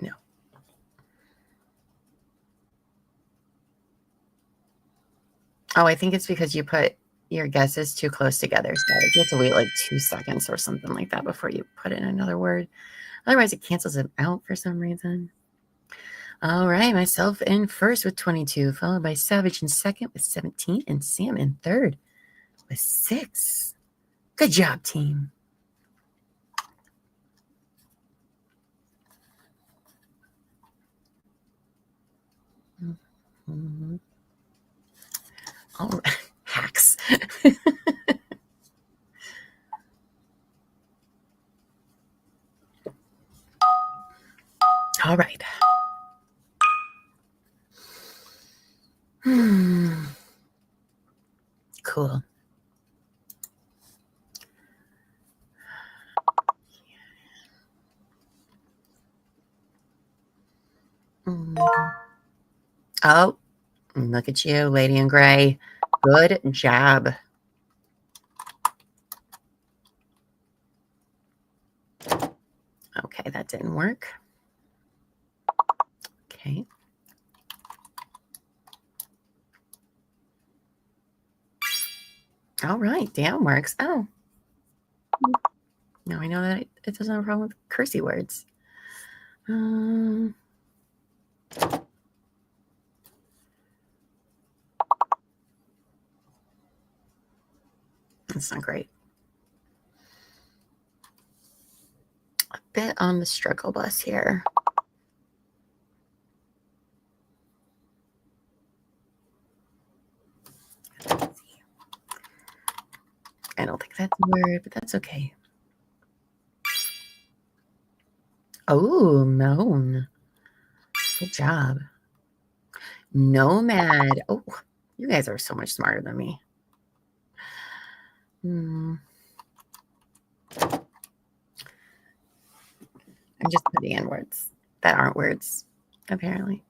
No. Oh, I think it's because you put your guesses too close together. So you have to wait like 2 seconds or something like that before you put in another word. Otherwise, it cancels it out for some reason. All right, myself in first with 22, followed by Savage in second with 17, and Sam in third with 6. Good job, team. All right. Hacks. All right. Cool. Oh, look at you, lady in gray. Good job. Okay, that didn't work. Okay. All right, Dan works. Oh. Now I know that it doesn't have a problem with cursey words. That's not great. A bit on the struggle bus here. I don't think that's a word, but that's okay. Oh, moan. Good job. Nomad. Oh, you guys are so much smarter than me. I'm just putting in words that aren't words, apparently.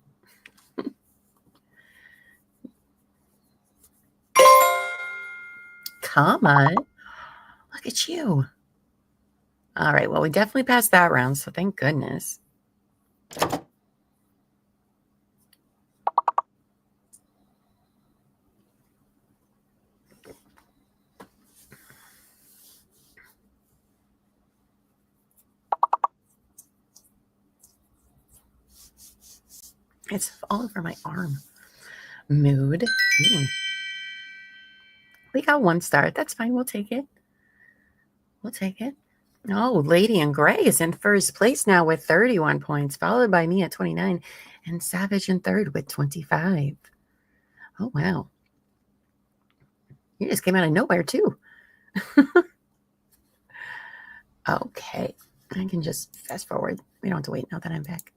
Comma. Look at you. All right. Well, we definitely passed that round, so thank goodness. It's all over my arm. Mood. We got 1 star. That's fine. We'll take it. We'll take it. Oh, Lady in Gray is in first place now with 31 points, followed by me at 29, and Savage in third with 25. Oh, wow. You just came out of nowhere, too. Okay. I can just fast forward. We don't have to wait now that I'm back.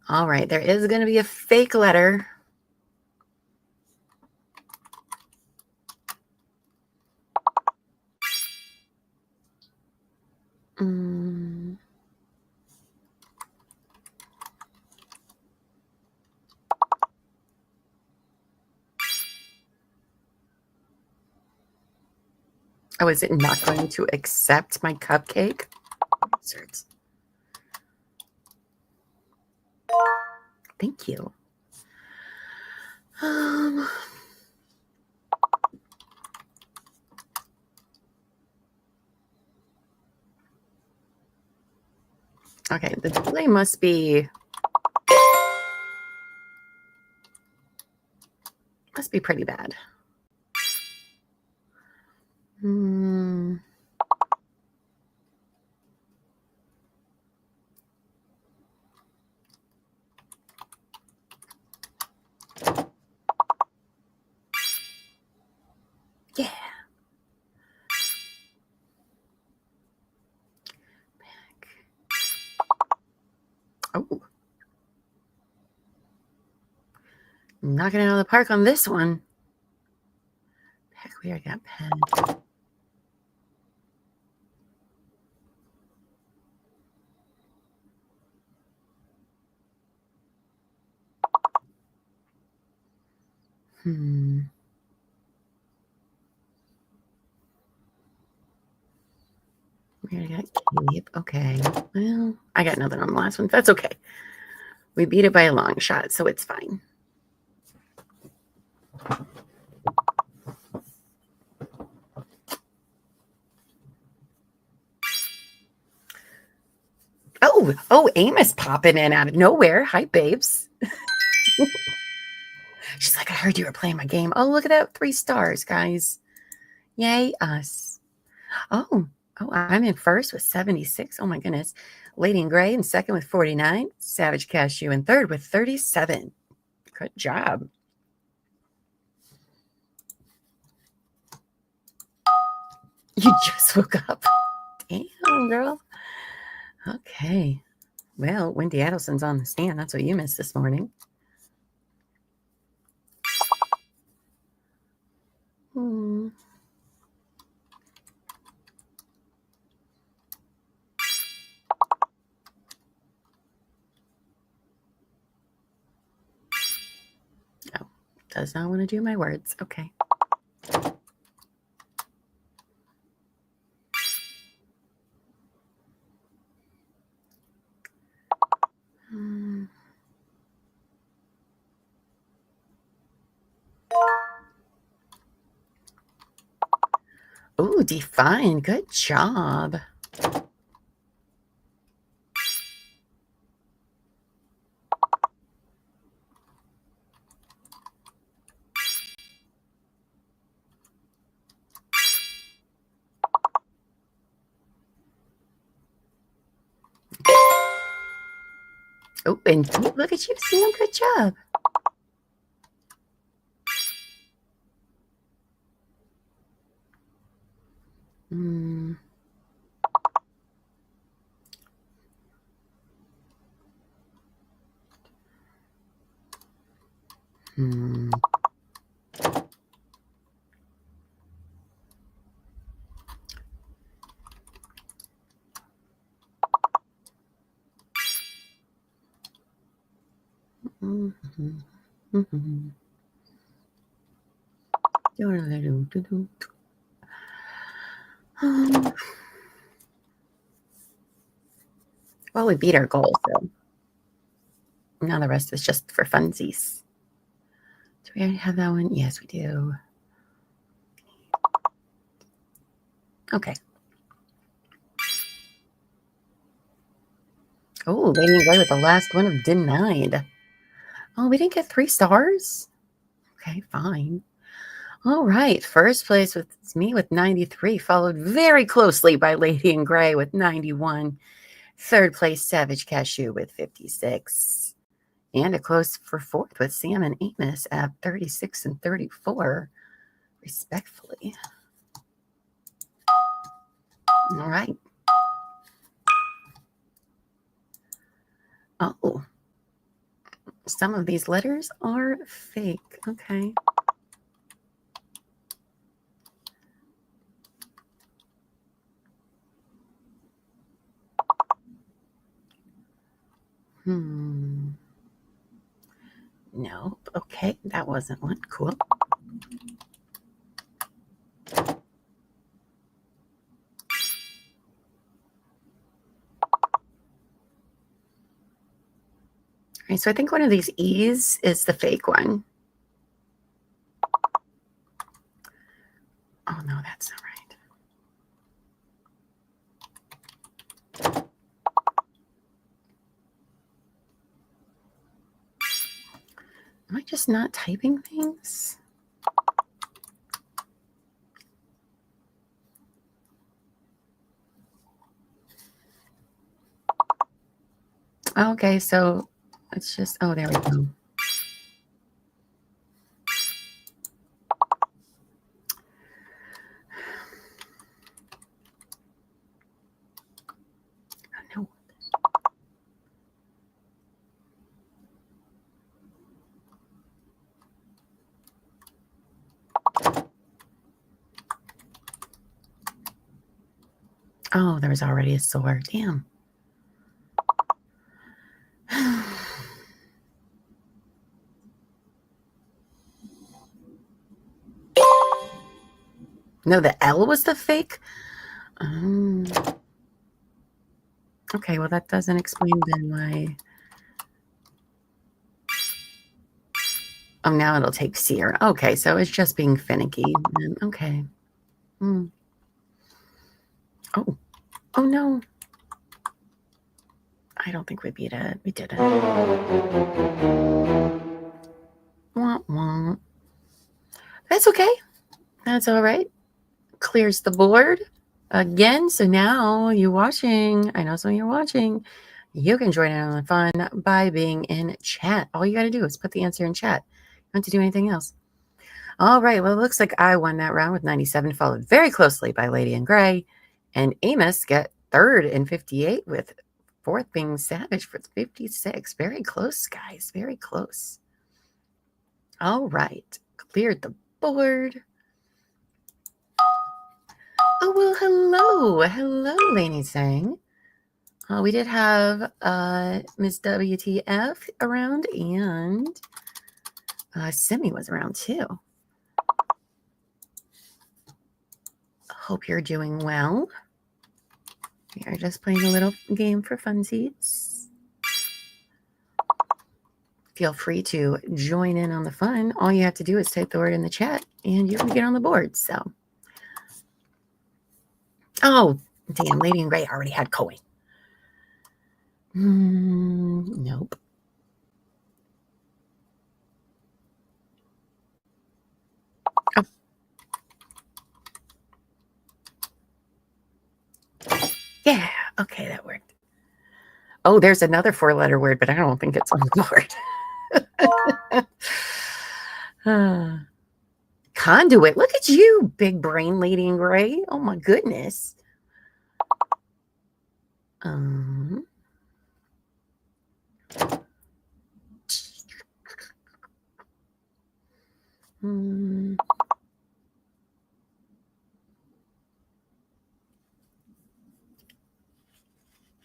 All right. There is going to be a fake letter. Oh, is it not going to accept my cupcake? Thank you. Okay, the delay must be pretty bad. Yeah. Back. Oh. Knocking it out of the park on this one. Heck, we already got pen. We already got keep. Okay. Well, I got nothing on the last one. That's okay. We beat it by a long shot, so it's fine. Oh, Amos popping in out of nowhere. Hi, babes. She's like, I heard you were playing my game. Oh, look at that. 3 stars, guys. Yay, us. Oh, Oh, I'm in first with 76. Oh, my goodness. Lady in Gray in second with 49. Savage Cashew in third with 37. Good job. You just woke up. Damn, girl. Okay. Well, Wendi Adelson's on the stand. That's what you missed this morning. Oh, does not want to do my words. Okay. Oh, define. Good job. Oh, and look at you, Sam. Good job. Well, we beat our goal, so now the rest is just for funsies. Do we already have that one? Yes, we do. Okay. Oh, they didn't go with the last one of denied. Oh, we didn't get 3 stars? Okay, fine. All right. First place with me with 93, followed very closely by Lady in Gray with 91. Third place, Savage Cashew with 56. And a close for fourth with Sam and Amos at 36 and 34, respectfully. All right. Oh, some of these letters are fake. Okay. No. Okay, that wasn't one. Cool. Okay, so I think one of these E's is the fake one. Oh, no, that's not right. Am I just not typing things? Okay, so it's just, oh, there we go. Oh, no. Oh, there was already a sword. Damn. No, the L was the fake? Okay, well, that doesn't explain then why. Oh, now it'll take Seer. Okay, so it's just being finicky. Okay. Oh. Oh, no. I don't think we beat it. We didn't. Wah, wah. That's okay. That's all right. Clears the board. again. So now you watching, I know some of you are watching, you can join in on the fun by being in chat. All you got to do is put the answer in chat. You don't have to do anything else. All right. Well, it looks like I won that round with 97, followed very closely by Lady in Gray. And Amos got third in 58, with fourth being Savage with 56. Very close, guys. Very close. All right. Cleared the board. Oh, well, hello. Hello, Lainey Sang. We did have Miss WTF around, and Simi was around too. Hope you're doing well. We are just playing a little game for funsies. Feel free to join in on the fun. All you have to do is type the word in the chat, and you can get on the board. So, oh, damn, Lady in Gray already had coin. Nope. Oh. Yeah, okay, that worked. Oh, there's another 4-letter word, but I don't think it's on the board. Conduit. Look at you, big brain Lady in Gray. Oh my goodness.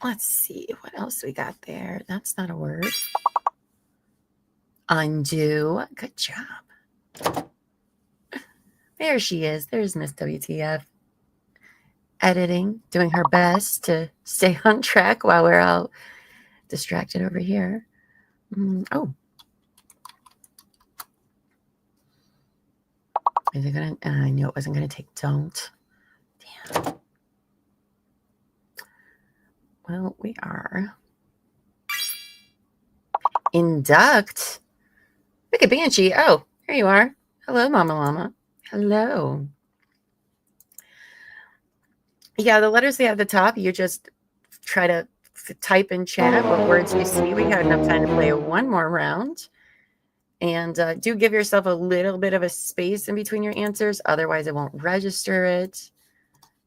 Let's see what else we got there. That's not a word. Undo. Good job. There she is. There's Miss WTF. Editing, doing her best to stay on track while we're all distracted over here. Oh. Is it gonna? I knew it wasn't gonna take don't. Damn. Well, we are. Induct. Look at Banshee. Oh, there you are. Hello, Mama Llama. Hello. Yeah, the letters they have at the top, you just try to type in chat what words you see. We got enough time to play one more round. And do give yourself a little bit of a space in between your answers. Otherwise, it won't register it.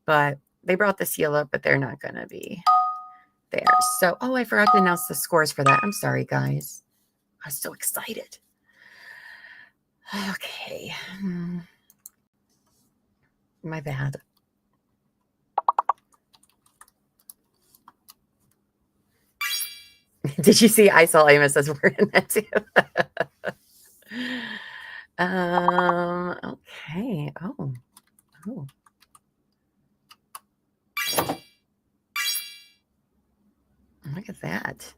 But they brought the seal up, but they're not going to be there. So, oh, I forgot to announce the scores for that. I'm sorry, guys. I was so excited. Okay. My bad. Did you see I saw Amos as word in that too? Okay. Oh. Look at that.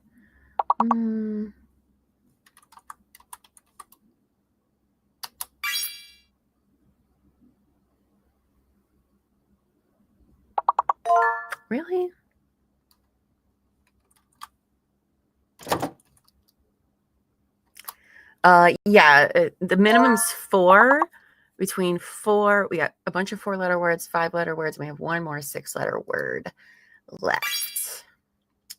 Really? Yeah, the minimum's 4. Between 4, we got a bunch of 4-letter words, 5-letter words. We have one more 6-letter word left.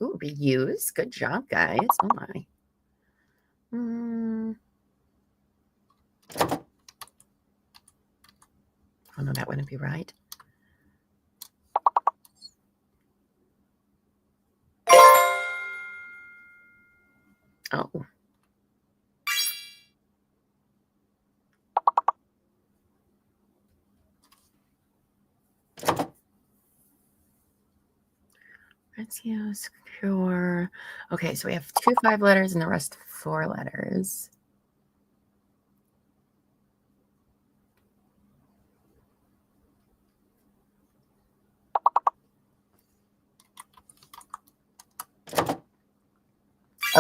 Ooh, reuse. Good job, guys. Oh my. Oh no, that wouldn't be right. Oh. Let's use pure. Okay, so we have 2 5-letters and the rest 4 letters.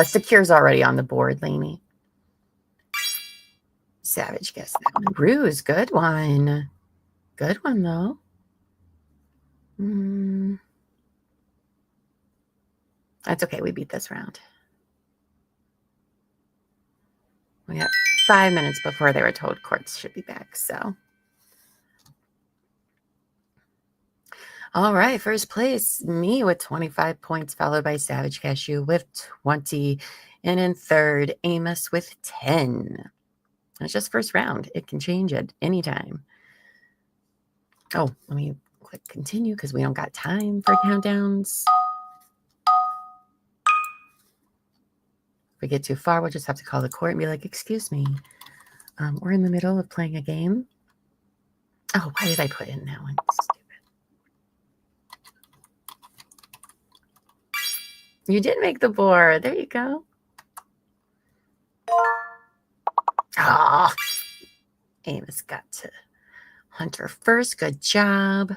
Secure's already on the board, Lainey. Savage guessed that one. Ruse, good one. Good one, though. That's okay. We beat this round. We got 5 minutes before they were told courts should be back. So, All right, first place, me with 25 points, followed by Savage Cashew with 20. And in third, Amos with 10. It's just first round. It can change at any time. Oh, let me click continue because we don't got time for countdowns. If we get too far, we'll just have to call the court and be like, excuse me, we're in the middle of playing a game. Oh, why did I put in that one? Stupid. You did make the board. There you go. Ah, Amos got to Hunter first. Good job.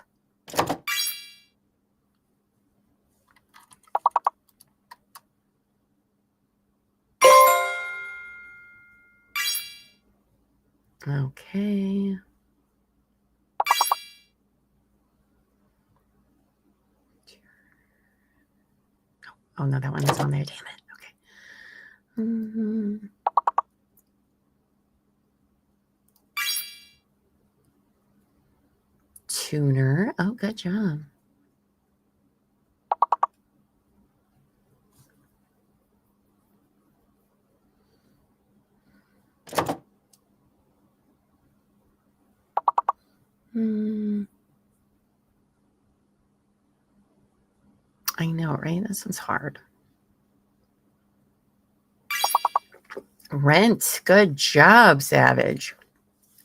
Okay. Oh, no, that one was on there. Damn it. Okay. Tuner. Oh, good job. I know, right? This one's hard. Rent. Good job, Savage.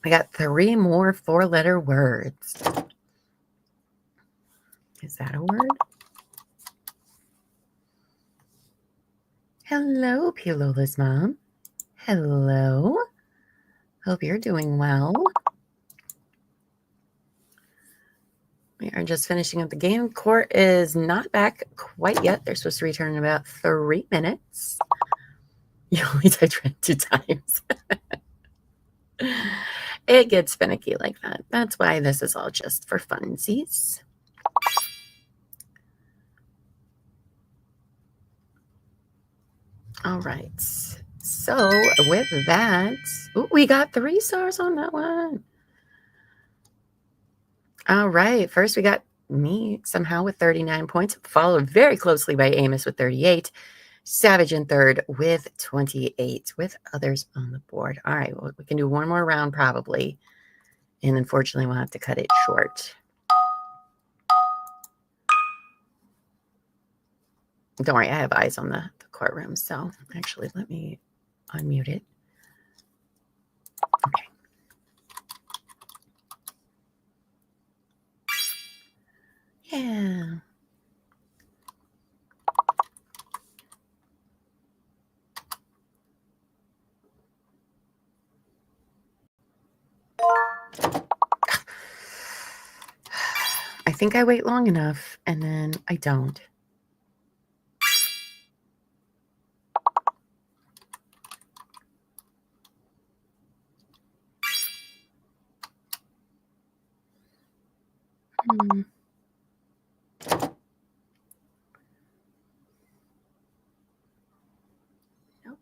I got 3 more 4-letter words. Is that a word? Hello, Pilola's mom. Hello. Hope you're doing well. We are just finishing up the game. Court is not back quite yet. They're supposed to return in about 3 minutes. You only touch rent 2 times. It gets finicky like that. That's why this is all just for funsies. All right. So with that, ooh, we got 3 stars on that one. All right. First, we got me somehow with 39 points, followed very closely by Amos with 38. Savage in third with 28, with others on the board. All right. Well, we can do one more round probably. And unfortunately, we'll have to cut it short. Don't worry, I have eyes on the courtroom. So actually, let me unmute it. Okay. Yeah. I think I wait long enough, and then I don't. Nope.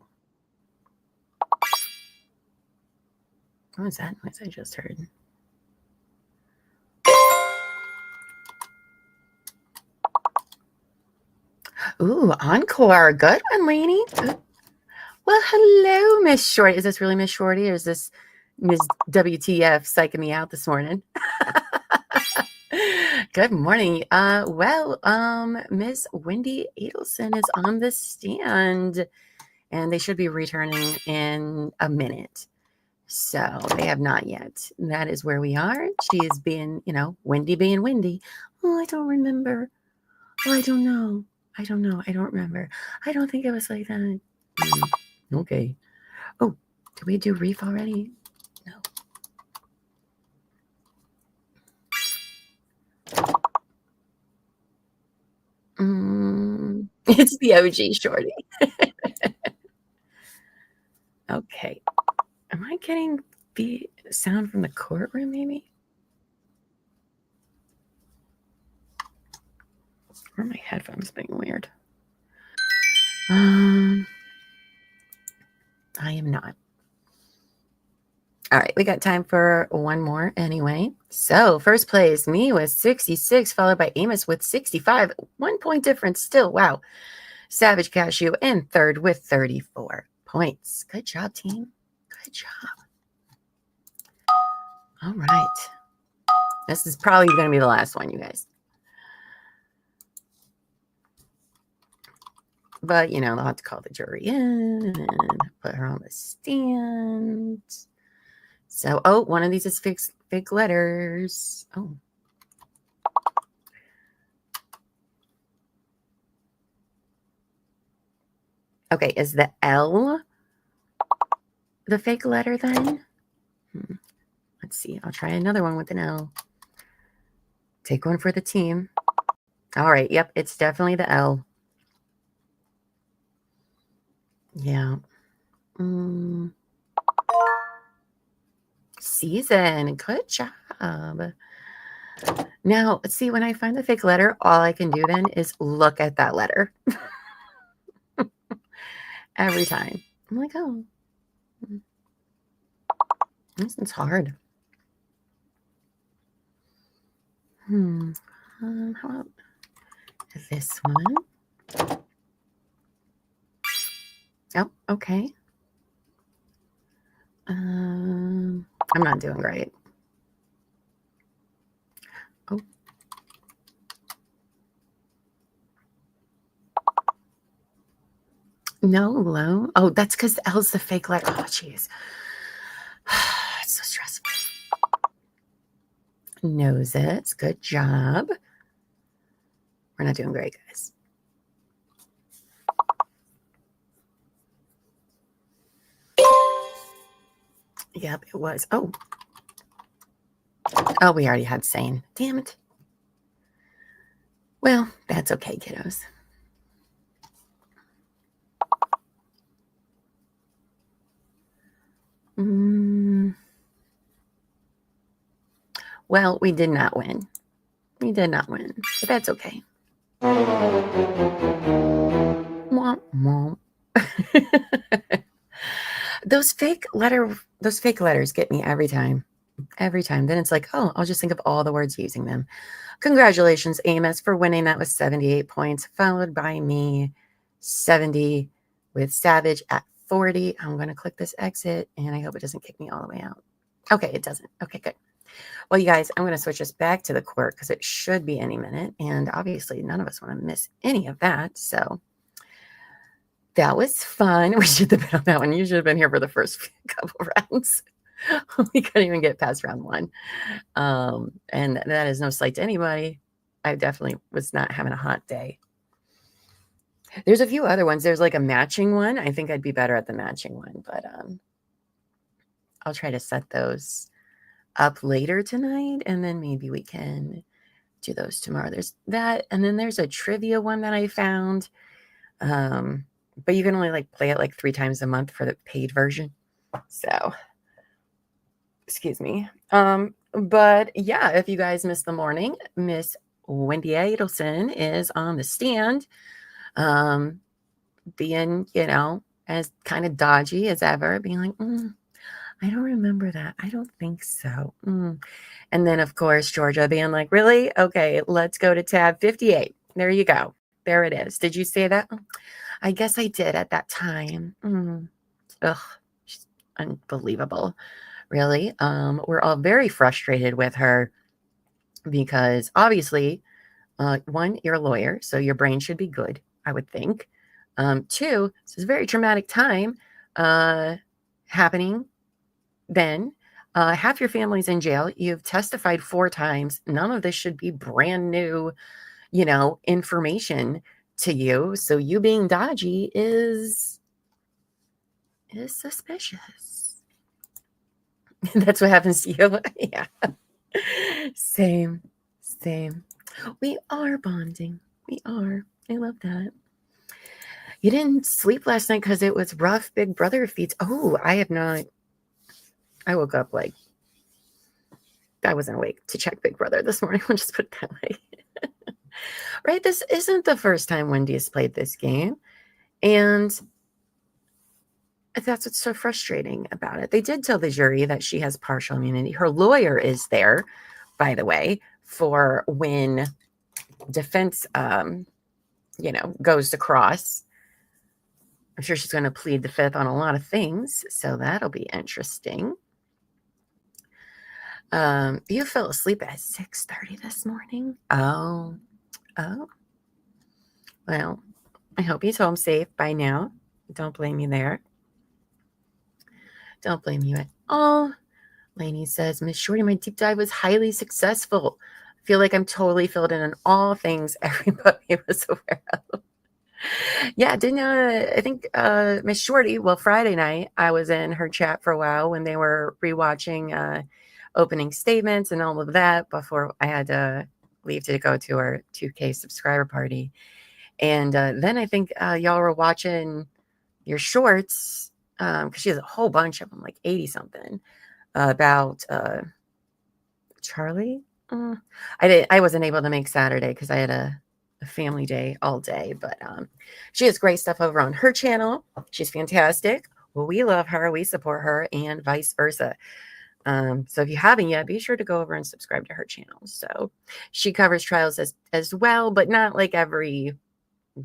What was that noise I just heard? Ooh, encore. Good one, Lainey. Well, hello, Miss Shorty. Is this really Miss Shorty, or is this Ms. WTF psyching me out this morning? Good morning. Miss Wendi Adelson is on the stand, and they should be returning in a minute. So they have not yet. That is where we are. She is being, Wendi being Wendi. Oh, I don't remember. Oh, I don't know. I don't remember. I don't think it was like that. Okay. Oh, did we do reef already? No. It's the OG Shorty. Okay. Am I getting the sound from the courtroom, maybe? Or are my headphones being weird? I am not. All right, we got time for one more anyway. So first place, me with 66, followed by Amos with 65. 1 point difference still. Wow. Savage Cashew in third with 34 points. Good job, team. Good job. All right. This is probably going to be the last one, you guys. But, you know, they'll have to call the jury in and put her on the stand. So, oh, one of these is fake letters. Oh. Okay, is the L the fake letter then? Let's see. I'll try another one with an L. Take one for the team. All right. Yep, it's definitely the L. Yeah. Season. Good job. Now, let's see. When I find the fake letter, all I can do then is look at that letter. Every time. I'm like, oh. This one's hard. How about this one? Oh, okay. I'm not doing great. Oh. No, low. Oh, that's because L's the fake letter. Oh, jeez. It's so stressful. Noses. Good job. We're not doing great, guys. Yep, it was. Oh. Oh, we already had sane. Damn it. Well, that's okay, kiddos. Well, we did not win. We did not win, but that's okay. Womp, womp. Those fake letters get me every time. Every time. Then it's like, oh, I'll just think of all the words using them. Congratulations, Amos, for winning. That was 78 points, followed by me, 70, with Savage at 40. I'm going to click this exit, and I hope it doesn't kick me all the way out. Okay, it doesn't. Okay, good. Well, you guys, I'm going to switch us back to the court because it should be any minute. And obviously, none of us want to miss any of that. So that was fun. We should have been on that one. You should have been here for the first couple rounds. We couldn't even get past round one. And that is no slight to anybody. I definitely was not having a hot day. There's a few other ones. There's like a matching one. I think I'd be better at the matching one, but I'll try to set those up later tonight, and then maybe we can do those tomorrow. There's that, and then there's a trivia one that I found. But you can only like play it like 3 times a month for the paid version. So excuse me. But yeah, if you guys missed the morning, Miss Wendi Adelson is on the stand, being, you know, as kind of dodgy as ever, being like, I don't remember that. I don't think so. And then, of course, Georgia being like, really? Okay, let's go to tab 58. There you go. There it is. Did you say that? I guess I did at that time. Ugh, she's unbelievable. Really. We're all very frustrated with her because obviously, one, you're a lawyer, so your brain should be good, I would think. 2, this is a very traumatic time happening. Then half your family's in jail. You've testified 4 times. None of this should be brand new, you know, information to you. So you being dodgy is suspicious. That's what happens to you. Yeah. Same. We are bonding. We are. I love that. You didn't sleep last night because it was rough Big Brother feeds. Oh, I have not. I woke up like I wasn't awake to check Big Brother this morning. We'll just put it that way. Right? This isn't the first time Wendi has played this game. And That's what's so frustrating about it. They did tell the jury that she has partial immunity. Her lawyer is there, by the way, for when defense, goes to cross. I'm sure she's going to plead the fifth on a lot of things, so that'll be interesting. You fell asleep at 6:30 this morning? Oh. Well, I hope he's home safe by now. Don't blame you there. Don't blame you at all. Lainey says, Miss Shorty, my deep dive was highly successful. I feel like I'm totally filled in on all things everybody was aware of. Yeah, I think Miss Shorty, Friday night, I was in her chat for a while when they were rewatching opening statements and all of that before I had to leave to go to our 2K subscriber party. And then I think y'all were watching your shorts, because she has a whole bunch of them, like 80 something, about Charlie. I wasn't able to make Saturday because I had a family day all day, but she has great stuff over on her channel. She's fantastic. Well, we love her, we support her, and vice versa. So if you haven't yet, be sure to go over and subscribe to her channel. So she covers trials as well, but not like every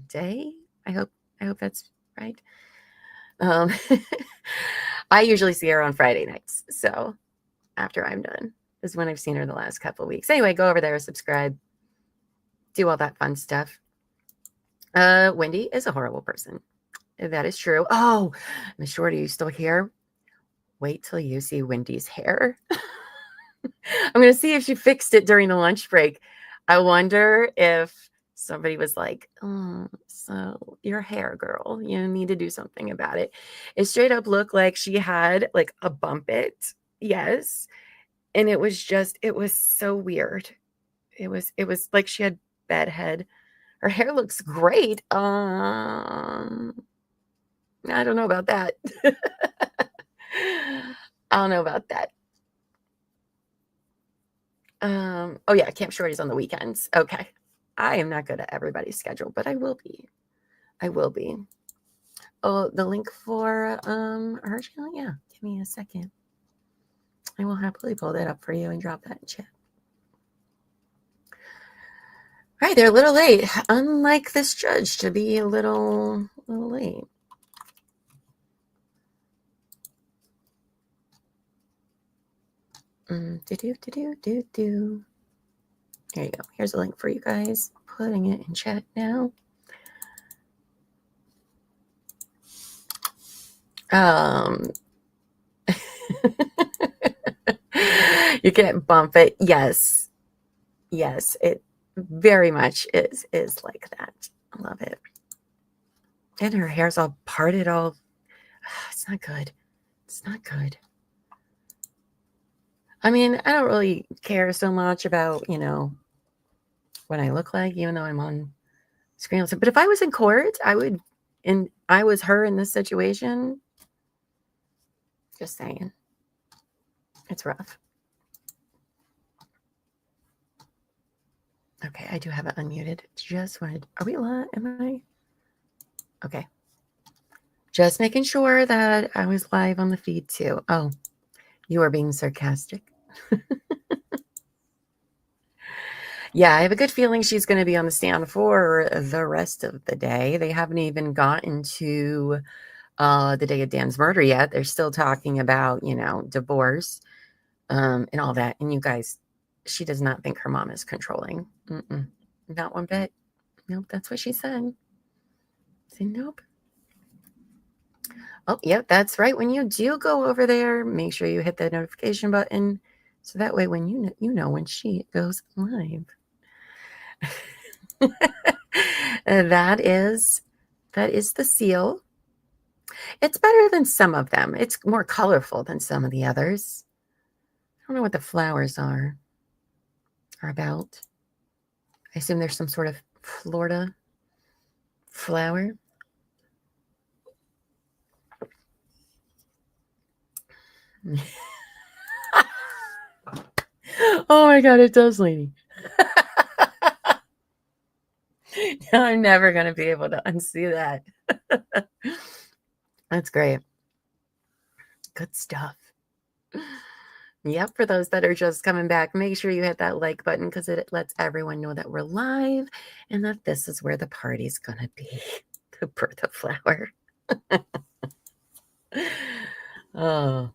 day. I hope that's right. I usually see her on Friday nights, so after I'm done is when I've seen her the last couple of weeks. Anyway, go over there, subscribe, do all that fun stuff. Wendi is a horrible person. That is true. Oh, Miss Shorty, you still here? Wait till you see Wendy's hair. I'm going to see if she fixed it during the lunch break. I wonder if somebody was like, oh, so your hair, girl, you need to do something about it. It straight up looked like she had like a bump it. Yes. And it was so weird. It was like she had bad head. Her hair looks great. I don't know about that. I don't know about that. Oh yeah, Camp Shorty's on the weekends. Okay. I am not good at everybody's schedule, but I will be. Oh, the link for her channel? Yeah, give me a second. I will happily pull that up for you and drop that in chat. All right, they're a little late. Unlike this judge to be a little late. There you go. Here's a link for you guys. Putting it in chat now. You can't bump it. Yes, it very much is like that. I love it. And her hair's all parted, all. It's not good. I mean, I don't really care so much about, what I look like, even though I'm on screen. But if I was in court, and I was her in this situation, just saying, it's rough. Okay, I do have it unmuted. Are we live? Am I? Okay. Just making sure that I was live on the feed too. Oh, you are being sarcastic. Yeah, I have a good feeling she's going to be on the stand for the rest of the day. They haven't even gotten to the day of Dan's murder yet. They're still talking about, divorce and all that. And you guys, she does not think her mom is controlling. Not one bit. Nope, that's what she said. Say nope. Oh, yep, that's right. When you do go over there, make sure you hit the notification button. So that way when you know when she goes live. That is the seal. It's better than some of them. It's more colorful than some of the others. I don't know what the flowers are about. I assume there's some sort of Florida flower. Oh my God, it does, lady. I'm never going to be able to unsee that. That's great. good stuff. Yep, for those that are just coming back, make sure you hit that like button because it lets everyone know that we're live and that this is where the party's going to be. The birth of flower. Oh,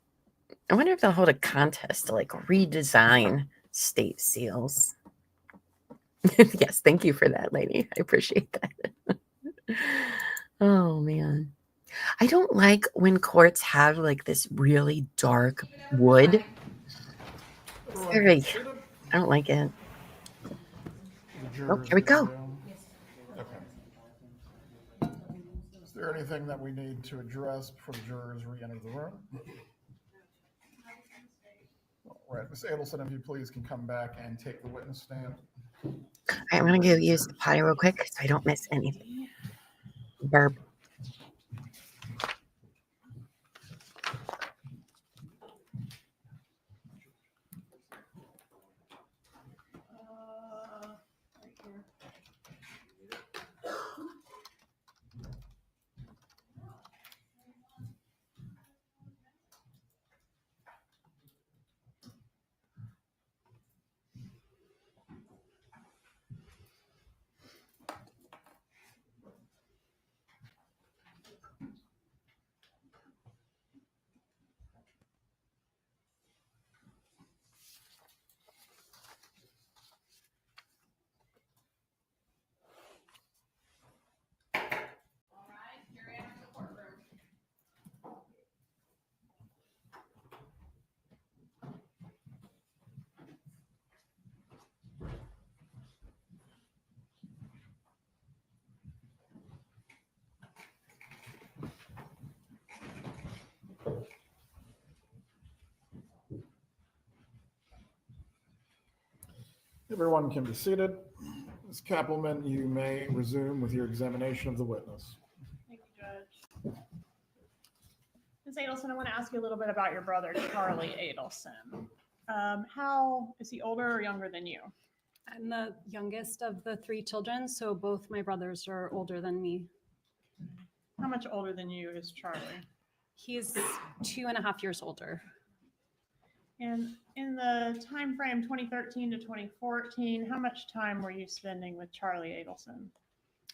I wonder if they'll hold a contest to like redesign state seals. Yes, thank you for that, lady. I appreciate that. Oh, man. I don't like when courts have like this really dark wood. It's very, I don't like it. Oh, here we go. Okay. Is there anything that we need to address before the jurors re-enter the room? All right, Ms. Adelson, if you please can come back and take the witness stand. All right, I'm going to go use the potty real quick so I don't miss anything. Burp. Everyone can be seated. Ms. Kappelman, you may resume with your examination of the witness. Thank you, Judge. Ms. Adelson, I want to ask you a little bit about your brother, Charlie Adelson. How is he older or younger than you? I'm the youngest of the three children, so both my brothers are older than me. How much older than you is Charlie? He's 2.5 years older. And in the time frame 2013 to 2014, how much time were you spending with Charlie Adelson?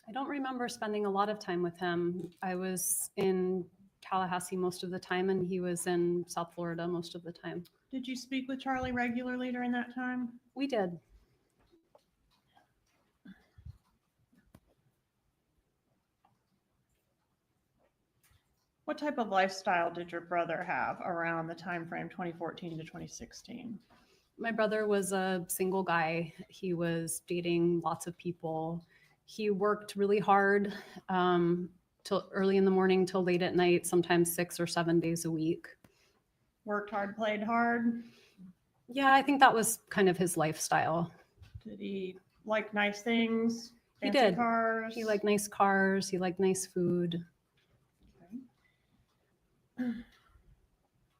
I don't remember spending a lot of time with him. I was in Tallahassee most of the time, and he was in South Florida most of the time. Did you speak with Charlie regularly during that time? We did. What type of lifestyle did your brother have around the time frame 2014 to 2016? My brother was a single guy. He was dating lots of people. He worked really hard till early in the morning till late at night, sometimes 6 or 7 days a week. Worked hard, played hard? Yeah, I think that was kind of his lifestyle. Did he like nice things? He Fancy did. Cars? He liked nice cars. He liked nice food.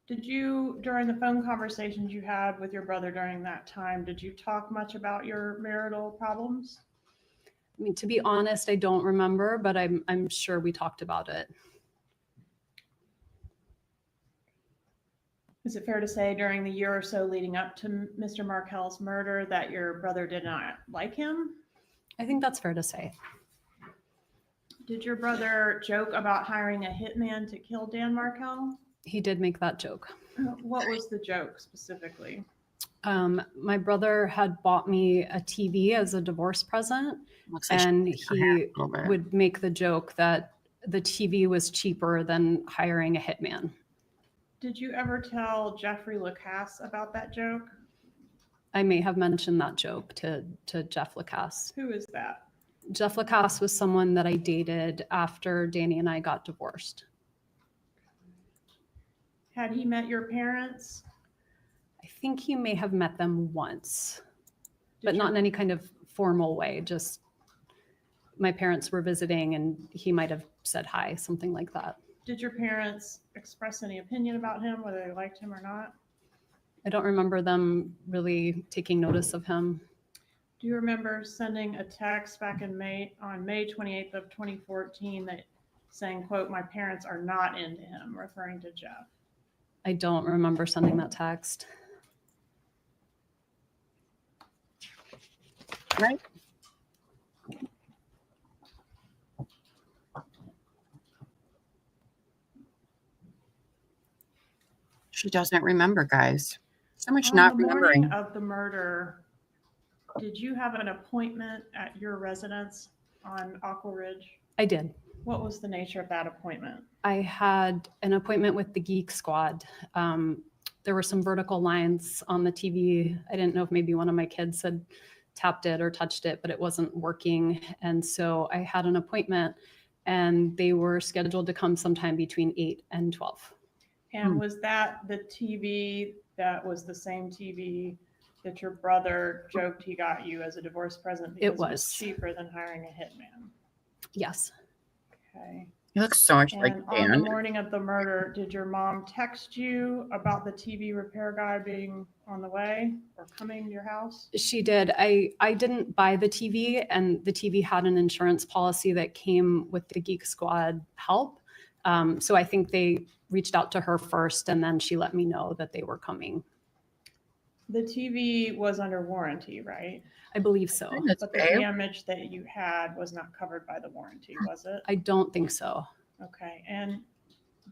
Did you, during the phone conversations you had with your brother during that time, did you talk much about your marital problems? I mean, to be honest, I don't remember, but I'm sure we talked about it. Is it fair to say during the year or so leading up to Mr. Markel's murder that your brother did not like him? I think that's fair to say. Did your brother joke about hiring a hitman to kill Dan Markel? He did make that joke. What was the joke specifically? My brother had bought me a TV as a divorce present, and he would make the joke that the TV was cheaper than hiring a hitman. Did you ever tell Jeffrey Lacasse about that joke? I may have mentioned that joke to Jeff Lacasse. Who is that? Jeff Lacasse was someone that I dated after Danny and I got divorced. Had he met your parents? I think he may have met them once, but not in any kind of formal way. Just my parents were visiting and he might have said hi, something like that. Did your parents express any opinion about him, whether they liked him or not? I don't remember them really taking notice of him. Do you remember sending a text back in May 28th of 2014 that saying, quote, "My parents are not into him," referring to Jeff? I don't remember sending that text. Right? She doesn't remember, guys. So much On not the remembering. morning of the murder, did you have an appointment at your residence on Aqua Ridge? I did. What was the nature of that appointment? I had an appointment with the Geek Squad. There were some vertical lines on the TV. I didn't know if maybe one of my kids had tapped it or touched it, but it wasn't working. And so I had an appointment and they were scheduled to come sometime between 8 and 12. And was that the TV that was the same TV that your brother joked he got you as a divorce present because It was cheaper than hiring a hitman? Yes. Okay. You look so much And like on the Dan. morning of the murder, did your mom text you about the TV repair guy being on the way or coming to your house? She did. I didn't buy the TV, and the TV had an insurance policy that came with the Geek Squad help. So I think they reached out to her first, and then she let me know that they were coming. The TV was under warranty, right? I believe so. But the damage that you had was not covered by the warranty, was it? I don't think so. Okay. And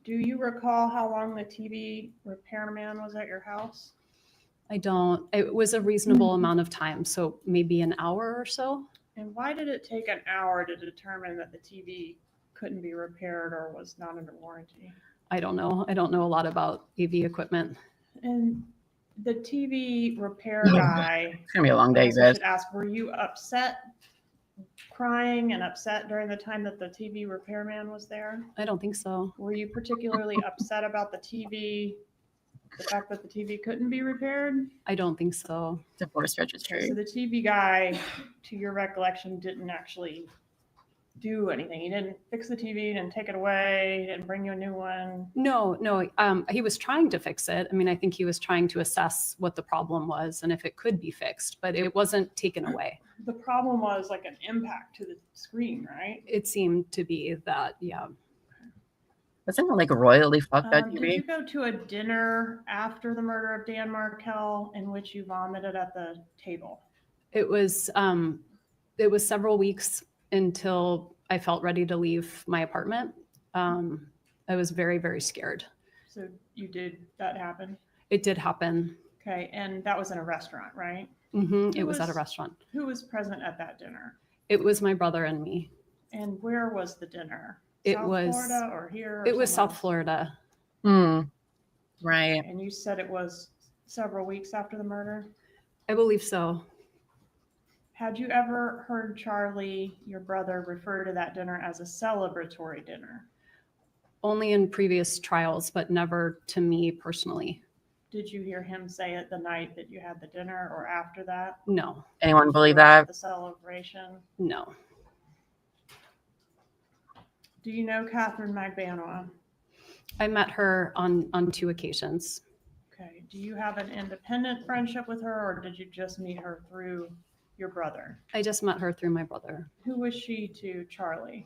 do you recall how long the TV repairman was at your house? I don't. It was a reasonable amount of time, so maybe an hour or so. And why did it take an hour to determine that the TV couldn't be repaired or was not under warranty? I don't know. I don't know a lot about AV equipment. And the TV repair guy, It's gonna be a long day, I guys. should ask, were you upset, crying and upset during the time that the TV repairman was there? I don't think so. Were you particularly upset about the TV, the fact that the TV couldn't be repaired? I don't think so. Divorce registry. So the TV guy, to your recollection, didn't actually do anything. He didn't fix the TV, he didn't take it away, he didn't bring you a new one. No. He was trying to fix it. I mean, I think he was trying to assess what the problem was and if it could be fixed, but it wasn't taken away. The problem was like an impact to the screen, right? It seemed to be that, yeah. Wasn't it like royally fucked that Did TV? you go to a dinner after the murder of Dan Markel in which you vomited at the table? It was several weeks until I felt ready to leave my apartment. I was very, very scared. So that happened? It did happen. Okay, and that was in a restaurant, right? Mm-hmm. It was at a restaurant. Who was present at that dinner? It was my brother and me. And where was the dinner? It South was Florida or here? Or it was somewhere South else? Florida. Right. And you said it was several weeks after the murder? I believe so. Had you ever heard Charlie, your brother, refer to that dinner as a celebratory dinner? Only in previous trials, but never to me personally. Did you hear him say it the night that you had the dinner or after that? No. Anyone believe Or that? The celebration? No. Do you know Catherine Magbanua? I met her on 2 occasions. Okay. Do you have an independent friendship with her or did you just meet her through your brother? I just met her through my brother. Who was she to Charlie?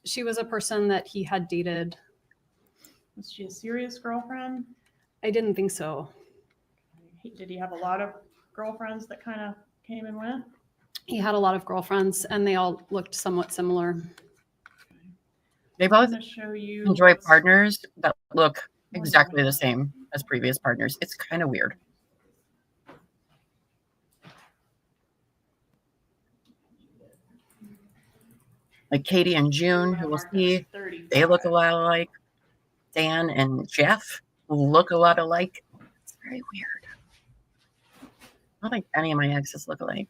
She was a person that he had dated. Was she a serious girlfriend? I didn't think so. Did he have a lot of girlfriends that kind of came and went? He had a lot of girlfriends and they all looked somewhat similar. They both enjoy partners that look exactly the same as previous partners. It's kind of weird. Like Katie and June, who we'll see, they look a lot alike. Dan and Jeff look a lot alike. It's very weird. I don't think any of my exes look alike.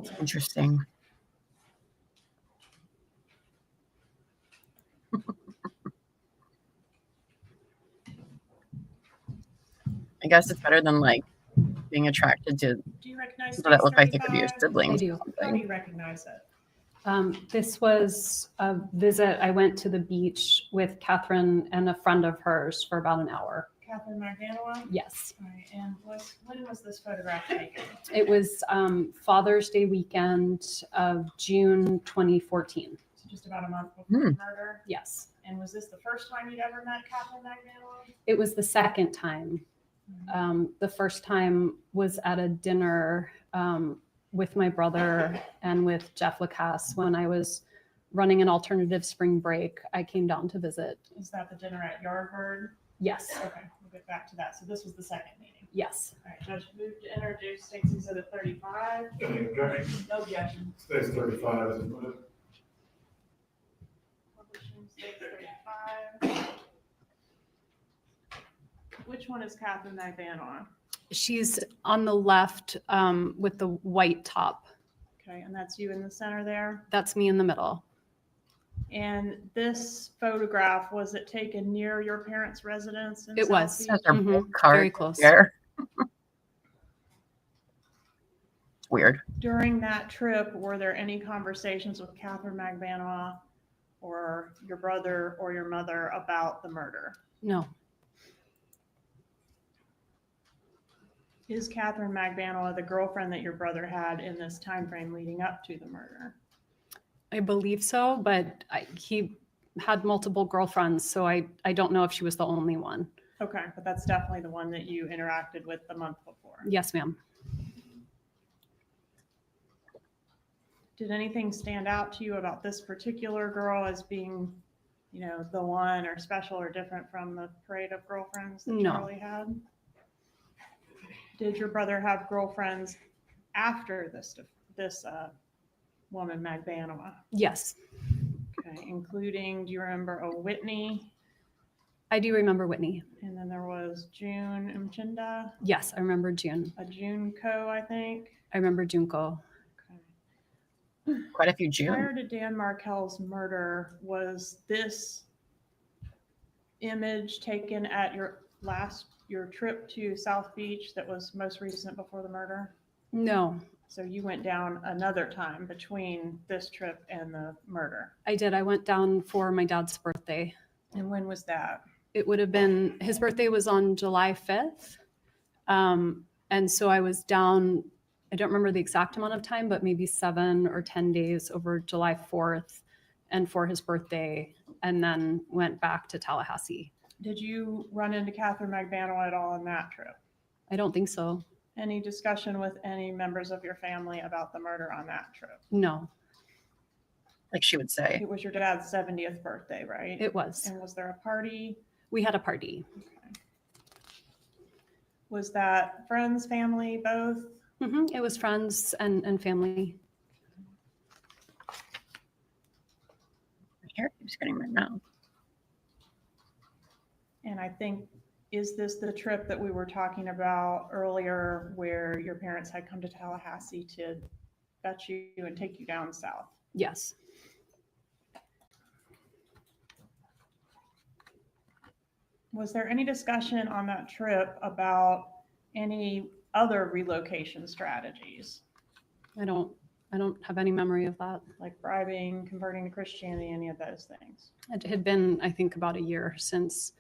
It's interesting. I guess it's better than like being attracted to people that look like they could be your siblings. I do. How do you recognize it? This was a visit. I went to the beach with Catherine and a friend of hers for about an hour. Catherine Magdanoa? Yes. All right, and when was this photograph taken? It was Father's Day weekend of June 2014. So just about a month before the murder? Yes. And was this the first time you'd ever met Catherine Magdanoa? It was the second time. The first time was at a dinner with my brother and with Jeff Lacasse when I was running an alternative spring break. I came down to visit. Is that the dinner at Yardbird? Yes. Okay, we'll get back to that. So this was the second meeting? Yes. All right, Judge, move to introduce State's Exhibit 35. Any objection? No objection. States 35 is admitted. Publishing State's 35. Which one is Catherine Magdanoa? She's on the left with the white top. Okay, and that's you in the center there? That's me in the middle. And this photograph, was it taken near your parents' residence? In It South was. Beach? That's our big card Very close. there. Weird. During that trip, were there any conversations with Catherine Magdanoa or your brother or your mother about the murder? No. Is Catherine Magdanoa the girlfriend that your brother had in this time frame leading up to the murder? I believe so, but he had multiple girlfriends, so I don't know if she was the only one. Okay, but that's definitely the one that you interacted with the month before. Yes, ma'am. Did anything stand out to you about this particular girl as being, you know, the one or special or different from the parade of girlfriends that No. Charlie had? Did your brother have girlfriends after this woman, Magdanoa? Yes. Okay, including, do you remember a Whitney? I do remember Whitney. And then there was June Mchinda, Yes, I remember June. a June Co, I think. I remember Junko. Okay. Quite a few June. Prior to Dan Markel's murder, was this image taken at your trip to South Beach that was most recent before the murder? No, So you went down another time between this trip and the murder. I did. I went down for my dad's birthday. And when was that? It would have been, his birthday was on July 5th. And so I was down, I don't remember the exact amount of time, but maybe 7 or 10 days over July 4th and for his birthday, and then went back to Tallahassee. Did you run into Catherine Magdanoa at all on that trip? I don't think so. Any discussion with any members of your family about the murder on that trip? No, Like she would say. It was your dad's 70th birthday, right? it was. And was there a party? We had a party. Okay. Was that friends, family, both? It was friends and family. My hair keeps getting right now. And I think, is this the trip that we were talking about earlier where your parents had come to Tallahassee to fetch you and take you down south? Yes. Was there any discussion on that trip about any other relocation strategies, I don't have any memory of that. like bribing, converting to Christianity, any of those things, It had been, I think, about a year since.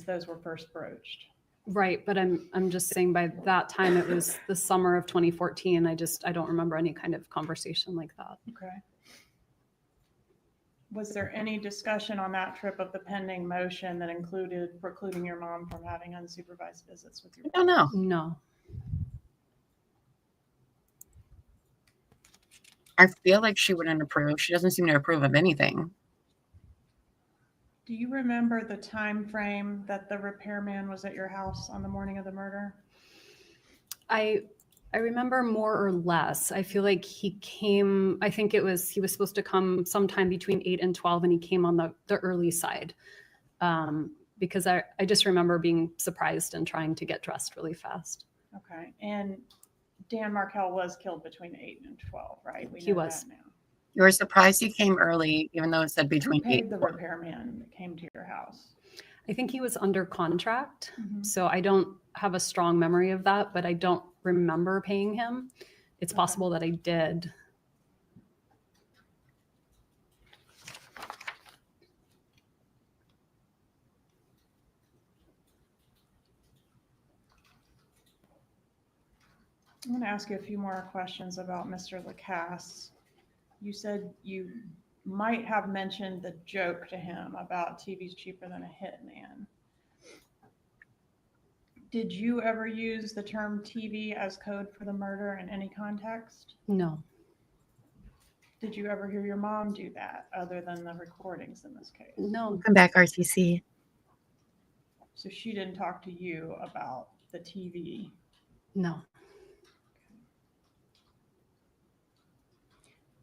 those were first broached? Right, but I'm just saying by that time it was the summer of 2014. I don't remember any kind of conversation like that. Okay. Was there any discussion on that trip of the pending motion that included precluding your mom from having unsupervised visits with your? I don't know. No. I feel like she wouldn't approve. She doesn't seem to approve of anything. Do you remember the time frame that the repairman was at your house on the morning of the murder? I remember more or less. I feel like he came, I think he was supposed to come sometime between 8 and 12, and he came on the early side. Because I just remember being surprised and trying to get dressed really fast. Okay, and Dan Markel was killed between 8 and 12, right? We He know was. that now. You were surprised he came early, even though it said Who between 8 paid and the 12. repairman that came to your house? I think he was under contract. Mhm. So I don't have a strong memory of that, but I don't remember paying him. It's Okay. possible that I did. ask you a few more questions about Mr. Lacasse. You said you might have mentioned the joke to him about TV's cheaper than a hitman. Did you ever use the term TV as code for the murder in any context? No. Did you ever hear your mom do that other than the recordings in this case? No. Come back, RTC. So she didn't talk to you about the TV? No.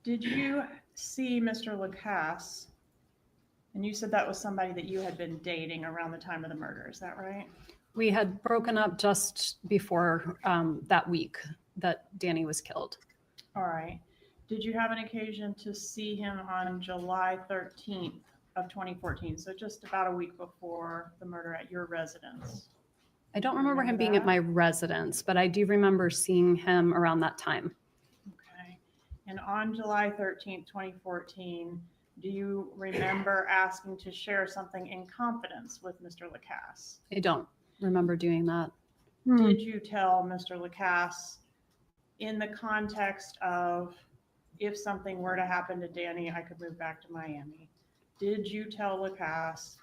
Did you see Mr. Lacasse? And you said that was somebody that you had been dating around the time of the murder. Is that right? We had broken up just before that week that Danny was killed. All right. Did you have an occasion to see him on July 13th of 2014? So just about a week before the murder at your residence. I don't remember him being at my residence, but I do remember seeing him around that time. Okay. And on July 13th, 2014, do you remember asking to share something in confidence with Mr. Lacasse? I don't remember doing that. Did you tell Mr. Lacasse in the context of if something were to happen to Danny, I could move back to Miami? Did you tell Lacasse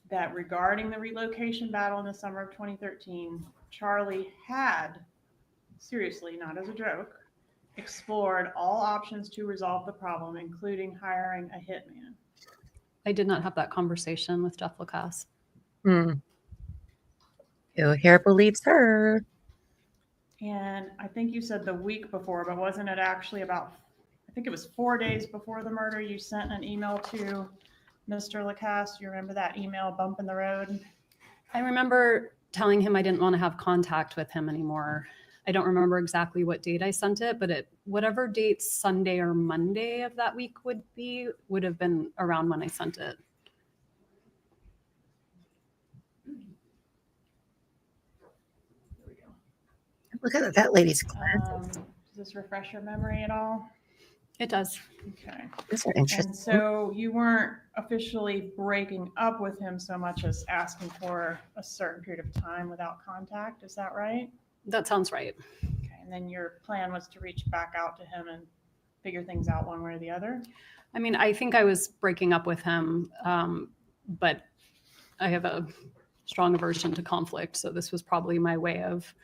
that regarding the relocation battle in the summer of 2013, Charlie had, seriously, not as a joke, explored all options to resolve the problem, including hiring a hitman? I did not have that conversation with Jeff Lacasse. Who here believes her? And I think you said the week before, but wasn't it actually about, I think it was 4 days before the murder, you sent an email to Mr. Lacasse? You remember that email bump in the road? I remember telling him I didn't want to have contact with him anymore. I don't remember exactly what date I sent it, but whatever date Sunday or Monday of that week would have been around when I sent it. Look at that lady's Does this refresh your memory at all? It does. Okay. These are interesting. And so you weren't officially breaking up with him so much as asking for a certain period of time without contact. Is that right? That sounds right. Okay. And then your plan was to reach back out to him and figure things out one way or the other? I mean, I think I was breaking up with him, but I have a strong aversion to conflict. So this was probably my way of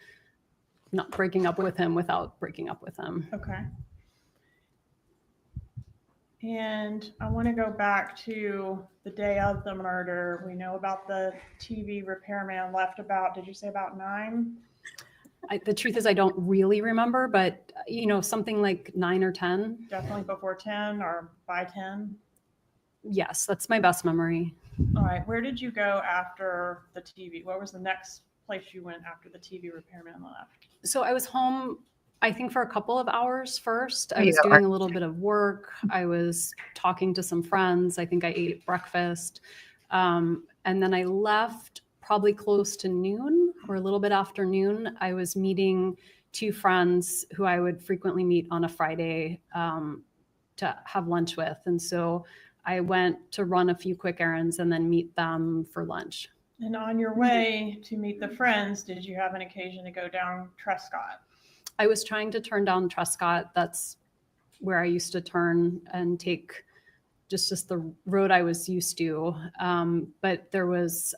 not breaking up with him without breaking up with him. Okay. And I want to go back to the day of the murder. We know about the TV repairman left about, did you say about 9? The truth is I don't really remember, but something like 9 or 10. Definitely before 10 or by 10? Yes, that's my best memory. All right. Where did you go after the TV? What was the next place you went after the TV repairman left? So I was home, I think, for a couple of hours first. I was doing a little bit of work. I was talking to some friends. I think I ate breakfast. And then I left probably close to noon or a little bit after noon. I was meeting 2 friends who I would frequently meet on a Friday to have lunch with. And so I went to run a few quick errands and then meet them for lunch. And on your way to meet the friends, did you have an occasion to go down Trescott? I was trying to turn down Trescott. That's where I used to turn and take just the road I was used to. But there was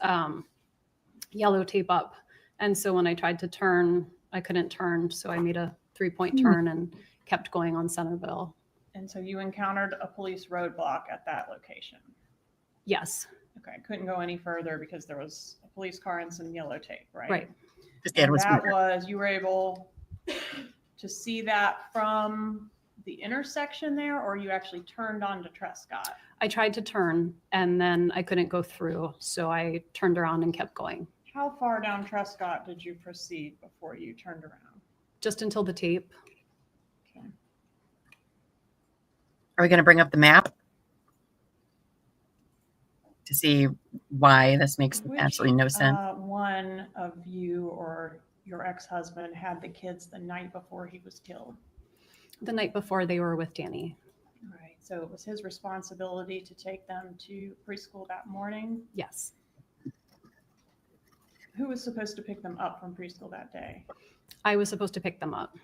yellow tape up. And so when I tried to turn, I couldn't turn. So I made a 3-point turn and kept going on Centerville. And so you encountered a police roadblock at that location? Yes. Okay. Couldn't go any further because there was a police car and some yellow tape, right? Right. You were able to see that from the intersection there, or you actually turned onto Trescott? I tried to turn and then I couldn't go through. So I turned around and kept going. How far down Trescott did you proceed before you turned around? Just until the tape. Okay. Are we going to bring up the map to see why this makes absolutely no sense? One of you or your ex-husband had the kids the night before he was killed? The night before they were with Danny. All right. So it was his responsibility to take them to preschool that morning? Yes. Who was supposed to pick them up from preschool that day? I was supposed to pick them up.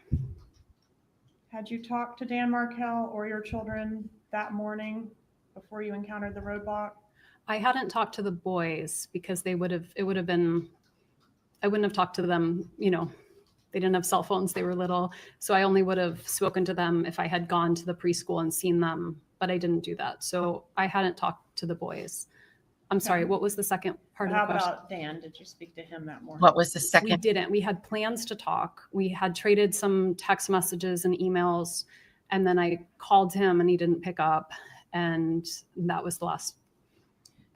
Had you talked to Dan Markel or your children that morning before you encountered the roadblock? I hadn't talked to the boys because I wouldn't have talked to them, they didn't have cell phones, they were little. So I only would have spoken to them if I had gone to the preschool and seen them, but I didn't do that. So I hadn't talked to the boys. I'm sorry, what was the second part of the question? How about Dan? Did you speak to him that morning? What was the second? We didn't. We had plans to talk. We had traded some text messages and emails, and then I called him and he didn't pick up, and that was the last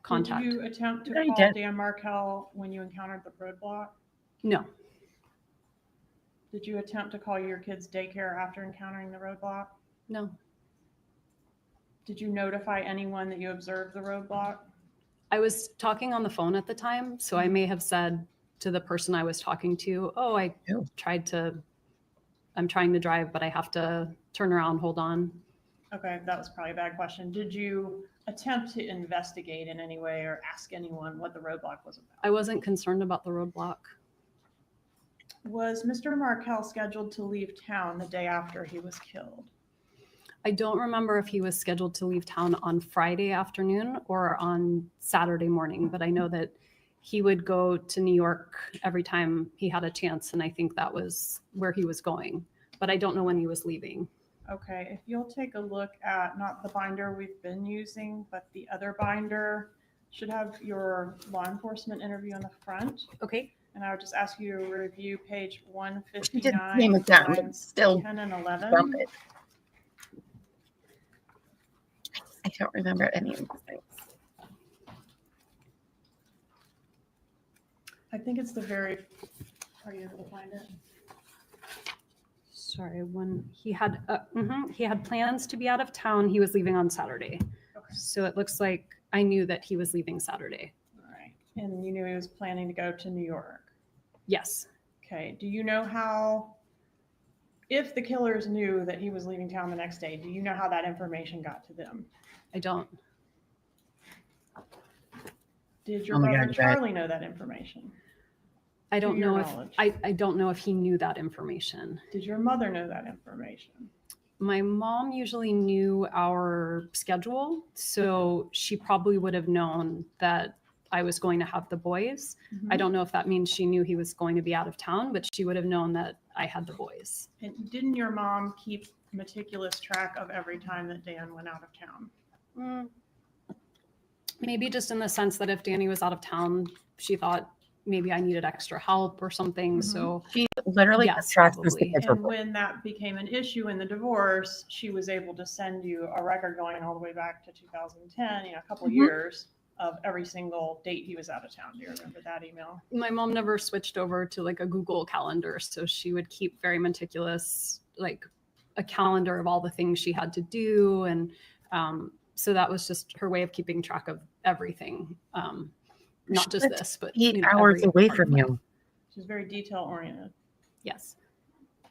contact. Did you attempt to call Dan Markel when you encountered the roadblock? No. Did you attempt to call your kids' daycare after encountering the roadblock? No. Did you notify anyone that you observed the roadblock? I was talking on the phone at the time, so I may have said to the person I was talking to, I'm trying to drive, but I have to turn around, hold on. Okay, that was probably a bad question. Did you attempt to investigate in any way or ask anyone what the roadblock was about? I wasn't concerned about the roadblock. Was Mr. Markel scheduled to leave town the day after he was killed? I don't remember if he was scheduled to leave town on Friday afternoon or on Saturday morning, but I know that he would go to New York every time he had a chance, and I think that was where he was going, but I don't know when he was leaving. Okay, if you'll take a look at not the binder we've been using, but the other binder should have your law enforcement interview on the front. Okay. And I would just ask you to review page She 159, didn't name it down, but lines still 10 and 11. dump it. I don't remember any of these things. I think it's are you able to find it? Sorry, when he had plans to be out of town, he was leaving on Saturday. Okay. So it looks like I knew that he was leaving Saturday. All right. And you knew he was planning to go to New York? Yes. Okay. Do you know if the killers knew that he was leaving town the next day, do you know how that information got to them? I don't. Did your brother Charlie know that information? I don't know if I don't know if he knew that information. Did your mother know that information? My mom usually knew our schedule, so she probably would have known that I was going to have the boys. Mm-hmm. I don't know if that means she knew he was going to be out of town, but she would have known that I had the boys. And didn't your mom keep meticulous track of every time that Dan went out of town? Maybe just in the sense that if Danny was out of town, she thought maybe I needed extra help or something. Mm-hmm. So she literally tracks this. And when that became an issue in the divorce, she was able to send you a record going all the way back to 2010, a couple of years of every single date he was out of town. Do you remember that email? My mom never switched over to like a Google calendar, so she would keep very meticulous, like a calendar of all the things she had to do, and so that was just her way of keeping track of everything. Not just this, but 8 hours away from you. She's very detail oriented. Yes.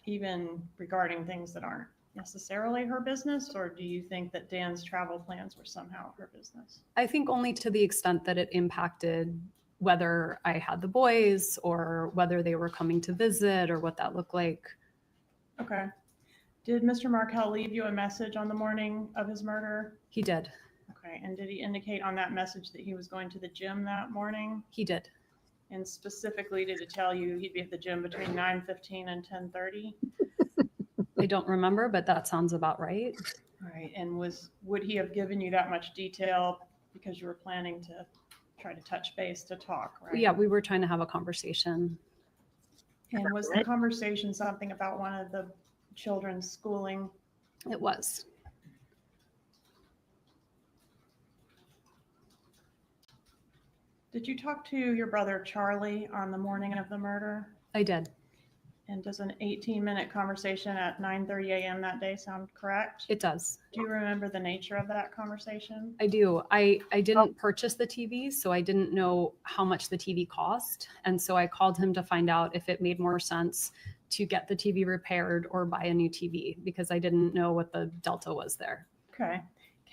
Even regarding things that aren't necessarily her business, or do you think that Dan's travel plans were somehow her business? I think only to the extent that it impacted whether I had the boys or whether they were coming to visit or what that looked like. Okay. Did Mr. Markel leave you a message on the morning of his murder? He did. Okay. And did he indicate on that message that he was going to the gym that morning? He did. And specifically, did it tell you he'd be at the gym between 9:15 and 10:30? I don't remember, but that sounds about right. All right. And would he have given you that much detail because you were planning to try to touch base to talk, right? Yeah, we were trying to have a conversation. And was the conversation something about one of the children's schooling? It was. Did you talk to your brother Charlie on the morning of the murder? I did. And does an 18-minute conversation at 9:30 a.m. that day sound correct? It does. Do you remember the nature of that conversation? I do. I didn't purchase the TV, so I didn't know how much the TV cost. And so I called him to find out if it made more sense to get the TV repaired or buy a new TV, because I didn't know what the delta was there. Okay.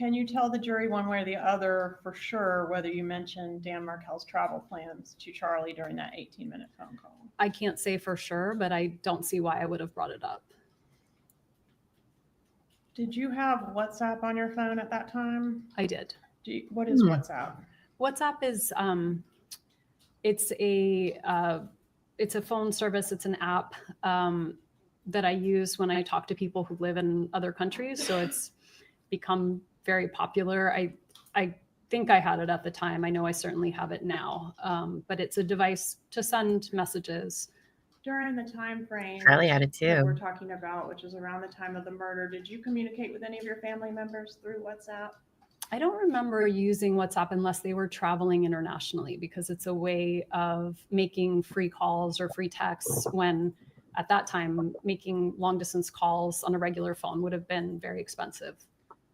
Can you tell the jury one way or the other for sure whether you mentioned Dan Markel's travel plans to Charlie during that 18-minute phone call? I can't say for sure, but I don't see why I would have brought it up. Did you have WhatsApp on your phone at that time? I did. What is WhatsApp? WhatsApp is it's a phone service. It's an app that I use when I talk to people who live in other countries. So it's become very popular. I think I had it at the time. I know I certainly have it now. But it's a device to send messages. During the time frame Charlie had it that too. we're talking about, which is around the time of the murder, did you communicate with any of your family members through WhatsApp? I don't remember using WhatsApp unless they were traveling internationally, because it's a way of making free calls or free texts when at that time making long distance calls on a regular phone would have been very expensive.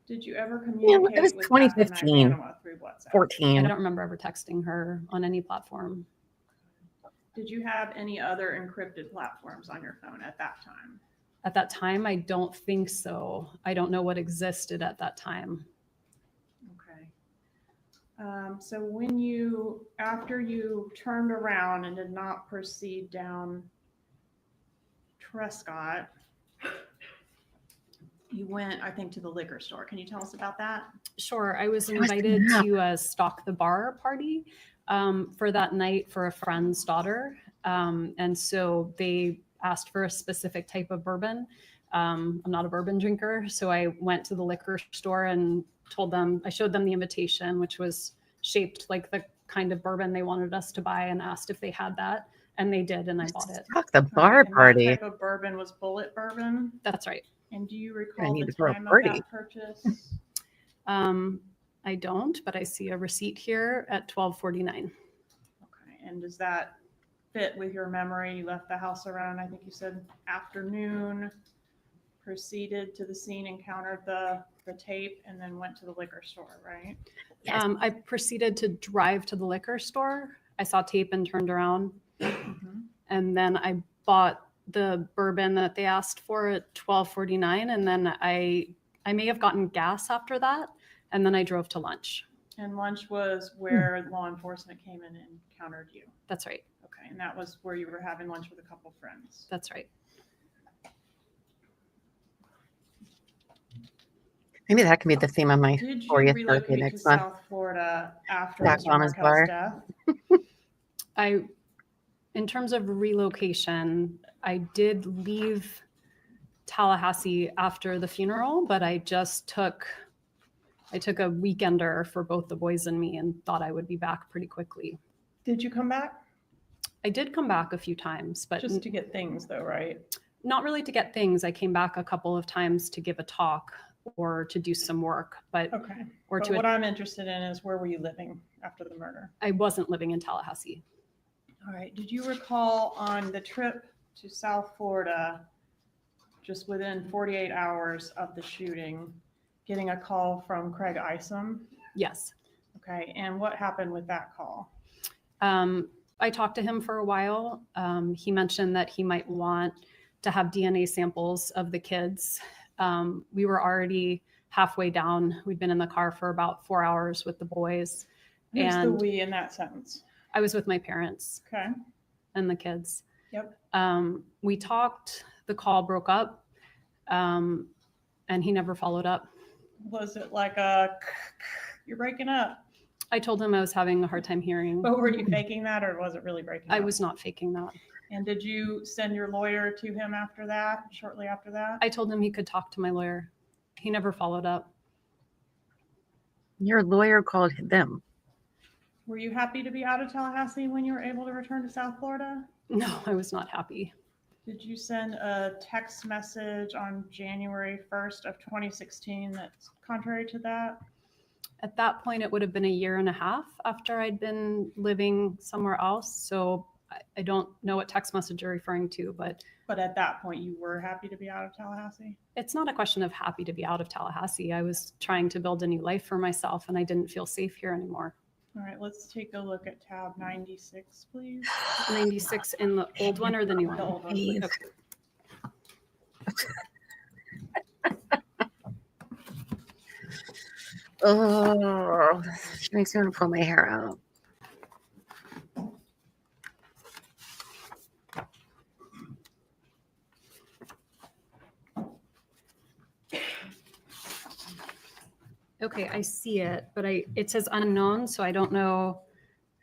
Did you ever communicate it was with 2015, Catherine Ivanova through WhatsApp? 14. I don't remember ever texting her on any platform. Did you have any other encrypted platforms on your phone at that time? At that time, I don't think so. I don't know what existed at that time. Okay. So after you turned around and did not proceed down Trescott, you went, I think, to the liquor store. Can you tell us about that? Sure. I was invited to Stock the Bar party for that night for a friend's daughter. And so they asked for a specific type of bourbon. I'm not a bourbon drinker. So I went to the liquor store and I showed them the invitation, which was shaped like the kind of bourbon they wanted us to buy, and asked if they had that. And they did, and I bought it. Stock the Bar party. That type of bourbon was Bullet bourbon. That's right. And do you recall the for a time of party. that purchase? I don't, but I see a receipt here at 12:49. Okay. And does that fit with your memory? You left the house around, I think you said afternoon, proceeded to the scene, encountered the tape, and then went to the liquor store, right? Yes. I proceeded to drive to the liquor store. I saw tape and turned around. Mm-hmm. And then I bought the bourbon that they asked for at 12:49. And then I may have gotten gas after that. And then I drove to lunch. And lunch was where law enforcement came in and encountered you. That's right. Okay. And that was where you were having lunch with a couple friends. That's right. Maybe that can be the theme of my Did you 40th birthday relocate to next month. South Florida after Back Mr. Llama's Markel's bar. death? In terms of relocation, I did leave Tallahassee after the funeral, but I took a weekender for both the boys and me and thought I would be back pretty quickly. Did you come back? I did come back a few times, but Just to get things though, right? not really to get things. I came back a couple of times to give a talk or to do some work, but Okay. or But to what I'm interested in is where were you living after the murder? I wasn't living in Tallahassee. All right. Did you recall on the trip to South Florida, just within 48 hours of the shooting, getting a call from Craig Isom? Yes. Okay. And what happened with that call? I talked to him for a while. He mentioned that he might want to have DNA samples of the kids. We were already halfway down. We'd been in the car for about 4 hours with the boys. Who's the And we in that sentence? I was with my parents Okay. and the kids. Yep. We talked, the call broke up, and he never followed up. Was it like you're breaking up? I told him I was having a hard time hearing. But were you faking that or was it really breaking up? I was not faking that. And did you send your lawyer to him after that, shortly after that? I told him he could talk to my lawyer. He never followed up. Your lawyer called them. Were you happy to be out of Tallahassee when you were able to return to South Florida? No, I was not happy. Did you send a text message on January 1st of 2016 that's contrary to that? At that point, it would have been a year and a half after I'd been living somewhere else. So I don't know what text message you're referring to, but at that point, you were happy to be out of Tallahassee? it's not a question of happy to be out of Tallahassee. I was trying to build a new life for myself, and I didn't feel safe here anymore. All right, let's take a look at tab 96, please. 96 in the old one or the new one? The old one, please. Okay. Oh, she makes me want to pull my hair out. Okay, I see it, but it says unknown, so I don't know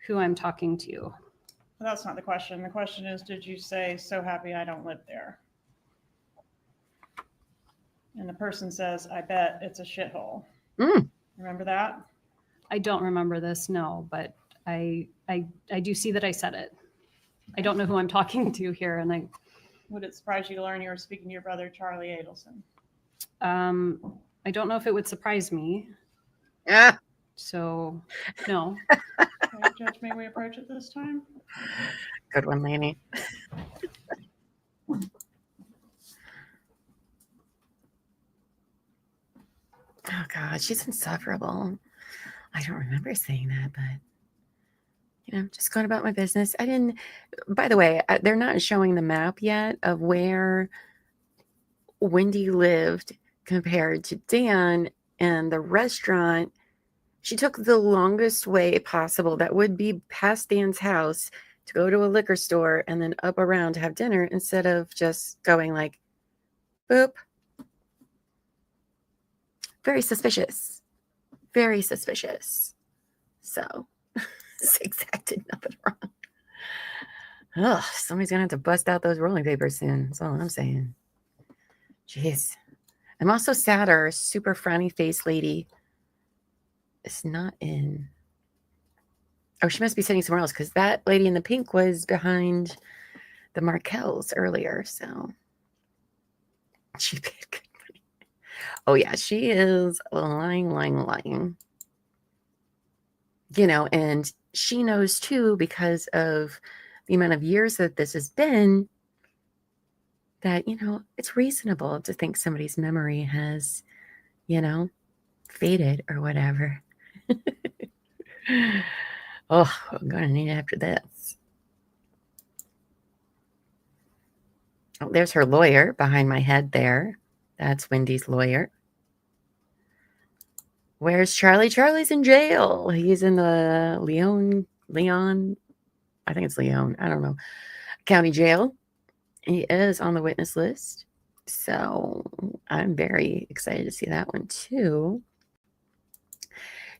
who I'm talking to. Well, that's not the question. The question is, did you say, so happy I don't live there? And the person says, I bet it's a shithole. Remember that? I don't remember this, no, but I do see that I said it. I don't know who I'm talking to here, and would it surprise you to learn you were speaking to your brother, Charlie Adelson? I don't know if it would surprise me. Yeah. So, no. Okay, Judge, may we approach it this time? Good one, Laney. Oh, God, she's insufferable. I don't remember saying that, but, just going about my business. By the way, they're not showing the map yet of where Wendi lived compared to Dan, and the restaurant. She took the longest way possible that would be past Dan's house to go to a liquor store and then up around to have dinner instead of just going like, boop. Very suspicious. Very suspicious. So, Zigzag did nothing wrong. Ugh, somebody's going to have to bust out those rolling papers soon. That's all I'm saying. Jeez. I'm also sad our super frowny face lady is not in. Oh, she must be sitting somewhere else because that lady in the pink was behind the Markels earlier. So she paid good money. Oh, yeah, she is lying. And she knows too, because of the amount of years that this has been, that, it's reasonable to think somebody's memory has, faded or whatever. Oh, I'm going to need it after this. Oh, there's her lawyer behind my head there. That's Wendi's lawyer. Where's Charlie? Charlie's in jail. He's in the Leon, I think it's Leon, I don't know, county jail. He is on the witness list. So I'm very excited to see that one too.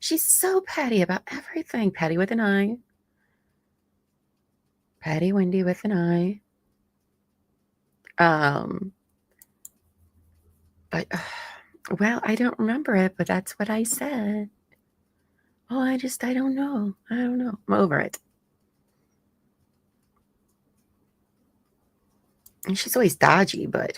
She's so petty about everything. Petty with an I. Petty Wendi with an I. But, well, I don't remember it, but that's what I said. Oh, I don't know. I'm over it. And she's always dodgy, but...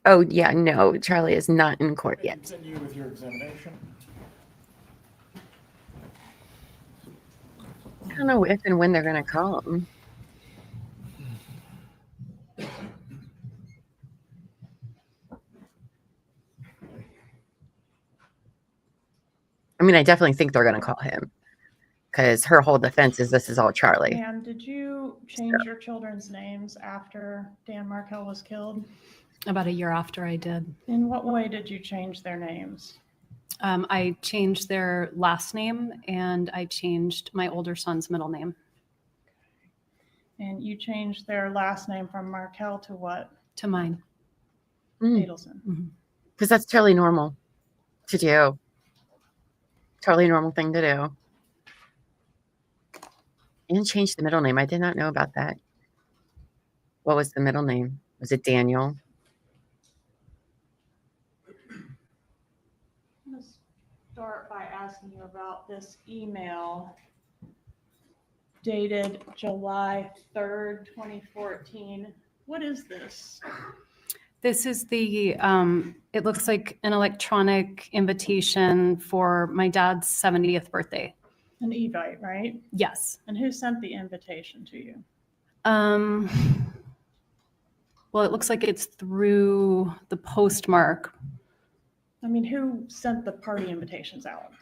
Oh, yeah, no, Charlie is not in court yet. Continue with your examination. I don't know if and when they're going to call him. I mean, I definitely think they're going to call him because her whole defense is this is all Charlie. Dan, did you change your children's names after Dan Markel was killed? About a year after I did. In what way did you change their names? I changed their last name and I changed my older son's middle name. And you changed their last name from Markel to what? To mine. Adelson. Because that's totally normal to do. Totally normal thing to do. And change the middle name. I did not know about that. What was the middle name? Was it Daniel? I'm going to start by asking you about this email dated July 3rd, 2014. What is this? This is the, it looks like an electronic invitation for my dad's 70th birthday. An Evite, right? Yes. And who sent the invitation to you? Well, it looks like it's through the postmark. I mean, who sent the party invitations out?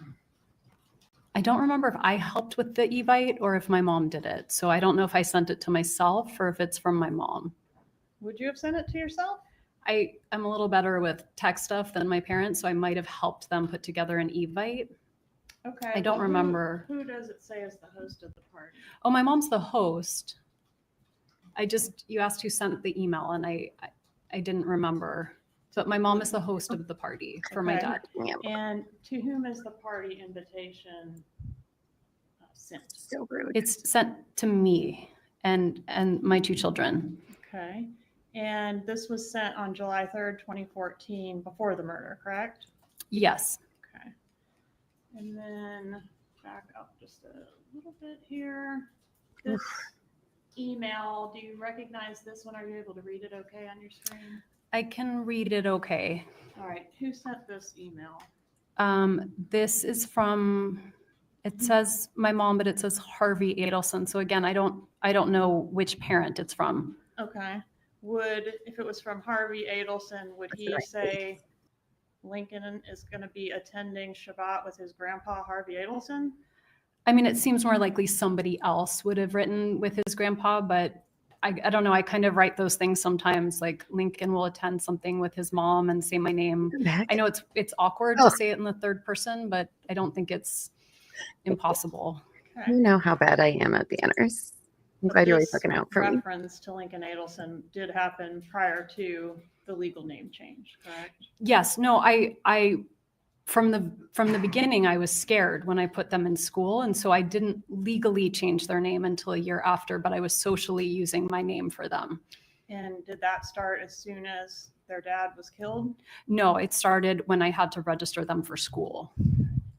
I don't remember if I helped with the Evite or if my mom did it. So I don't know if I sent it to myself or if it's from my mom. Would you have sent it to yourself? I'm a little better with tech stuff than my parents, so I might have helped them put together an Evite. Okay. I don't remember. Who does it say is the host of the party? Oh, my mom's the host. You asked who sent the email, and I didn't remember. But my mom is the host of the party for my dad. And to whom is the party invitation sent? So rude. It's sent to me and my two children. Okay. And this was sent on July 3rd, 2014, before the murder, correct? Yes. Okay. And then back up just a little bit here. This email, do you recognize this one? Are you able to read it okay on your screen? I can read it okay. All right. Who sent this email? This is from, it says my mom, but it says Harvey Adelson. So again, I don't know which parent it's from. Okay. If it was from Harvey Adelson, would he say Lincoln is going to be attending Shabbat with his grandpa, Harvey Adelson? I mean, it seems more likely somebody else would have written with his grandpa, but I don't know. I kind of write those things sometimes, like Lincoln will attend something with his mom and say my name. I know it's awkward to say it in the third person, but I don't think it's impossible. Okay. You know how bad I am at banners. I'm glad you're always looking out for me. Reference to Lincoln Adelson did happen prior to the legal name change, correct? Yes. No, I from the beginning, I was scared when I put them in school. And so I didn't legally change their name until a year after, but I was socially using my name for them. And did that start as soon as their dad was killed? No, it started when I had to register them for school.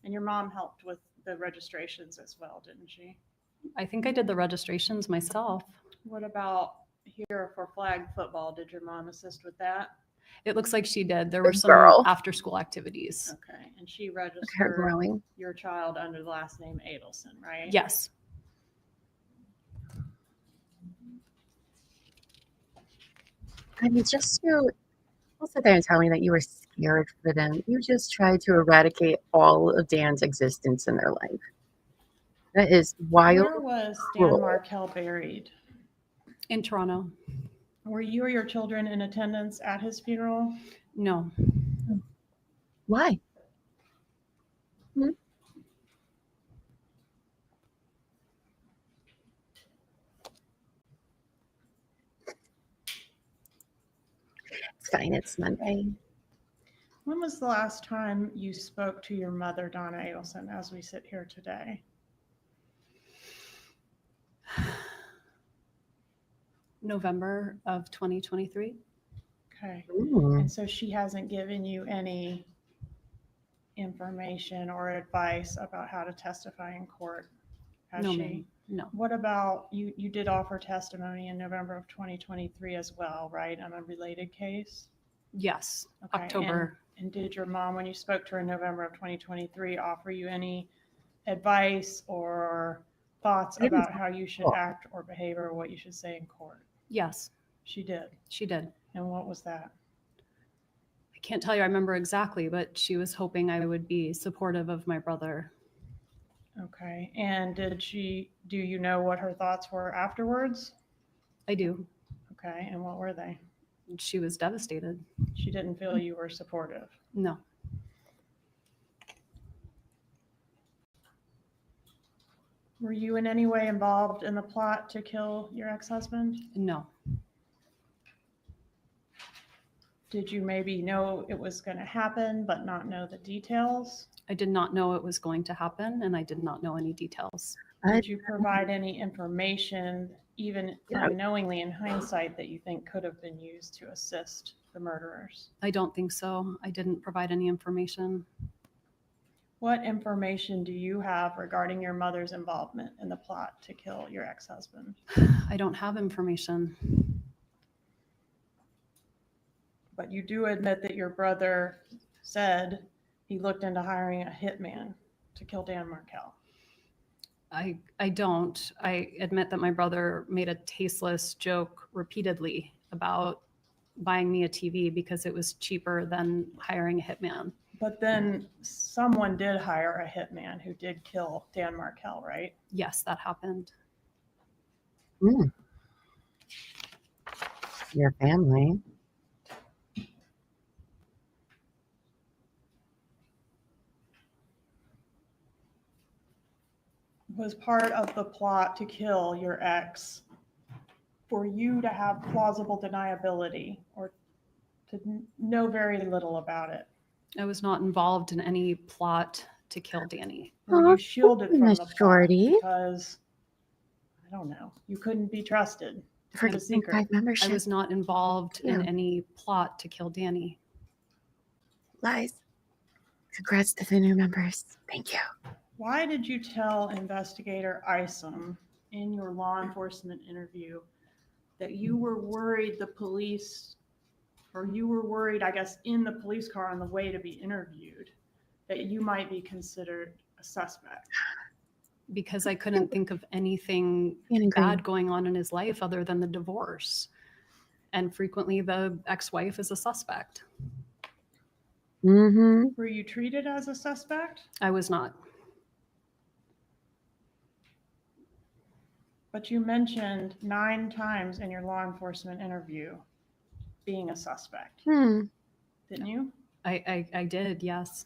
And your mom helped with the registrations as well, didn't she? I think I did the registrations myself. What about here for flag football? Did your mom assist with that? It looks like she did. There were some after school activities. Okay. And she registered growing. Your child under the last name Adelson, right? Yes. I mean, just to sit there and tell me that you were scared for them. You just tried to eradicate all of Dan's existence in their life. That is wild. Where was Dan Markel buried? In Toronto. Were you or your children in attendance at his funeral? No. Why? It's fine. It's Monday. When was the last time you spoke to your mother, Donna Adelson, as we sit here today? November of 2023. Okay. Ooh. And so she hasn't given you any information or advice about how to testify in court, has No, she? ma'am. No. What about, you did offer testimony in November of 2023 as well, right, on a related case? Yes. Okay, October. And did your mom, when you spoke to her in November of 2023, offer you any advice or thoughts about how you should act or behave or what you should say in court? Yes. She did. She did. And what was that? I can't tell you I remember exactly, but she was hoping I would be supportive of my brother. Okay. And do you know what her thoughts were afterwards? I do. Okay. And what were they? She was devastated. She didn't feel you were supportive. No. Were you in any way involved in the plot to kill your ex-husband? No. Did you maybe know it was going to happen, but not know the details? I did not know it was going to happen, and I did not know any details. Did you provide any information, even unknowingly in hindsight, that you think could have been used to assist the murderers? I don't think so. I didn't provide any information. What information do you have regarding your mother's involvement in the plot to kill your ex-husband? I don't have information. But you do admit that your brother said he looked into hiring a hitman to kill Dan Markel. I don't. I admit that my brother made a tasteless joke repeatedly about buying me a TV because it was cheaper than hiring a hitman. But then someone did hire a hitman who did kill Dan Markel, right? Yes, that happened. Your family. Was part of the plot to kill your ex for you to have plausible deniability or to know very little about it? I was not involved in any plot to kill Danny. Were you shielded from the plot Shorty. because, I don't know, you couldn't be trusted to keep a secret? I was not involved in any plot to kill Danny. Lies. Congrats to the new members. Thank you. Why did you tell investigator Isom in your law enforcement interview that you were worried the police, or you were worried, I guess, in the police car on the way to be interviewed, that you might be considered a suspect? Because I couldn't think of anything bad going on in his life other than the divorce. And frequently the ex-wife is a suspect. Were you treated as a suspect? I was not. But you mentioned 9 times in your law enforcement interview being a suspect. Didn't you? I did, yes.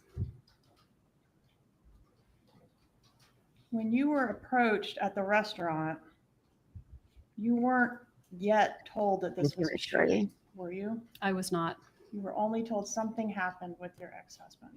When you were approached at the restaurant, you weren't yet told that this was a shooting, were you? I was not. You were only told something happened with your ex-husband.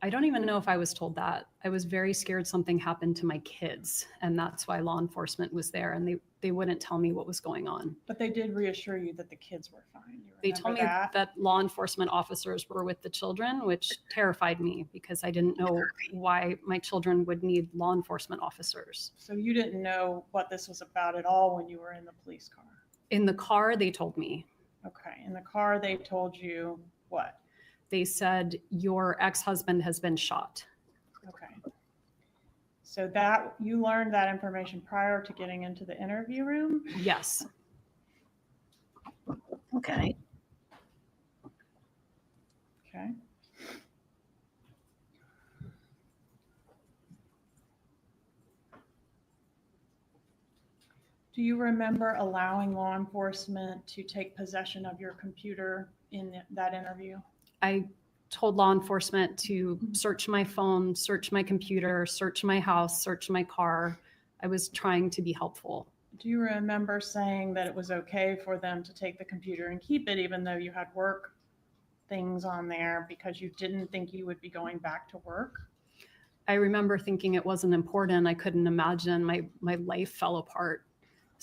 I don't even know if I was told that. I was very scared something happened to my kids, and that's why law enforcement was there, and they wouldn't tell me what was going on. But they did reassure you that the kids were fine. They told me that law enforcement officers were with the children, which terrified me because I didn't know why my children would need law enforcement officers. So you didn't know what this was about at all when you were in the police car? In the car, they told me. Okay. In the car, they told you what? They said, your ex-husband has been shot. Okay. So that you learned that information prior to getting into the interview room? Yes. Okay. Okay. Do you remember allowing law enforcement to take possession of your computer in that interview? I told law enforcement to search my phone, search my computer, search my house, search my car. I was trying to be helpful. Do you remember saying that it was okay for them to take the computer and keep it even though you had work things on there because you didn't think you would be going back to work? I remember thinking it wasn't important. I couldn't imagine my life fell apart.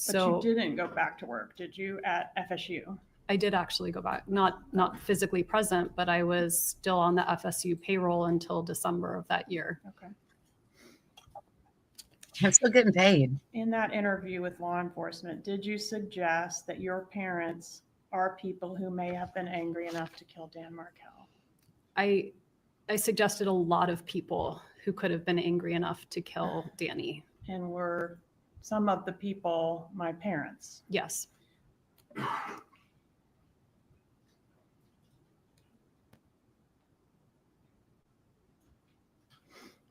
But you didn't go back to work, did you, at FSU? I did actually go back, not physically present, but I was still on the FSU payroll until December of that year. Okay. I'm still getting paid. In that interview with law enforcement, did you suggest that your parents are people who may have been angry enough to kill Dan Markel? I suggested a lot of people who could have been angry enough to kill Danny. And were some of the people my parents? Yes.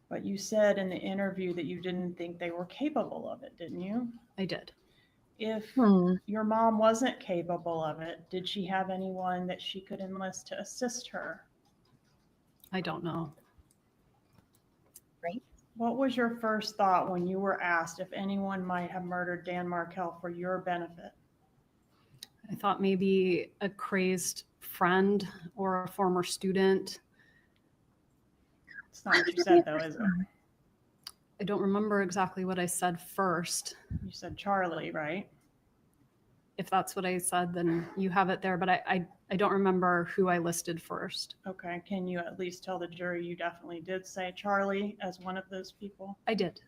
But you said in the interview that you didn't think they were capable of it, didn't you? I did. If your mom wasn't capable of it, did she have anyone that she could enlist to assist her? I don't know. Right. What was your first thought when you were asked if anyone might have murdered Dan Markel for your benefit? I thought maybe a crazed friend or a former student. It's not what you said, though, is it? I don't remember exactly what I said first. You said Charlie, right? If that's what I said, then you have it there, but I don't remember who I listed first. Okay. Can you at least tell the jury you definitely did say Charlie as one of those people? I did.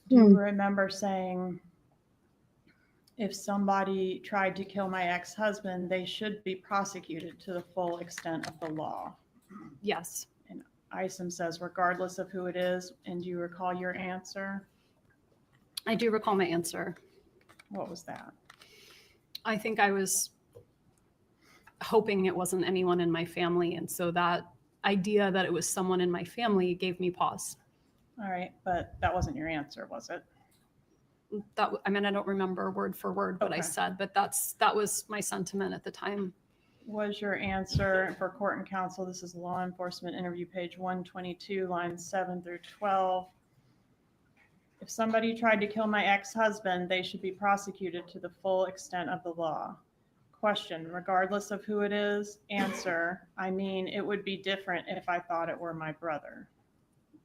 Do you remember saying, if somebody tried to kill my ex-husband, they should be prosecuted to the full extent of the law? Yes. And Isom says, regardless of who it is. And do you recall your answer? I do recall my answer. What was that? I think I was hoping it wasn't anyone in my family. And so that idea that it was someone in my family gave me pause. All right, but that wasn't your answer, was it? That, I mean, I don't remember word for word what I Okay. said, but that was my sentiment at the time. Was your answer for court and counsel, this is law enforcement interview page 122, lines 7 through 12. If somebody tried to kill my ex-husband, they should be prosecuted to the full extent of the law. Question, regardless of who it is. Answer, I mean, it would be different if I thought it were my brother.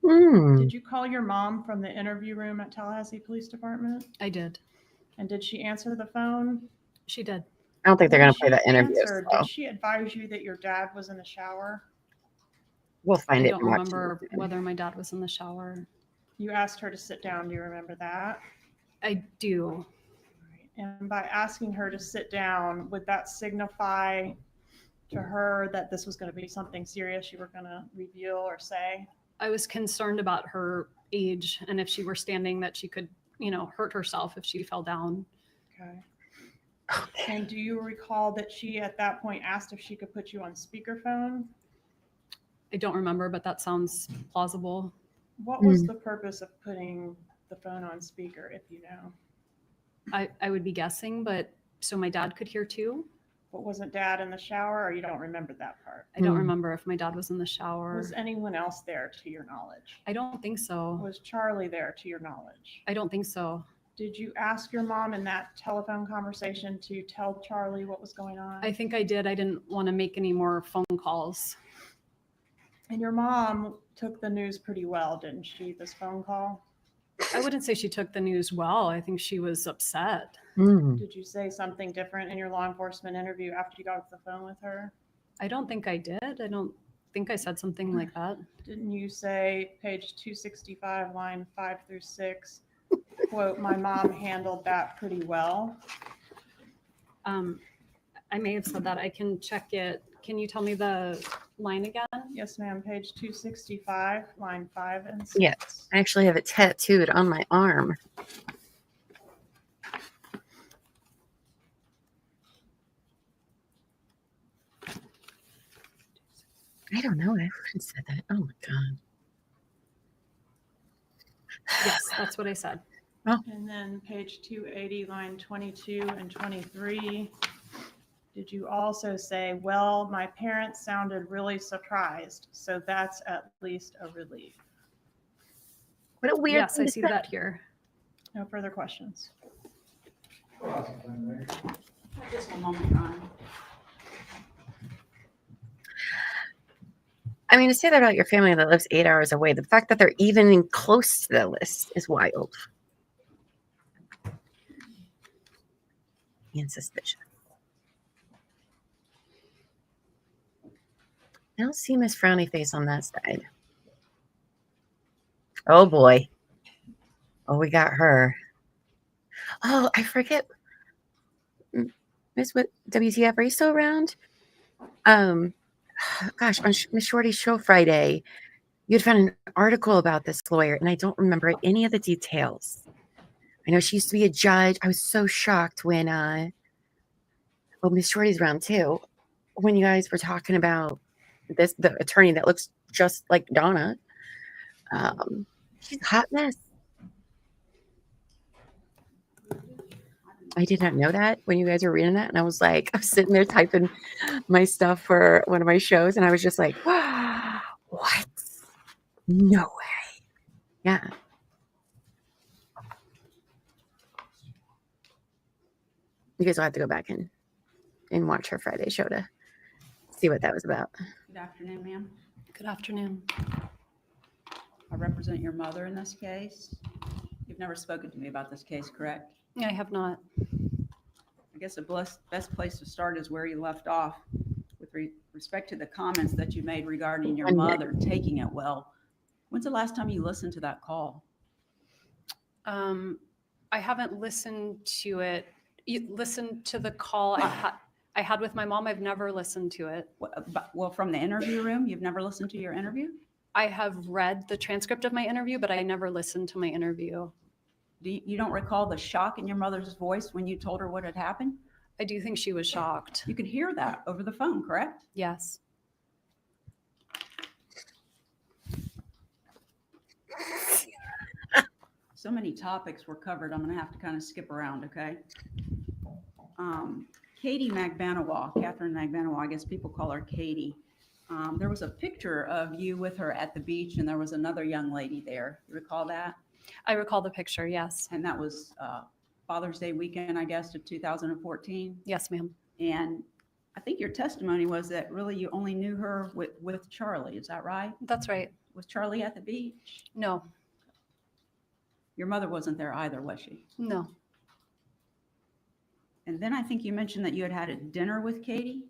Did you call your mom from the interview room at Tallahassee Police Department? I did. And did she answer the phone? She did. I don't think they're going to play that interview. Did she advise you that your dad was in the shower? We'll find I it. don't remember whether my dad was in the shower. You asked her to sit down. Do you remember that? I do. And by asking her to sit down, would that signify to her that this was going to be something serious you were going to reveal or say? I was concerned about her age and if she were standing that she could, hurt herself if she fell down. Okay. And do you recall that she at that point asked if she could put you on speakerphone? I don't remember, but that sounds plausible. What was the purpose of putting the phone on speaker, if you know? I would be guessing, but so my dad could hear too. But wasn't dad in the shower, or you don't remember that part? I don't remember if my dad was in the shower. Was anyone else there to your knowledge? I don't think so. Was Charlie there to your knowledge? I don't think so. Did you ask your mom in that telephone conversation to tell Charlie what was going on? I think I did. I didn't want to make any more phone calls. And your mom took the news pretty well, didn't she, this phone call? I wouldn't say she took the news well. I think she was upset. Did you say something different in your law enforcement interview after you got off the phone with her? I don't think I did. I don't think I said something like that. Didn't you say, page 265, line 5 through 6, quote, my mom handled that pretty well? I may have said that. I can check it. Can you tell me the line again? Yes, ma'am. Page 265, line 5 and 6. Yes, I actually have it tattooed on my arm. I don't know. I wouldn't said that. Oh my God. Yes, that's what I said. Oh. And then page 280, line 22 and 23. Did you also say, well, my parents sounded really surprised, so that's at least a relief? What a weird Yes, I see that here. No further questions. Just one moment, Your Honor. I mean, to say that about your family that lives 8 hours away, the fact that they're even close to the list is wild and suspicious. I don't see Miss Frowny Face on that side. Oh boy. Oh, we got her. Oh, I forget. Miss WTF, are you still around? Gosh, on Miss Shorty's show Friday, you had found an article about this lawyer, and I don't remember any of the details. I know she used to be a judge. I was so shocked when, well, Miss Shorty's around too, when you guys were talking about the attorney that looks just like Donna. She's a hot mess. I did not know that when you guys were reading that. And I was like, I was sitting there typing my stuff for one of my shows. And I was just like, what? No way. Yeah. You guys will have to go back and watch her Friday show to see what that was about. Good afternoon, ma'am. Good afternoon. I represent your mother in this case. You've never spoken to me about this case, correct? I have not. I guess the best place to start is where you left off with respect to the comments that you made regarding your mother taking it well. When's the last time you listened to that call? I haven't listened to it. You listened to the call I had with my mom. I've never listened to it. Well, from the interview room, you've never listened to your interview? I have read the transcript of my interview, but I never listened to my interview. You don't recall the shock in your mother's voice when you told her what had happened? I do think she was shocked. You could hear that over the phone, correct? Yes. So many topics were covered. I'm going to have to kind of skip around, okay? Katie Magbanawa, Catherine Magbanawa, I guess people call her Katie. There was a picture of you with her at the beach, and there was another young lady there. You recall that? I recall the picture, yes. And that was Father's Day weekend, I guess, of 2014. Yes, ma'am. And I think your testimony was that really you only knew her with Charlie. Is that right? That's right. Was Charlie at the beach? No. Your mother wasn't there either, was she? No. And then I think you mentioned that you had a dinner with Katie?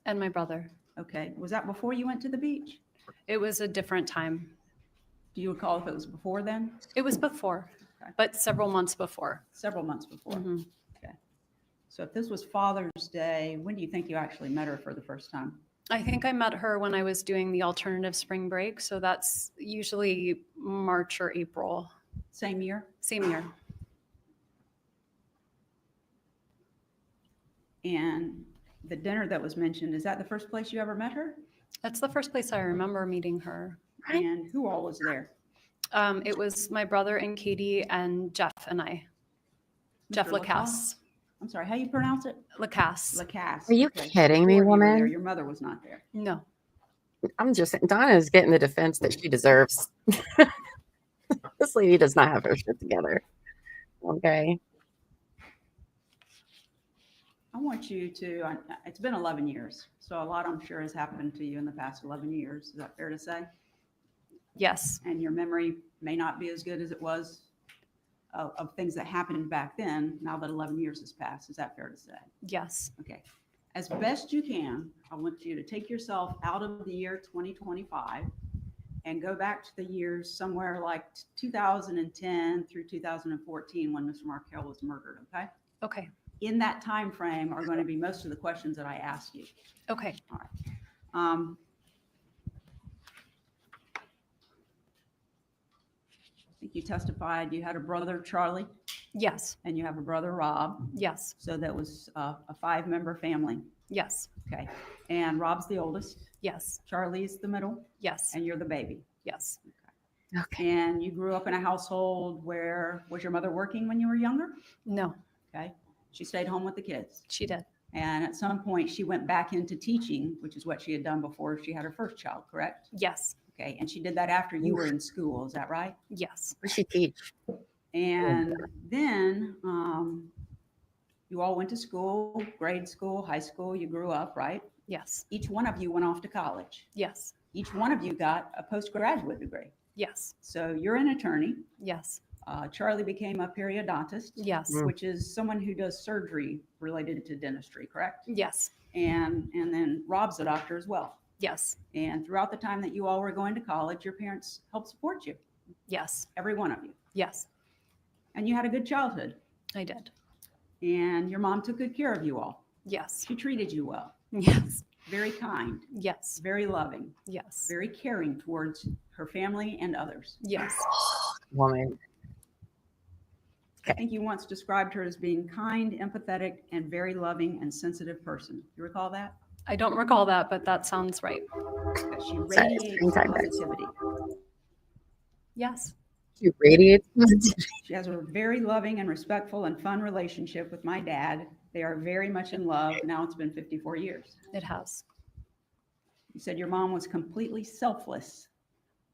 And my brother. Okay. Was that before you went to the beach? It was a different time. Do you recall if it was before then? It was before, okay. But several months before. Several months before. Mm-hmm. Okay. So if this was Father's Day, when do you think you actually met her for the first time? I think I met her when I was doing the alternative spring break. So that's usually March or April. Same year? Same year. And the dinner that was mentioned, is that the first place you ever met her? That's the first place I remember meeting her. And who all was there? It was my brother and Katie and Jeff and I. Mr. Jeff Lacasse. I'm sorry, how you pronounce it? Lacasse. Lacasse. Are you kidding me, woman? Your mother was not there. No. I'm just saying, Donna is getting the defense that she deserves. This lady does not have her shit together. Okay. I want you to, it's been 11 years, so a lot I'm sure has happened to you in the past 11 years. Is that fair to say? Yes. And your memory may not be as good as it was of things that happened back then, now that 11 years has passed. Is that fair to say? Yes. Okay. As best you can, I want you to take yourself out of the year 2025 and go back to the years somewhere like 2010 through 2014 when Mr. Markel was murdered, okay? Okay. In that time frame are going to be most of the questions that I ask you. Okay. All right. I think you testified you had a brother, Charlie, Yes. and you have a brother, Rob. Yes. So that was a 5-member family. Yes. Okay. And Rob's the oldest. Yes. Charlie's the middle. Yes. And you're the baby. Yes. Okay. And you grew up in a household where, was your mother working when you were younger? No. Okay. She stayed home with the kids. She did. And at some point she went back into teaching, which is what she had done before she had her first child, correct? Yes. Okay. And she did that after you were in school. Is that right? Yes. What does she teach? And then you all went to school, grade school, high school. You grew up, right? Yes. Each one of you went off to college. Yes. Each one of you got a postgraduate degree. Yes. So you're an attorney. Yes. Charlie became a periodontist. Yes. Which is someone who does surgery related to dentistry, correct? Yes. And then Rob's a doctor as well. Yes. And throughout the time that you all were going to college, your parents helped support you, Yes. every one of you. Yes. And you had a good childhood. I did. And your mom took good care of you all. Yes. She treated you well. Yes. Very kind, Yes. very loving, Yes. very caring towards her family and others. Yes. Woman. I think you once described her as being kind, empathetic, and very loving and sensitive person. You recall that? I don't recall that, but that sounds right. That she Sorry, radiates screen time, guys. positivity. Yes. She radiates. She has a very loving and respectful and fun relationship with my dad. They are very much in love. Now it's been 54 years. It has. You said your mom was completely selfless.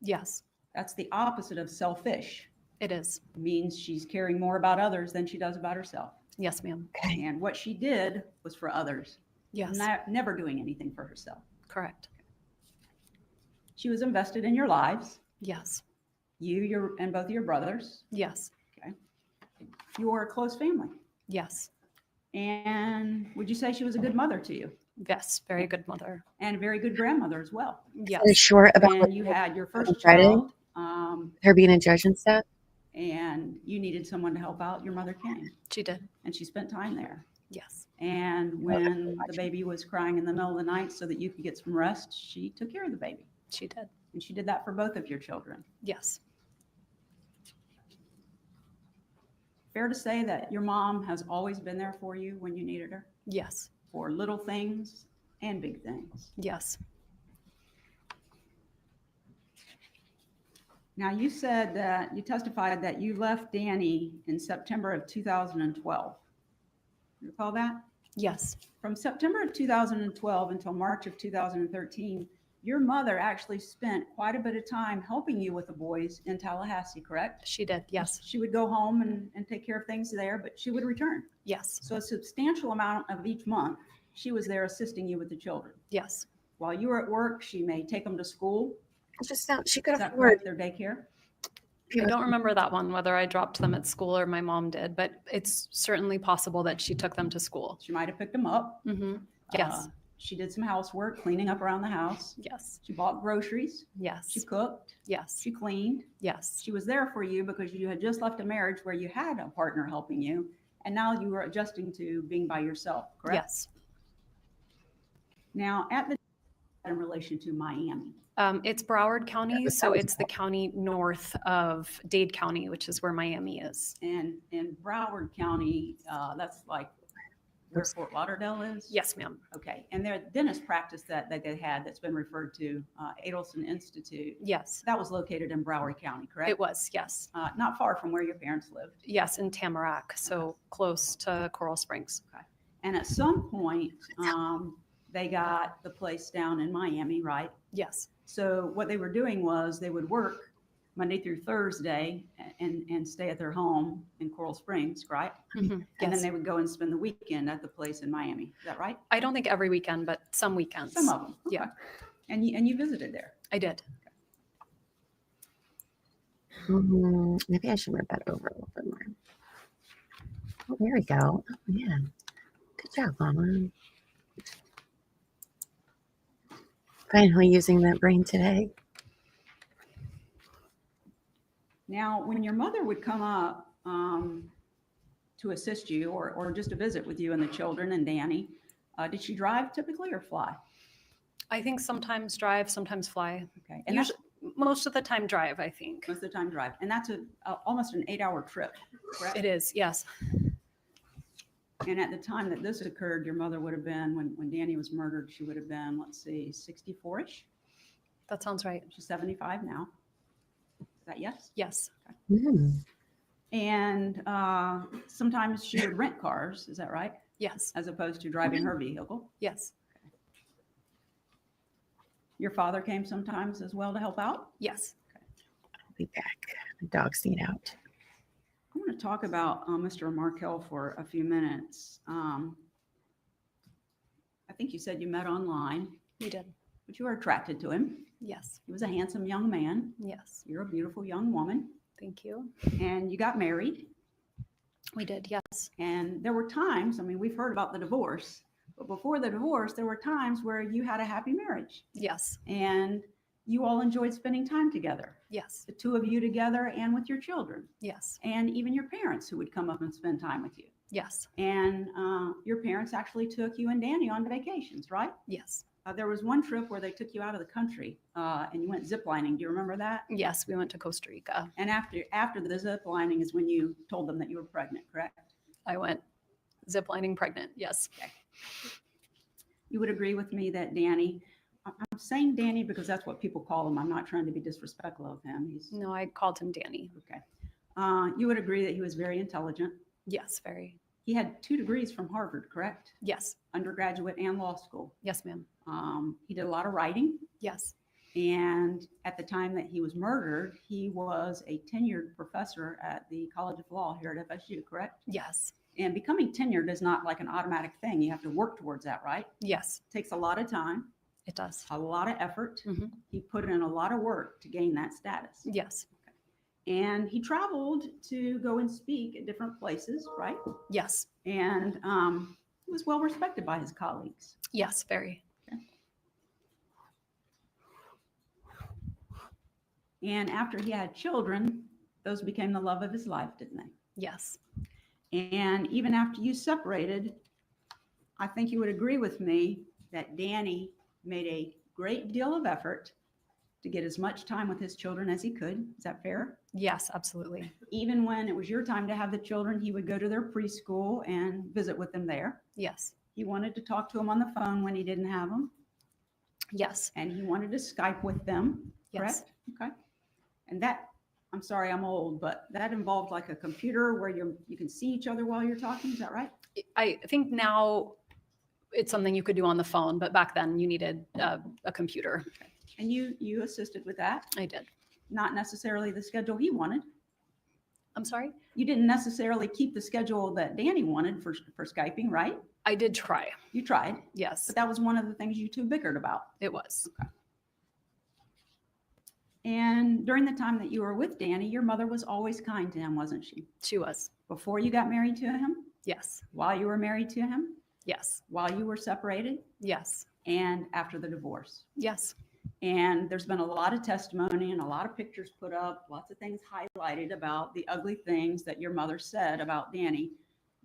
Yes. That's the opposite of selfish. It is. It means she's caring more about others than she does about herself. Yes, ma'am. And what she did was for others. Yes. Never doing anything for herself. Correct. She was invested in your lives. Yes. You, and both of your brothers. Yes. Okay. You were a close family. Yes. And would you say she was a good mother to you? Yes. Very good mother. And a very good grandmother as well. Yes. Are you sure about When you had your first Friday? child, her being a judge and stuff? and you needed someone to help out, your mother came. She did. And she spent time there. Yes. And when the baby was crying in the middle of the night so that you could get some rest, she took care of the baby. She did. And she did that for both of your children. Yes. fair to say that your mom has always been there for you when you needed her? Yes. For little things and big things? Yes. Now, you said that you testified that you left Danny in September of 2012. You recall that? Yes. From September of 2012 until March of 2013, your mother actually spent quite a bit of time helping you with the boys in Tallahassee, correct? She did, yes. She would go home and take care of things there, but she would return. Yes. So a substantial amount of each month, she was there assisting you with the children. Yes. While you were at work, she may take them to school. Just not, she could Is that afford correct, their daycare? I don't remember that one, whether I dropped them at school or my mom did, but it's certainly possible that she took them to school. She might have picked them up. Mm-hmm. Yes. She did some housework, cleaning up around the house. Yes. She bought groceries. Yes. She cooked. Yes. She cleaned. Yes. She was there for you because you had just left a marriage where you had a partner helping you, and now you were adjusting to being by yourself, correct? Yes. Now, in relation to Miami. It's Broward County, so it's the county north of Dade County, which is where Miami is. And in Broward County, that's like where Fort Lauderdale is? Yes, ma'am. Okay. And their dentist practice that they had that's been referred to Adelson Institute. Yes. That was located in Broward County, correct? It was, yes. Not far from where your parents lived. Yes, in Tamarack, so close to Coral Springs. Okay. And at some point, they got the place down in Miami, right? Yes. So what they were doing was they would work Monday through Thursday and stay at their home in Coral Springs, right? Mm-hmm. And Yes. then they would go and spend the weekend at the place in Miami. Is that right? I don't think every weekend, but some weekends. Some of them. Okay. Yeah. And you visited there. I did. Maybe I should move that over a little bit more. Oh, there we go. Oh, man. Good job, Llama. Finally using that brain today. Now, when your mother would come up to assist you or just to visit with you and the children and Danny, did she drive typically or fly? I think sometimes drive, sometimes fly. Okay. And that's Most of the time drive, I think. most of the time drive. And that's almost an 8-hour trip, correct? It is, yes. And at the time that this occurred, your mother would have been, when Danny was murdered, she would have been, let's see, 64-ish. That sounds right. She's 75 now. Is that yes? Yes. And sometimes she would rent cars, is that right? Yes. As opposed to driving her vehicle. Yes. Your father came sometimes as well to help out? Yes. I'll be back. The dogs need out. I want to talk about Mr. Markel for a few minutes. I think you said you met online. We did. But you were attracted to him. Yes. He was a handsome young man. Yes. You're a beautiful young woman. Thank you. And you got married. We did, yes. And there were times, I mean, we've heard about the divorce, but before the divorce, there were times where you had a happy marriage. Yes. And you all enjoyed spending time together. Yes. The two of you together and with your children. Yes. And even your parents who would come up and spend time with you. Yes. And your parents actually took you and Danny on vacations, right? Yes. There was one trip where they took you out of the country and you went ziplining. Do you remember that? Yes, we went to Costa Rica. And after the ziplining is when you told them that you were pregnant, correct? I went ziplining pregnant, yes. Okay. You would agree with me that Danny, I'm saying Danny because that's what people call him. I'm not trying to be disrespectful of him. No, I called him Danny. Okay. You would agree that he was very intelligent? Yes, very. He had 2 degrees from Harvard, correct? Yes. Undergraduate and law school. Yes, ma'am. He did a lot of writing. Yes. And at the time that he was murdered, he was a tenured professor at the College of Law here at FSU, correct? Yes. And becoming tenured is not like an automatic thing. You have to work towards that, right? Yes. It takes a lot of time. It does. A lot of effort. Mm-hmm. He put in a lot of work to gain that status. Yes. And he traveled to go and speak at different places, right? Yes. And he was well respected by his colleagues. Yes, very. Okay. And after he had children, those became the love of his life, didn't they? Yes. And even after you separated, I think you would agree with me that Danny made a great deal of effort to get as much time with his children as he could. Is that fair? Yes, absolutely. Even when it was your time to have the children, he would go to their preschool and visit with them there. Yes. He wanted to talk to them on the phone when he didn't have them. Yes. And he wanted to Skype with them, correct? Yes. Okay. And that, I'm sorry, I'm old, but that involved like a computer where you can see each other while you're talking. Is that right? I think now it's something you could do on the phone, but back then you needed a computer. Okay. And you assisted with that? I did. Not necessarily the schedule he wanted. I'm sorry? You didn't necessarily keep the schedule that Danny wanted for Skyping, right? I did try. You tried? Yes. But that was one of the things you two bickered about. It was. Okay. And during the time that you were with Danny, your mother was always kind to him, wasn't she? She was. Before you got married to him? Yes. While you were married to him? Yes. While you were separated? Yes. And after the divorce? Yes. And there's been a lot of testimony and a lot of pictures put up, lots of things highlighted about the ugly things that your mother said about Danny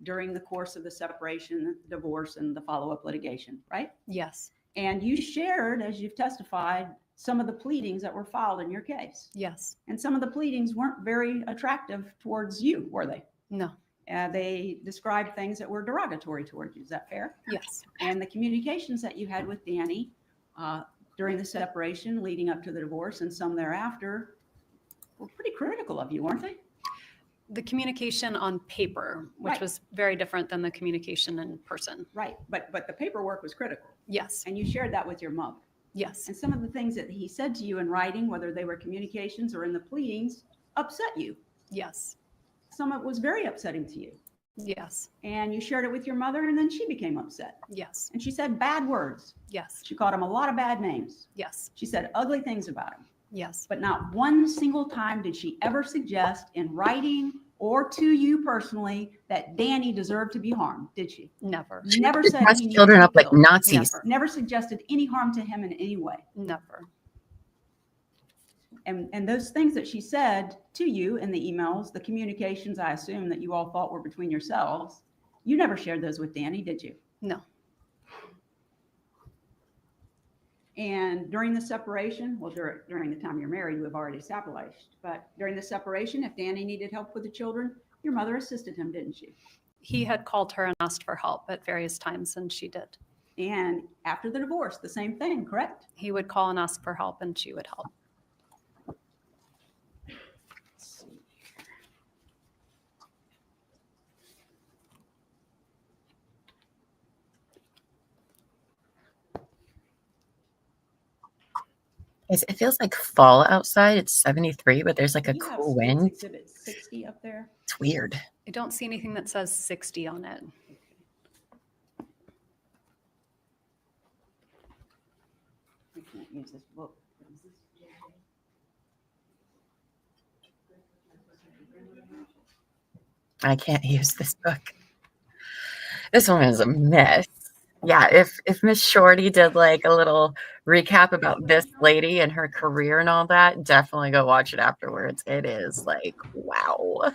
during the course of the separation, the divorce, and the follow-up litigation, right? Yes. And you shared, as you've testified, some of the pleadings that were filed in your case. Yes. And some of the pleadings weren't very attractive towards you, were they? No. They described things that were derogatory towards you. Is that fair? Yes. And the communications that you had with Danny during the separation leading up to the divorce and some thereafter were pretty critical of you, weren't they? The communication on paper, which Right. was very different than the communication in person. Right. But the paperwork was critical. Yes. And you shared that with your mother. Yes. And some of the things that he said to you in writing, whether they were communications or in the pleadings, upset you. Yes. Some of it was very upsetting to you. Yes. And you shared it with your mother, and then she became upset. Yes. And she said bad words. Yes. She called him a lot of bad names. Yes. She said ugly things about him. Yes. But not one single time did she ever suggest in writing or to you personally that Danny deserved to be harmed, did she? Never. Never said Dress he needed children to up be like killed. Nazis. Never suggested any harm to him in any way. Never. And those things that she said to you in the emails, the communications, I assume that you all thought were between yourselves, you never shared those with Danny, did you? No. And during the separation, well, during the time you're married, we've already established, but during the separation, if Danny needed help with the children, your mother assisted him, didn't she? He had called her and asked for help at various times, and she did. And after the divorce, the same thing, correct? He would call and ask for help, and she would help. It feels like fall outside. It's 73, but there's like a You have cool States wind. Exhibit 60 up there. It's weird. I don't see anything that says 60 on it. I can't use this book. I can't use this book. This one is a mess. Yeah, if Miss Shorty did like a little recap about this lady and her career and all that, definitely go watch it afterwards. It is like, wow.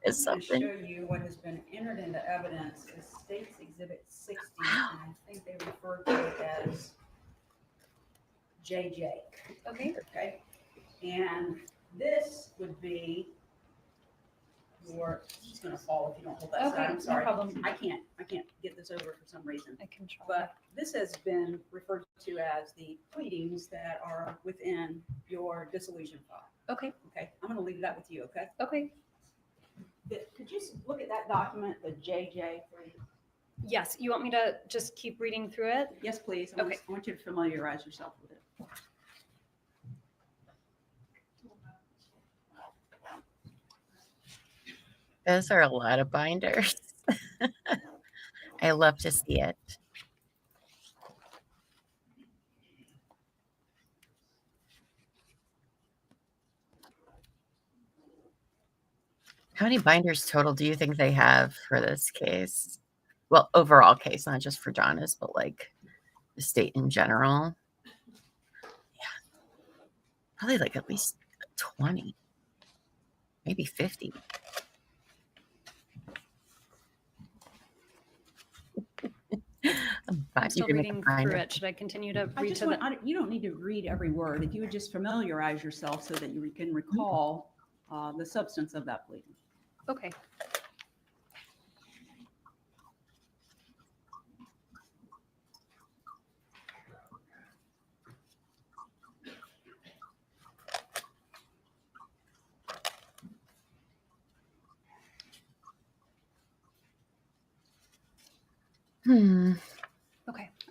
It's I'm going something. to show you what has been entered into evidence as States Exhibit 60, and I think they refer to it as JJ. Okay. Okay. And this would be your, it's going to fall if you don't hold that Okay, side. I'm no sorry. problem. I can't get this over for some reason. I can try. But this has been referred to as the pleadings that are within your dissolution file. Okay. Okay. I'm going to leave that with you. Okay. Okay. Could you look at that document, the JJ, please? Yes. You want me to just keep reading through it? Yes, please. Okay. I want you to familiarize yourself with it. Those are a lot of binders. I love to see it. How many binders total do you think they have for this case? Well, overall case, not just for Donna's, but like the state in general. Yeah. Probably like at least 20, maybe 50. I'm still reading through it. Should I continue to read to the? You don't need to read every word. If you would just familiarize yourself so that you can recall the substance of that pleading. Okay.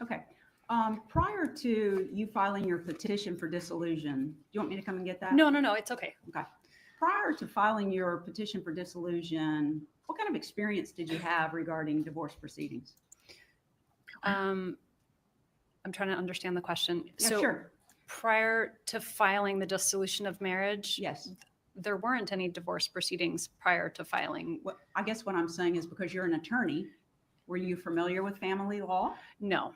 Okay. Prior to you filing your petition for dissolution, do you want me to come and get that? No, it's okay. Okay. Prior to filing your petition for dissolution, what kind of experience did you have regarding divorce proceedings? I'm trying to understand the question. Yeah, so sure. Prior to filing the dissolution of marriage, yes, there weren't any divorce proceedings prior to filing. Well, I guess what I'm saying is because you're an attorney, were you familiar with family law? No.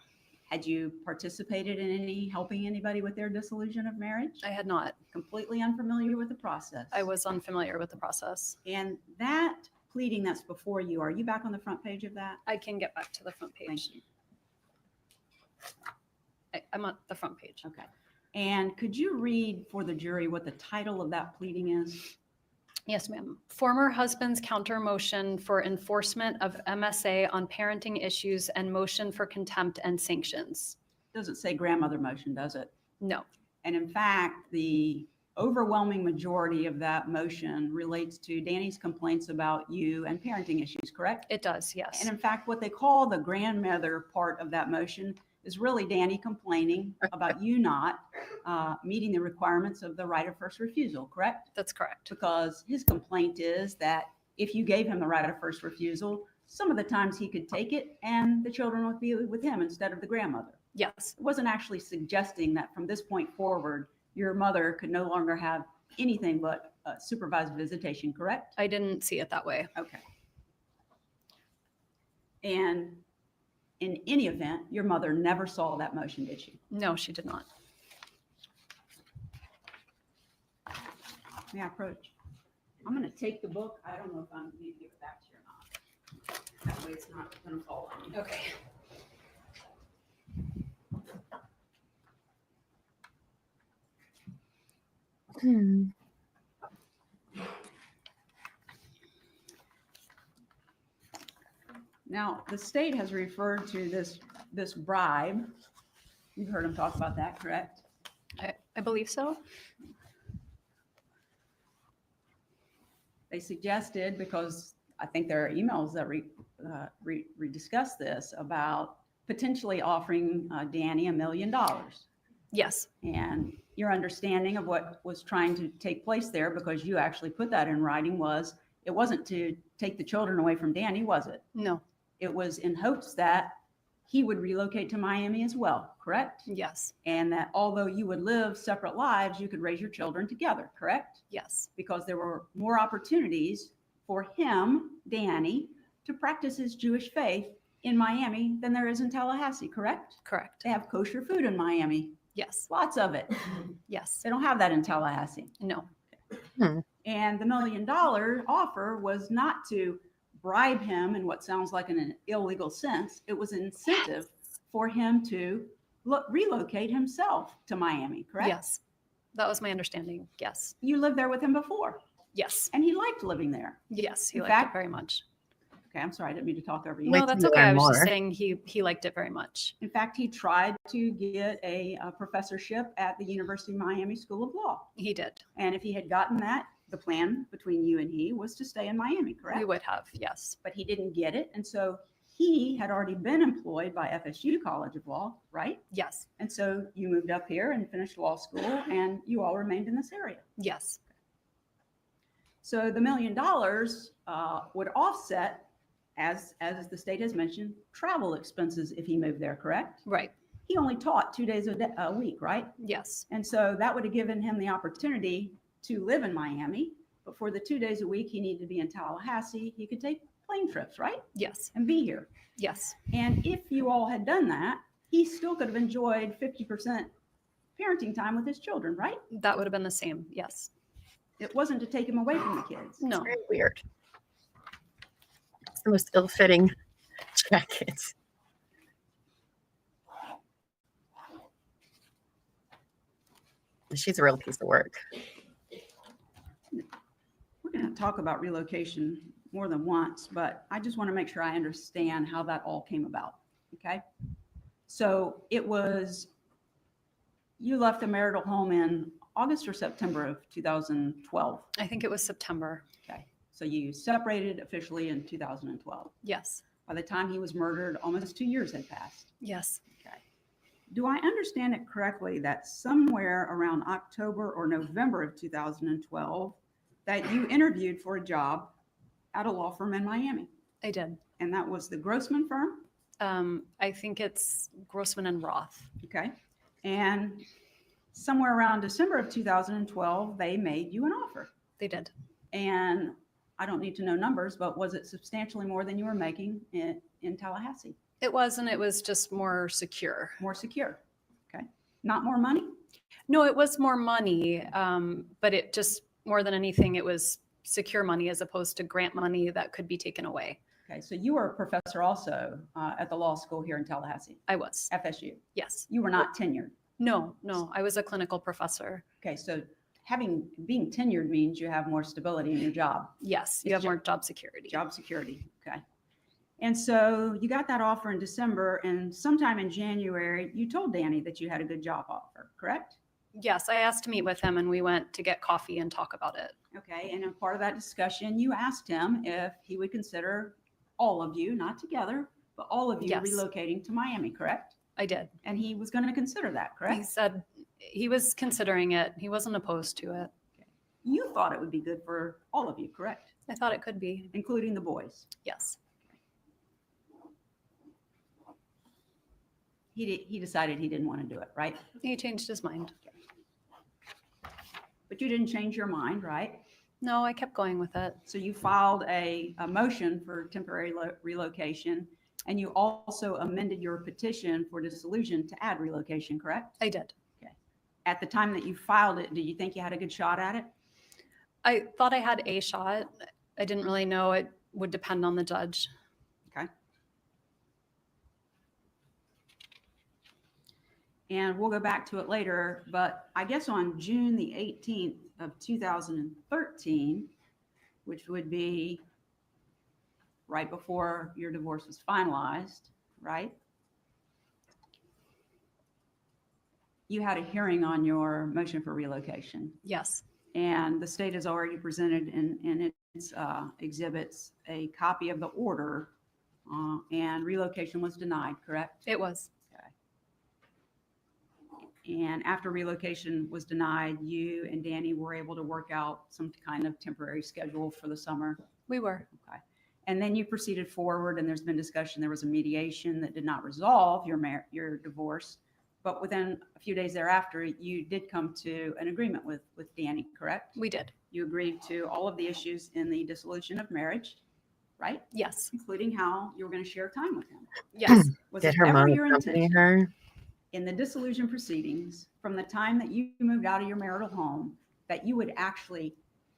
Had you participated in any helping anybody with their dissolution of marriage? I had not. Completely unfamiliar with the process? I was unfamiliar with the process. And that pleading that's before you, are you back on the front page of that? I can get back to the front page. Thank you. I'm on the front page. Okay. And could you read for the jury what the title of that pleading is? Yes, ma'am. Former husband's counter motion for enforcement of MSA on parenting issues and motion for contempt and sanctions. Doesn't say grandmother motion, does it? No. And in fact, the overwhelming majority of that motion relates to Danny's complaints about you and parenting issues, correct? It does, yes. And in fact, what they call the grandmother part of that motion is really Danny complaining about you not meeting the requirements of the right of first refusal, correct? That's correct. Because his complaint is that if you gave him the right of first refusal, some of the times he could take it and the children would be with him instead of the grandmother. Yes. It wasn't actually suggesting that from this point forward, your mother could no longer have anything but supervised visitation, correct? I didn't see it that way. Okay. And in any event, your mother never saw that motion, did she? No, she did not. May I approach? I'm going to take the book. I don't know if I'm going to give it back to you or not. That way it's not going to fall on you. Okay. Now, the state has referred to this bribe. You've heard him talk about that, correct? I believe so. They suggested, because I think there are emails that discuss this, about potentially offering Danny $1 million. Yes. And your understanding of what was trying to take place there, because you actually put that in writing, was it wasn't to take the children away from Danny, was it? No. It was in hopes that he would relocate to Miami as well, correct? Yes. And that although you would live separate lives, you could raise your children together, correct? Yes. Because there were more opportunities for him, Danny, to practice his Jewish faith in Miami than there is in Tallahassee, correct? Correct. They have kosher food in Miami. Yes. Lots of it. Yes. They don't have that in Tallahassee. No. And the $1 million offer was not to bribe him in what sounds like an illegal sense. It was an incentive for him to relocate himself to Miami, correct? Yes. That was my understanding. Yes. You lived there with him before. Yes. And he liked living there. Yes, he In liked fact- it very much. Okay, I'm sorry, I didn't mean to talk over you. No, that's okay. I was just saying he liked it very much. In fact, he tried to get a professorship at the University of Miami School of Law. He did. And if he had gotten that, the plan between you and he was to stay in Miami, correct? We would have, yes. But he didn't get it. And so he had already been employed by FSU College of Law, right? Yes. And so you moved up here and finished law school and you all remained in this area. Yes. So the $1 million would offset, as the state has mentioned, travel expenses if he moved there, correct? Right. He only taught 2 days a week, right? Yes. And so that would have given him the opportunity to live in Miami, but for the 2 days a week he needed to be in Tallahassee, he could take plane trips, right? Yes. And be here. Yes. And if you all had done that, he still could have enjoyed 50% parenting time with his children, right? That would have been the same. Yes. It wasn't to take him away from the kids. No. Very weird. It's the most ill-fitting jacket. She's a real piece of work. We're going to talk about relocation more than once, but I just want to make sure I understand how that all came about. Okay. So it was, you left the marital home in August or September of 2012? I think it was September. Okay. So you separated officially in 2012? Yes. By the time he was murdered, almost 2 years had passed? Yes. Okay. Do I understand it correctly that somewhere around October or November of 2012 that you interviewed for a job at a law firm in Miami? I did. And that was the Grossman firm? I think it's Grossman and Roth. Okay. And somewhere around December of 2012, they made you an offer. They did. And I don't need to know numbers, but was it substantially more than you were making in Tallahassee? It was, and it was just more secure. More secure. Okay. Not more money? No, it was more money, but it just, more than anything, it was secure money as opposed to grant money that could be taken away. Okay, so you were a professor also at the law school here in Tallahassee? I was. FSU? Yes. You were not tenured? No, I was a clinical professor. Okay, so being tenured means you have more stability in your job. Yes, you have more job security. Job security, okay. And so you got that offer in December, and sometime in January, you told Danny that you had a good job offer, correct? Yes, I asked to meet with him and we went to get coffee and talk about it. Okay, and in part of that discussion, you asked him if he would consider all of you, not together, but all of you relocating to Miami, correct? I did. And he was going to consider that, correct? He said he was considering it. He wasn't opposed to it. Okay. You thought it would be good for all of you, correct? I thought it could be. Including the boys? Yes. He decided he didn't want to do it, right? He changed his mind. Okay. But you didn't change your mind, right? No, I kept going with it. So you filed a motion for temporary relocation, and you also amended your petition for dissolution to add relocation, correct? I did. Okay. At the time that you filed it, do you think you had a good shot at it? I thought I had a shot. I didn't really know. It would depend on the judge. Okay. And we'll go back to it later, but I guess on June the 18th of 2013, which would be right before your divorce was finalized, right? You had a hearing on your motion for relocation. Yes. And the state has already presented in its exhibits a copy of the order, and relocation was denied, correct? It was. And after relocation was denied, you and Danny were able to work out some kind of temporary schedule for the summer? We were. Okay. And then you proceeded forward, and there's been discussion. There was a mediation that did not resolve your divorce, but within a few days thereafter, you did come to an agreement with Danny, correct? We did. You agreed to all of the issues in the dissolution of marriage, right? Yes. Including how you were going to share time with him. Yes. Did her mom accompany her? In the dissolution proceedings, from the time that you moved out of your marital home, that you would actually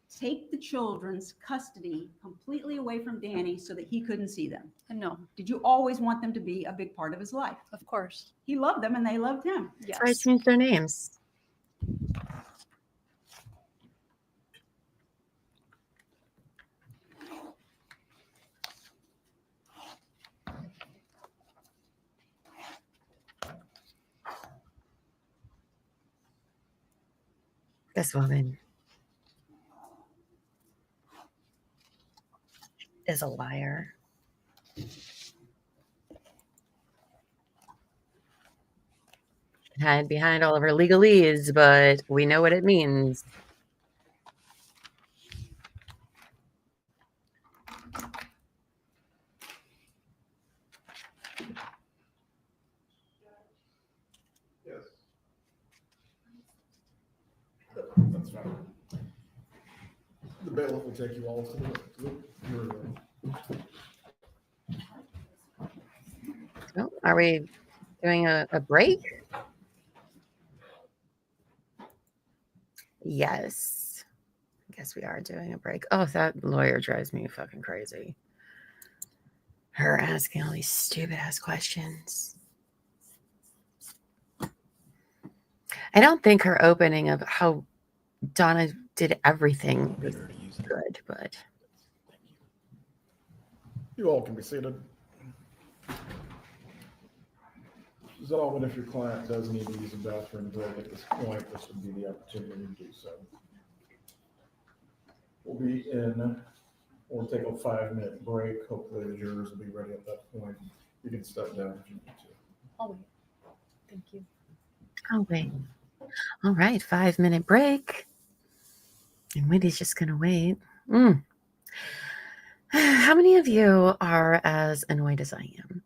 take the children's custody completely away from Danny so that he couldn't see them? No. Did you always want them to be a big part of his life? Of course. He loved them and they loved him. Yes. I changed their names. This woman is a liar. Hide behind all of her legalese, but we know what it means. That's fine. The bailiff will take you all to your room. So, are we doing a break? Yes. I guess we are doing a break. Oh, that lawyer drives me fucking crazy. Her asking all these stupid ass questions. I don't think her opening of how Donna did everything was good, but you all can be seated. Gentlemen, if your client does need to use a bathroom break at this point, this would be the opportunity to do so. We'll take a 5-minute break. Hopefully the jurors will be ready at that point. You can step down if you need to. I'll wait. Thank you. I'll wait. All right, 5-minute break. And Wendy's just going to wait. How many of you are as annoyed as I am?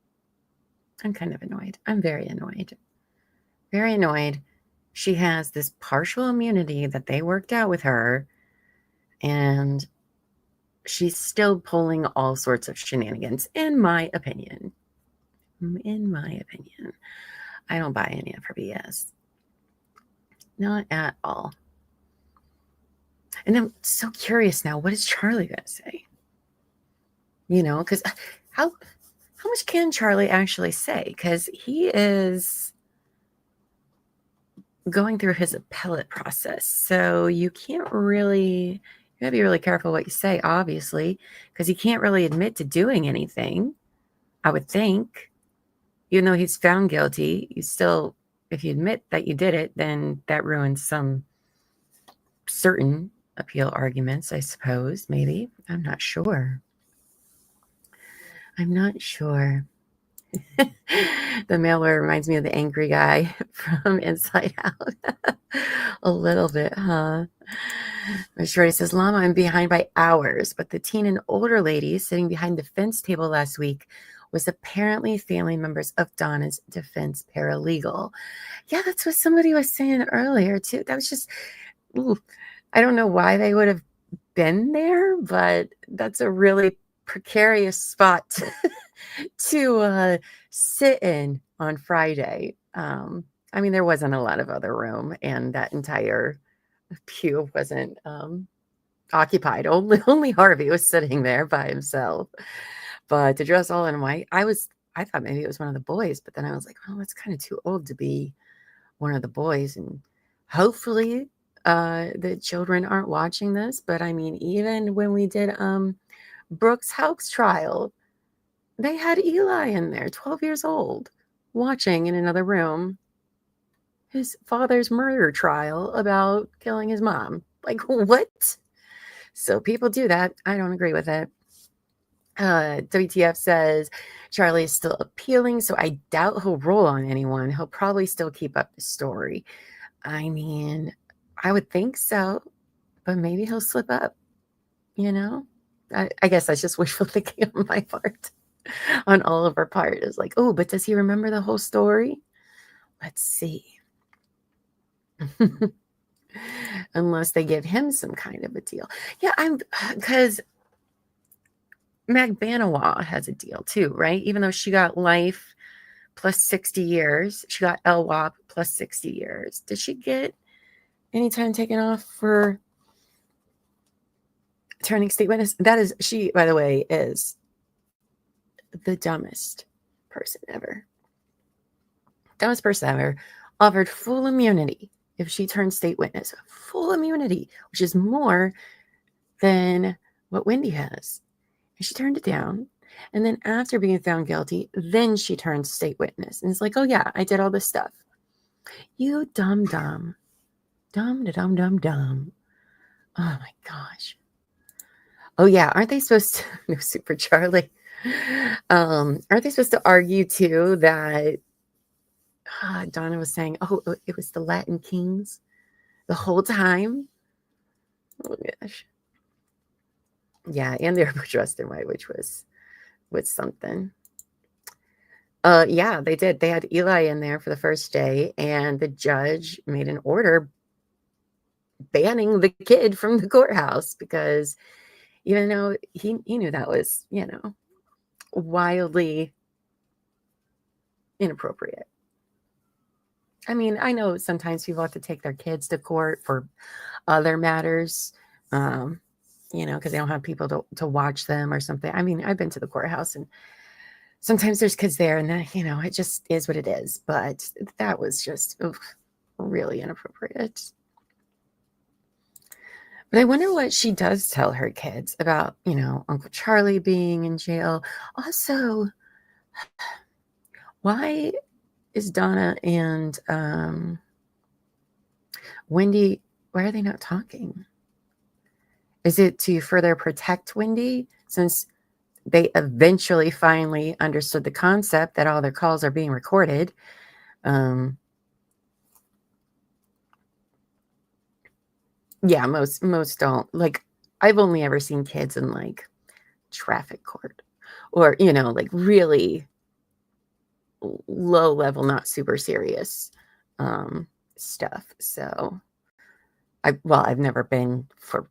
I'm kind of annoyed. I'm very annoyed. Very annoyed. She has this partial immunity that they worked out with her, and she's still pulling all sorts of shenanigans, in my opinion. In my opinion. I don't buy any of her BS. Not at all. And I'm so curious now, what is Charlie going to say? You know, because how much can Charlie actually say? Because he is going through his appellate process. So you can't really, you gotta be really careful what you say, obviously, because he can't really admit to doing anything, I would think. Even though he's found guilty, you still, if you admit that you did it, then that ruins some certain appeal arguments, I suppose, maybe. I'm not sure. I'm not sure. The mailer reminds me of the angry guy from Inside Out. A little bit, huh? Shorty says, Llama, I'm behind by hours, but the teen and older lady sitting behind the fence table last week was apparently family members of Donna's defense paralegal. Yeah, that's what somebody was saying earlier, too. That was just, I don't know why they would have been there, but that's a really precarious spot to sit in on Friday. I mean, there wasn't a lot of other room, and that entire pew wasn't occupied. Only Harvey was sitting there by himself. But to dress all in white, I thought maybe it was one of the boys, but then I was like, oh, it's kind of too old to be one of the boys. And hopefully the children aren't watching this. But I mean, even when we did Brooks House trial, they had Eli in there, 12 years old, watching in another room his father's murder trial about killing his mom. Like, what? So people do that. I don't agree with it. WTF says Charlie is still appealing, so I doubt he'll roll on anyone. He'll probably still keep up the story. I mean, I would think so, but maybe he'll slip up, you know? I guess that's just wishful thinking on my part, on all of our part. Is like, oh, but does he remember the whole story? Let's see. Unless they give him some kind of a deal. Yeah, because Magbanawa has a deal too, right? Even though she got life plus 60 years, she got LWOP plus 60 years. Did she get any time taken off for turning state witness? That is, she, by the way, is the dumbest person ever. Dumbest person ever. Offered full immunity if she turned state witness. Full immunity, which is more than what Wendi has. And she turned it down. And then after being found guilty, then she turned state witness. And it's like, oh yeah, I did all this stuff. You dumb. Dumb. Oh my gosh. Oh yeah, aren't they supposed to, no, Super Charlie. Aren't they supposed to argue too that Donna was saying, oh, it was the Latin kings the whole time? Oh gosh. Yeah, and they were dressed in white, which was something. Yeah, they did. They had Eli in there for the first day, and the judge made an order banning the kid from the courthouse because even though he knew that was, you know, wildly inappropriate. I mean, I know sometimes people have to take their kids to court for other matters, you know, because they don't have people to watch them or something. I mean, I've been to the courthouse and sometimes there's kids there and then, you know, it just is what it is. But that was just, oof. really inappropriate. But I wonder what she does tell her kids about, Uncle Charlie being in jail. Also, why is Donna and Wendi, why are they not talking? Is it to further protect Wendi since they eventually finally understood the concept that all their calls are being recorded? Yeah, most don't. Like, I've only ever seen kids in like traffic court or, like really low level, not super serious stuff. So I've never been for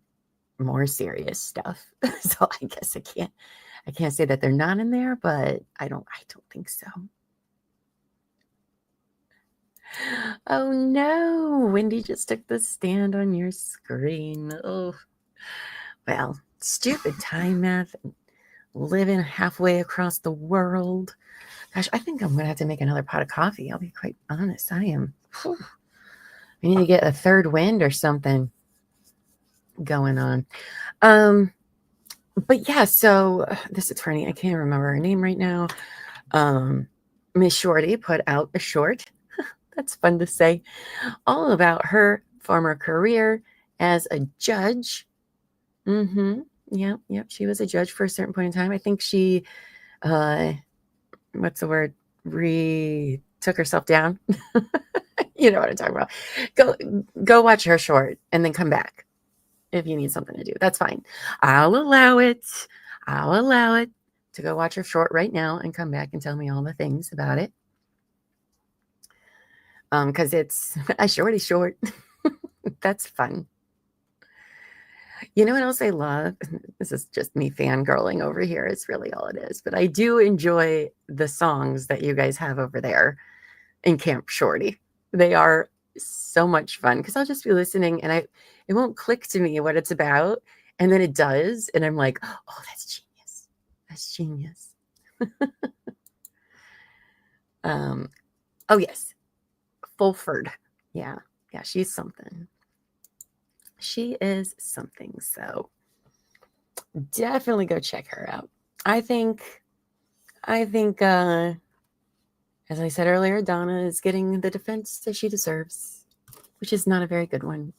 more serious stuff. So I guess I can't say that they're not in there, but I don't think so. Oh no, Wendi just took the stand on your screen. Oh, well, stupid time math, living halfway across the world. Gosh, I think I'm going to have to make another pot of coffee. I'll be quite honest. I am. Whew. I need to get a third wind or something going on. But yeah, so this attorney, I can't remember her name right now. Miss Shorty put out a short. That's fun to say. All about her former career as a judge. Yep. She was a judge for a certain point in time. I think she, what's the word? Took herself down. You know what I'm talking about. Go watch her short and then come back if you need something to do. That's fine. I'll allow it to go watch her short right now and come back and tell me all the things about it. Because it's a shorty short. That's fun. You know what else I love? This is just me fangirling over here. It's really all it is. But I do enjoy the songs that you guys have over there in Camp Shorty. They are so much fun because I'll just be listening and it won't click to me what it's about. And then it does. And I'm like, oh, that's genius. That's genius. Oh, yes. Fulford. Yeah, she's something. She is something. So definitely go check her out. I think, as I said earlier, Donna is getting the defense that she deserves, which is not a very good one.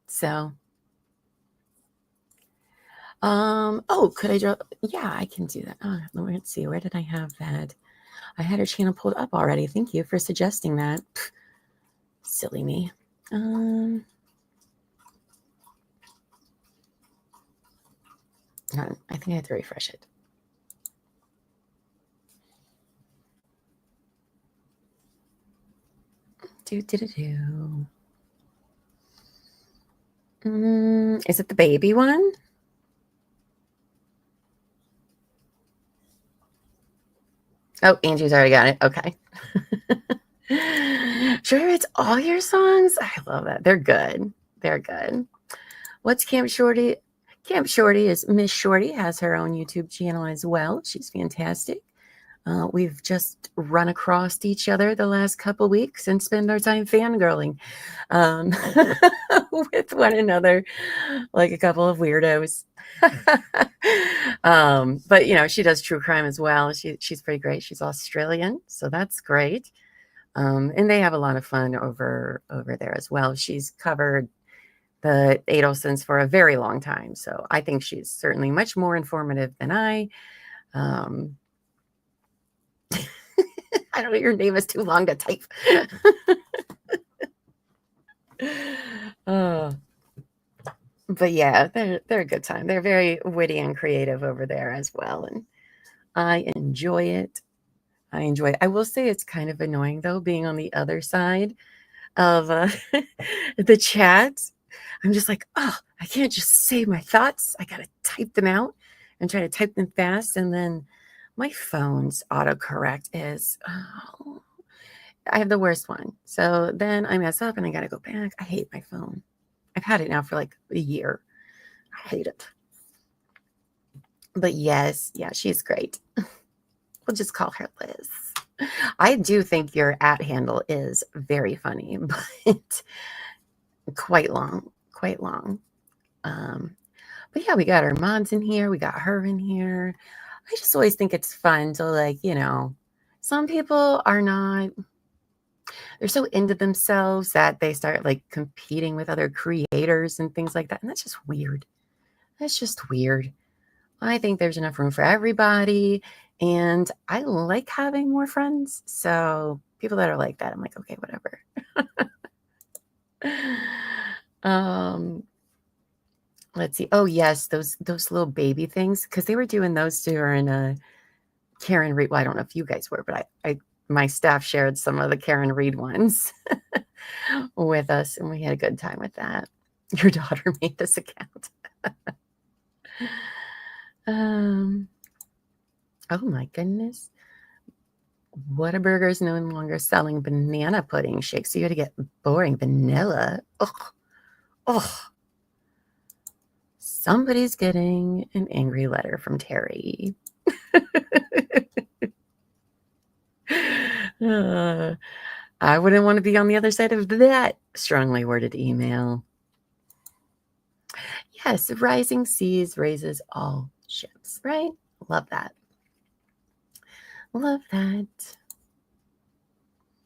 So, could I draw? Yeah, I can do that. Oh, let's see. Where did I have that? I had her channel pulled up already. Thank you for suggesting that. Pff, silly me. I think I have to refresh it. Is it the baby one? Oh, Angie's already got it. Okay. Sure, it's all your songs. I love that. They're good. What's Camp Shorty? Camp Shorty is Miss Shorty, has her own YouTube channel as well. She's fantastic. We've just run across each other the last couple weeks and spend our time fangirling with one another like a couple of weirdos. But she does true crime as well. She's pretty great. She's Australian, so that's great. And they have a lot of fun over there as well. She's covered the Adelsons for a very long time, so I think she's certainly much more informative than I. I don't know, your name is too long to type. But yeah, they're a good time. They're very witty and creative over there as well, and I enjoy it. I will say it's kind of annoying though, being on the other side of the chat. I'm just like, oh, I can't just say my thoughts. I gotta type them out and try to type them fast, and then my phone's autocorrect is, I have the worst one. So then I mess up and I got to go back. I hate my phone. I've had it now for like a year. I hate it. But yes, yeah, she's great. We'll just call her Liz. I do think your @ handle is very funny, but quite long, quite long. But yeah, we got our mods in here. We got her in here. I just always think it's fun to, like, you know, some people are not, they're so into themselves that they start like competing with other creators and things like that. And that's just weird. That's just weird. I think there's enough room for everybody. And I like having more friends. So people that are like that, I'm like, okay, whatever. Let's see. Oh yes, those little baby things, because they were doing those during Karen Reed. Well, I don't know if you guys were, but I my staff shared some of the Karen Reed ones with us, and we had a good time with that. Your daughter made this account. Oh my goodness. Whataburger is no longer selling banana pudding shakes, so you got to get boring vanilla. Oh. Somebody's getting an angry letter from Terry. I wouldn't want to be on the other side of that strongly worded email. Yes, rising seas raises all ships, right? Love that. Love that.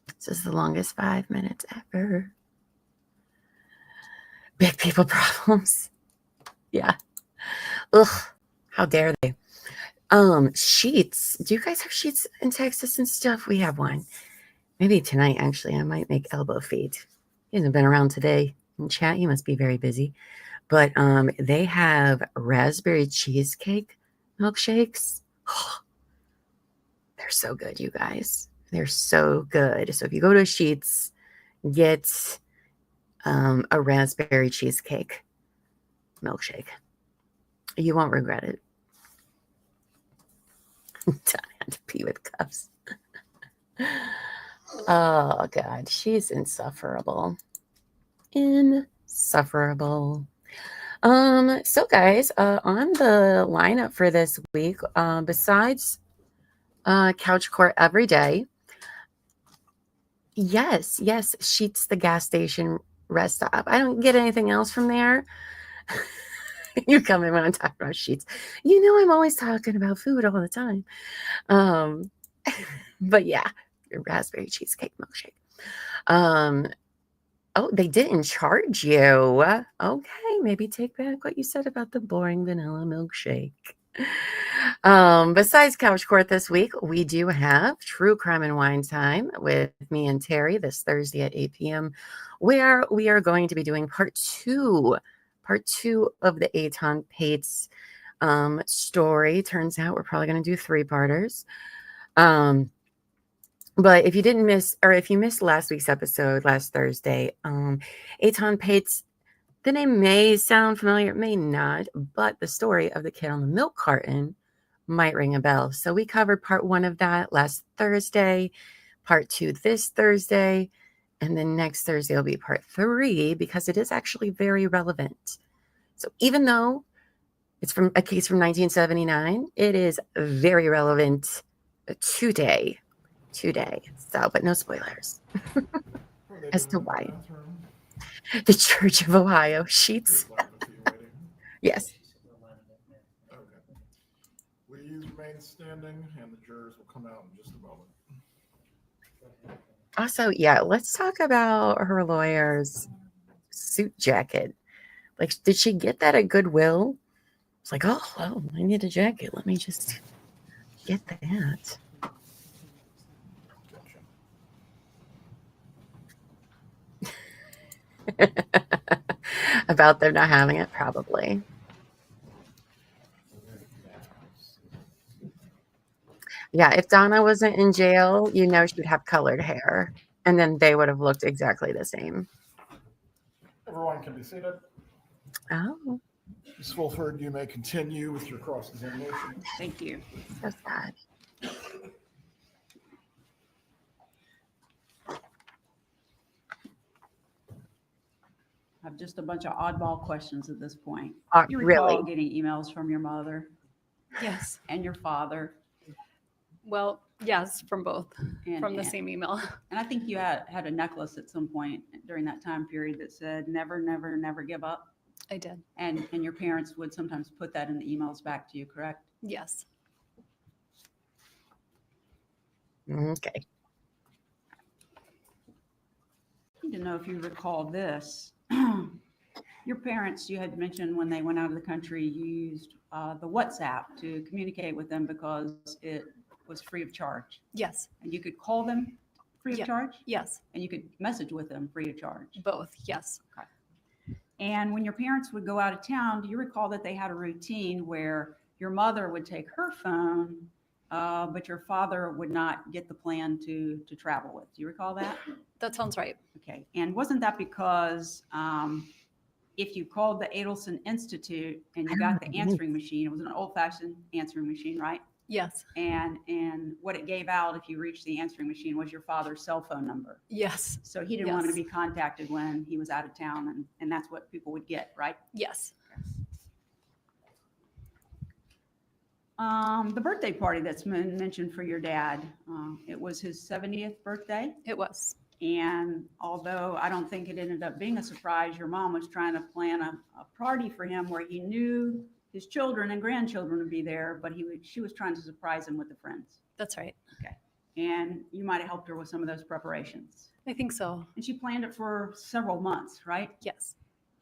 This is the longest 5 minutes ever. Big people problems. Yeah. Ugh. How dare they? Sheets. Do you guys have sheets in Texas and stuff? We have one. Maybe tonight, actually, I might make elbow feet. He hasn't been around today in chat. He must be very busy. But they have raspberry cheesecake milkshakes. Oh, they're so good, you guys. They're so good. So if you go to Sheets, get a raspberry cheesecake milkshake. You won't regret it. I had to pee with cups. Oh, God. She's insufferable. Insufferable. So guys, on the lineup for this week, besides Couch Court every day, yes, Sheets the gas station rest stop. I don't get anything else from there. You come in when I'm talking about Sheets. You know I'm always talking about food all the time. But yeah, your raspberry cheesecake milkshake. Oh, they didn't charge you. Okay, maybe take back what you said about the boring vanilla milkshake. Besides Couch Court this week, we do have True Crime and Wine Time with me and Terry this Thursday at 8 p.m., where we are going to be doing part two of the Aton Pates story. Turns out we're probably going to do 3-parters. But if you didn't miss, or if you missed last week's episode, last Thursday, Aton Pates, the name may sound familiar, it may not, but the story of the kid on the milk carton might ring a bell. So we covered part 1 of that last Thursday, part 2 this Thursday, and then next Thursday will be part 3 because it is actually very relevant. So even though it's from a case from 1979, it is very relevant today. So, but no spoilers as to why. The Church of Ohio Sheets. Yes. Okay. Please remain standing, and the jurors will come out in just a moment. Also, yeah, let's talk about her lawyer's suit jacket. Like, did she get that at Goodwill? It's like, oh, well, I need a jacket. Let me just get that. About them not having it, probably. Yeah, if Donna wasn't in jail, you know she'd have colored hair, and then they would have looked exactly the same. Everyone can be seated. Oh. Ms. Fulford, you may continue with your cross-examination. Thank you. So sad. I have just a bunch of oddball questions at this point. You Really? recall getting emails from your mother? Yes. And your father? Well, Yes, from both, And- from the and- same email. And I think you had a necklace at some point during that time period that said, never, never, never give up. I did. And your parents would sometimes put that in the emails back to you, correct? Yes. Okay. I need to know if you recall this. Your parents, you had mentioned when they went out of the country, used the WhatsApp to communicate with them because it was free of charge. Yes. And you could call them free of charge? Yes. And you could message with them free of charge? Both, yes. Okay. And when your parents would go out of town, do you recall that they had a routine where your mother would take her phone, but your father would not get the plan to travel with? Do you recall that? That sounds right. Okay. And wasn't that because if you called the Adelson Institute and you got the answering machine, it was an old-fashioned answering machine, right? Yes. And what it gave out if you reached the answering machine was your father's cell phone number. Yes. So he didn't want to be contacted when he was out of town, and that's what people would get, right? Yes. The birthday party that's been mentioned for your dad, it was his 70th birthday. It was. And although I don't think it ended up being a surprise, your mom was trying to plan a party for him where he knew his children and grandchildren would be there, but she was trying to surprise him with the friends. That's right. Okay. And you might have helped her with some of those preparations. I think so. And she planned it for several months, right? Yes.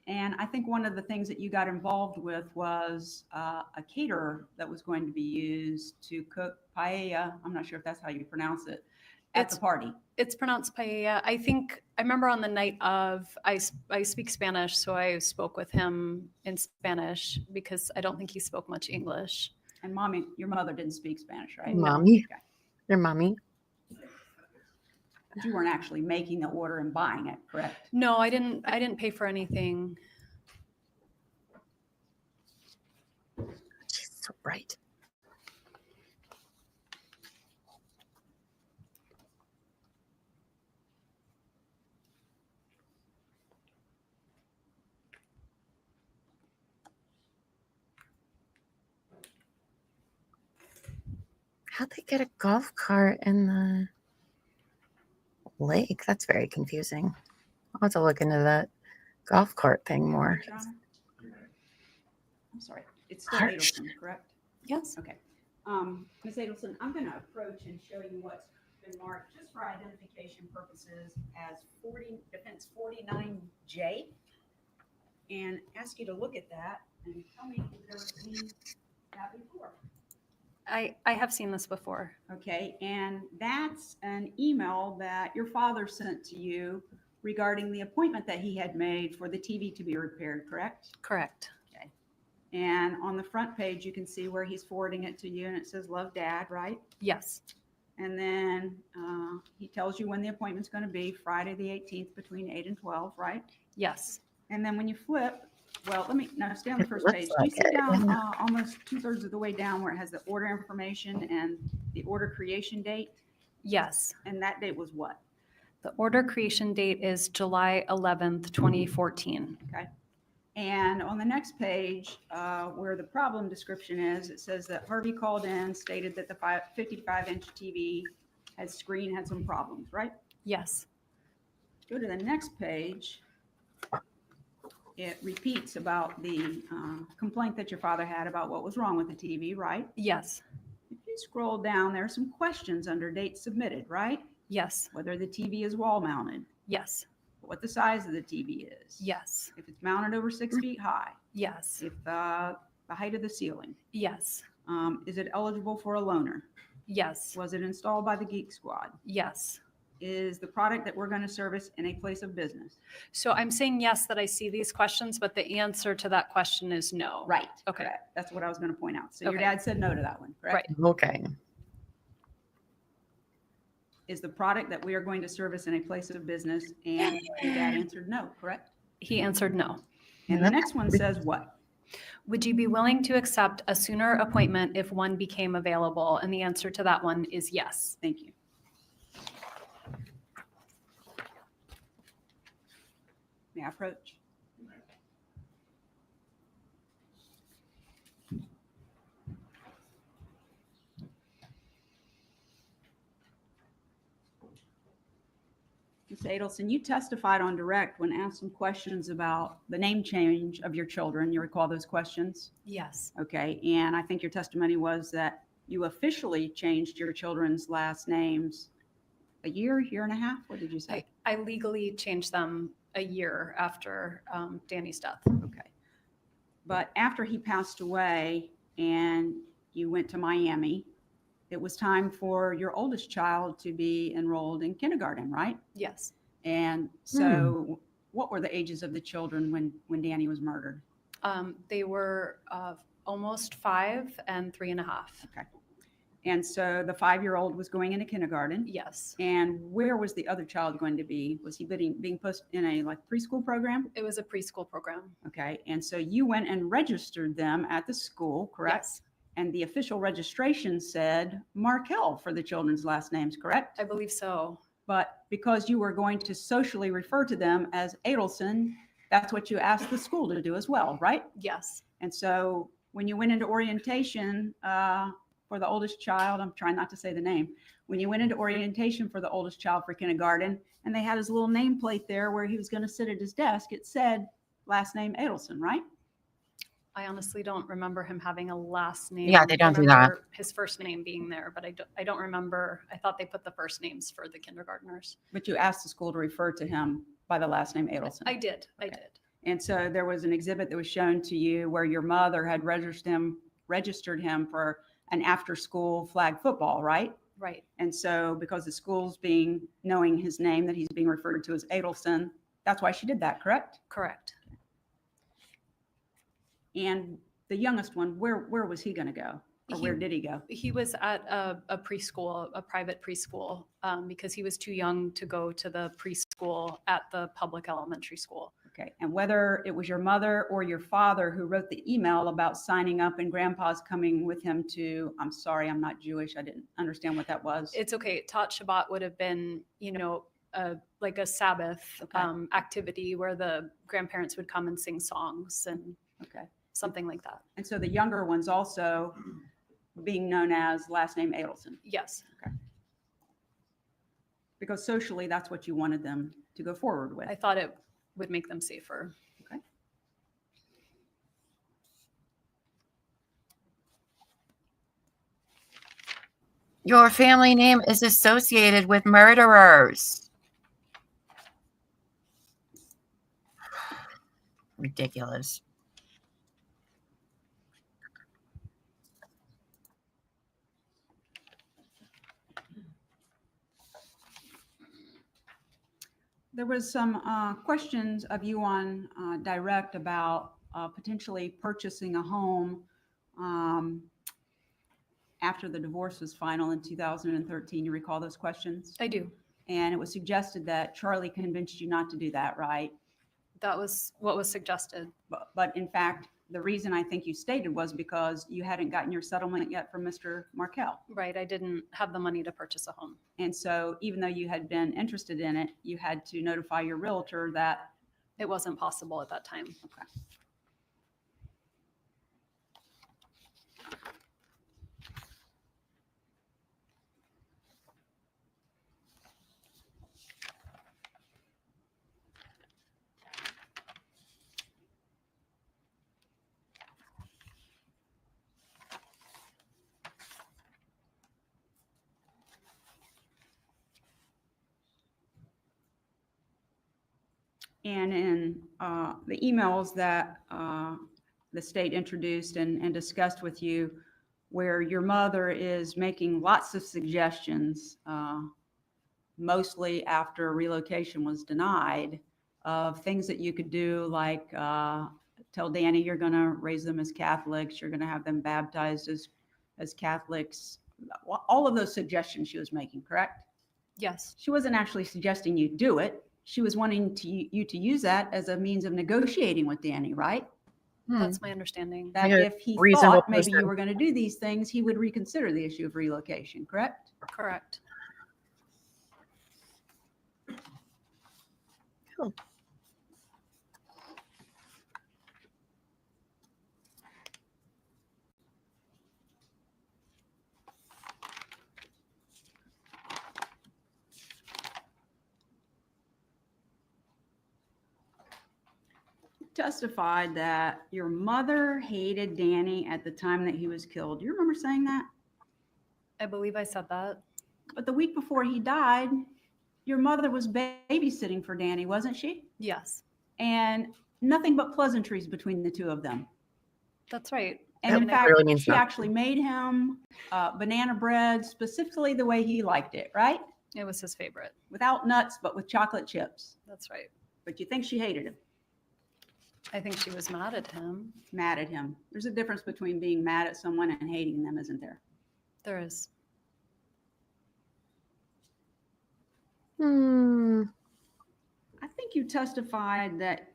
And I think one of the things that you got involved with was a caterer that was going to be used to cook paella. I'm not sure if that's how you pronounce it at the party. It's pronounced paella. I think I remember on the night of, I speak Spanish, so I spoke with him in Spanish because I don't think he spoke much English. And mommy, your mother didn't speak Spanish, right? Mommy. Okay. Your mommy. You weren't actually making the order and buying it, correct? No, I didn't pay for anything. She's so bright. How'd they get a golf cart in the lake? That's very confusing. I'll have to look into that golf cart thing more. I'm sorry. It's still Harsh. Adelson, correct? Yes. Okay. Ms. Adelson, I'm going to approach and show you what's been marked just for identification purposes as Defense 49J, and ask you to look at that and tell me if you've ever seen that before. I have seen this before. Okay, and that's an email that your father sent to you regarding the appointment that he had made for the TV to be repaired, correct? Correct. Okay. And on the front page, you can see where he's forwarding it to you, and it says, "Love, Dad," right? Yes. And then he tells you when the appointment's going to be, Friday the 18th between 8 and 12, right? Yes. And then when you flip, well, stay on the first Looks page. Do like you see it, down yeah. almost 2/3 of the way down where it has the order information and the order creation date? Yes. And that date was what? The order creation date is July 11th, 2014. Okay. And on the next page, where the problem description is, it says that Harvey called in, stated that the 55-inch TV screen had some problems, right? Yes. Go to the next page. It repeats about the complaint that your father had about what was wrong with the TV, right? Yes. If you scroll down, there are some questions under date submitted, right? Yes. Whether the TV is wall mounted, Yes. what the size of the TV is, Yes. if it's mounted over 6 feet high, Yes. if the height of the ceiling, Yes. is it eligible for a loaner? Yes. Was it installed by the Geek Squad? Yes. Is the product that we're going to service in a place of business? So I'm saying yes that I see these questions, but the answer to that question is no. Right. Okay. Correct. That's what I was going to point out. So your Okay. dad said no to that one, correct? Right. Okay. Is the product that we are going to service in a place of business? And your dad answered no, correct? He answered no. And the next one says what? Would you be willing to accept a sooner appointment if one became available? And the answer to that one is yes. Thank you. May I approach? Ms. Adelson, you testified on direct when asked some questions about the name change of your children. You recall those questions? Yes. Okay, and I think your testimony was that you officially changed your children's last names a year and a half? What did you say? I legally changed them a year after Danny's death. Okay. But after he passed away and you went to Miami, it was time for your oldest child to be enrolled in kindergarten, right? Yes. And so what were the ages of the children when Danny was murdered? They were almost 5 and 3.5. Okay. And so the 5-year-old was going into kindergarten. Yes. And where was the other child going to be? Was he being put in a preschool program? It was a preschool program. Okay. And so you went and registered them at the school, correct? Yes. And the official registration said Markel for the children's last names, correct? I believe so. But because you were going to socially refer to them as Adelson, that's what you asked the school to do as well, right? Yes. And so when you went into orientation for the oldest child, I'm trying not to say the name, when you went into orientation for the oldest child for kindergarten, and they had his little nameplate there where he was going to sit at his desk, it said last name Adelson, right? I honestly don't remember him having a last name. Yeah, they don't do that. His first name being there, but I don't remember. I thought they put the first names for the kindergartners. But you asked the school to refer to him by the last name Adelson. I did. Okay. I did. And so there was an exhibit that was shown to you where your mother had registered him for an after-school flag football, right? Right. And so because the school's knowing his name, that he's being referred to as Adelson, that's why she did that, correct? Correct. And the youngest one, where was he going to go? Or where did he go? He was at a preschool, a private preschool, because he was too young to go to the preschool at the public elementary school. Okay. And whether it was your mother or your father who wrote the email about signing up and grandpa's coming with him to, I'm sorry, I'm not Jewish. I didn't understand what that was. It's okay. Tot Shabbat would have been, like a Sabbath activity where the grandparents would come and sing songs and something like that. And so the younger one's also being known as last name Adelson. Yes. Okay. Because socially, that's what you wanted them to go forward with. I thought it would make them safer. Okay. Your family name is associated with murderers. Ridiculous. There was some questions of you on direct about potentially purchasing a home after the divorce was final in 2013. You recall those questions? I do. And it was suggested that Charlie convinced you not to do that, right? That was what was suggested. But in fact, the reason I think you stated was because you hadn't gotten your settlement yet from Mr. Markel. Right. I didn't have the money to purchase a home. And so even though you had been interested in it, you had to notify your realtor that it wasn't possible at that time. Okay. And in the emails that the state introduced and discussed with you, where your mother is making lots of suggestions, mostly after relocation was denied, of things that you could do, like tell Danny you're going to raise them as Catholics, you're going to have them baptized as Catholics, all of those suggestions she was making, correct? Yes. She wasn't actually suggesting you do it. She was wanting you to use that as a means of negotiating with Danny, right? That's my understanding. That if he thought maybe you were going to do these things, he would reconsider the issue of relocation, correct? Correct. Cool. testified that your mother hated Danny at the time that he was killed. Do you remember saying that? I believe I said that. But the week before he died, your mother was babysitting for Danny, wasn't she? Yes. And nothing but pleasantries between the two of them. That's right. And in fact, really she actually made him banana bread specifically the way he liked it, right? It was his favorite. Without nuts, but with chocolate chips. That's right. But you think she hated him? I think she was mad at him. Mad at him. There's a difference between being mad at someone and hating them, isn't there? There is. I think you testified that,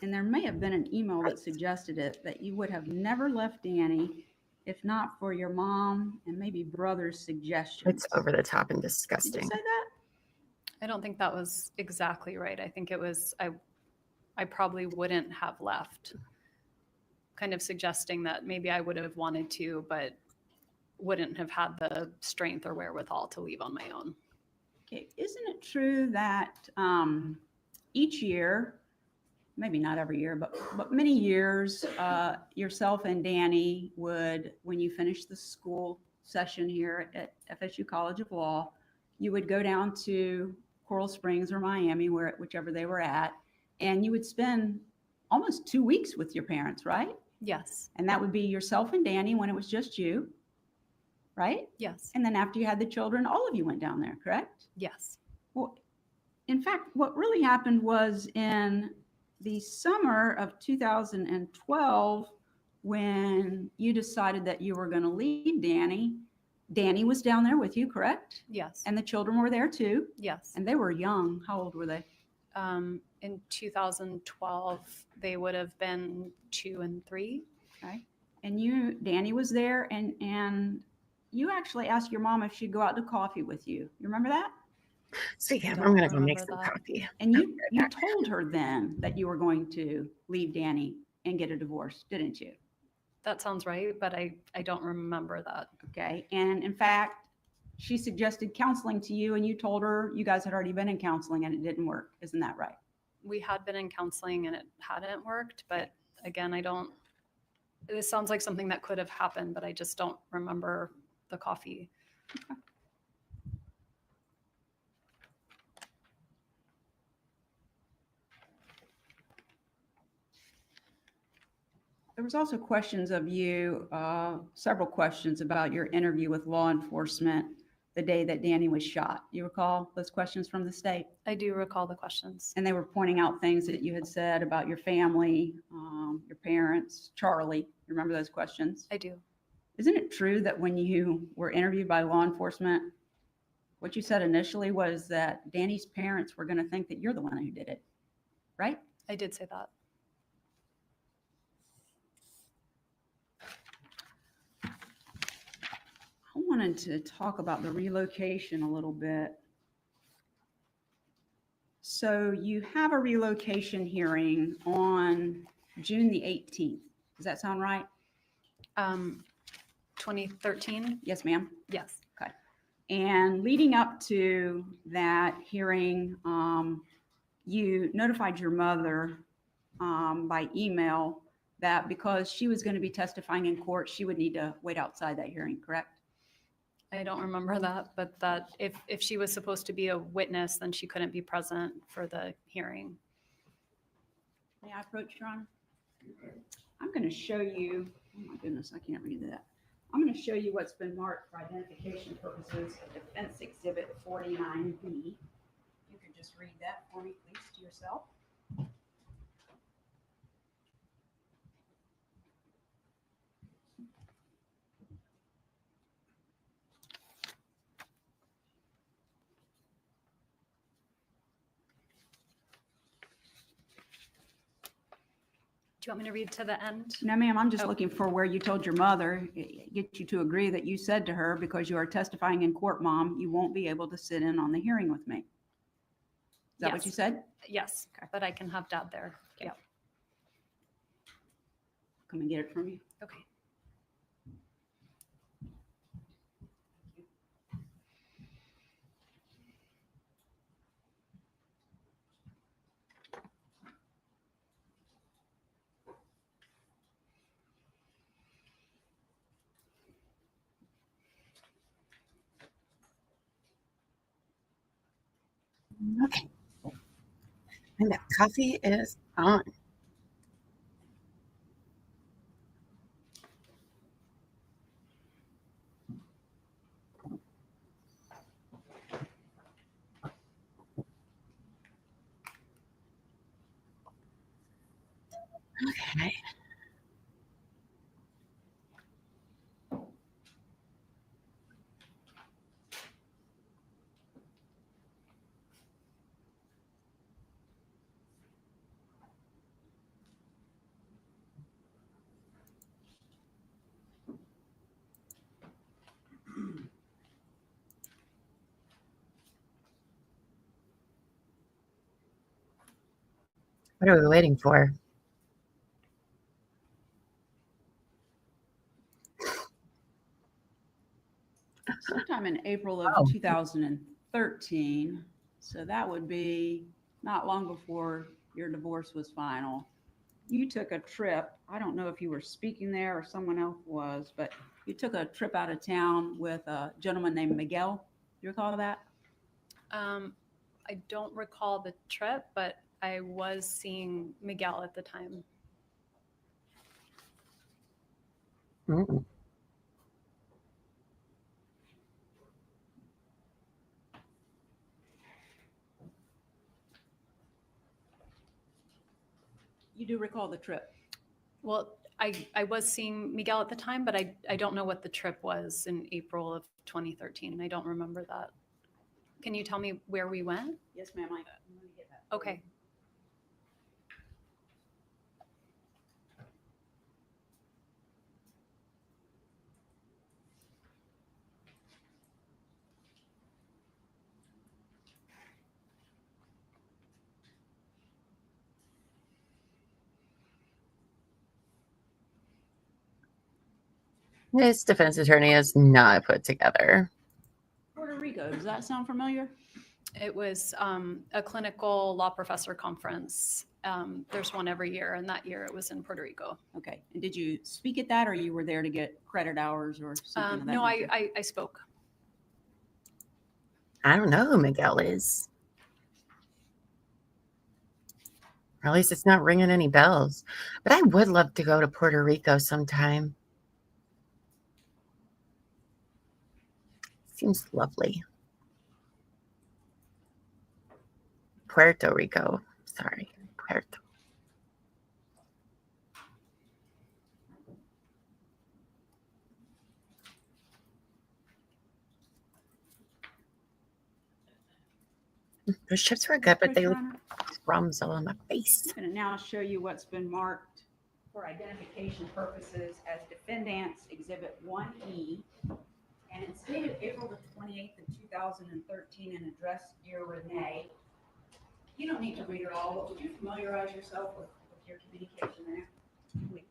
and there may have been an email that suggested it, that you would have never left Danny if not for your mom and maybe brother's suggestions. It's over the top and disgusting. Did you say that? I don't think that was exactly right. I think it was, I probably wouldn't have left. Kind of suggesting that maybe I would have wanted to, but wouldn't have had the strength or wherewithal to leave on my own. Okay, isn't it true that each year, maybe not every year, but many years, yourself and Danny would, when you finished the school session here at FSU College of Law, you would go down to Coral Springs or Miami, whichever they were at, and you would spend almost 2 weeks with your parents, right? Yes. And that would be yourself and Danny when it was just you, right? Yes. And then after you had the children, all of you went down there, correct? Yes. Well, in fact, what really happened was in the summer of 2012, when you decided that you were going to leave Danny, Danny was down there with you, correct? Yes. And the children were there too? Yes. And they were young. How old were they? In 2012, they would have been 2 and 3. Okay. And Danny was there, and you actually asked your mom if she'd go out to coffee with you. You remember that? So yeah, I'm gonna go make some coffee. And you told her then that you were going to leave Danny and get a divorce, didn't you? That sounds right, but I don't remember that. Okay. And in fact, she suggested counseling to you, and you told her you guys had already been in counseling and it didn't work. Isn't that right? We had been in counseling and it hadn't worked, but again, this sounds like something that could have happened, but I just don't remember the coffee. Okay. There was also questions of you, several questions about your interview with law enforcement the day that Danny was shot. You recall those questions from the state? I do recall the questions. And they were pointing out things that you had said about your family, your parents, Charlie. You remember those questions? I do. Isn't it true that when you were interviewed by law enforcement, what you said initially was that Danny's parents were going to think that you're the one who did it, right? I did say that. I wanted to talk about the relocation a little bit. So you have a relocation hearing on June the 18th. Does that sound right? 2013? Yes, ma'am. Yes. Okay. And leading up to that hearing, you notified your mother by email that because she was going to be testifying in court, she would need to wait outside that hearing, correct? I don't remember that, but that if she was supposed to be a witness, then she couldn't be present for the hearing. May I approach, Your Honor? I'm going to show you, oh my goodness, I can't read that. I'm going to show you what's been marked for identification purposes of Defense Exhibit 49B. You could just read that for me, please, to yourself. Do you want me to read to the end? No, ma'am, I'm just looking for where you told your mother, get you to agree that you said to her, because you are testifying in court, Mom, you won't be able to sit in on the hearing with me. Is that what you said? Yes, okay. But I can have Dad there. Okay. Yeah. Come and get it from you. Okay. Okay. And that coffee is on. Okay. What are we waiting for? Sometime in April of 2013. So that would be not long before your divorce was final. You took a trip. I don't know if you were speaking there or someone else was, but you took a trip out of town with a gentleman named Miguel. Do you recall that? I don't recall the trip, but I was seeing Miguel at the time. Mm. You do recall the trip? Well, I was seeing Miguel at the time, but I don't know what the trip was in April of 2013, and I don't remember that. Can you tell me where we went? Yes, ma'am. I'm going to get that. Okay. This defense attorney is not put together. Puerto Rico, does that sound familiar? It was a clinical law professor conference. There's one every year, and that year it was in Puerto Rico. Okay. And did you speak at that, or you were there to get credit hours or something? Of that No, nature? I spoke. I don't know who Miguel is. Or at least it's not ringing any bells. But I would love to go to Puerto Rico sometime. Seems lovely. Puerto Rico. Sorry, Puerto. Those chips were good, but they look crumbs all on my face. I'm going to now show you what's been marked for identification purposes as Defendant's Exhibit 1E. And it's dated April the 28th of 2013 and addressed Dear Renee. You don't need to read it all, but would you familiarize yourself with your communication there, please?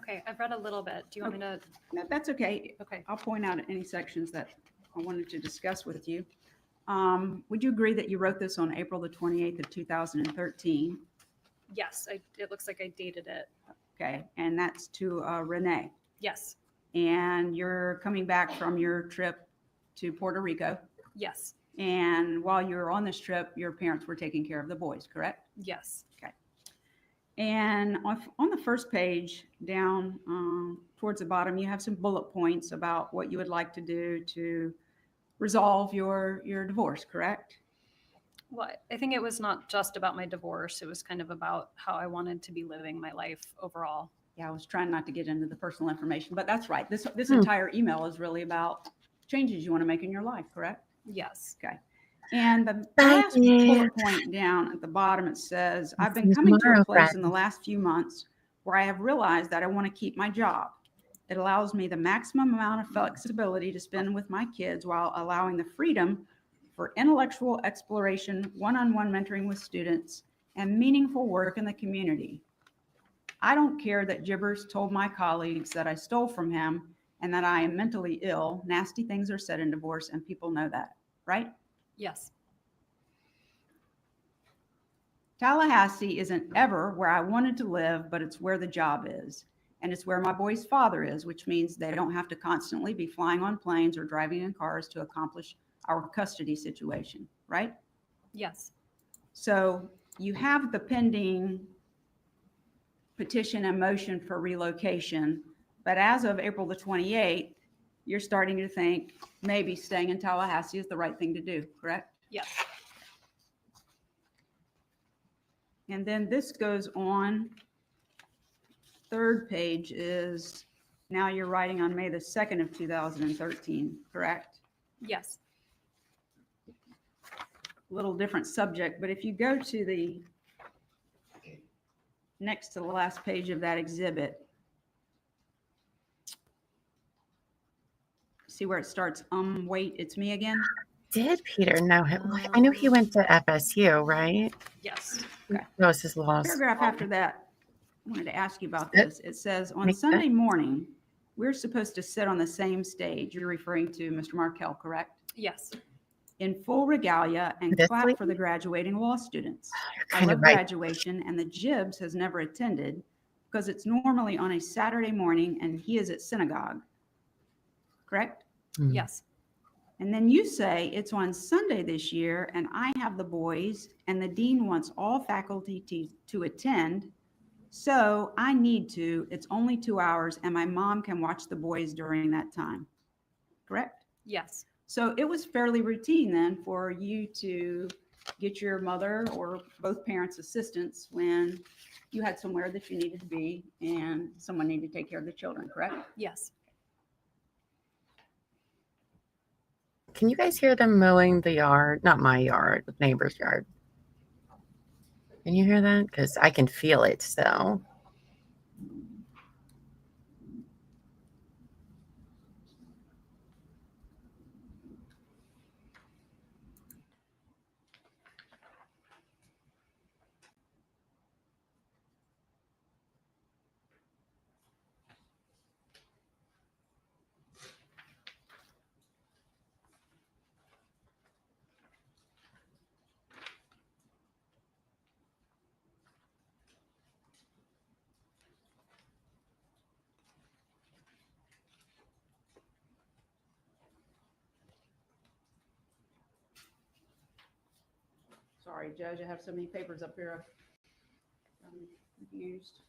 Okay, I've read a little bit. Do you want me to? No, that's okay. Okay. I'll point out any sections that I wanted to discuss with you. Would you agree that you wrote this on April the 28th of 2013? Yes, it looks like I dated it. Okay, and that's to Renee. Yes. And you're coming back from your trip to Puerto Rico. Yes. And while you were on this trip, your parents were taking care of the boys, correct? Yes. Okay. And on the first page down towards the bottom, you have some bullet points about what you would like to do to resolve your divorce, correct? Well, I think it was not just about my divorce. It was kind of about how I wanted to be living my life overall. Yeah, I was trying not to get into the personal information, but that's right. This entire email is really about changes you want to make in your life, correct? Yes. Okay. And the last bullet point down at the bottom, it says, I've been coming to a place in the last few months where I have realized that I want to keep my job. It allows me the maximum amount of flexibility to spend with my kids while allowing the freedom for intellectual exploration, one-on-one mentoring with students, and meaningful work in the community. I don't care that Gibbers told my colleagues that I stole from him and that I am mentally ill. Nasty things are said in divorce, and people know that, right? Yes. Tallahassee isn't ever where I wanted to live, but it's where the job is. And it's where my boy's father is, which means they don't have to constantly be flying on planes or driving in cars to accomplish our custody situation, right? Yes. So you have the pending petition and motion for relocation, but as of April the 28th, you're starting to think maybe staying in Tallahassee is the right thing to do, correct? Yes. And then this goes on. Third page is now you're writing on May the 2nd of 2013, correct? Yes. A little different subject, but if you go to the next to the last page of that exhibit, see where it starts, wait, it's me again? Did Peter know him? I knew he went to FSU, right? Yes. Okay. That was his loss. Paragraph after that, I wanted to ask you about this. It says, on Sunday morning, we're supposed to sit on the same stage. You're referring to Mr. Markel, correct? Yes. In full regalia and clap for the graduating law students. I love graduation, and the Gibbs has never attended because it's normally on a Saturday morning and he is at synagogue, correct? Yes. And then you say it's on Sunday this year and I have the boys and the dean wants all faculty to attend. So I need to, it's only 2 hours and my mom can watch the boys during that time, correct? Yes. So it was fairly routine then for you to get your mother or both parents' assistance when you had somewhere that you needed to be and someone needed to take care of the children, correct? Yes. Can you guys hear them mowing the yard? Not my yard, the neighbor's yard. Can you hear that? Because I can feel it, so. Sorry, Judge, I have so many papers up here. I'm confused.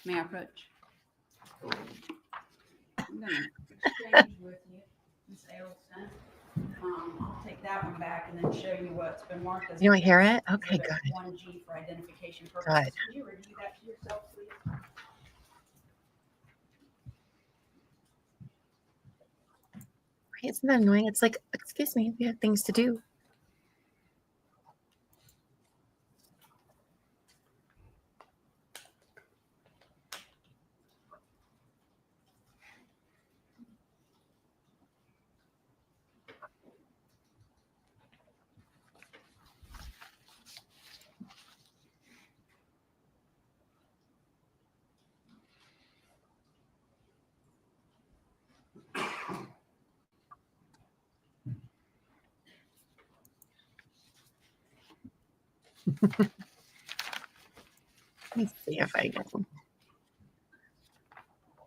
May I approach? I'm going to exchange with you, Ms. Adelson. I'll take that one back and then show you what's been marked as. You don't hear it? Okay, good. 1G for identification purposes. Good. Can you review that to yourself, please? Isn't that annoying? It's like, excuse me, we have things to do. Let me see if I can.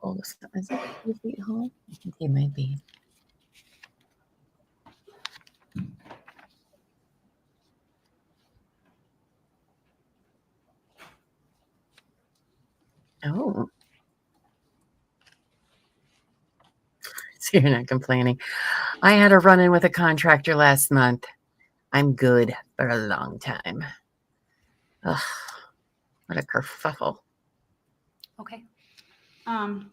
Oh, is it 2 feet home? I think he might be. Oh. So you're not complaining. I had a run-in with a contractor last month. I'm good for a long time. Ugh, what a kerfuffle. Okay. I'm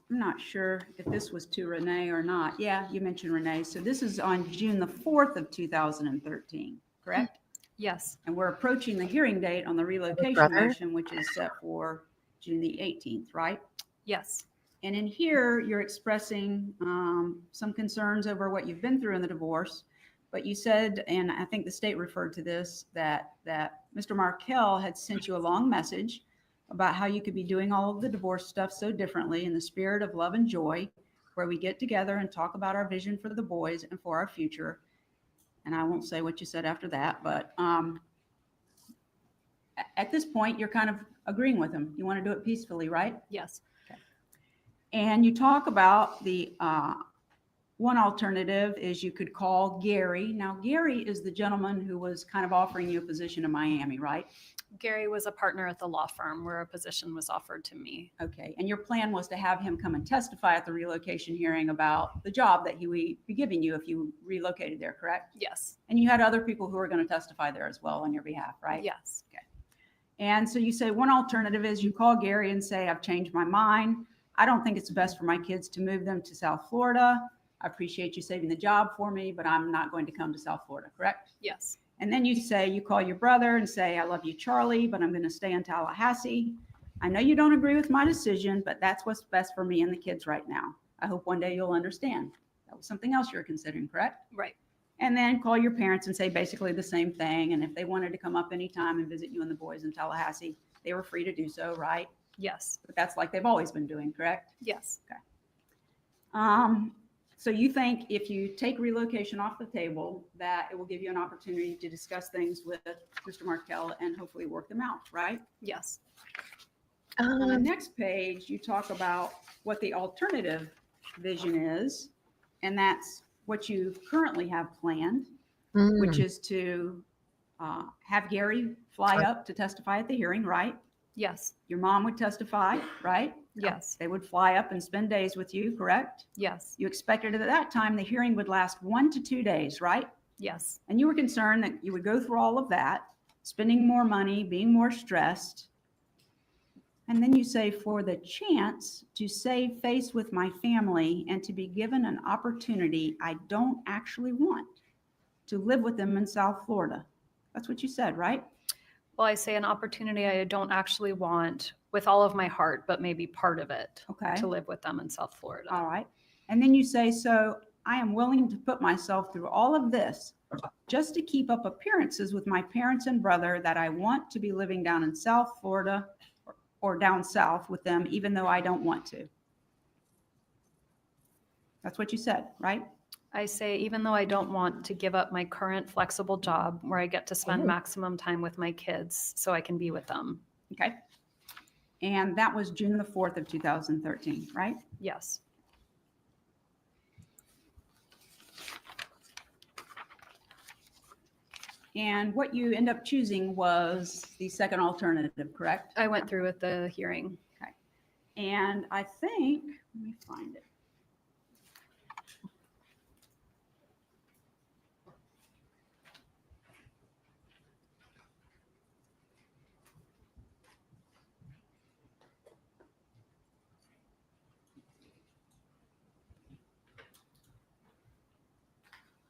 not sure if this was to Renee or not. Yeah, you mentioned Renee. So this is on June the 4th of 2013, correct? Yes. And we're approaching the hearing date on the relocation motion, which is set for June the 18th, right? Yes. And in here, you're expressing some concerns over what you've been through in the divorce. But you said, and I think the state referred to this, that Mr. Markel had sent you a long message about how you could be doing all of the divorce stuff so differently in the spirit of love and joy, where we get together and talk about our vision for the boys and for our future. And I won't say what you said after that, but at this point, you're kind of agreeing with him. You want to do it peacefully, right? Yes. Okay. And you talk about the one alternative is you could call Gary. Now, Gary is the gentleman who was kind of offering you a position in Miami, right? Gary was a partner at the law firm where a position was offered to me. Okay. And your plan was to have him come and testify at the relocation hearing about the job that he would be giving you if you relocated there, correct? Yes. And you had other people who were going to testify there as well on your behalf, right? Yes. Okay. And so you say one alternative is you call Gary and say, I've changed my mind. I don't think it's best for my kids to move them to South Florida. I appreciate you saving the job for me, but I'm not going to come to South Florida, correct? Yes. And then you say, you call your brother and say, I love you, Charlie, but I'm going to stay in Tallahassee. I know you don't agree with my decision, but that's what's best for me and the kids right now. I hope one day you'll understand. That was something else you're considering, correct? Right. And then call your parents and say basically the same thing. And if they wanted to come up anytime and visit you and the boys in Tallahassee, they were free to do so, right? Yes. But that's like they've always been doing, correct? Yes. Okay. So you think if you take relocation off the table, that it will give you an opportunity to discuss things with Mr. Markel and hopefully work them out, right? Yes. On the next page, you talk about what the alternative vision is, and that's what you currently have planned, which is to have Gary fly up to testify at the hearing, right? Yes. Your mom would testify, right? Yes. They would fly up and spend days with you, correct? Yes. You expected at that time the hearing would last 1 to 2 days, right? Yes. And you were concerned that you would go through all of that, spending more money, being more stressed. And then you say, for the chance to save face with my family and to be given an opportunity I don't actually want, to live with them in South Florida. That's what you said, right? Well, I say an opportunity I don't actually want with all of my heart, but maybe part of it, okay, to live with them in South Florida. All right. And then you say, so I am willing to put myself through all of this just to keep up appearances with my parents and brother that I want to be living down in South Florida or down south with them, even though I don't want to. That's what you said, right? I say, even though I don't want to give up my current flexible job where I get to spend maximum time with my kids so I can be with them. Okay. And that was June the 4th of 2013, right? Yes. And what you end up choosing was the second alternative, correct? I went through with the hearing. Okay. And I think, let me find it.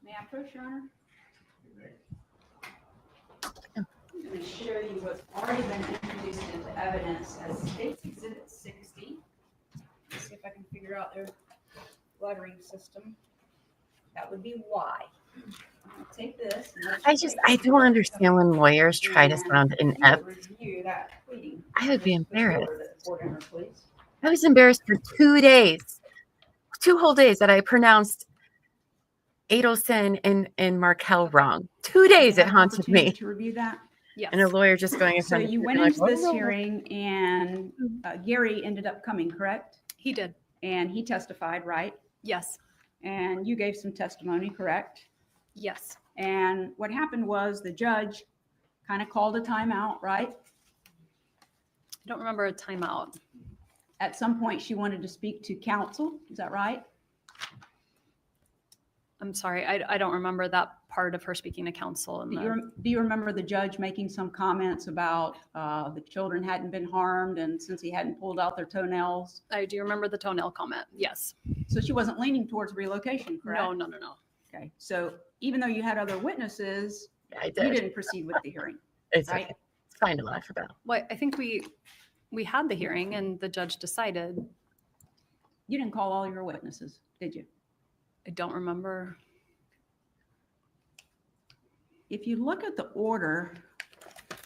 May I approach, Your Honor? I'm going to show you what's already been introduced into evidence as State's Exhibit 60. Let's see if I can figure out their lettering system. That would be Y. I'm going to take this. I don't understand when lawyers try to sound inept. I would be embarrassed. I was embarrassed for 2 days, 2 whole days that I pronounced Adelson and Markel wrong. 2 days it haunted me. To review that. Yes. And a lawyer just going in So front of you the went like, into this "Oh." hearing and Gary ended up coming, correct? He did. And he testified, right? Yes. And you gave some testimony, correct? Yes. And what happened was the judge kind of called a timeout, right? I don't remember a timeout. At some point, she wanted to speak to counsel. Is that right? I'm sorry. I don't remember that part of her speaking to counsel. And Do you remember the judge making some comments about the children hadn't been harmed and since he hadn't pulled out their toenails? I do remember the toenail comment. Yes. So she wasn't leaning towards relocation, correct? No. Okay. So even though you had other witnesses, I did. you didn't proceed with the hearing. It's right? okay. It's fine to laugh about. Well, I think we had the hearing and the judge decided. You didn't call all your witnesses, did you? I don't remember. If you look at the order, it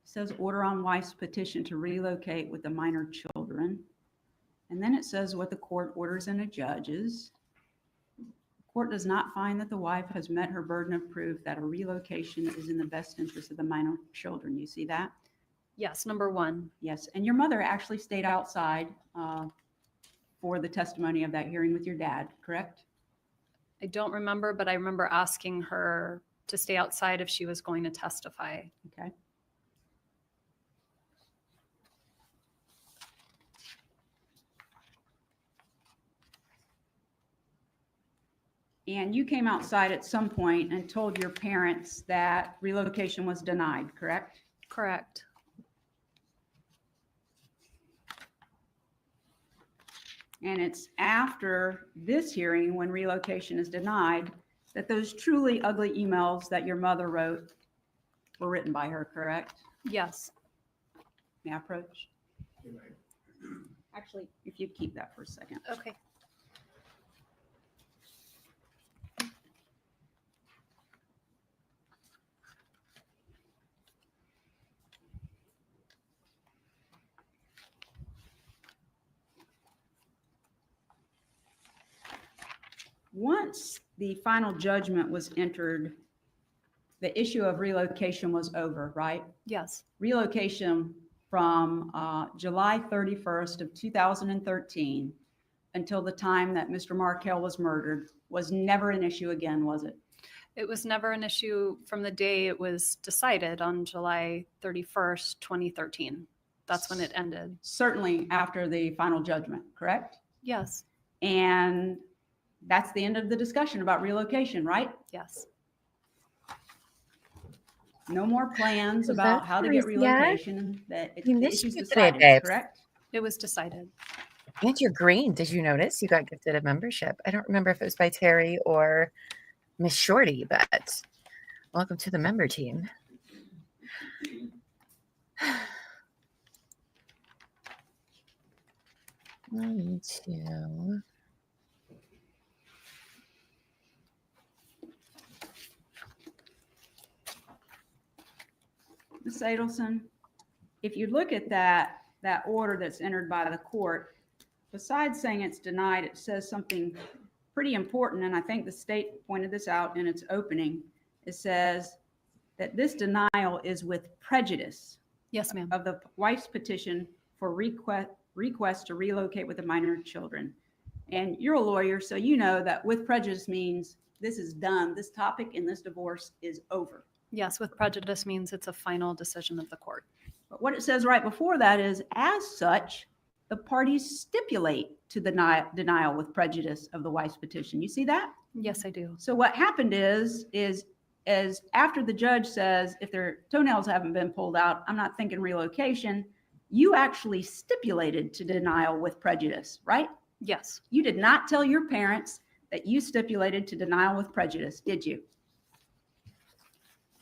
says order on wife's petition to relocate with the minor children. And then it says what the court orders and adjudges. Court does not find that the wife has met her burden of proof that a relocation is in the best interest of the minor children. You see that? Yes, number one. Yes. And your mother actually stayed outside for the testimony of that hearing with your dad, correct? I don't remember, but I remember asking her to stay outside if she was going to testify. Okay. And you came outside at some point and told your parents that relocation was denied, correct? Correct. And it's after this hearing, when relocation is denied, that those truly ugly emails that your mother wrote were written by her, correct? Yes. May I approach? Actually, if you keep that for a second. Okay. Once the final judgment was entered, the issue of relocation was over, right? Yes. Relocation from July 31st of 2013 until the time that Mr. Markel was murdered was never an issue again, was it? It was never an issue from the day it was decided on July 31st, 2013. That's when it ended. Certainly after the final judgment, correct? Yes. And that's the end of the discussion about relocation, right? Yes. No more plans about how to get relocation. That You the missed issue's you today, decided, babes. correct? It was decided. And you're green. Did you notice you got gifted a membership? I don't remember if it was by Terry or Miss Shorty, but welcome to the member team. 1, 2. Ms. Adelson, if you look at that order that's entered by the court, besides saying it's denied, it says something pretty important, and I think the state pointed this out in its opening. It says that this denial is with prejudice. Yes, ma'am. Of the wife's petition for request to relocate with the minor children. And you're a lawyer, so you know that with prejudice means this is done. This topic in this divorce is over. Yes, with prejudice means it's a final decision of the court. But what it says right before that is, as such, the parties stipulate to the denial with prejudice of the wife's petition. You see that? Yes, I do. So what happened is after the judge says, if their toenails haven't been pulled out, I'm not thinking relocation, you actually stipulated to denial with prejudice, right? Yes. You did not tell your parents that you stipulated to denial with prejudice, did you?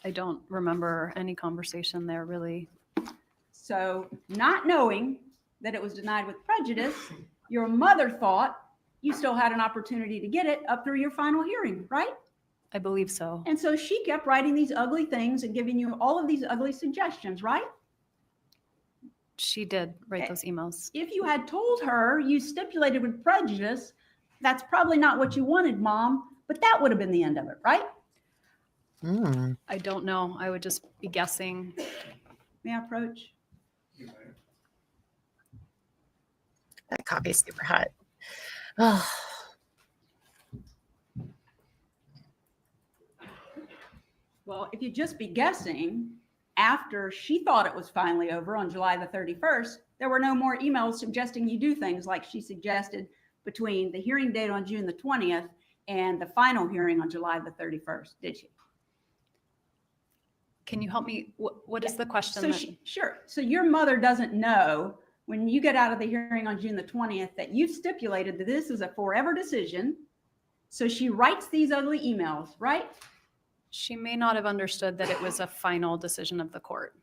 I don't remember any conversation there, really. So not knowing that it was denied with prejudice, your mother thought you still had an opportunity to get it up through your final hearing, right? I believe so. And so she kept writing these ugly things and giving you all of these ugly suggestions, right? She did write those emails. If you had told her you stipulated with prejudice, that's probably not what you wanted, Mom, but that would have been the end of it, right? I don't know. I would just be guessing. May I approach? That coffee is super hot. Oh. Well, if you'd just be guessing, after she thought it was finally over on July the 31st, there were no more emails suggesting you do things like she suggested between the hearing date on June the 20th and the final hearing on July the 31st, did she? Can you help me? What is the question? So sure. So your mother doesn't know when you get out of the hearing on June the 20th that you've stipulated that this is a forever decision. So she writes these ugly emails, right? She may not have understood that it was a final decision of the court.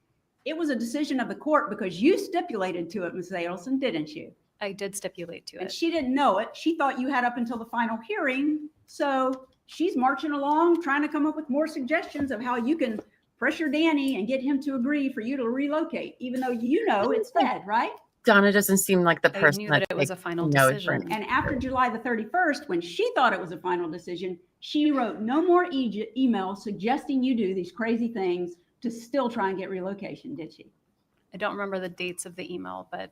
It was a decision of the court because you stipulated to it, Ms. Adelson, didn't you? I did stipulate to it. And she didn't know it. She thought you had up until the final hearing. So she's marching along, trying to come up with more suggestions of how you can pressure Danny and get him to agree for you to relocate, even though you know it's dead, right? Donna doesn't seem like the person I knew that it was a final decision. And after July the 31st, when she thought it was a final decision, she wrote no more emails suggesting you do these crazy things to still try and get relocation, did she? I don't remember the dates of the email, but.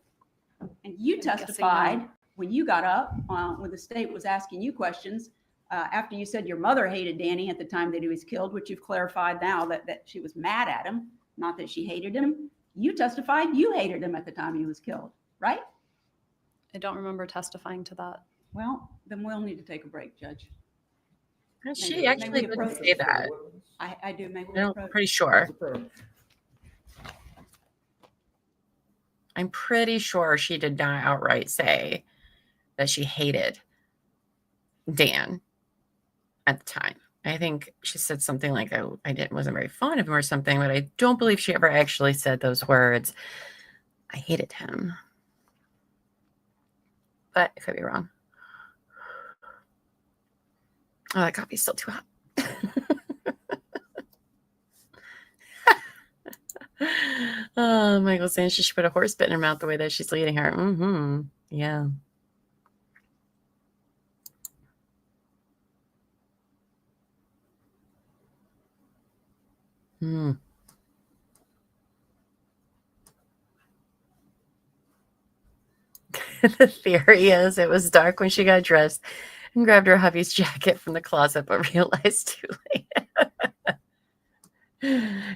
And you testified when you got up, when the state was asking you questions, after you said your mother hated Danny at the time that he was killed, which you've clarified now that she was mad at him, not that she hated him. You testified you hated him at the time he was killed, right? I don't remember testifying to that. Well, then we'll need to take a break, Judge. She actually didn't say that. I do. Maybe I'm pretty sure. I'm pretty sure she did not outright say that she hated Dan at the time. I think she said something like, I wasn't very fond of him or something, but I don't believe she ever actually said those words. I hated him. But I could be wrong. Oh, that coffee's still too hot. Oh, Michael's saying she should put a horse bit in her mouth the way that she's leading her. Mm-hmm. Yeah. Hmm. The theory is it was dark when she got dressed and grabbed her hubby's jacket from the closet, but realized too late.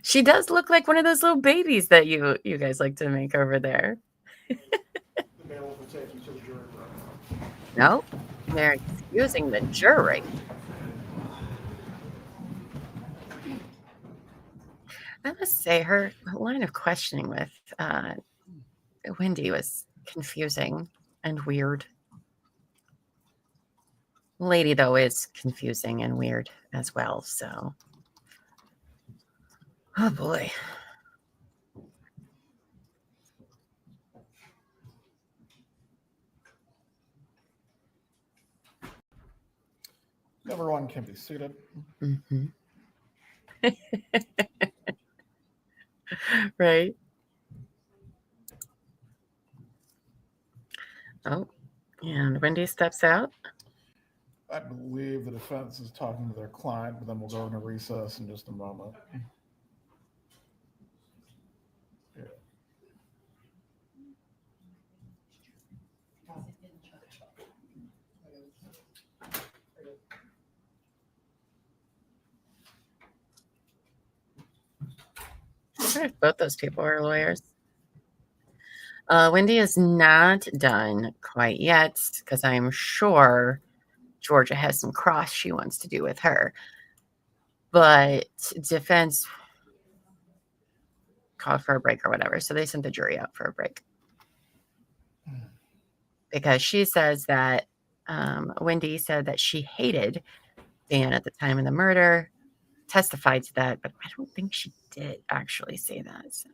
She does look like one of those little babies that you guys like to make over there. No, they're excusing the jury. I must say her line of questioning with Wendi was confusing and weird. Lady, though, is confusing and weird as well, so. Oh, boy. Everyone can be seated. Mm-hmm. Right. Oh, and Wendi steps out. I believe the defense is talking to their client, but then we'll go into recess in just a moment. Yeah. Both those people are lawyers. Wendi is not done quite yet because I'm sure Georgia has some cross she wants to do with her. But defense called for a break or whatever, so they sent the jury out for a break. Because she says that Wendi said that she hated Dan at the time of the murder, testified to that, but I don't think she did actually say that. So,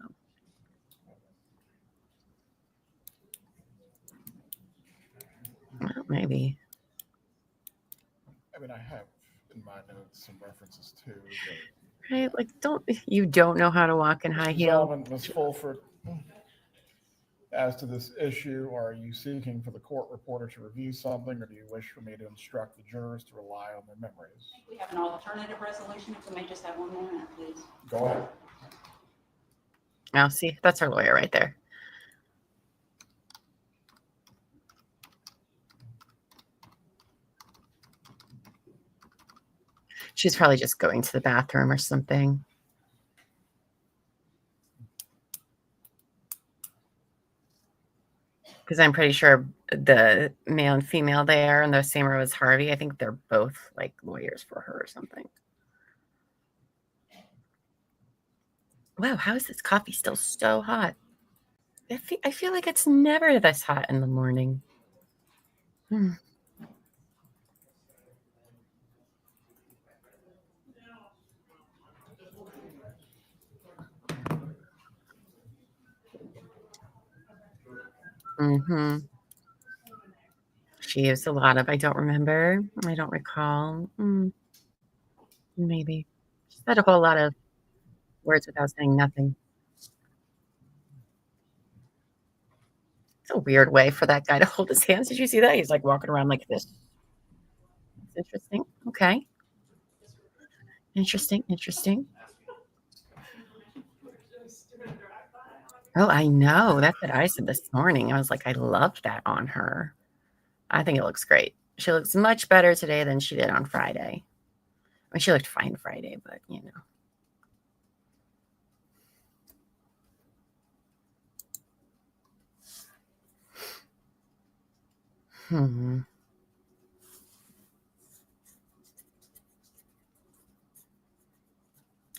well, maybe. I mean, I have in my notes some references too. Right? Like, you don't know how to walk in high heels. Ms. Fulford. As to this issue, are you seeking for the court reporter to review something, or do you wish for me to instruct the jurors to rely on their memories? We have an alternative resolution. If we may just have 1 minute, please. Go ahead. Now, see, that's our lawyer right there. She's probably just going to the bathroom or something. Because I'm pretty sure the male and female there in the same row as Harvey, I think they're both like lawyers for her or something. Wow, how is this coffee still so hot? I feel like it's never this hot in the morning. She used a lot of, I don't remember. I don't recall. Maybe. She said a whole lot of words without saying nothing. It's a weird way for that guy to hold his hands. Did you see that? He's like walking around like this. It's interesting. Okay. Interesting. Oh, I know. That's what I said this morning. I was like, I love that on her. I think it looks great. She looks much better today than she did on Friday. I mean, she looked fine Friday, but you know.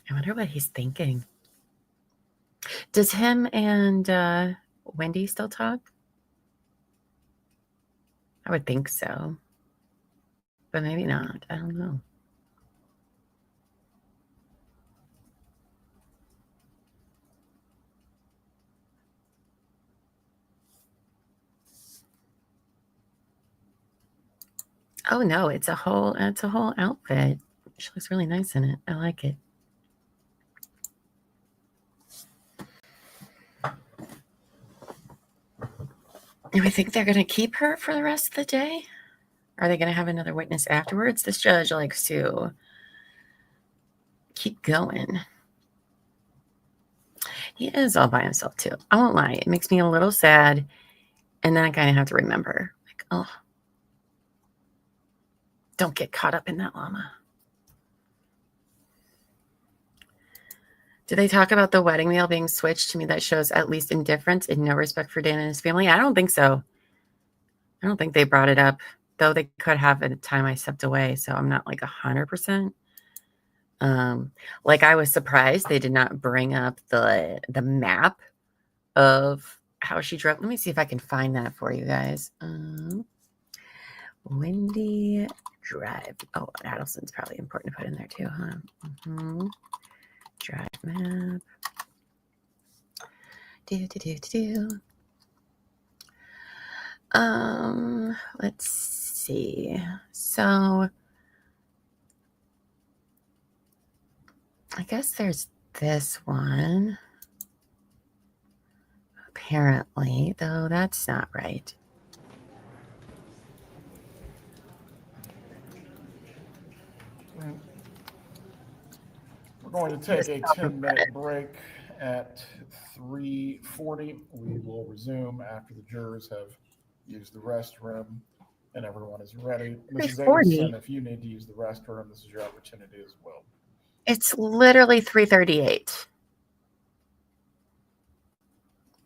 I wonder what he's thinking. Does him and Wendi still talk? I would think so. But maybe not. I don't know. Oh no, it's a whole outfit. She looks really nice in it. I like it. Do we think they're going to keep her for the rest of the day? Are they going to have another witness afterwards? This judge likes to keep going. He is all by himself too. I won't lie. It makes me a little sad. And then I kind of have to remember, like, oh, don't get caught up in that llama. Did they talk about the wedding meal being switched? To me, that shows at least indifference and no respect for Dan and his family. I don't think so. I don't think they brought it up, though they could have at the time I stepped away. So I'm not like 100%. Like I was surprised they did not bring up the map of how she drove. Let me see if I can find that for you guys. Wendi Drive. Oh, Adelson's probably important to put in there too, huh? Drive map. Let's see. So I guess there's this one. Apparently, though that's not right. We're going to take a 10-minute break at 3:40. We will resume after the jurors have used the restroom and everyone is ready. Mrs. Adelson, if you need to use the restroom, this is your opportunity as well. It's literally 3:38.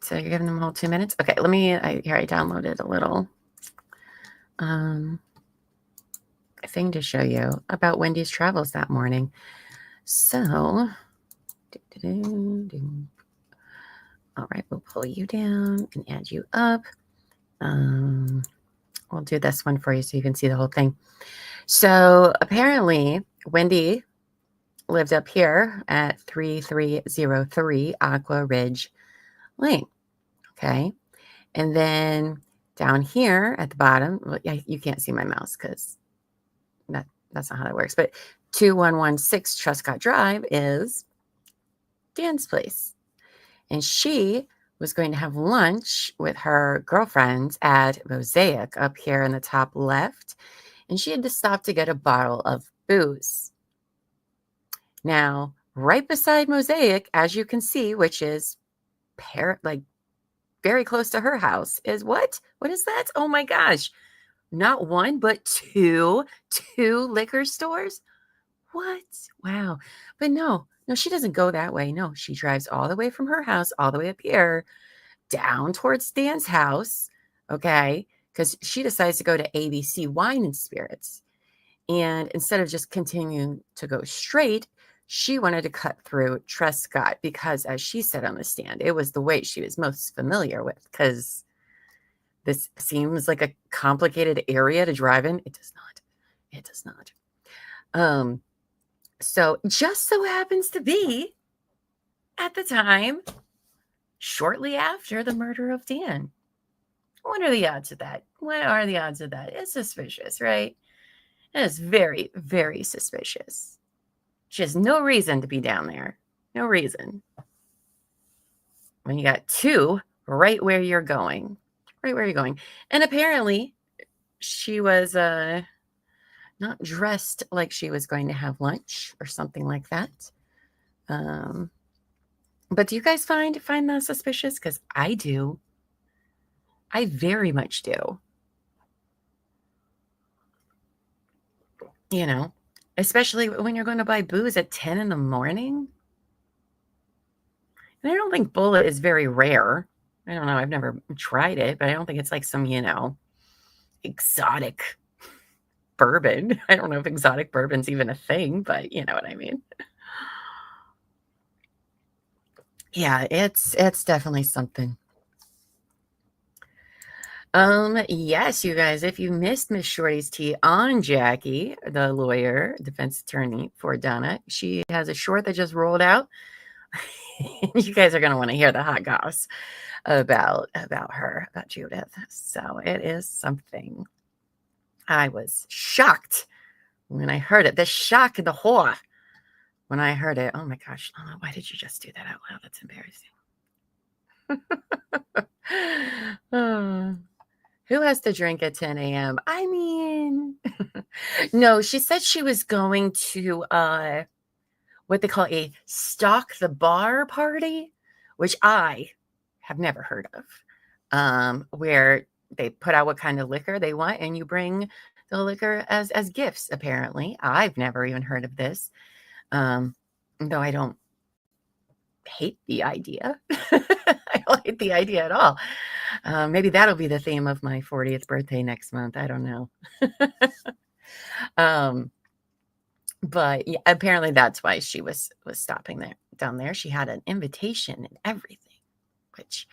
So you're giving them a whole 2 minutes? Okay, let me, here I downloaded a little thing to show you about Wendy's travels that morning. So, all right, we'll pull you down and add you up. We'll do this one for you so you can see the whole thing. So apparently Wendi lived up here at 3303 Aqua Ridge Lane. Okay. And then down here at the bottom, well, you can't see my mouse because that's not how that works. But 2116 Truscott Drive is Dan's place. And she was going to have lunch with her girlfriends at Mosaic up here in the top left, and she had to stop to get a bottle of booze. Now, right beside Mosaic, as you can see, which is like very close to her house, is what? What is that? Oh my gosh. Not one, but two liquor stores. What? Wow. But no, she doesn't go that way. No, she drives all the way from her house, all the way up here, down towards Dan's house. Okay. Because she decides to go to ABC Wine and Spirits. And instead of just continuing to go straight, she wanted to cut through Trescott because, as she said on the stand, it was the way she was most familiar with, because this seems like a complicated area to drive in. It does not. It does not. So just so happens to be at the time, shortly after the murder of Dan. What are the odds of that? What are the odds of that? It's suspicious, right? It is very, very suspicious. She has no reason to be down there. No reason. When you got two right where you're going. Right where you're going. And apparently she was not dressed like she was going to have lunch or something like that. But do you guys find that suspicious? Because I do. I very much do. You know, especially when you're going to buy booze at 10 in the morning. And I don't think Bullet is very rare. I don't know. I've never tried it, but I don't think it's like some, exotic bourbon. I don't know if exotic bourbon's even a thing, but you know what I mean. Yeah, it's definitely something. Yes, you guys, if you missed Miss Shorty's tea on Jackie, the lawyer, defense attorney for Donna, she has a short that just rolled out. You guys are going to want to hear the hot goss about her, about Judith. So it is something. I was shocked when I heard it. The shock and the horror when I heard it. Oh my gosh, Llama, why did you just do that out loud? That's embarrassing. Who has to drink at 10 a.m.? I mean, no, she said she was going to what they call a stock the bar party, which I have never heard of, where they put out what kind of liquor they want and you bring the liquor as gifts, apparently. I've never even heard of this, though I don't hate the idea. I don't hate the idea at all. Maybe that'll be the theme of my 40th birthday next month. I don't know. But yeah, apparently that's why she was stopping down there. She had an invitation and everything, which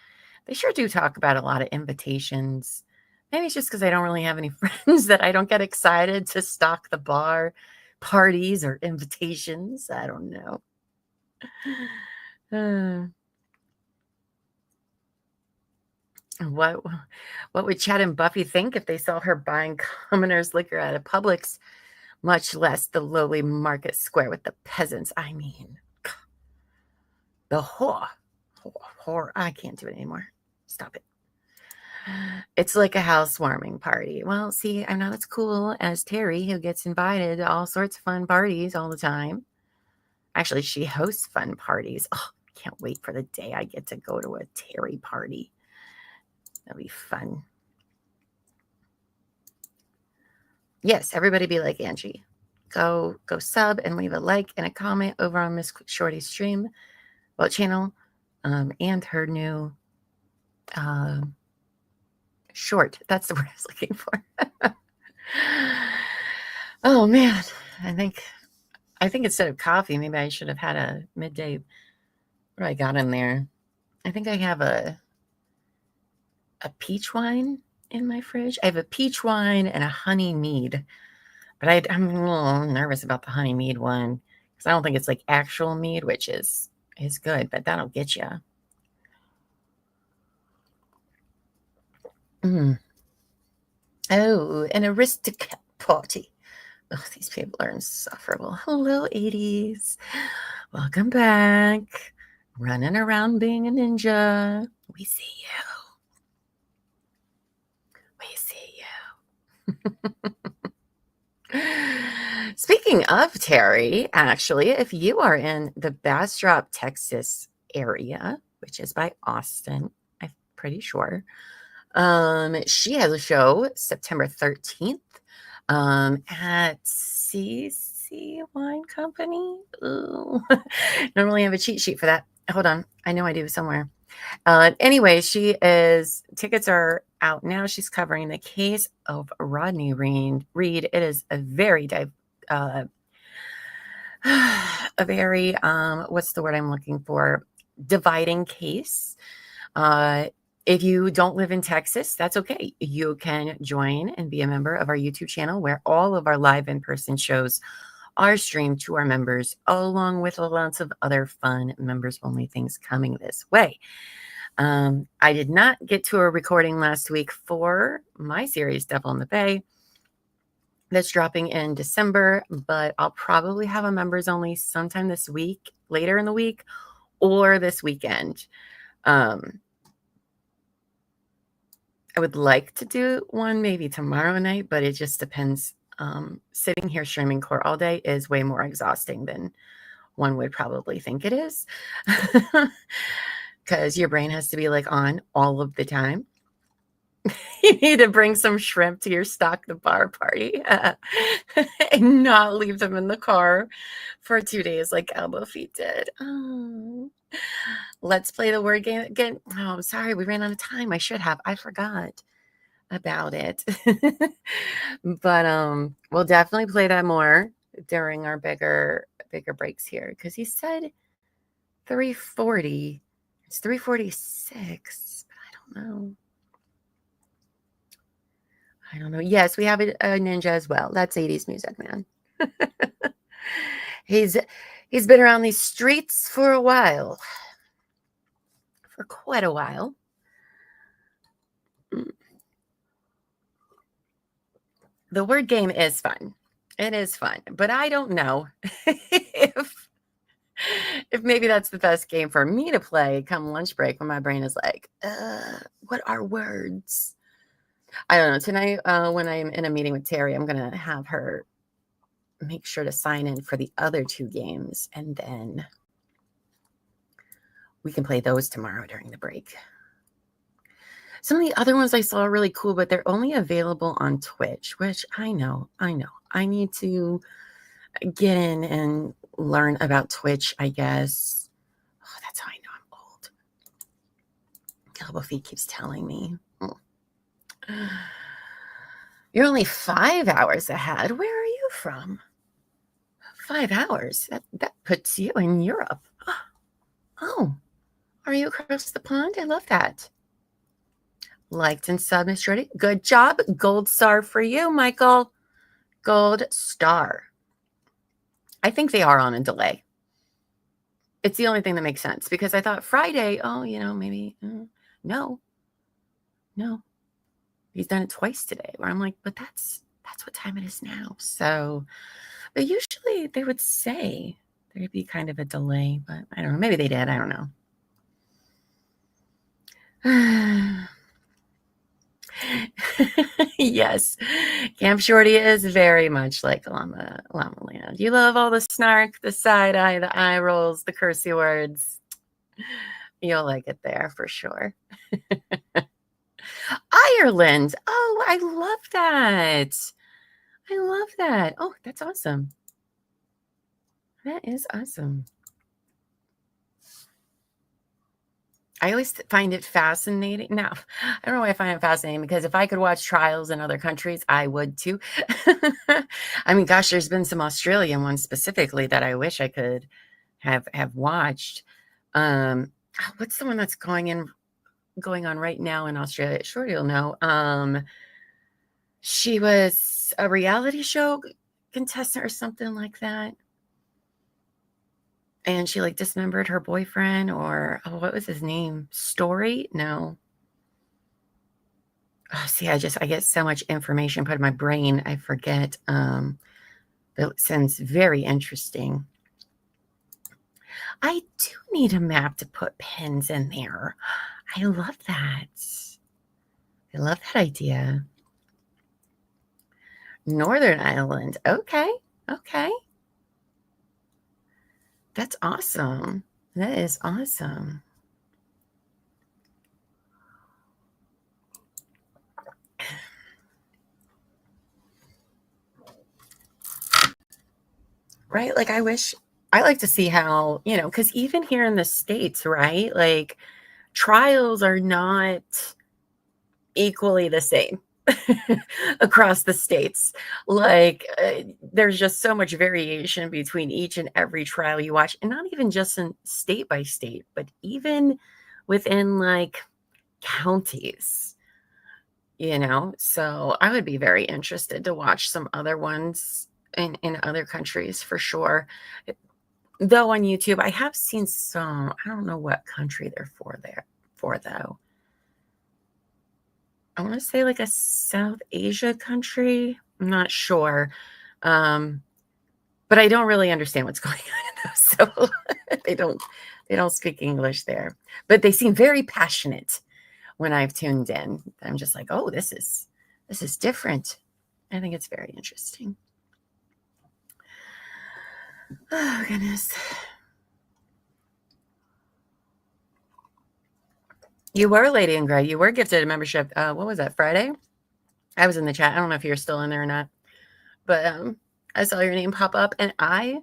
they sure do talk about a lot of invitations. Maybe it's just because I don't really have any friends that I don't get excited to stock the bar parties or invitations. I don't know. What would Chad and Buffy think if they saw her buying commoners' liquor at a Publix, much less the lowly market square with the peasants? I mean, the whore. I can't do it anymore. Stop it. It's like a housewarming party. Well, see, I'm not as cool as Terry, who gets invited to all sorts of fun parties all the time. Actually, she hosts fun parties. Oh, can't wait for the day I get to go to a Terry party. That'll be fun. Yes, everybody be like Angie. Go sub and leave a like and a comment over on Miss Shorty's stream, channel, and her new short. That's the word I was looking for. Oh man, I think instead of coffee, maybe I should have had a midday. What do I got in there? I think I have a peach wine in my fridge. I have a peach wine and a honey mead, but I'm a little nervous about the honey mead one because I don't think it's like actual mead, which is good, but that'll get you. Oh, an aristocrat party. Oh, these people are insufferable. Hello, 80s. Welcome back. Running around being a ninja We see you. We see you. Speaking of Terry, actually, if you are in the Bastrop, Texas area, which is by Austin, I'm pretty sure, she has a show September 13th at CC Wine Company. Ooh. Normally I have a cheat sheet for that. Hold on. I know I do somewhere. Anyway, tickets are out now. She's covering the case of Rodney Reed. It is a very, what's the word I'm looking for? Dividing case. If you don't live in Texas, that's okay. You can join and be a member of our YouTube channel where all of our live in-person shows are streamed to our members, along with lots of other fun members-only things coming this way. I did not get to a recording last week for my series, Devil in the Bay. That's dropping in December, but I'll probably have a members-only sometime this week, later in the week, or this weekend. I would like to do one maybe tomorrow night, but it just depends. Sitting here streaming court all day is way more exhausting than one would probably think it is, because your brain has to be like on all of the time. You need to bring some shrimp to your Stock the Bar party and not leave them in the car for 2 days like Elbow Feet did. Oh. Let's play the word game again. Oh, I'm sorry. We ran out of time. I should have. I forgot about it. But we'll definitely play that more during our bigger breaks here, because he said 3:40. It's 3:46, but I don't know. Yes, we have a ninja as well. That's 80s music, man. He's been around these streets for a while. For quite a while. The word game is fun. It is fun, but I don't know if maybe that's the best game for me to play come lunch break when my brain is like, what are words? I don't know. Tonight, when I'm in a meeting with Terry, I'm going to have her make sure to sign in for the other 2 games, and then we can play those tomorrow during the break. Some of the other ones I saw are really cool, but they're only available on Twitch, which I know. I need to get in and learn about Twitch, I guess. Oh, that's how I know I'm old. Elbow Feet keeps telling me. You're only 5 hours ahead. Where are you from? 5 hours? That puts you in Europe. Oh, are you across the pond? I love that. Liked and subbed, Miss Jody. Good job. Gold star for you, Michael. Gold star. I think they are on a delay. It's the only thing that makes sense, because I thought Friday, maybe. No. He's done it twice today, where I'm like, but that's what time it is now. So, but usually they would say there'd be kind of a delay, but I don't know. Maybe they did. I don't know. Yes, Camp Shorty is very much like Llama Land. You love all the snark, the side eye, the eye rolls, the cursey words. You'll like it there for sure. Ireland. Oh, I love that. Oh, that's awesome. That is awesome. I always find it fascinating. Now, I don't know why I find it fascinating, because if I could watch trials in other countries, I would too. I mean, gosh, there's been some Australian ones specifically that I wish I could have watched. What's the one that's going on right now in Australia? Sure, you'll know. She was a reality show contestant or something like that. And she dismembered her boyfriend, or what was his name? Story? No. Oh, see, I get so much information put in my brain, I forget. It sounds very interesting. I do need a map to put pins in there. I love that. I love that idea. Northern Ireland. Okay. Okay. That's awesome. That is awesome. Right? Like, I like to see how, because even here in the States, right? Like, trials are not equally the same across the states. Like, there's just so much variation between each and every trial you watch, and not even just in state by state, but even within like counties, So I would be very interested to watch some other ones in other countries for sure. Though on YouTube, I have seen some. I don't know what country they're for though. I want to say like a South Asia country. I'm not sure. But I don't really understand what's going on. So they don't speak English there. But they seem very passionate when I've tuned in. I'm just like, oh, this is different. I think it's very interesting. Oh, goodness. You were, Lady in Gray. You were gifted a membership. What was that, Friday? I was in the chat. I don't know if you're still in there or not. But I saw your name pop up, and I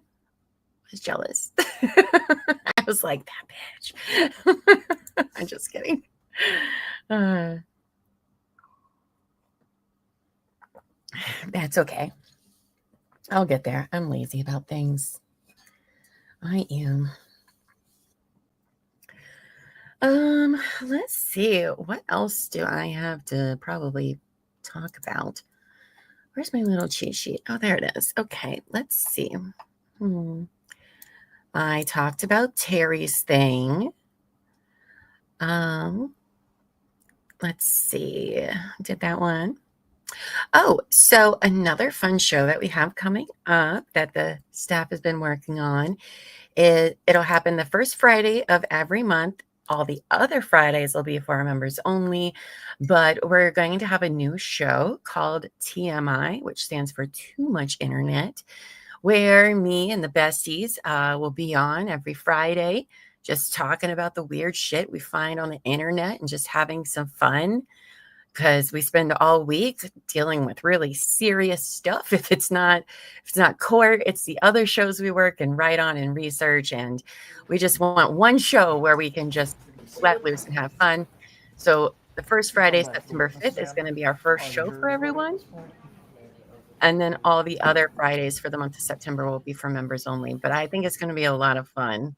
was jealous. I was like, that bitch. I'm just kidding. That's okay. I'll get there. I'm lazy about things. I am. Let's see. What else do I have to probably talk about? Where's my little cheat sheet? Oh, there it is. Okay, let's see. I talked about Terry's thing. Let's see. Did that one. Oh, so another fun show that we have coming up that the staff has been working on it'll happen the first Friday of every month. All the other Fridays will be for our members only, but we're going to have a new show called TMI, which stands for Too Much Internet, where me and the besties will be on every Friday, just talking about the weird shit we find on the internet and just having some fun. Because we spend all week dealing with really serious stuff. If it's not court, it's the other shows we work and write on and research. And we just want one show where we can just let loose and have fun. So the first Friday, September 5th, is going to be our first show for everyone. And then all the other Fridays for the month of September will be for members only. But I think it's going to be a lot of fun.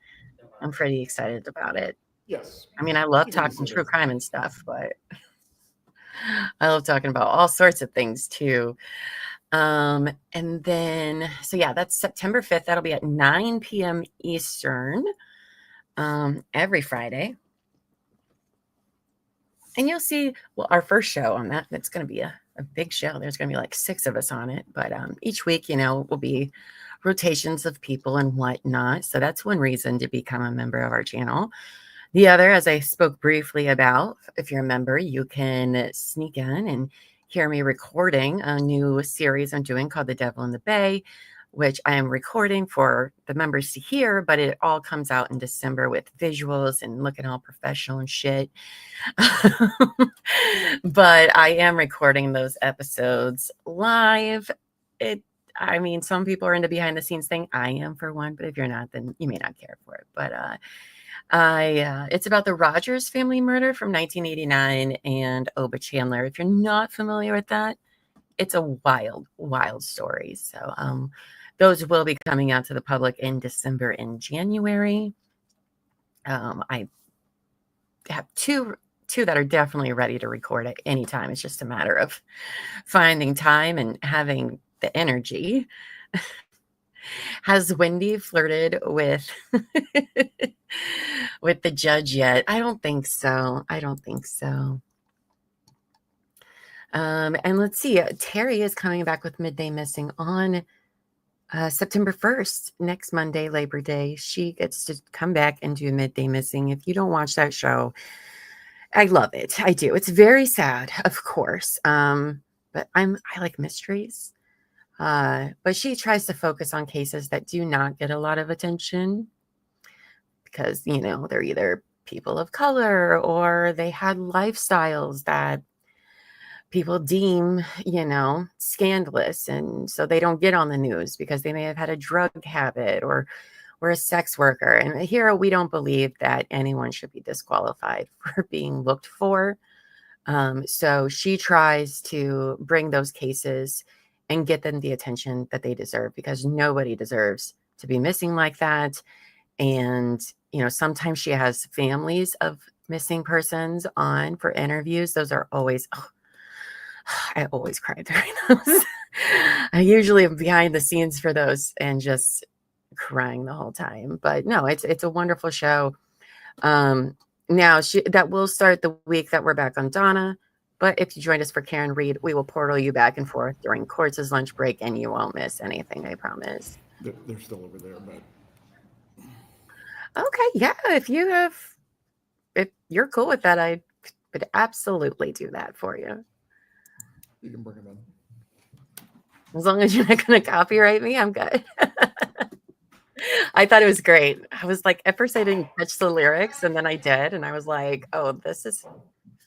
I'm pretty excited about it. Yes. I mean, I love talking true crime and stuff, but I love talking about all sorts of things too. And then, so yeah, that's September 5th. That'll be at 9 p.m. Eastern every Friday. And you'll see, well, our first show on that, that's going to be a big show. There's going to be like 6 of us on it. But each week, will be rotations of people and whatnot. So that's one reason to become a member of our channel. The other, as I spoke briefly about, if you're a member, you can sneak in and hear me recording a new series I'm doing called The Devil in the Bay, which I am recording for the members to hear, but it all comes out in December with visuals and looking all professional and shit. But I am recording those episodes live. Some people are into behind the scenes thing. I am for one, but if you're not, then you may not care for it. But it's about the Rogers family murder from 1989 and Oba Chandler. If you're not familiar with that, it's a wild, wild story. So those will be coming out to the public in December and January. I have two that are definitely ready to record at any time. It's just a matter of finding time and having the energy. Has Wendi flirted with with the judge yet? I don't think so. And let's see. Terry is coming back with Midday Missing on September 1st, next Monday, Labor Day. She gets to come back and do Midday Missing. If you don't watch that show, I love it. I do. It's very sad, of course. But I like mysteries. But she tries to focus on cases that do not get a lot of attention because, they're either people of color or they had lifestyles that people deem, scandalous. And so they don't get on the news because they may have had a drug habit or were a sex worker. And here we don't believe that anyone should be disqualified for being looked for. So she tries to bring those cases and get them the attention that they deserve because nobody deserves to be missing like that. And, sometimes she has families of missing persons on for interviews. Those are always, I always cry during those. I usually am behind the scenes for those and just crying the whole time. But no, it's a wonderful show. Now that will start the week that we're back on Donna. But if you joined us for Karen Reed, we will portal you back and forth during Quartz's lunch break, and you won't miss anything, I promise. They're still over there, but okay, yeah. If you're cool with that, I would absolutely do that for you. You can bring them in. As long as you're not going to copyright me, I'm good. I thought it was great. I was like, at first I didn't catch the lyrics, and then I did, and I was like, oh, this is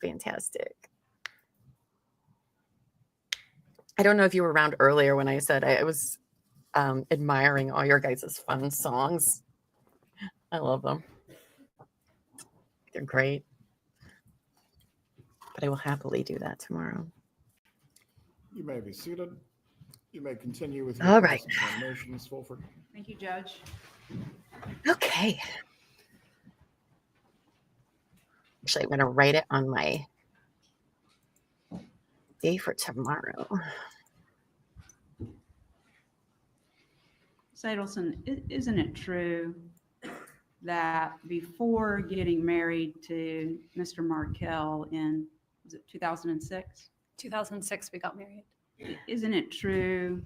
fantastic. I don't know if you were around earlier when I said I was admiring all your guys' fun songs. I love them. They're great. But I will happily do that tomorrow. You may be seated. You may continue with your all right. Examination, Ms. Fulford. Thank you, Judge. Okay. Actually, I'm going to write it on my day for tomorrow. Ms. Adelson, isn't it true that before getting married to Mr. Markel in, was it 2006? 2006, we got married. Isn't it true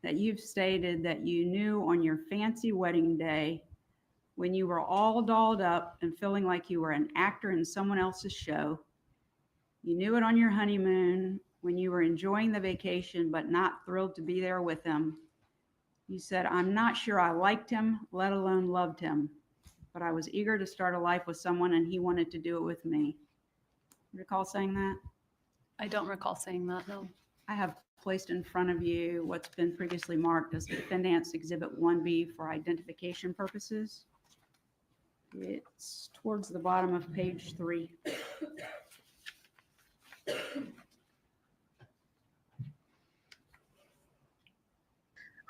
that you've stated that you knew on your fancy wedding day, when you were all dolled up and feeling like you were an actor in someone else's show, you knew it on your honeymoon when you were enjoying the vacation but not thrilled to be there with him? You said, I'm not sure I liked him, let alone loved him, but I was eager to start a life with someone and he wanted to do it with me. Recall saying that? I don't recall saying that, no. I have placed in front of you what's been previously marked as Defendant's Exhibit 1B for identification purposes. It's towards the bottom of page 3.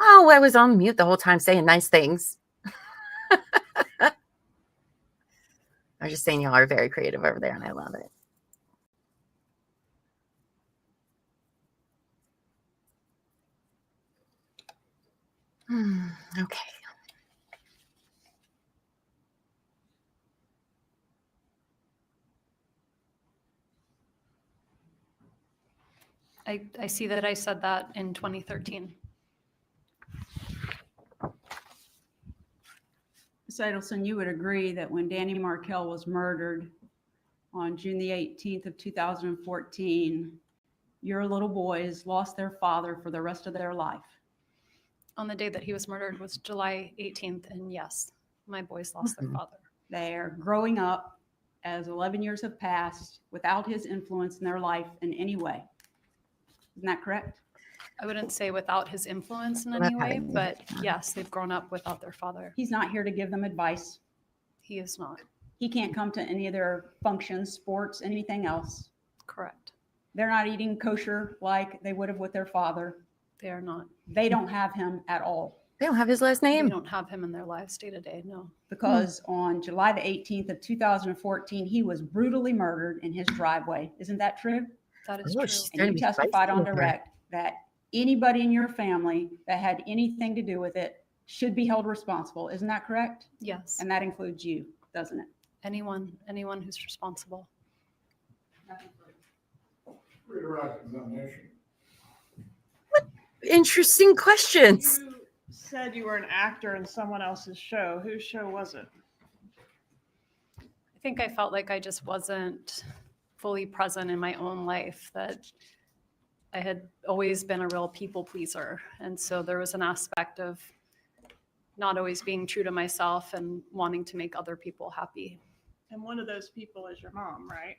Oh, I was on mute the whole time saying nice things. I was just saying y'all are very creative over there, and I love it. Okay. I see that I said that in 2013. Ms. Adelson, you would agree that when Danny Markel was murdered on June the 18th of 2014, your little boys lost their father for the rest of their life. On the day that he was murdered was July 18th, and yes, my boys lost their father. They're growing up as 11 years have passed without his influence in their life in any way. Isn't that correct? I wouldn't say without his influence in any way, but yes, they've grown up without their father. He's not here to give them advice. He is not. He can't come to any of their functions, sports, anything else. Correct. They're not eating kosher like they would have with their father. They are not. They don't have him at all. They don't have his last name. They don't have him in their lives day to day, no. Because on July the 18th of 2014, he was brutally murdered in his driveway. Isn't that true? That is true. And you testified on direct that anybody in your family that had anything to do with it should be held responsible. Isn't that correct? Yes. And that includes you, doesn't it? Anyone who's responsible. Redirect examination. Interesting questions. You said you were an actor in someone else's show. Whose show was it? I I think I felt like I just wasn't fully present in my own life, that I had always been a real people pleaser. And so there was an aspect of not always being true to myself and wanting to make other people happy. And one of those people is your mom, right?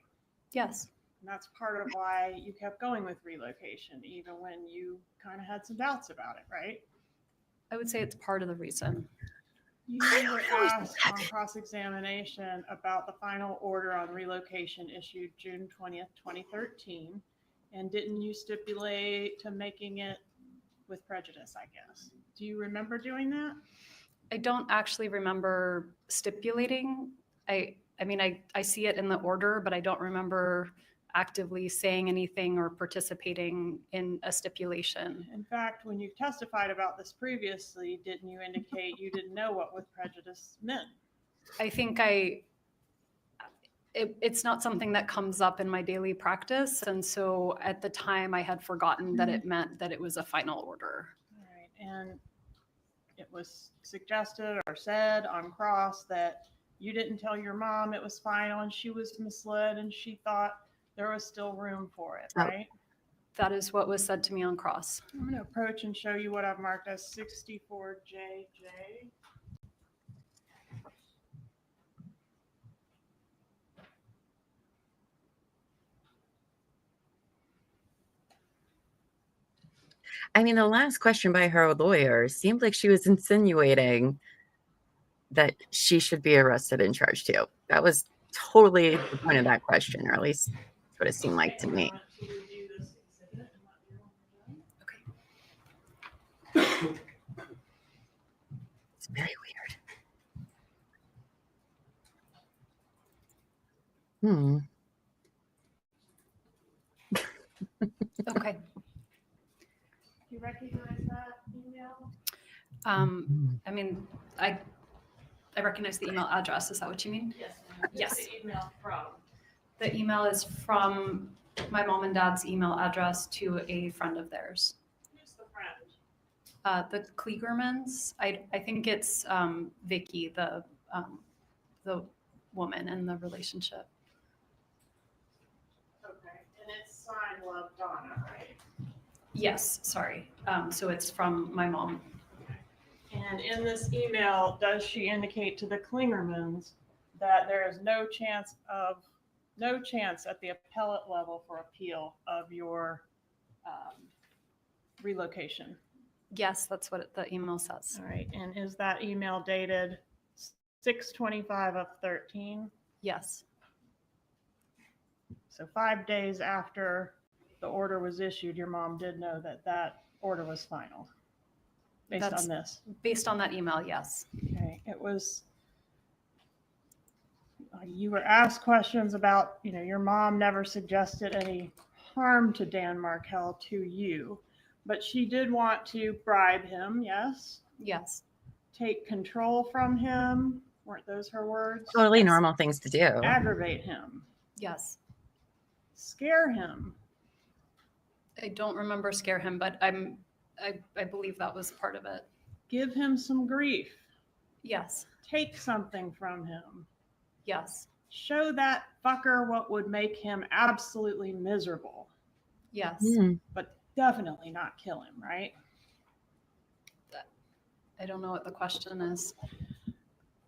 Yes. And that's part of why you kept going with relocation, even when you kind of had some doubts about it, right? I would say it's part of the reason. You were asked on cross-examination about the final order on relocation issued June 20th, 2013. And didn't you stipulate to making it with prejudice, I guess? Do you remember doing that? I don't actually remember stipulating. I mean, I see it in the order, but I don't remember actively saying anything or participating in a stipulation. In fact, when you testified about this previously, didn't you indicate you didn't know what with prejudice meant? I think it's not something that comes up in my daily practice. And so at the time I had forgotten that it meant that it was a final order. All right. And it was suggested or said on cross that you didn't tell your mom it was final and she was misled and she thought there was still room for it, right? That is what was said to me on cross. I'm going to approach and show you what I've marked as 64JJ. I mean, the last question by her lawyer seemed like she was insinuating that she should be arrested and charged too. That was totally the point of that question, or at least that's what it seemed like to me. Okay. It's very weird. Okay. Do you recognize that email? I mean, I recognize the email address. Is that what you mean? Yes. Yes. The email from? The email is from my mom and dad's email address to a friend of theirs. Who's the friend? The Kligermans. I think it's Vicky, the woman in the relationship. Okay. And it's signed Love Donna, right? Yes, sorry. So it's from my mom. And in this email, does she indicate to the Klingermans that there is no chance at the appellate level for appeal of your relocation? Yes, that's what the email says. All right. And is that email dated 6/25/13? Yes. So 5 days after the order was issued, your mom did know that that order was final based on this. Based on that email, yes. Okay. It was, you were asked questions about, your mom never suggested any harm to Dan Markel to you, but she did want to bribe him, yes? Yes. Take control from him. Weren't those her words? Totally normal things to do. Aggravate him. Yes. Scare him. I don't remember scare him, but I believe that was part of it. Give him some grief. Yes. Take something from him. Yes. Show that fucker what would make him absolutely miserable. Yes. But definitely not kill him, right? I don't know what the question is.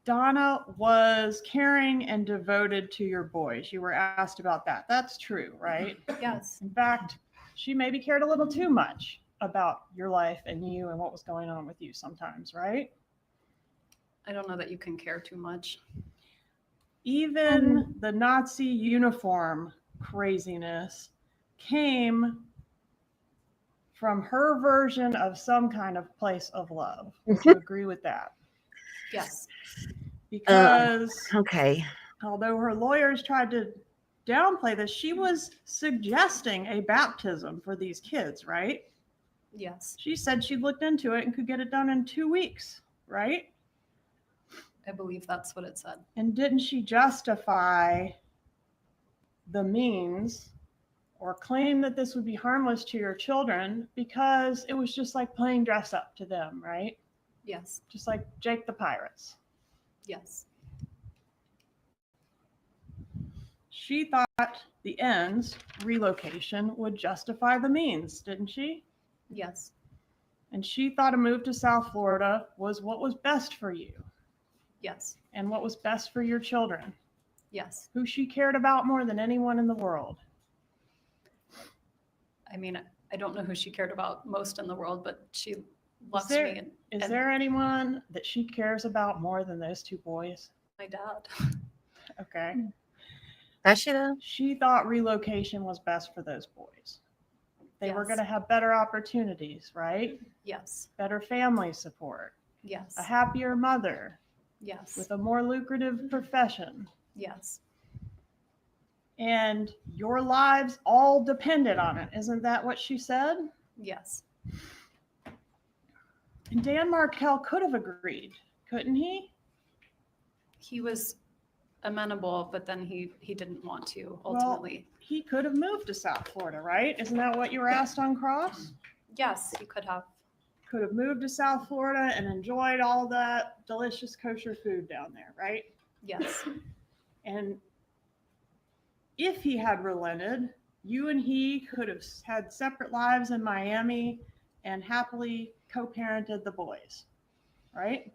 Donna was caring and devoted to your boys. You were asked about that. That's true, right? Yes. In fact, she maybe cared a little too much about your life and you and what was going on with you sometimes, right? I don't know that you can care too much. Even the Nazi uniform craziness came from her version of some kind of place of love. Would you agree with that? Yes. Because okay. Although her lawyers tried to downplay this, she was suggesting a baptism for these kids, right? Yes. She said she looked into it and could get it done in 2 weeks, right? I believe that's what it said. And didn't she justify the means or claim that this would be harmless to your children because it was just like playing dress up to them, right? Yes. Just like Jake the Pirates. Yes. She thought the ends, relocation, would justify the means, didn't she? Yes. And she thought a move to South Florida was what was best for you. Yes. And what was best for your children. Yes. Who she cared about more than anyone in the world. I mean, I don't know who she cared about most in the world, but she loves me. Is there anyone that she cares about more than those two boys? My dad. Okay. Does she though? She thought relocation was best for those boys. They were going to have better opportunities, right? Yes. Better family support. Yes. A happier mother. Yes. With a more lucrative profession. Yes. And your lives all depended on it. Isn't that what she said? Yes. And Dan Markel could have agreed, couldn't he? He was amenable, but then he didn't want to ultimately. Well, he could have moved to South Florida, right? Isn't that what you were asked on cross? Yes, he could have. Could have moved to South Florida and enjoyed all that delicious kosher food down there, right? Yes. And if he had relented, you and he could have had separate lives in Miami and happily co-parented the boys, right?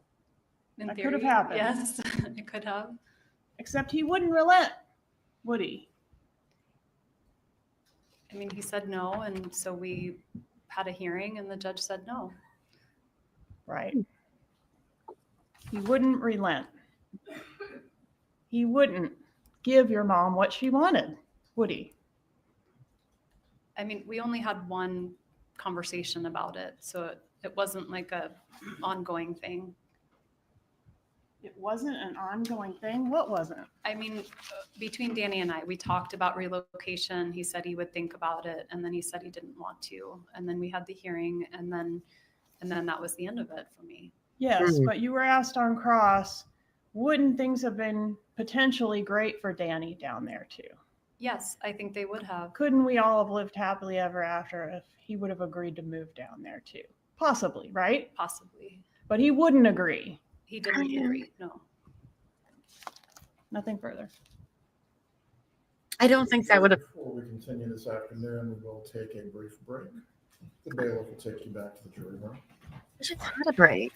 In that theory, could have happened. Yes, it could have. Except he wouldn't relent, would he? I mean, he said no, and so we had a hearing, and the judge said no. Right. He wouldn't relent. He wouldn't give your mom what she wanted, would he? I mean, we only had one conversation about it, so it wasn't like a ongoing thing. It wasn't an ongoing thing? What wasn't? I mean, between Danny and I, we talked about relocation. He said he would think about it, and then he said he didn't want to. And then we had the hearing, and then that was the end of it for me. Yes, but you were asked on cross, wouldn't things have been potentially great for Danny down there too? Yes, I think they would have. Couldn't we all have lived happily ever after if he would have agreed to move down there too? Possibly, right? Possibly. But he wouldn't agree. He didn't agree, no. Nothing further. I don't think that would have. Before we continue this afternoon, we will take a brief break. The bailiff will take you back to the jury room. We just had a break.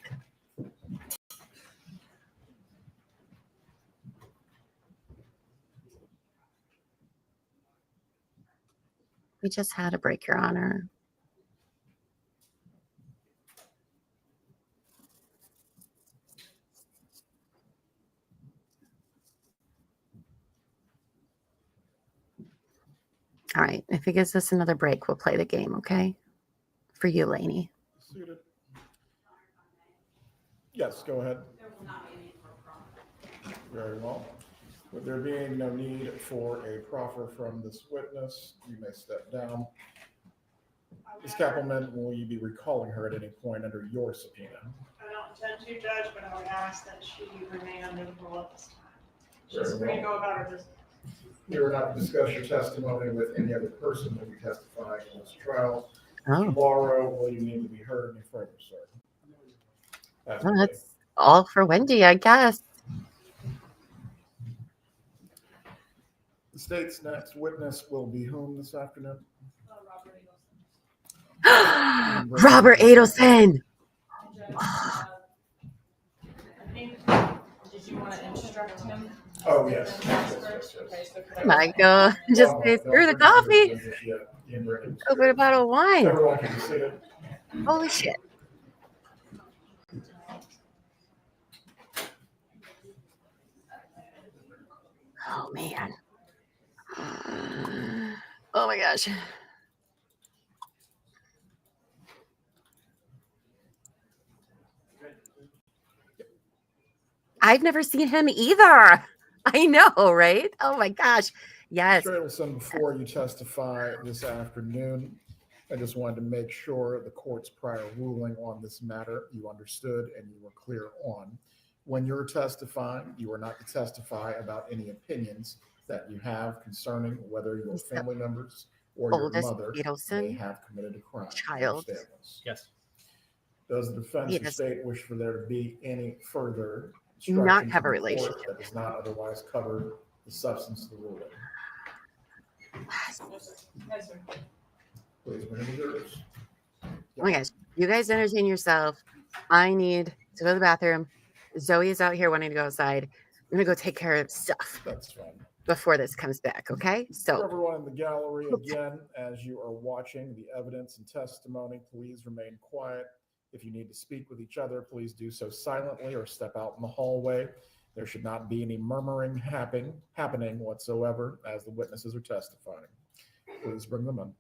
We just had a break, Your Honor. All right. If it gives us another break, we'll play the game, okay? For you, Lainey. Seated. Yes, go ahead. Very well. With there being no need for a proffer from this witness, you may step down. Ms. Kappelman, will you be recalling her at any point under your subpoena? I don't intend to, Judge, but I would ask that she remain under the rule at this time. Very She's free to well. go about her business. You are not to discuss your testimony with any other person that will be testifying in this trial. Oh. Tomorrow, will you need to be heard any further, sir? Well, that's all for Wendi, I guess. The state's next witness will be whom this afternoon? Robert Adelson. Did you want to instruct him? Oh, yes. My God, just say through the coffee. Open a bottle of wine. Everyone can be seated. Holy shit. Oh, man. Oh, my gosh. I've never seen him either. I know, right? Oh, my gosh. Yes. Mr. Adelson, before you testify this afternoon, I just wanted to make sure the court's prior ruling on this matter you understood and you were clear on. When you're testifying, you are not to testify about any opinions that you have concerning whether your family members or your mother may have committed a crime. Child. Yes. Does the defense or state wish for there to be any further not have a relationship that does not otherwise cover the the substance of the ruling. Yes, sir. Please bring the jurors. Oh my gosh, you guys entertain yourself. I need to go to the bathroom. Zoe is out here wanting to go outside. I'm gonna go take care of stuff. That's fine. Before this comes back, okay? So for everyone in the gallery, again, as you are watching the evidence and testimony, please remain quiet. If you need to speak with each other, please do so silently or step out in the hallway. There should not be any murmuring happening whatsoever as the witnesses are testifying. Please bring them in.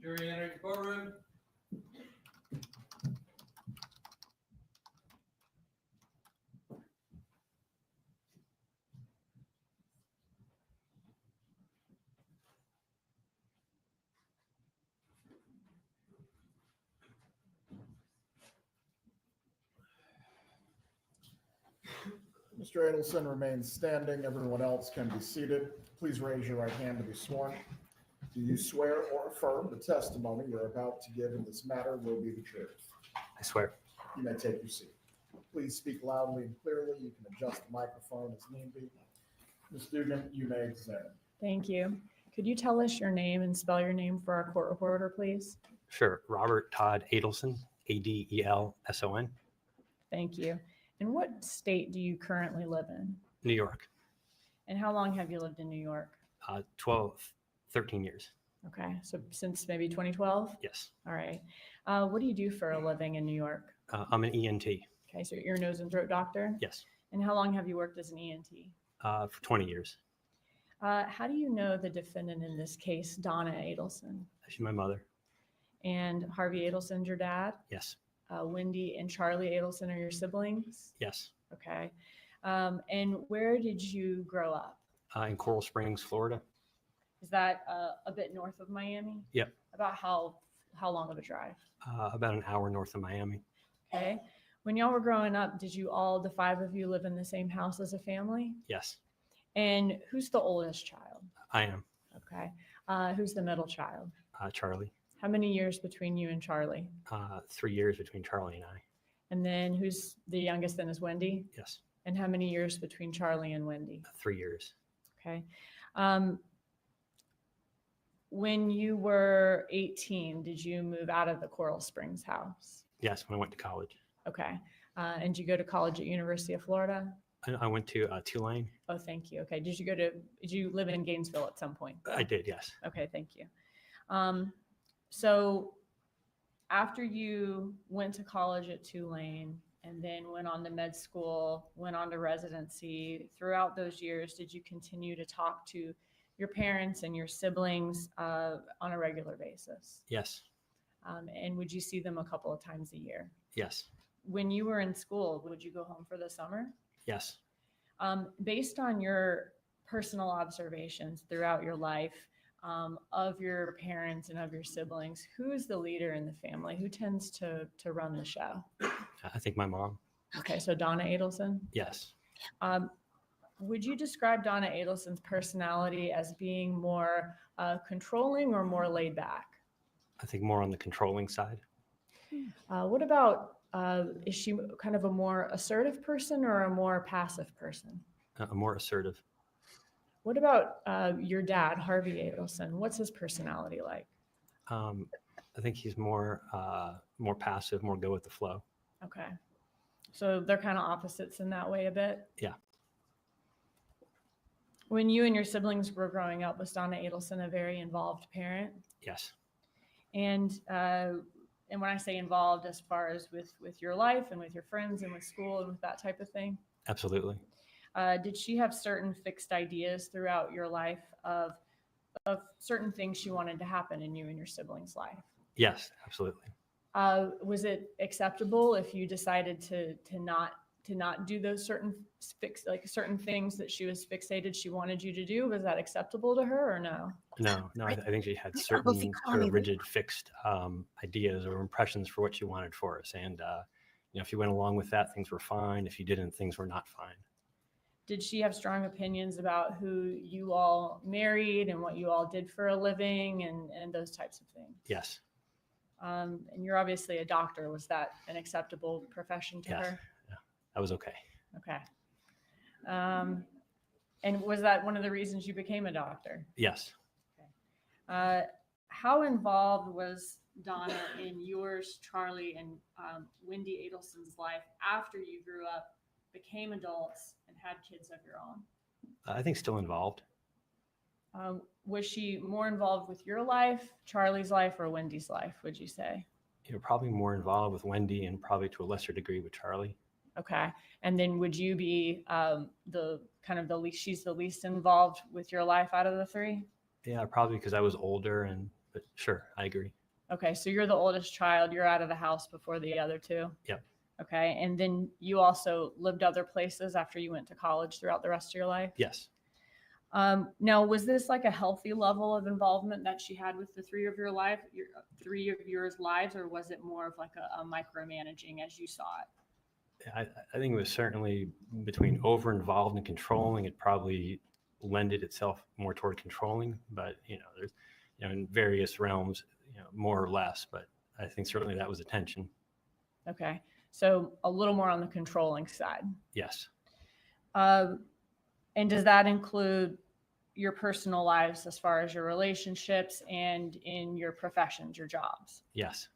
Jury entering courtroom. Mr. Adelson remains standing. Everyone else can be seated. Please raise your right hand to be sworn. Do you swear or affirm the testimony you're about to give in this matter will be the truth? I swear. You may take your seat. Please speak loudly and clearly. You can adjust the microphone as need be. Ms. Dugan, you may examine. Thank you. Could you tell us your name and spell your name for our court reporter, please? Sure. Robert Todd Adelson, Adelson. Thank you. And what state do you currently live in? New York. And how long have you lived in New York? 13 years. Okay, so since maybe 2012? Yes. All right. What do you do for a living in New York? I'm an ENT. Okay, so ear, nose, and throat doctor? Yes. And how long have you worked as an ENT? For 20 years. How do you know the defendant in this case, Donna Adelson? She's my mother. And Harvey Adelson's your dad? Yes. Wendi and Charlie Adelson are your siblings? Yes. Okay. And where did you grow up? In Coral Springs, Florida. Is that a bit north of Miami? Yep. About how long of a drive? About an hour north of Miami. Okay. When y'all were growing up, did you all, the five of you, live in the same house as a family? Yes. And who's the oldest child? I am. Okay. Who's the middle child? Charlie. How many years between you and Charlie? 3 years between Charlie and I. And then who's the youngest then is Wendi? Yes. And how many years between Charlie and Wendi? 3 years. Okay. When you were 18, did you move out of the Coral Springs house? Yes, when I went to college. Okay. And did you go to college at University of Florida? I went to Tulane. Oh, thank you. Okay. Did you live in Gainesville at some point? I did, yes. Okay, thank you. So after you went to college at Tulane and then went on to med school, went on to residency, throughout those years, did you continue to talk to your parents and your siblings on a regular basis? Yes. And would you see them a couple of times a year? Yes. When you were in school, would you go home for the summer? Yes. Based on your personal observations throughout your life, of your parents and of your siblings, who is the leader in the family? Who tends to run the show? I think my mom. Okay, so Donna Adelson? Yes. Would you describe Donna Adelson's personality as being more controlling or more laid back? I think more on the controlling side. What about, is she kind of a more assertive person or a more passive person? A more assertive. What about your dad, Harvey Adelson? What's his personality like? I think he's more passive, more go with the flow. Okay. So they're kind of opposites in that way a bit? Yeah. When you and your siblings were growing up, was Donna Adelson a very involved parent? Yes. And when I say involved, as far as with your life and with your friends and with school and with that type of thing? Absolutely. Did she have certain fixed ideas throughout your life of certain things she wanted to happen in you and your siblings' life? Yes, absolutely. Was it acceptable if you decided to not to not do those certain certain things that she was fixated she wanted you to do? Was that acceptable to her or no? No, I think she had certain sort of rigid, fixed ideas or impressions for what she wanted for us. And, if you went along with that, things were fine. If you didn't, things were not fine. Did she have strong opinions about who you all married and what you all did for a living and those types of things? Yes. And you're obviously a doctor. Was that an acceptable profession to her? Yeah, that was okay. Okay. And was that one of the reasons you became a doctor? Yes. Okay. How involved was Donna in yours, Charlie, and Wendi Adelson's life after you grew up, became adults, and had kids of your own? I think still involved. Was she more involved with your life, Charlie's life, or Wendy's life, would you say? You're probably more involved with Wendi and probably to a lesser degree with Charlie. Okay. And then would you be she's the least involved with your life out of the three? Yeah, probably because I was older, but sure, I agree. Okay. So you're the oldest child. You're out of the house before the other two? Yep. Okay. And then you also lived other places after you went to college throughout the rest of your life? Yes. Now, was this like a healthy level of involvement that she had with the three of your lives, or was it more of like a micromanaging as you saw it? I think it was certainly between over-involved and controlling. It probably lended itself more toward controlling, but there's in various realms, more or less. But I think certainly that was a tension. Okay, so a little more on the controlling side. Yes. And does that include your personal lives as far as your relationships and in your professions, your jobs? Yes.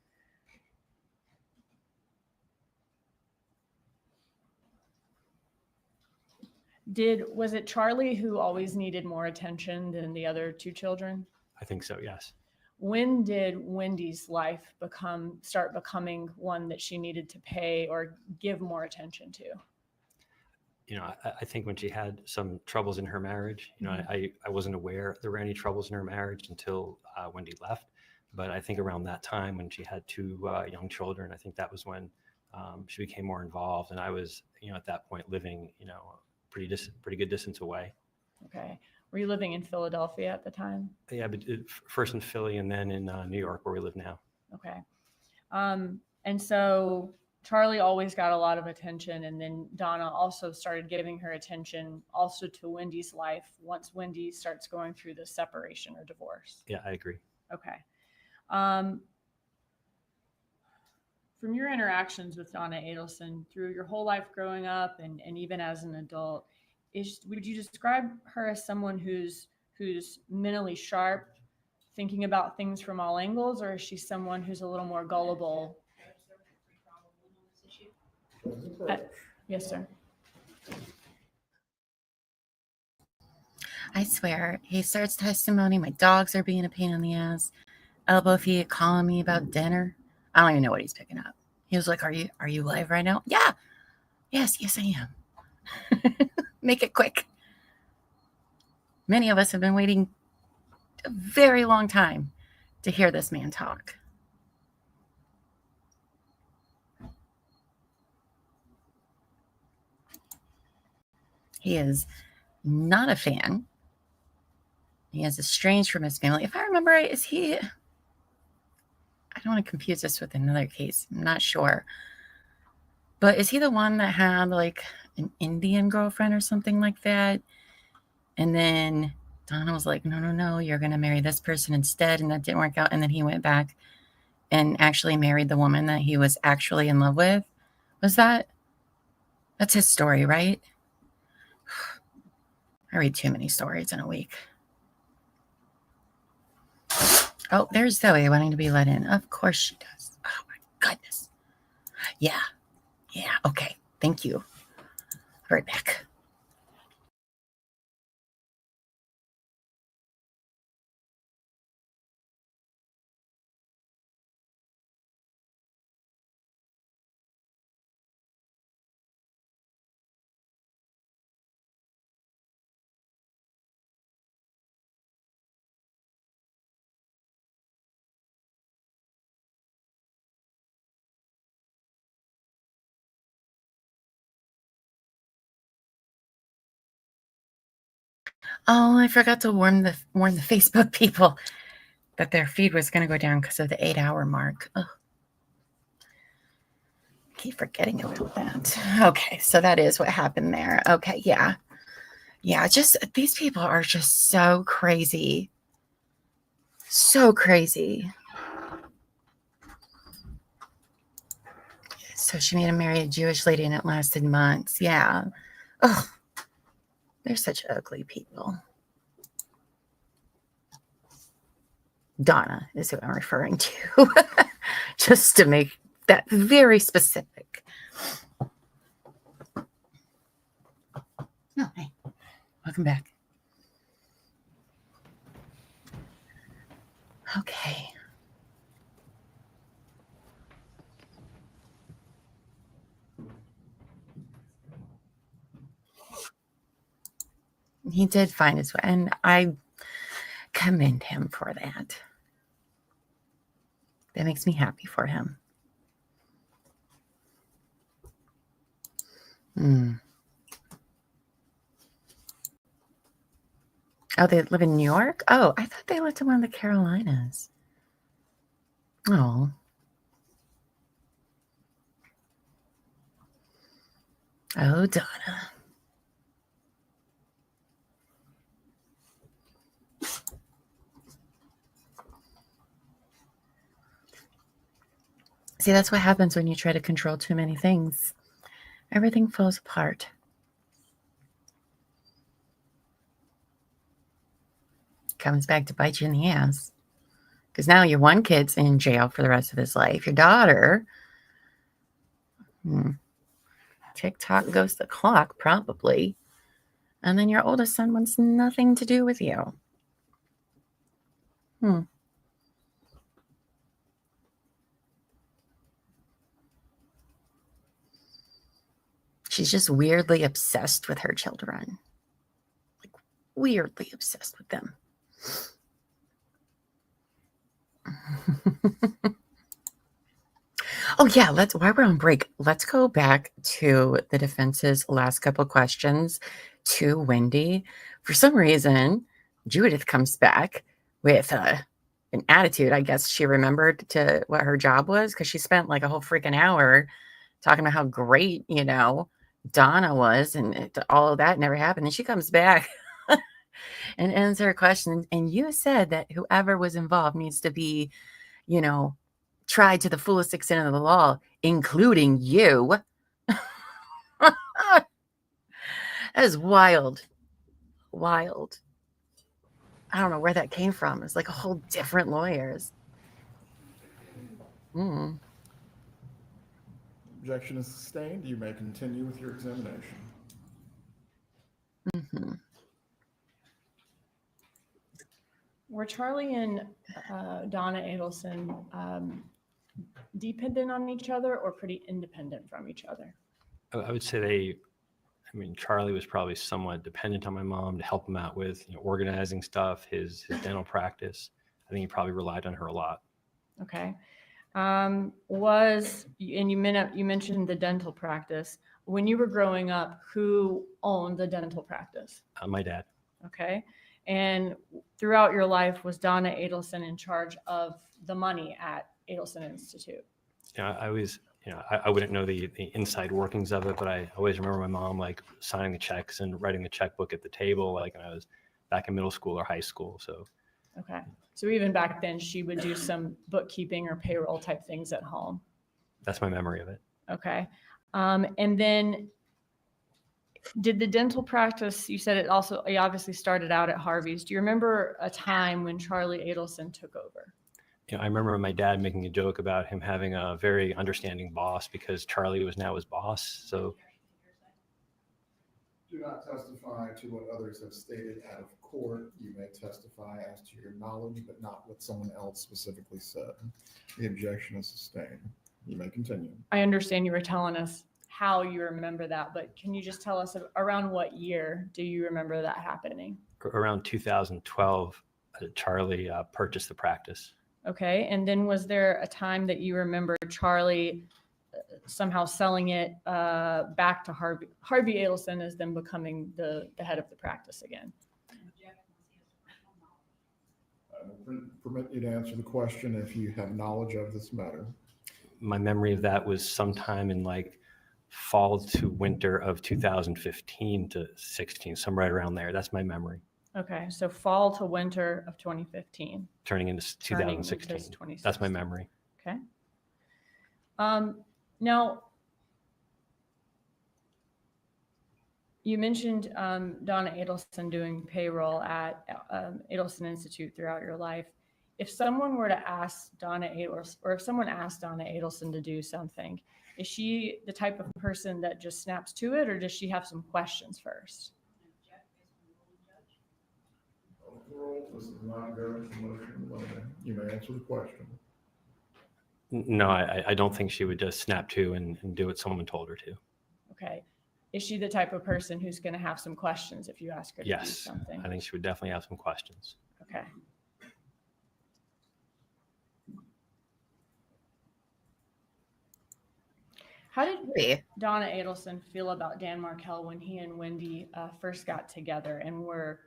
Was it Charlie who always needed more attention than the other two children? I think so, yes. When did Wendy's life start becoming one that she needed to pay or give more attention to? I think when she had some troubles in her marriage, I wasn't aware there were any troubles in her marriage until Wendi left. But I think around that time when she had two young children, I think that was when she became more involved. And I was, at that point living, pretty good distance away. Okay. Were you living in Philadelphia at the time? Yeah, but first in Philly and then in New York where we live now. Okay. And so Charlie always got a lot of attention, and then Donna also started giving her attention also to Wendy's life once Wendi starts going through the separation or divorce. Yeah, I agree. Okay. From your interactions with Donna Adelson through your whole life growing up and even as an adult, would you describe her as someone who's mentally sharp, thinking about things from all angles, or is she someone who's a little more gullible? Yes, sir. I swear, he starts testimony. My dogs are being a pain in the ass. Elbow feet calling me about dinner. I don't even know what he's picking up. He was like, "Are you live right now?" Yeah. Yes, I am. Make it quick. Many of us have been waiting a very long time to hear this man talk. He is not a fan. He is estranged from his family. If I remember right, I don't want to confuse this with another case. I'm not sure. But is he the one that had like an Indian girlfriend or something like that? And then Donna was like, no, you're going to marry this person instead. And that didn't work out. And then he went back and actually married the woman that he was actually in love with. That's his story, right? I read too many stories in a week. Oh, there's Zoe wanting to be let in. Of course she does. Oh my goodness. Yeah. Okay. Thank you. Right back. Oh, I forgot to warn the Facebook people that their feed was going to go down because of the 8-hour mark. Ugh. Keep forgetting about that. Okay, so that is what happened there. Okay, yeah. Yeah, just these people are just so crazy. So crazy. So she made him marry a Jewish lady and it lasted months. Yeah. Ugh. They're such ugly people. Donna is who I'm referring to. Just to make that very specific. Oh, hey. Welcome back. Okay. He did find his way, and I commend him for that. That makes me happy for him. Oh, they live in New York? Oh, I thought they lived in one of the Carolinas. Oh. Oh, Donna. See, that's what happens when you try to control too many things. Everything falls apart. Comes back to bite you in the ass. Because now your one kid's in jail for the rest of his life. Your daughter, TikTok goes the clock, probably. And then your oldest son wants nothing to do with you. She's just weirdly obsessed with her children. Like, weirdly obsessed with them. Oh, yeah, while we're on break, let's go back to the defense's last couple of questions to Wendi. For some reason, Judith comes back with an attitude. I guess she remembered to what her job was because she spent like a whole freaking hour talking about how great, Donna was and all of that never happened. And she comes back and ends her question. And you said that whoever was involved needs to be, tried to the fullest extent of the law, including you. That is wild. Wild. I don't know where that came from. It's like a whole different lawyers. Objection is sustained. You may continue with your examination. Were Charlie and Donna Adelson dependent on each other or pretty independent from each other? I would say Charlie was probably somewhat dependent on my mom to help him out with organizing stuff, his dental practice. I think he probably relied on her a lot. Okay. And you mentioned the dental practice. When you were growing up, who owned the dental practice? My dad. Okay. And throughout your life, was Donna Adelson in charge of the money at Adelson Institute? I always, I wouldn't know the inside workings of it, but I always remember my mom like signing the checks and writing the checkbook at the table, like when I was back in middle school or high school. So. Okay. So even back then, she would do some bookkeeping or payroll type things at home. That's my memory of it. Okay. And then did the dental practice, you said it obviously started out at Harvey's. Do you remember a time when Charlie Adelson took over? I remember my dad making a joke about him having a very understanding boss because Charlie was now his boss. So. Do not testify to what others have stated out of court. You may testify as to your knowledge, but not what someone else specifically said. The objection is sustained. You may continue. I understand you were telling us how you remember that, but can you just tell us around what year do you remember that happening? Around 2012, Charlie purchased the practice. Okay. And then was there a time that you remember Charlie somehow selling it back to Harvey Adelson as then becoming the head of the practice again? permit you to answer the question if you have knowledge of this matter. My memory of that was sometime in like fall to winter of 2015 to 16, somewhere right around there. That's my memory. Okay, so fall to winter of 2015. Turning into 2016. That's my memory. Okay. Now, you mentioned Donna Adelson doing payroll at Adelson Institute throughout your life. If someone were to ask Donna Adelson, or if someone asked Donna Adelson to do something, is she the type of person that just snaps to it, or does she have some questions first? This is not going to motion. You may answer the question. No, I don't think she would just snap to and do what someone told her to. Okay. Is she the type of person who's going to have some questions if you ask her to do something? I think she would definitely have some questions. Okay. How did Donna Adelson feel about Dan Markel when he and Wendi first got together and were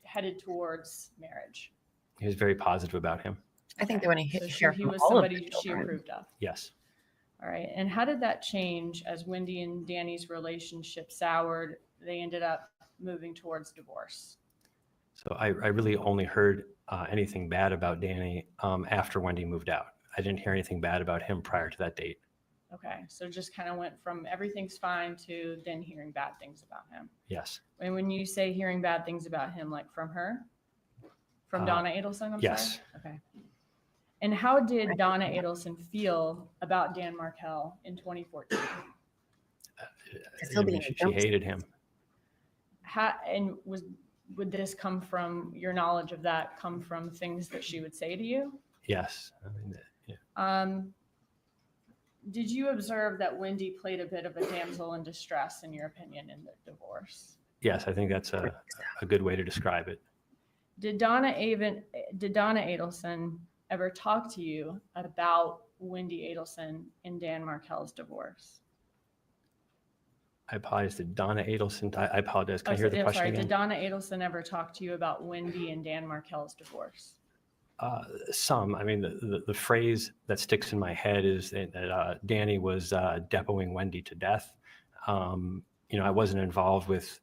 headed towards marriage? He was very positive about him. I think they want to hear he from was all of the somebody she children. approved of. Yes. All right. And how did that change as Wendi and Danny's relationship soured? They ended up moving towards divorce. So I really only heard anything bad about Danny after Wendi moved out. I didn't hear anything bad about him prior to that date. Okay. So just kind of went from everything's fine to then hearing bad things about him. Yes. And when you say hearing bad things about him, like from her? From Donna Adelson, I'm yes. sorry? Okay. And how did Donna Adelson feel about Dan Markel in 2014? She hated him. Would this come from your knowledge of that? Come from things that she would say to you? Yes. Did you observe that Wendi played a bit of a damsel in distress, in your opinion, in the divorce? Yes, I think that's a good way to describe it. Did Donna Adelson ever talk to you about Wendi Adelson and Dan Markel's divorce? I apologize. Did Donna Adelson? I apologize. Can I hear the question again? Did Donna Adelson ever talk to you about Wendi and Dan Markel's divorce? Some. I mean, the phrase that sticks in my head is that Danny was depoing Wendi to death. I wasn't involved with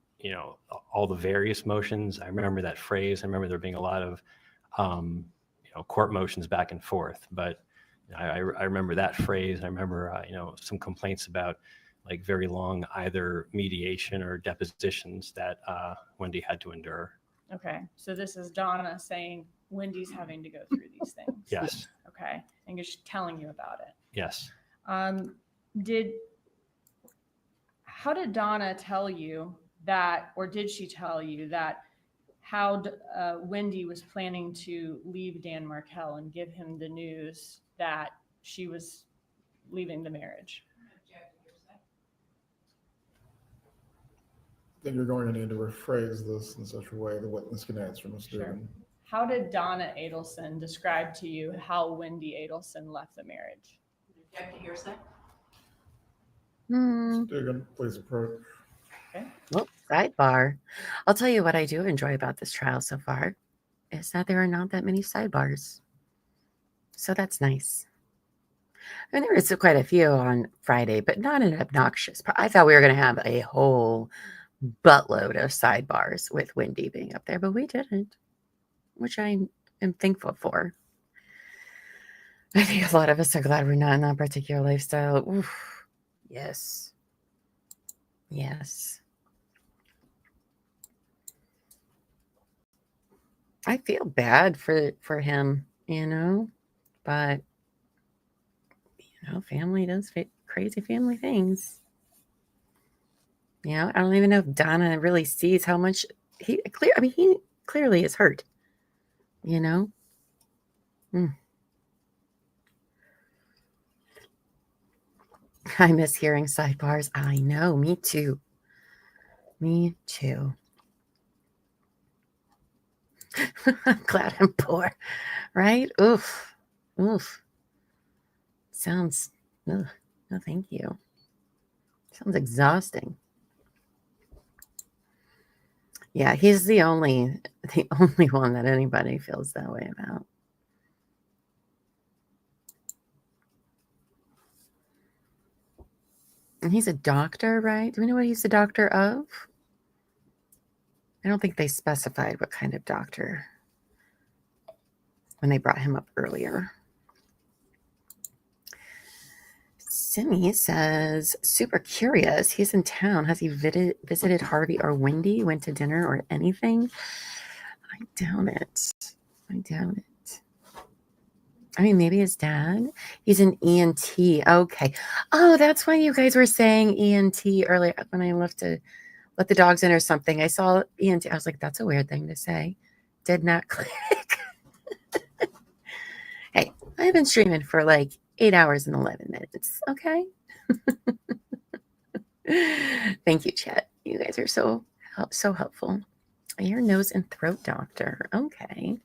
all the various motions. I remember that phrase. I remember there being a lot of court motions back and forth. But I remember that phrase. I remember some complaints about like very long either mediation or depositions that Wendi had to endure. Okay, so this is Donna saying Wendy's having to go through these things. Yes. Okay, and just telling you about it. Yes. How did Donna tell you that, or did she tell you that how Wendi was planning to leave Dan Markel and give him the news that she was leaving the marriage? I think you're going to need to rephrase this in such a way the witness can answer, Mr. Sure. How did Donna Adelson describe to you how Wendi Adelson left the marriage? Object to hearsay. Dugan, please approach. Okay. Well, sidebar. I'll tell you what I do enjoy about this trial so far is that there are not that many sidebars. So that's nice. I mean, there was quite a few on Friday, but not an obnoxious. I thought we were going to have a whole buttload of sidebars with Wendi being up there, but we didn't, which I am thankful for. I think a lot of us are glad we're not in that particular lifestyle. Oof. Yes. Yes. I feel bad for him, but family does crazy family things. I don't even know if Donna really sees how much he clearly is hurt. I miss hearing sidebars. I know, me too. Me too. I'm glad I'm poor, right? Oof. Sounds, no, thank you. Sounds exhausting. Yeah, he's the only one that anybody feels that way about. And he's a doctor, right? Do we know what he's the doctor of? I don't think they specified what kind of doctor when they brought him up earlier. Simi says, super curious. He's in town. Has he visited Harvey or Wendi? Went to dinner or anything? I doubt it. I doubt it. I mean, maybe his dad. He's an ENT. Okay. Oh, that's why you guys were saying ENT earlier when I left to let the dogs in or something. I saw ENT. I was like, that's a weird thing to say. Did not click. Hey, I've been streaming for like 8 hours and 11 minutes. Okay. Thank you, chat. You guys are so helpful. Ear, nose, and throat doctor. Okay.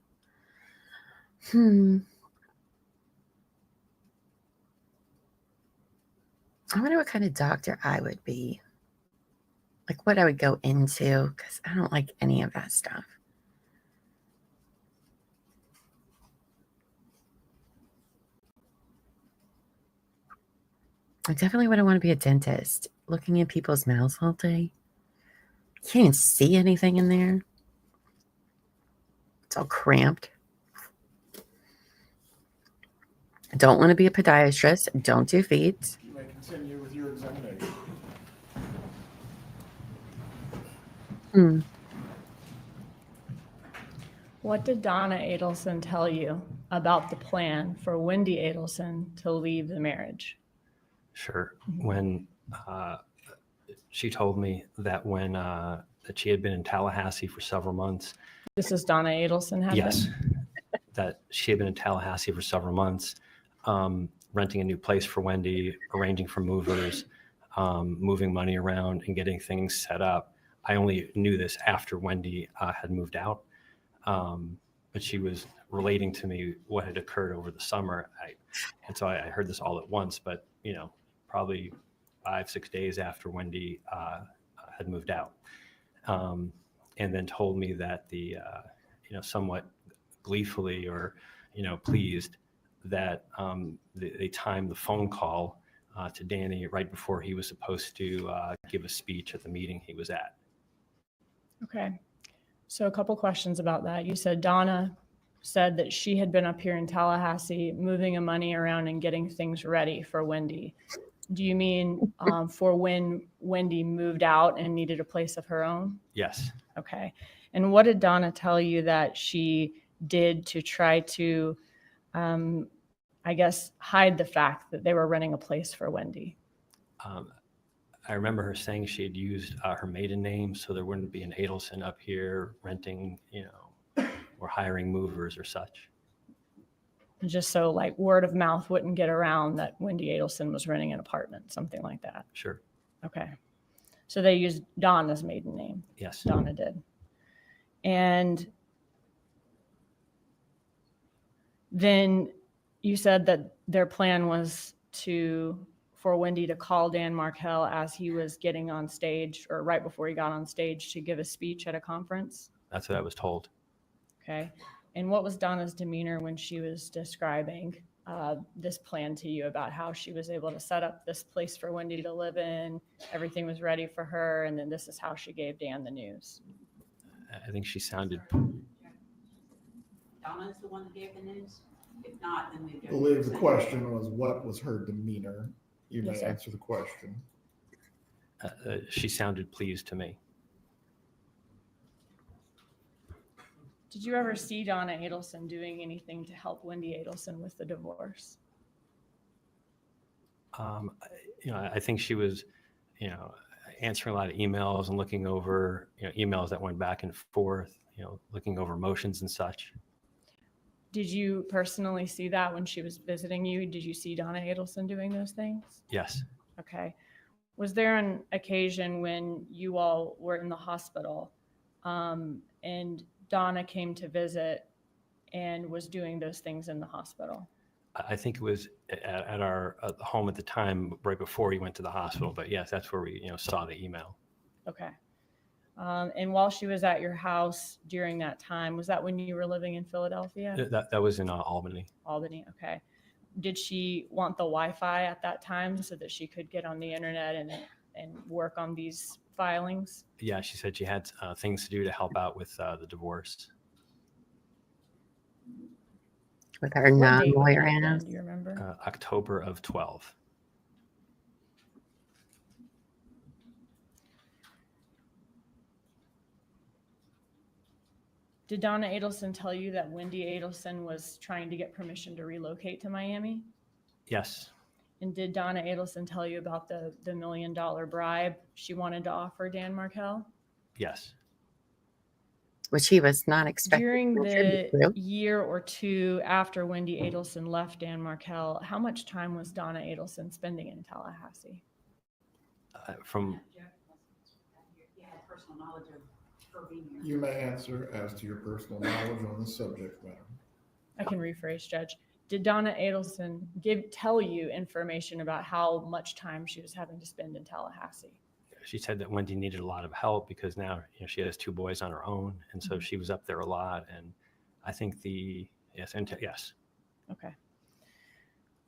I wonder what kind of doctor I would be. Like what I would go into, because I don't like any of that stuff. I definitely wouldn't want to be a dentist. Looking in people's mouths all day. You can't even see anything in there. It's all cramped. I don't want to be a podiatrist. Don't do feet. You may continue with your examination. What did Donna Adelson tell you about the plan for Wendi Adelson to leave the marriage? Sure. When she told me that when that she had been in Tallahassee for several months. This is Donna Adelson had Yes. been? That she had been in Tallahassee for several months, renting a new place for Wendi, arranging for movers, moving money around and getting things set up. I only knew this after Wendi had moved out. But she was relating to me what had occurred over the summer. And so I heard this all at once, but, you know, probably 5-6 days after Wendi had moved out. And then told me that the, you know, somewhat gleefully or, you know, pleased that they timed the phone call to Danny right before he was supposed to give a speech at the meeting he was at. Okay. So a couple questions about that. You said Donna said that she had been up here in Tallahassee moving the money around and getting things ready for Wendi. Do you mean for when Wendi moved out and needed a place of her own? Yes. Okay. And what did Donna tell you that she did to try to, I guess, hide the fact that they were renting a place for Wendi? I remember her saying she had used her maiden name so there wouldn't be an Adelson up here renting, you know, or hiring movers or such. Just so like word of mouth wouldn't get around that Wendi Adelson was renting an apartment, something like that. Sure. Okay. So they used Donna's maiden name. Yes. Donna did. And then you said that their plan was for Wendi to call Dan Markel as he was getting on stage or right before he got on stage to give a speech at a conference. That's what I was told. Okay. And what was Donna's demeanor when she was describing this plan to you about how she was able to set up this place for Wendi to live in? Everything was ready for her. And then this is how she gave Dan the news. I think she sounded. Donna is the one that gave the news? If not, then we I believe the question was, what was her demeanor? You may Yes, sir. answer the question. She sounded pleased to me. Did you ever see Donna Adelson doing anything to help Wendi Adelson with the divorce? You know, I think she was, you know, answering a lot of emails and looking over, you know, emails that went back and forth, you know, looking over motions and such. Did you personally see that when she was visiting you? Did you see Donna Adelson doing those things? Yes. Okay. Was there an occasion when you all were in the hospital and Donna came to visit and was doing those things in the hospital? I think it was at our home at the time, right before he went to the hospital. But yes, that's where we, you know, saw the email. Okay. And while she was at your house during that time, was that when you were living in Philadelphia? That was in Albany. Albany. Okay. did she want the Wi-Fi at that time so that she could get on the internet and work on these filings? Yeah, she said she had things to do to help out with the divorce. With her What date would non-lawyer that have been? ass. Do you remember? October of 12. Did Donna Adelson tell you that Wendi Adelson was trying to get permission to relocate to Miami? Yes. And did Donna Adelson tell you about the $1 million bribe she wanted to offer Dan Markel? Yes. Which he was not expecting. During to the contribute to. year or two after Wendi Adelson left Dan Markel, how much time was Donna Adelson spending in Tallahassee? From You may answer as to your personal knowledge on the subject matter. I can rephrase, Judge. Did Donna Adelson tell you information about how much time she was having to spend in Tallahassee? she said that Wendi needed a lot of help because now she has 2 boys on her own, and so she was up there a lot. And I think yes. Okay.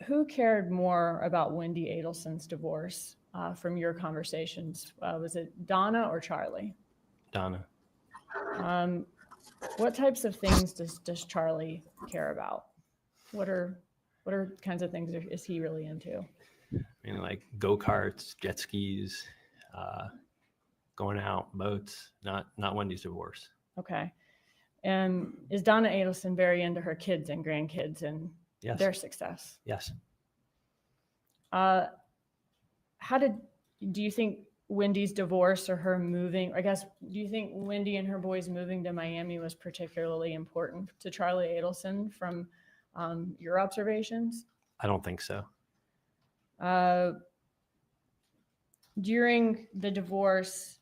Who cared more about Wendi Adelson's divorce from your conversations? Was it Donna or Charlie? Donna. What types of things does Charlie care about? What are kinds of things is he really into? I mean, like go-karts, jet skis, going out, boats, not Wendy's divorce. Okay. And is Donna Adelson very into her kids and grandkids and Yes. their success? Yes. Do you think Wendy's divorce or her moving, I guess, do you think Wendi and her boys moving to Miami was particularly important to Charlie Adelson from your observations? I don't think so. During the divorce,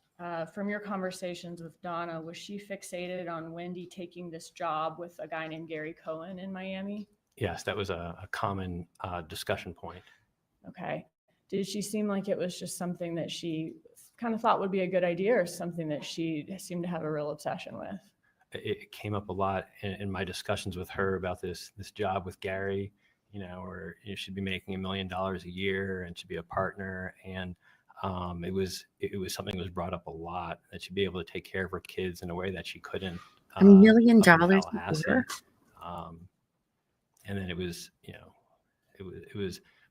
from your conversations with Donna, was she fixated on Wendi taking this job with a guy named Gary Cohen in Miami? Yes, that was a common discussion point. Okay. Did she seem like it was just something that she kind of thought would be a good idea, or something that she seemed to have a real obsession with? It came up a lot in my discussions with her about this job with Gary, where she'd be making $1 million a year and she'd be a partner. And it was something that was brought up a lot, that she'd be able to take care of her kids in a way that she couldn't. $1 million a year. And then it was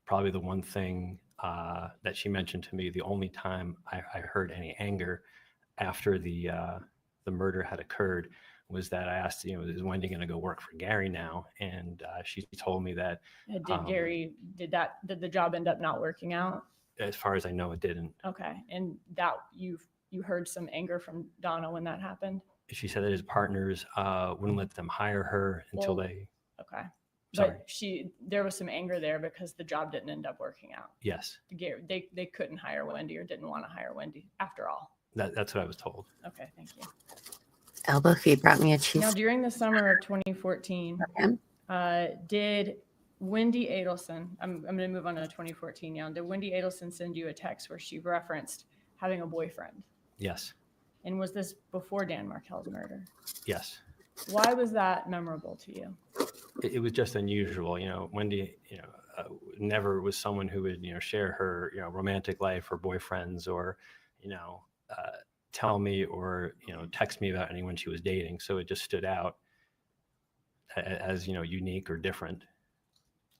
probably the one thing that she mentioned to me. The only time I heard any anger after the murder had occurred was that I asked, is Wendi going to go work for Gary now? And she told me that. Did the job end up not working out? As far as I know, it didn't. Okay. And that you heard some anger from Donna when that happened? She said that his partners wouldn't let them hire her until they. Okay. Sorry. But there was some anger there because the job didn't end up working out. Yes. They couldn't hire Wendi, or didn't want to hire Wendi after all. That's what I was told. Okay, thank you. Elbow feet brought me a cheese. Now, during the summer of 2014, did Wendi Adelson, I'm going to move on to 2014 now. Did Wendi Adelson send you a text where she referenced having a boyfriend? Yes. And was this before Dan Markel's murder? Yes. Why was that memorable to you? It was just unusual. Wendi, never was someone who would, share her, romantic life or boyfriends, or, tell me or, text me about anyone she was dating. So it just stood out as, unique or different.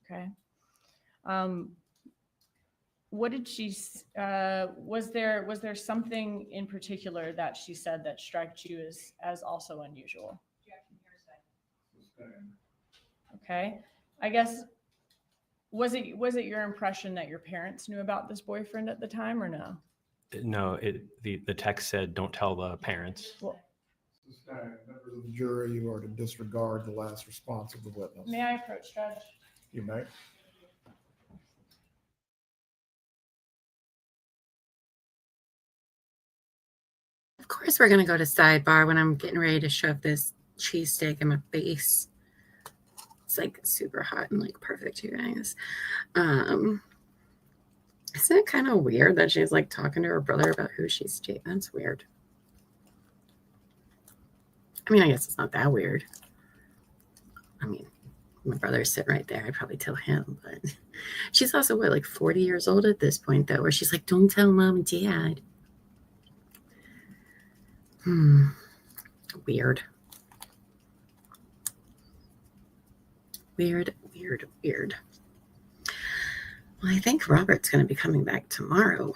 Okay. What did she, was there something in particular that she said that struck you as also unusual? Okay. I guess, was it your impression that your parents knew about this boyfriend at the time, or no? No, the text said, don't tell the parents. Well, Members of the jury, you are to disregard the last response of the witness. may I approach, Judge? You may. Of course, we're going to go to sidebar when I'm getting ready to shove this cheesesteak in my face. It's like super hot and like perfect, you guys. Isn't it kind of weird that she's like talking to her brother about who she's dating? That's weird. I mean, I guess it's not that weird. I mean, my brother's sitting right there. I'd probably tell him, but She's also what, like 40 years old at this point, though, where she's like, don't tell mom and dad. Weird. Weird. Well, I think Robert's going to be coming back tomorrow.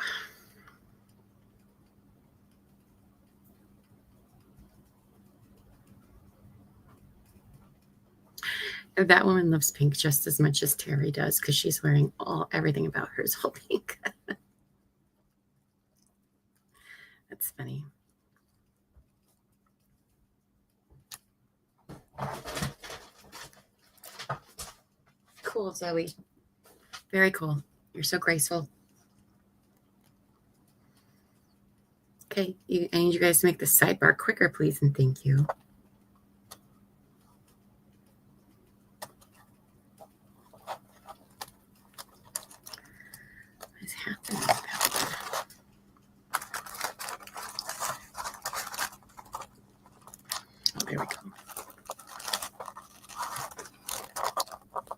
That woman loves pink just as much as Terry does because she's wearing everything about her is all pink. That's funny. Cool, Zoe. Very cool. You're so graceful. Okay, I need you guys to make the sidebar quicker, please, and thank you. What is happening? Oh, there we go.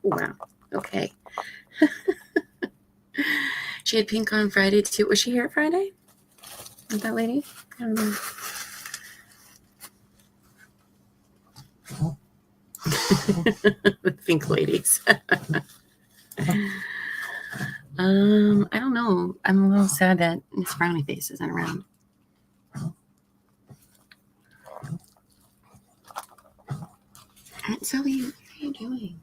Wow. Okay. She had pink on Friday too. Was she here Friday? With that lady? I don't know. The pink ladies. I don't know. I'm a little sad that Miss Brownie Face isn't around. Zoe, what are you doing?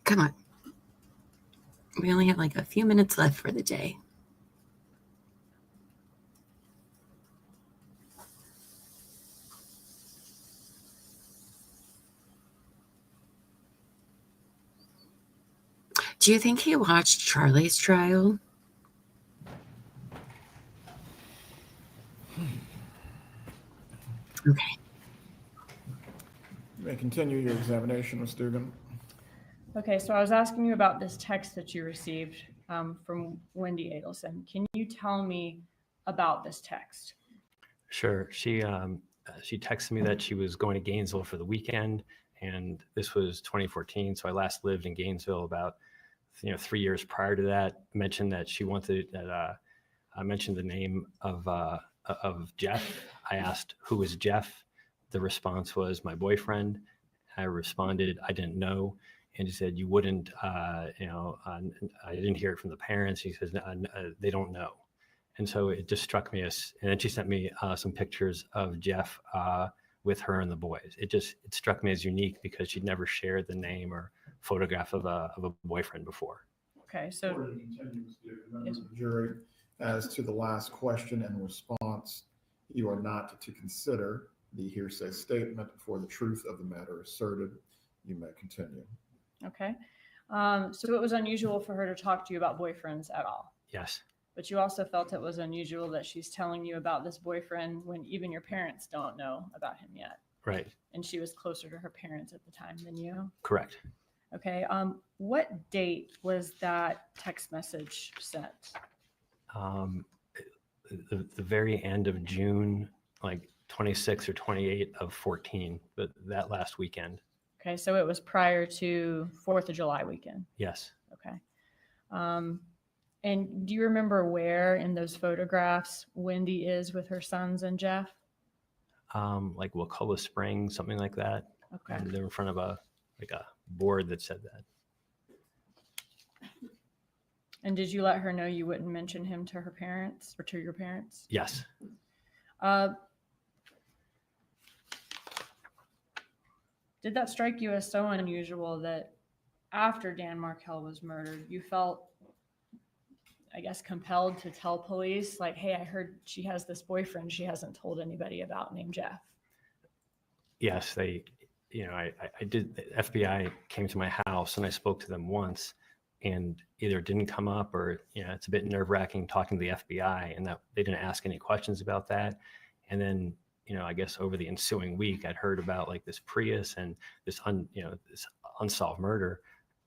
Come on. We only have like a few minutes left for the day. Do you think he watched Charlie's trial? Okay. You may continue your examination, Ms. Dugan. Okay, so I was asking you about this text that you received from Wendi Adelson. Can you tell me about this text? Sure. She texted me that she was going to Gainesville for the weekend, and this was 2014. So I last lived in Gainesville about 3 years prior to that. Mentioned that she wanted that. I mentioned the name of Jeff. I asked who was Jeff. The response was my boyfriend. I responded I didn't know. And she said, you wouldn't, I didn't hear it from the parents. She says, they don't know. And so it just struck me as, and then she sent me some pictures of Jeff with her and the boys. It struck me as unique because she'd never shared the name or photograph of a boyfriend before. Okay, so. Before you continue, members of the jury, as to the last question and response, you are not to consider the hearsay statement for the truth of the matter asserted. You may continue. Okay. So it was unusual for her to talk to you about boyfriends at all. Yes. But you also felt it was unusual that she's telling you about this boyfriend when even your parents don't know about him yet. Right. And she was closer to her parents at the time than you. Correct. Okay. What date was that text message sent? The very end of June, like 26 or 28 of 14, but that last weekend. Okay, so it was prior to 4th of July weekend. Yes. Okay. And do you remember where in those photographs Wendi is with her sons and Jeff? Like Wakulla Springs, something like that. Okay. And they're in front of a board that said that. And did you let her know you wouldn't mention him to her parents or to your parents? Yes. Did that strike you as so unusual that after Dan Markel was murdered, you felt, I guess, compelled to tell police, like, hey, I heard she has this boyfriend she hasn't told anybody about named Jeff? Yes, I did. The FBI came to my house and I spoke to them once, and either it didn't come up or, it's a bit nerve-wracking talking to the FBI, and that they didn't ask any questions about that. And then, I guess over the ensuing week, I'd heard about like this Prius and this unsolved murder.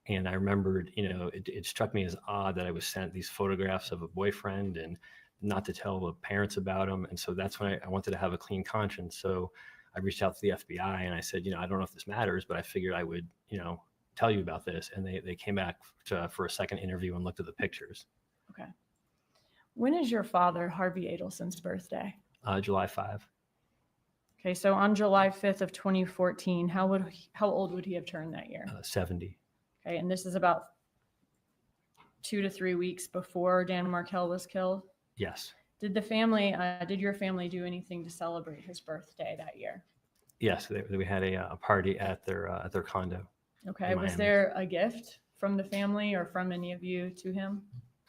And I remembered, it struck me as odd that I was sent these photographs of a boyfriend and not to tell the parents about them. And so that's when I wanted to have a clean conscience. So I reached out to the FBI and I said, I don't know if this matters, but I figured I would, tell you about this. And they came back for a second interview and looked at the pictures. Okay. When is your father, Harvey Adelson's birthday? July 5. Okay, so on July 5th of 2014, how old would he have turned that year? 70. Okay, and this is about 2 to 3 weeks before Dan Markel was killed? Yes. Did your family do anything to celebrate his birthday that year? Yes, we had a party at their condo. Okay, was there a gift from the family or from any of you to him?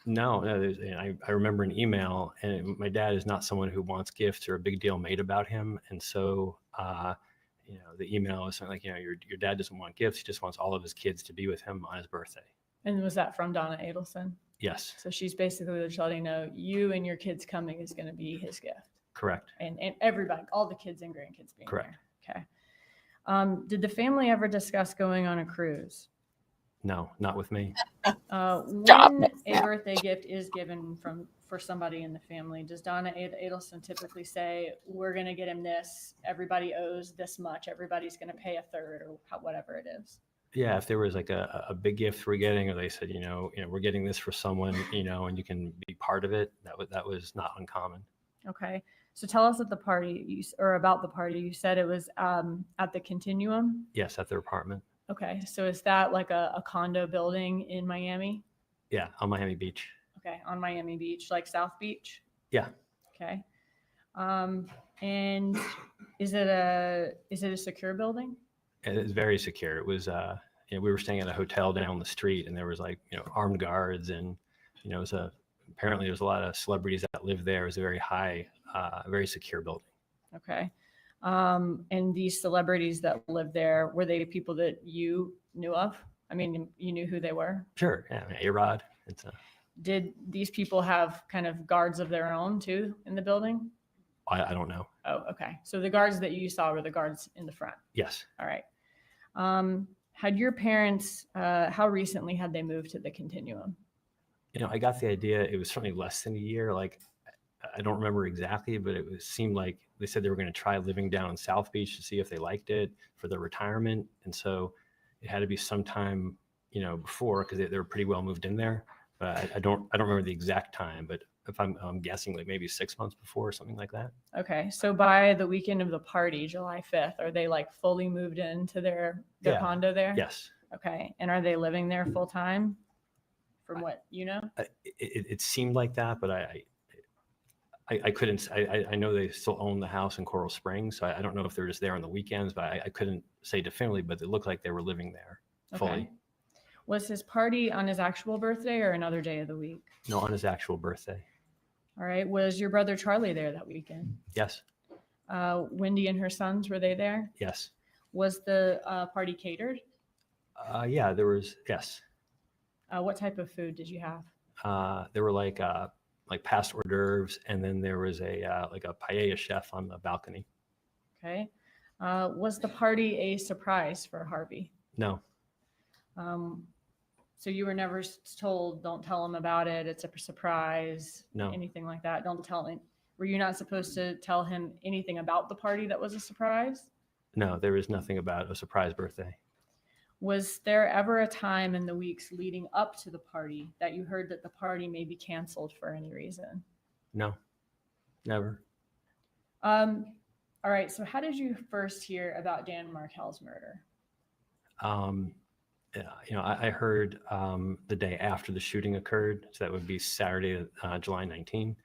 No. I remember an email, and my dad is not someone who wants gifts or a big deal made about him. And so, the email was something like, your dad doesn't want gifts. He just wants all of his kids to be with him on his birthday. And was that from Donna Adelson? Yes. So she's basically just letting know you and your kids coming is going to be his gift. Correct. And everybody, all the kids and grandkids being Correct. there. Okay. Did the family ever discuss going on a cruise? No, not with me. When a birthday gift is given for somebody in the family, does Donna Adelson typically say, we're going to get him this, everybody owes this much, everybody's going to pay a third, or whatever it is? Yeah, if there was like a big gift we're getting, or they said, we're getting this for someone, and you can be part of it, that was not uncommon. Okay. So tell us at the party, about the party. You said it was at the Continuum? Yes, at their apartment. Okay. So is that like a condo building in Miami? Yeah, on Miami Beach. Okay. On Miami Beach, like South Beach? Yeah. Okay. And is it a secure building? It's very secure. It was, we were staying at a hotel down the street, and there was armed guards, and apparently there's a lot of celebrities that live there. It was a very high, very secure building. Okay. And these celebrities that live there, were they people that you knew of? I mean, you knew who they were? Sure. Yeah. A-Rod. Did these people have kind of guards of their own too in the building? I don't know. Oh, okay. So the guards that you saw were the guards in the front? Yes. All right. Had your parents, how recently had they moved to the Continuum? I got the idea. It was certainly less than a year. I don't remember exactly, but seemed like they said they were going to try living down in South Beach to see if they liked it for their retirement. And so it had to be sometime, before, because they were pretty well moved in there. But I don't remember the exact time, but if I'm guessing maybe 6 months before or something like that. Okay. So by the weekend of the party, July 5th, are they fully moved into their condo there? Yes. Okay. And are they living there full time from what you know? It seemed like that, but I couldn't, I know they still own the house in Coral Springs. So I don't know if they're just there on the weekends, but I couldn't say definitively, but it looked like they were living there fully. Okay. Was his party on his actual birthday or another day of the week? No, on his actual birthday. All right. Was your brother Charlie there that weekend? Yes. Wendi and her sons, were they there? Yes. Was the party catered? Yeah, there was, yes. What type of food did you have? There were like past hors d'oeuvres, and then there was a paella chef on the balcony. Okay. Was the party a surprise for Harvey? No. So you were never told, don't tell him about it, it's a surprise? No. Anything like that? Don't tell him. Were you not supposed to tell him anything about the party that was a surprise? No, there was nothing about a surprise birthday. Was there ever a time in the weeks leading up to the party that you heard that the party may be canceled for any reason? No, never. All right. So how did you first hear about Dan Markel's murder? I heard the day after the shooting occurred. So that would be Saturday, July 19.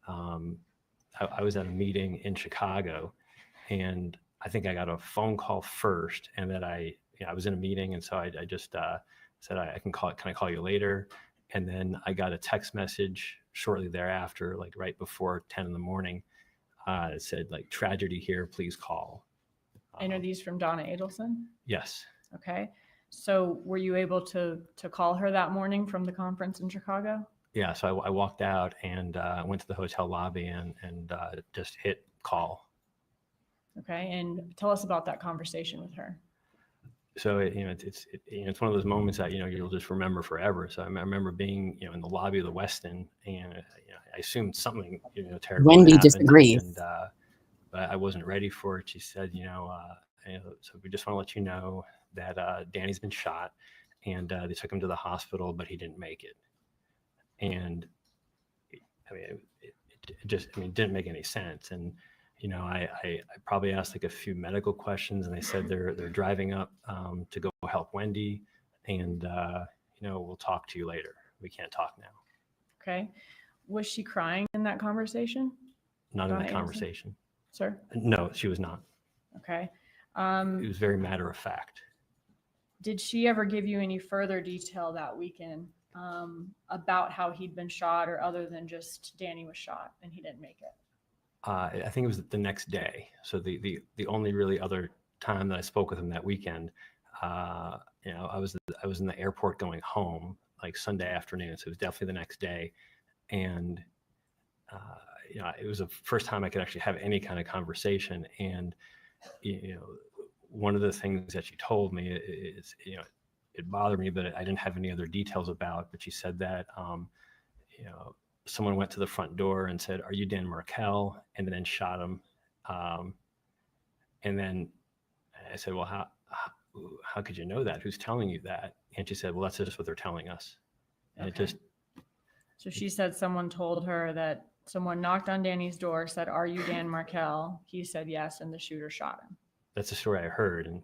I was at a meeting in Chicago, and I think I got a phone call first, and that I was in a meeting, and so I just said can I call you later? And then I got a text message shortly thereafter, right before 10 in the morning. It said tragedy here, please call. And are these from Donna Adelson? Yes. Okay. So were you able to call her that morning from the conference in Chicago? Yeah. So I walked out and went to the hotel lobby and just hit call. Okay. And tell us about that conversation with her. So it's one of those moments that you'll just remember forever. So I remember being in the lobby of the Westin, and I assumed something terrible Wendi happened, disagrees. and but I wasn't ready for it. She said, so we just want to let you know that Danny's been shot, and they took him to the hospital, but he didn't make it. And I mean, it didn't make any sense. And I probably asked like a few medical questions, and they said they're driving up to go help Wendi, and we'll talk to you later. We can't talk now. Okay. Was she crying in that conversation? Not in Donna that Adelson? conversation. Sir? No, she was not. Okay. It was very matter of fact. Did she ever give you any further detail that weekend about how he'd been shot, or other than just Danny was shot and he didn't make it? I think it was the next day. So the only really other time that I spoke with him that weekend, I was in the airport going home like Sunday afternoon. So it was definitely the next day. And, it was the first time I could actually have any kind of conversation. And, one of the things that she told me is, it bothered me, but I didn't have any other details about, but she said that, someone went to the front door and said, "Are you Dan Markel?" and then shot him. And then I said, "Well, how could you know that? Who's telling you that?" And she said, "Well, that's just what they're telling us." And Okay. So she said someone told her that someone knocked on Danny's door, said, "Are you Dan Markel?" He said yes, and the shooter shot him. That's the story I heard. And,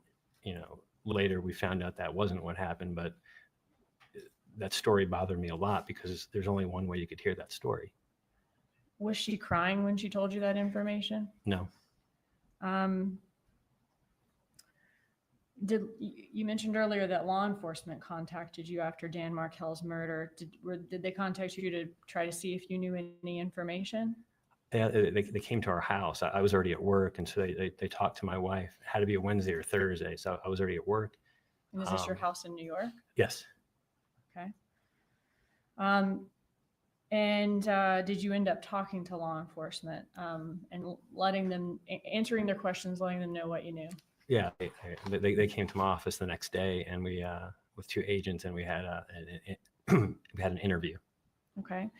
later we found out that wasn't what happened, but that story bothered me a lot because there's only one way you could hear that story. Was she crying when she told you that information? No. You mentioned earlier that law enforcement contacted you after Dan Markel's murder. Did they contact you to try to see if you knew any information? Yeah, they came to our house. I was already at work, and so they talked to my wife. It had to be a Wednesday or Thursday, so I was already at work. And is this your house in New York? Yes. Okay. And did you end up talking to law enforcement and letting them, answering their questions, letting them know what you knew? Yeah, they came to my office the next day, and we with two agents, and we had an interview. Okay.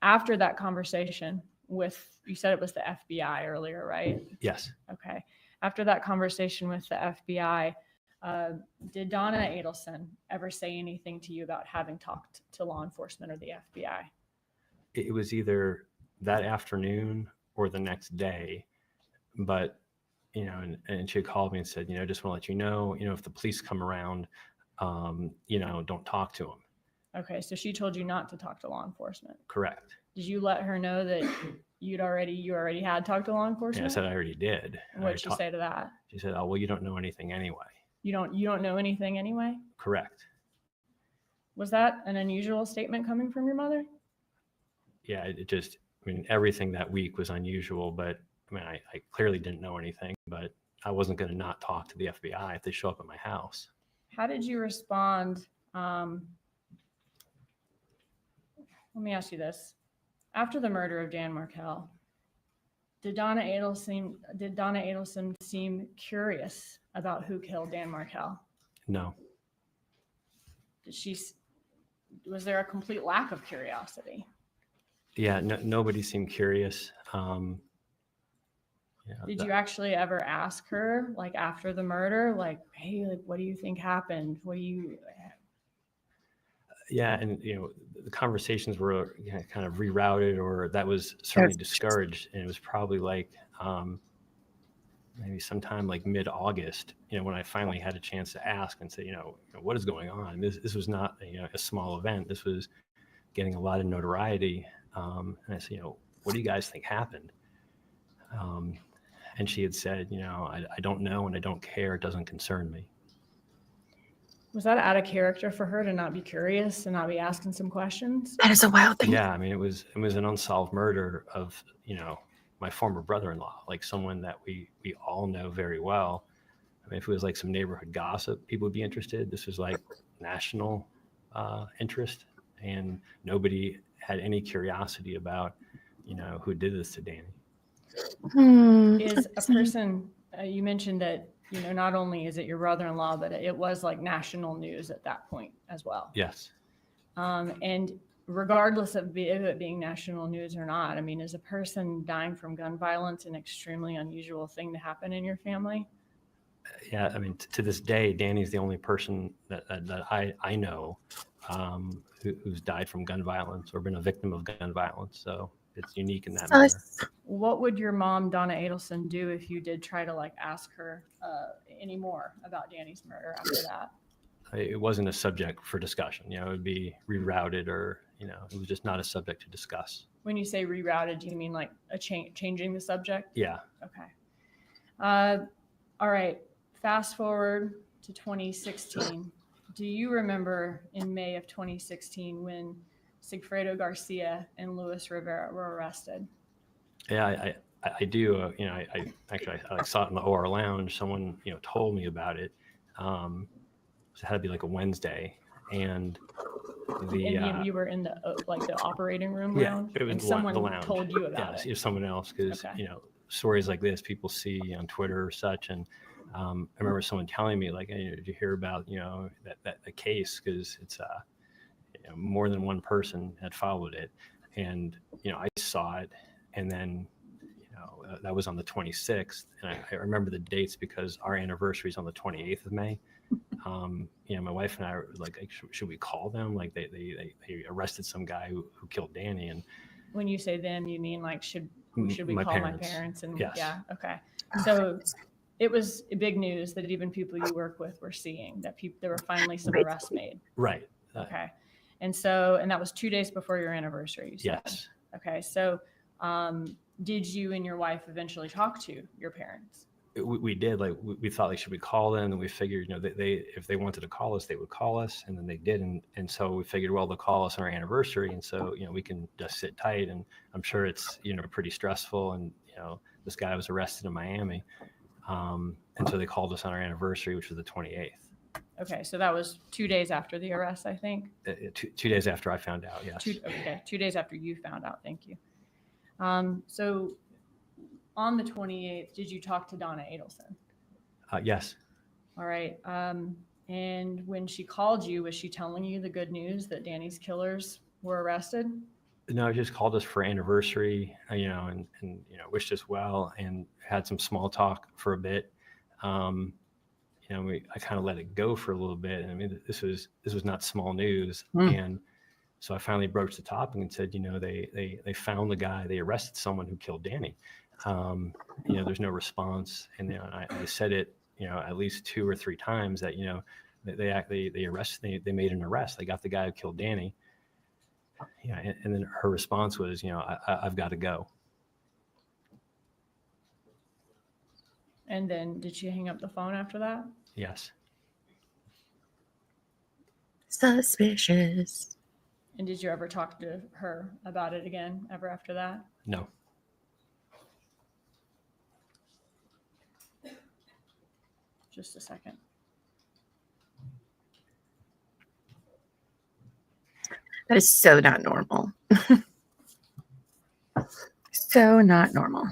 After that conversation with, you said it was the FBI earlier, right? Yes. Okay. After that conversation with the FBI, did Donna Adelson ever say anything to you about having talked to law enforcement or the FBI? It was either that afternoon or the next day, but and she called me and said, just want to let you know, if the police come around, don't talk to them. Okay, so she told you not to talk to law enforcement. Correct. Did you let her know that you already had talked to law enforcement? Yeah, I said I already did. What did she say to that? She said, "Oh, well, you don't know anything anyway." You don't know anything anyway? Correct. Was that an unusual statement coming from your mother? Yeah, everything that week was unusual, but I clearly didn't know anything, but I wasn't going to not talk to the FBI if they show up at my house. How did you respond? Let me ask you this. After the murder of Dan Markel, did Donna Adelson seem curious about who killed Dan Markel? No. Was there a complete lack of curiosity? Yeah, nobody seemed curious. Did you actually ever ask her, like after the murder, like, hey, like, what do you think happened? Yeah, and the conversations were kind of rerouted, or that was certainly discouraged, and it was probably like maybe sometime like mid-August, when I finally had a chance to ask and say, what is going on? This was not a small event. This was getting a lot of notoriety, and I said, what do you guys think happened? And she had said, I don't know, and I don't care. It doesn't concern me. Was that out of character for her to not be curious and not be asking some questions? That is a wild thing. Yeah, it was an unsolved murder of, my former brother-in-law, like someone that we all know very well. If it was like some neighborhood gossip, people would be interested. This was like national interest, and nobody had any curiosity about, who did this to Danny. Is a person, you mentioned that not only is it your brother-in-law, but it was like national news at that point as well. Yes. And regardless of it being national news or not, I mean, is a person dying from gun violence an extremely unusual thing to happen in your family? Yeah, I mean, to this day, Danny's the only person that I know who's died from gun violence or been a victim of gun violence. So it's unique in that manner. What would your mom, Donna Adelson, do if you did try to like ask her any more about Danny's murder after that? It wasn't a subject for discussion. It would be rerouted, or it was just not a subject to discuss. When you say rerouted, do you mean like changing the subject? Yeah. Okay. All right. Fast forward to 2016. Do you remember in May of 2016 when Sigfredo Garcia and Luis Rivera were arrested? Yeah, I do. I saw it in the OR lounge. Someone told me about it. It had to be like a Wednesday, and you were in the the operating room lounge. It was and someone the lounge. told you about it. It was someone else, because stories like this people see on Twitter or such, and I remember someone telling me like, hey, did you hear about that case? Because it's more than one person had followed it, and I saw it, and then that was on the 26th, and I remember the dates because our anniversary is on the 28th of May. My wife and I were like, should we call them? Like they arrested some guy who killed Danny. And when you say them, you mean like should we call parents. my parents? And yes. Yeah, okay. So it was big news that even people you work with were seeing that there were finally some arrests made. Right. Okay. And that was 2 days before your anniversary. Yes. Okay. So did you and your wife eventually talk to your parents? We did. Like we thought, like, should we call them? And we figured, they if they wanted to call us, they would call us, and then they didn't. And so we figured, well, they'll call us on our anniversary, and so we can just sit tight. And I'm sure it's pretty stressful. And this guy was arrested in Miami, and so they called us on our anniversary, which was the 28th. Okay, so that was 2 days after the arrest, I think. 2 days after I found out. Yes. 2 days after you found out. Thank you. So on the 28th, did you talk to Donna Adelson? Yes. All right. And when she called you, was she telling you the good news that Danny's killers were arrested? No, just called us for anniversary, and wished us well, and had some small talk for a bit. I kind of let it go for a little bit. And I mean, this was not small news. And so I finally broached the topic and said, they found the guy, they arrested someone who killed Danny. There's no response. And I said it, at least 2 or 3 times that, they arrested, they made an arrest. They got the guy who killed Danny. Yeah. And then her response was, I've got to go. And then did she hang up the phone after that? Yes. Suspicious. And did you ever talk to her about it again ever after that? No. Just a second. That is so not normal. So not normal.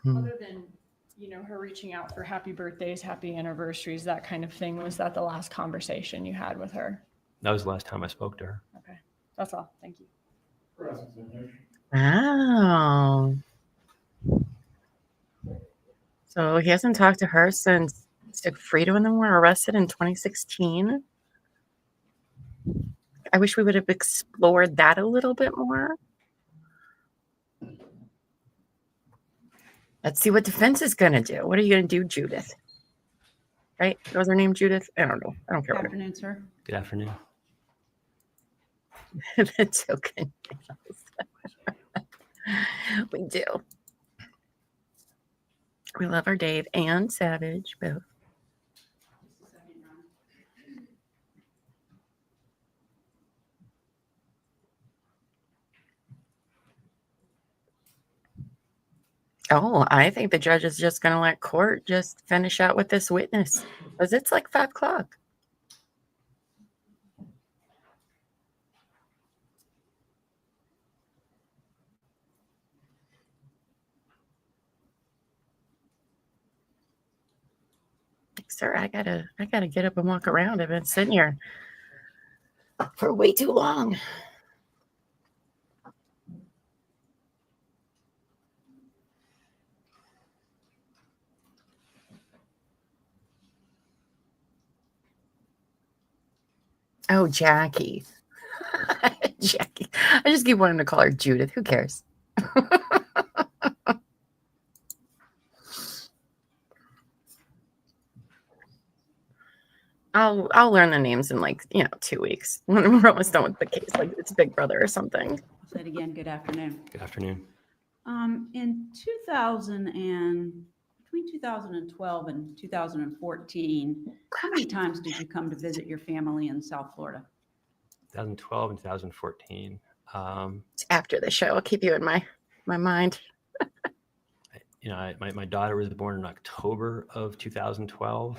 Other than, her reaching out for happy birthdays, happy anniversaries, that kind of thing, was that the last conversation you had with her? That was the last time I spoke to her. Okay. That's all. Thank you. Wow. So he hasn't talked to her since Sigfredo and them were arrested in 2016. I wish we would have explored that a little bit more. Let's see what defense is going to do. What are you going to do, Judith? Right? Was her name Judith? I don't know. I don't care. Good afternoon, sir. Good afternoon. That's okay. We do. We love our Dave and Savage both. Oh, I think the judge is just going to let court just finish out with this witness because it's like 5 o'clock. Sir, I gotta get up and walk around. I've been sitting here for way too long. Oh, Jackie. Jackie. I just keep wanting to call her Judith. Who cares? I'll learn the names in 2 weeks when we're almost done with the case. Like it's Big Brother or something. I'll say it again. Good afternoon. Good afternoon. In between 2012 and 2014, how many times did you come to visit your family in South Florida? 2012 and 2014. It's after the show. I'll keep you in my mind. My daughter was born in October of 2012.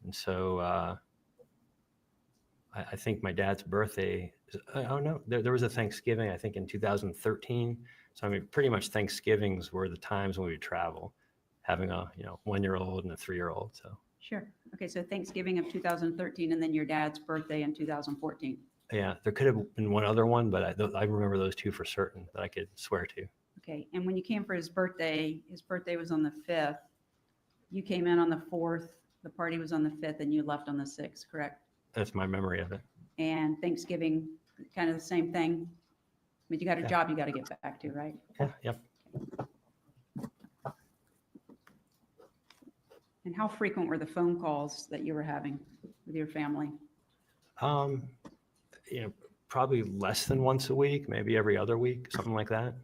And so I think my dad's birthday, there was a Thanksgiving, I think in 2013. So I mean, pretty much Thanksgivings were the times when we would travel, having a 1-year-old and a 3-year-old. So sure. Okay, so Thanksgiving of 2013, and then your dad's birthday in 2014. Yeah, there could have been one other one, but I remember those two for certain that I could swear to. Okay, and when you came for his birthday was on the 5th. You came in on the 4th. The party was on the 5th, and you left on the 6th, correct? That's my memory of it. And Thanksgiving, kind of the same thing. I mean, you got a job you got to get back to, right? Yeah. Yep. And how frequent were the phone calls that you were having with your family? Probably less than once a week, maybe every other week, something like that.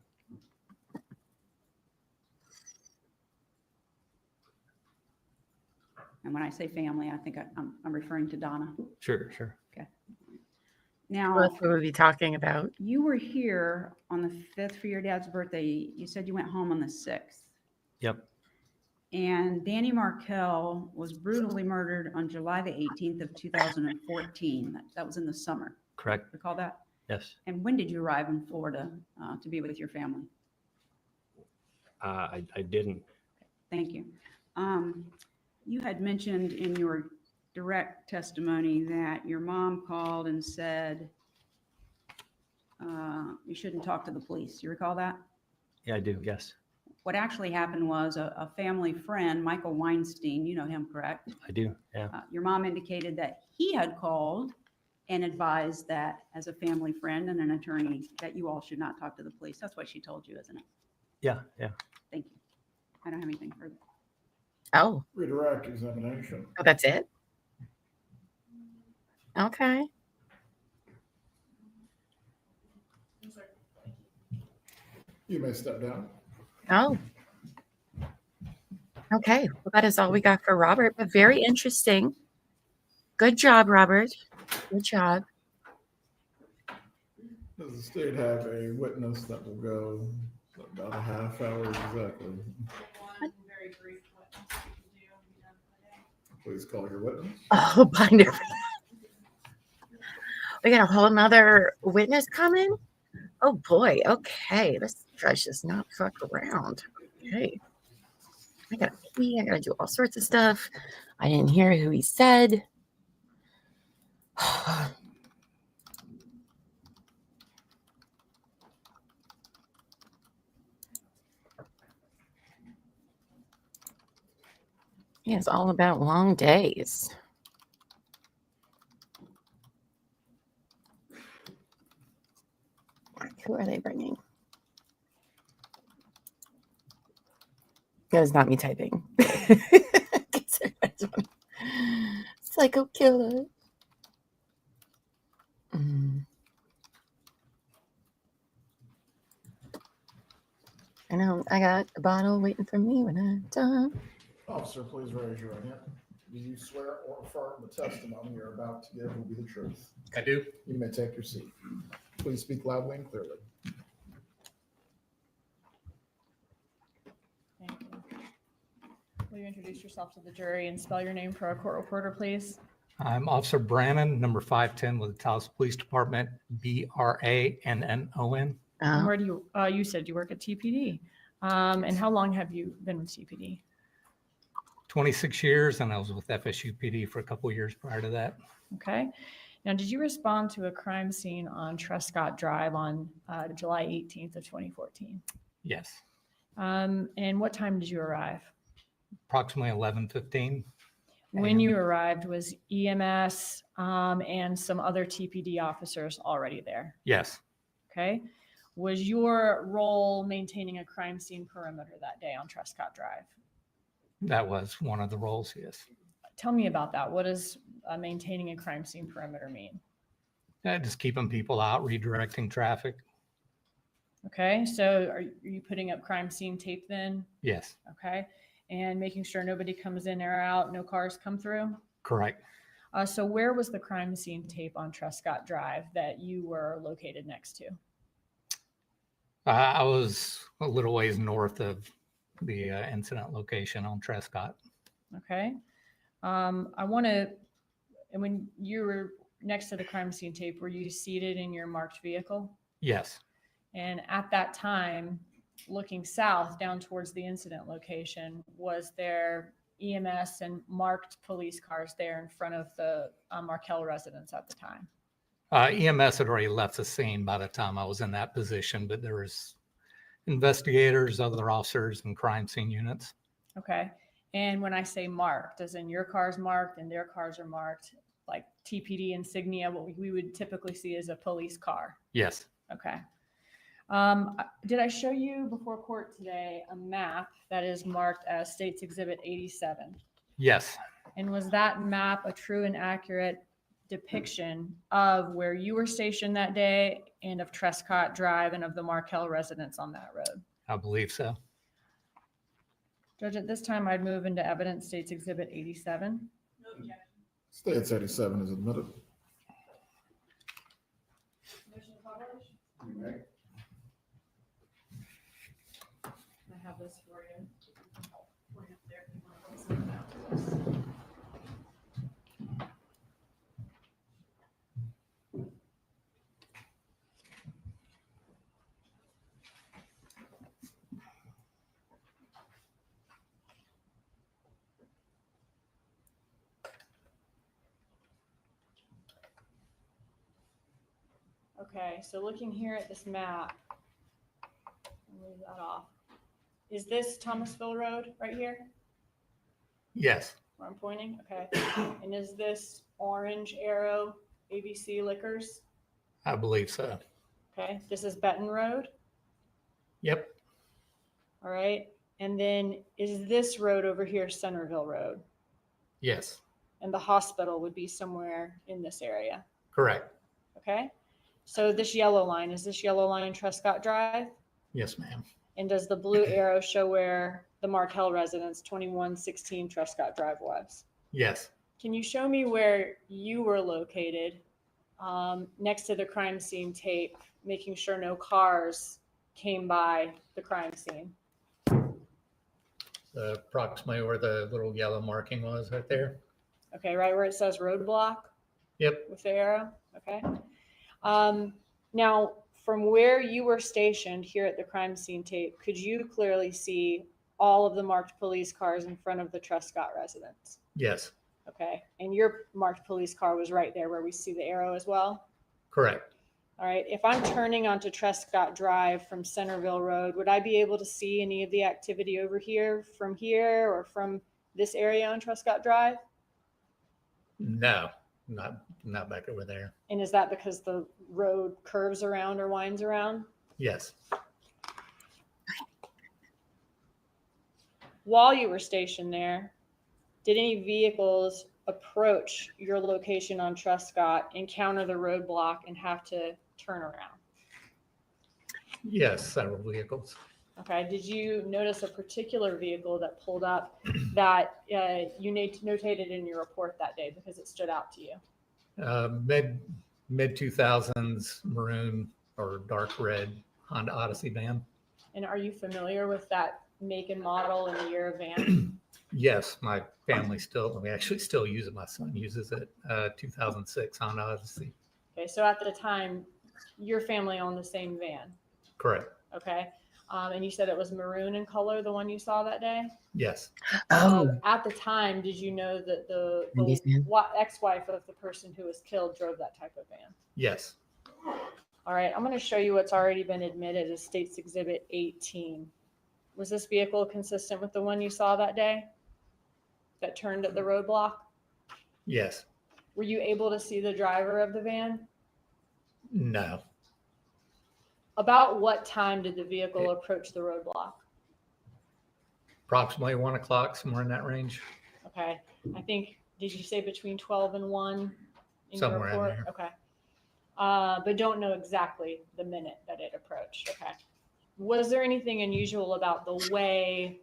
And when I say family, I think I'm referring to Donna. Sure. Okay. Now, what will we be talking about? You were here on the 5th for your dad's birthday. You said you went home on the 6th. Yep. And Danny Markel was brutally murdered on July the 18th of 2014. That was in the summer. Correct. Recall that? Yes. And when did you arrive in Florida to be with your family? I didn't. Thank you. You had mentioned in your direct testimony that your mom called and said you shouldn't talk to the police. You recall that? Yeah, I do. Yes. What actually happened was a family friend, Michael Weinstein, you know him, correct? I do. Yeah. Your mom indicated that he had called and advised that as a family friend and an attorney that you all should not talk to the police. That's what she told you, isn't it? Yeah. Thank you. I don't have anything further. Oh. Redirect examination. Oh, that's it? Okay. You may step down. Oh. Okay. Well, that is all we got for Robert, but very interesting. Good job, Robert. Good job. Does the state have a witness that will go about a half hour exactly? One very brief witness you can do and be done for the day. Please call your witness. Oh, binder. We got a whole nother witness coming? Oh boy. Okay. This judge does not fuck around. Okay. I gotta pee. I gotta do all sorts of stuff. I didn't hear who he said. Yeah, it's all about long days. Who are they bringing? That is not me typing. Psycho killer. I know. I got a bottle waiting for me when I'm done. Officer, please raise your right hand. Do you swear or affirm the testimony you're about to give will be the truth? I do. You may take your seat. Please speak loudly and clearly. Will you introduce yourself to the jury and spell your name for our court reporter, please? I'm Officer Brannon, number 510 with the Taos Police Department, BRANNON. And where do you, you said you work at TPD. And how long have you been with TPD? 26 years, and I was with FSU PD for a couple of years prior to that. Okay. Now, did you respond to a crime scene on Trescott Drive on July 18th of 2014? Yes. And what time did you arrive? Approximately 11:15. When you arrived, was EMS and some other TPD officers already there? Yes. Okay. Was your role maintaining a crime scene perimeter that day on Trescott Drive? That was one of the roles, yes. Tell me about that. What does maintaining a crime scene perimeter mean? Just keeping people out, redirecting traffic. Okay. So are you putting up crime scene tape then? Yes. Okay. And making sure nobody comes in or out, no cars come through? Correct. So where was the crime scene tape on Trescott Drive that you were located next to? I was a little ways north of the incident location on Trescott. Okay. I want to, and when you were next to the crime scene tape, were you seated in your marked vehicle? Yes. And at that time, looking south down towards the incident location, was there EMS and marked police cars there in front of the Markel residence at the time? EMS had already left the scene by the time I was in that position, but there was investigators, other officers, and crime scene units. Okay. And when I say marked, as in your car's marked and their cars are marked, like TPD insignia, what we would typically see as a police car? Yes. Okay. Did I show you before court today a map that is marked as States Exhibit 87? Yes. And was that map a true and accurate depiction of where you were stationed that day and of Trescott Drive and of the Markel residence on that road? I believe so. Judge, at this time, I'd move into evidence States Exhibit 87. No objection. States 87 is admitted. Motion to publish? Okay. I have this for you. Point up there if you want to listen to that. Okay, so looking here at this map, I'll leave that off. Is this Thomasville Road right here Yes. where I'm pointing? Okay. And is this orange arrow ABC Liquors? I believe so. Okay. This is Benton Road. Yep. All right. And then is this road over here Centerville Road? Yes. And the hospital would be somewhere in this area. Correct. Okay. So this yellow line, is this yellow line Trescott Drive? Yes, ma'am. And does the blue arrow show where the Markel residence 2116 Trescott Drive was? Yes. Can you show me where you were located next to the crime scene tape, making sure no came by the crime scene? Approximately where the little yellow marking was right there. Okay, right where it says roadblock? Yep. With the arrow? Okay. Now, from where you were stationed here at the crime scene tape, could you clearly see all of the marked police cars in front of the Trescott residence? Yes. Okay. And your marked police car was right there where we see the arrow as well? Correct. All right. If I'm turning onto Trescott Drive from Centerville Road, would I be able to see any of the activity over here from here or from this area on Trescott Drive? No, not back over there. And is that because the road curves around or winds around? Yes. While you were stationed there, did any vehicles approach your location on Trescott, encounter the roadblock, and have to turn around? Yes, several vehicles. Okay. Did you notice a particular vehicle that pulled up that you notated in your report that day because it stood out to you? Mid 2000s maroon or dark red Honda Odyssey van. And are you familiar with that make and model and the year of van? Yes, my family we actually still use it. My son uses it. 2006 Honda Odyssey. Okay, so at the time, your family owned the same van. Correct. Okay. And you said it was maroon in color, the one you saw that day? Yes. At the time, did you know that the ex-wife of the person who was killed drove that type of van? Yes. All right, I'm going to show you what's already been admitted as State's Exhibit 18. Was this vehicle consistent with the one you saw that day that turned at the roadblock? Yes. Were you able to see the driver of the van? No. About what time did the vehicle approach the roadblock? Approximately 1 o'clock, somewhere in that range. Okay. I think, did you say between 12 and 1 in your Somewhere in report? there. Okay. But don't know exactly the minute that it approached. Okay. Was there anything unusual about the way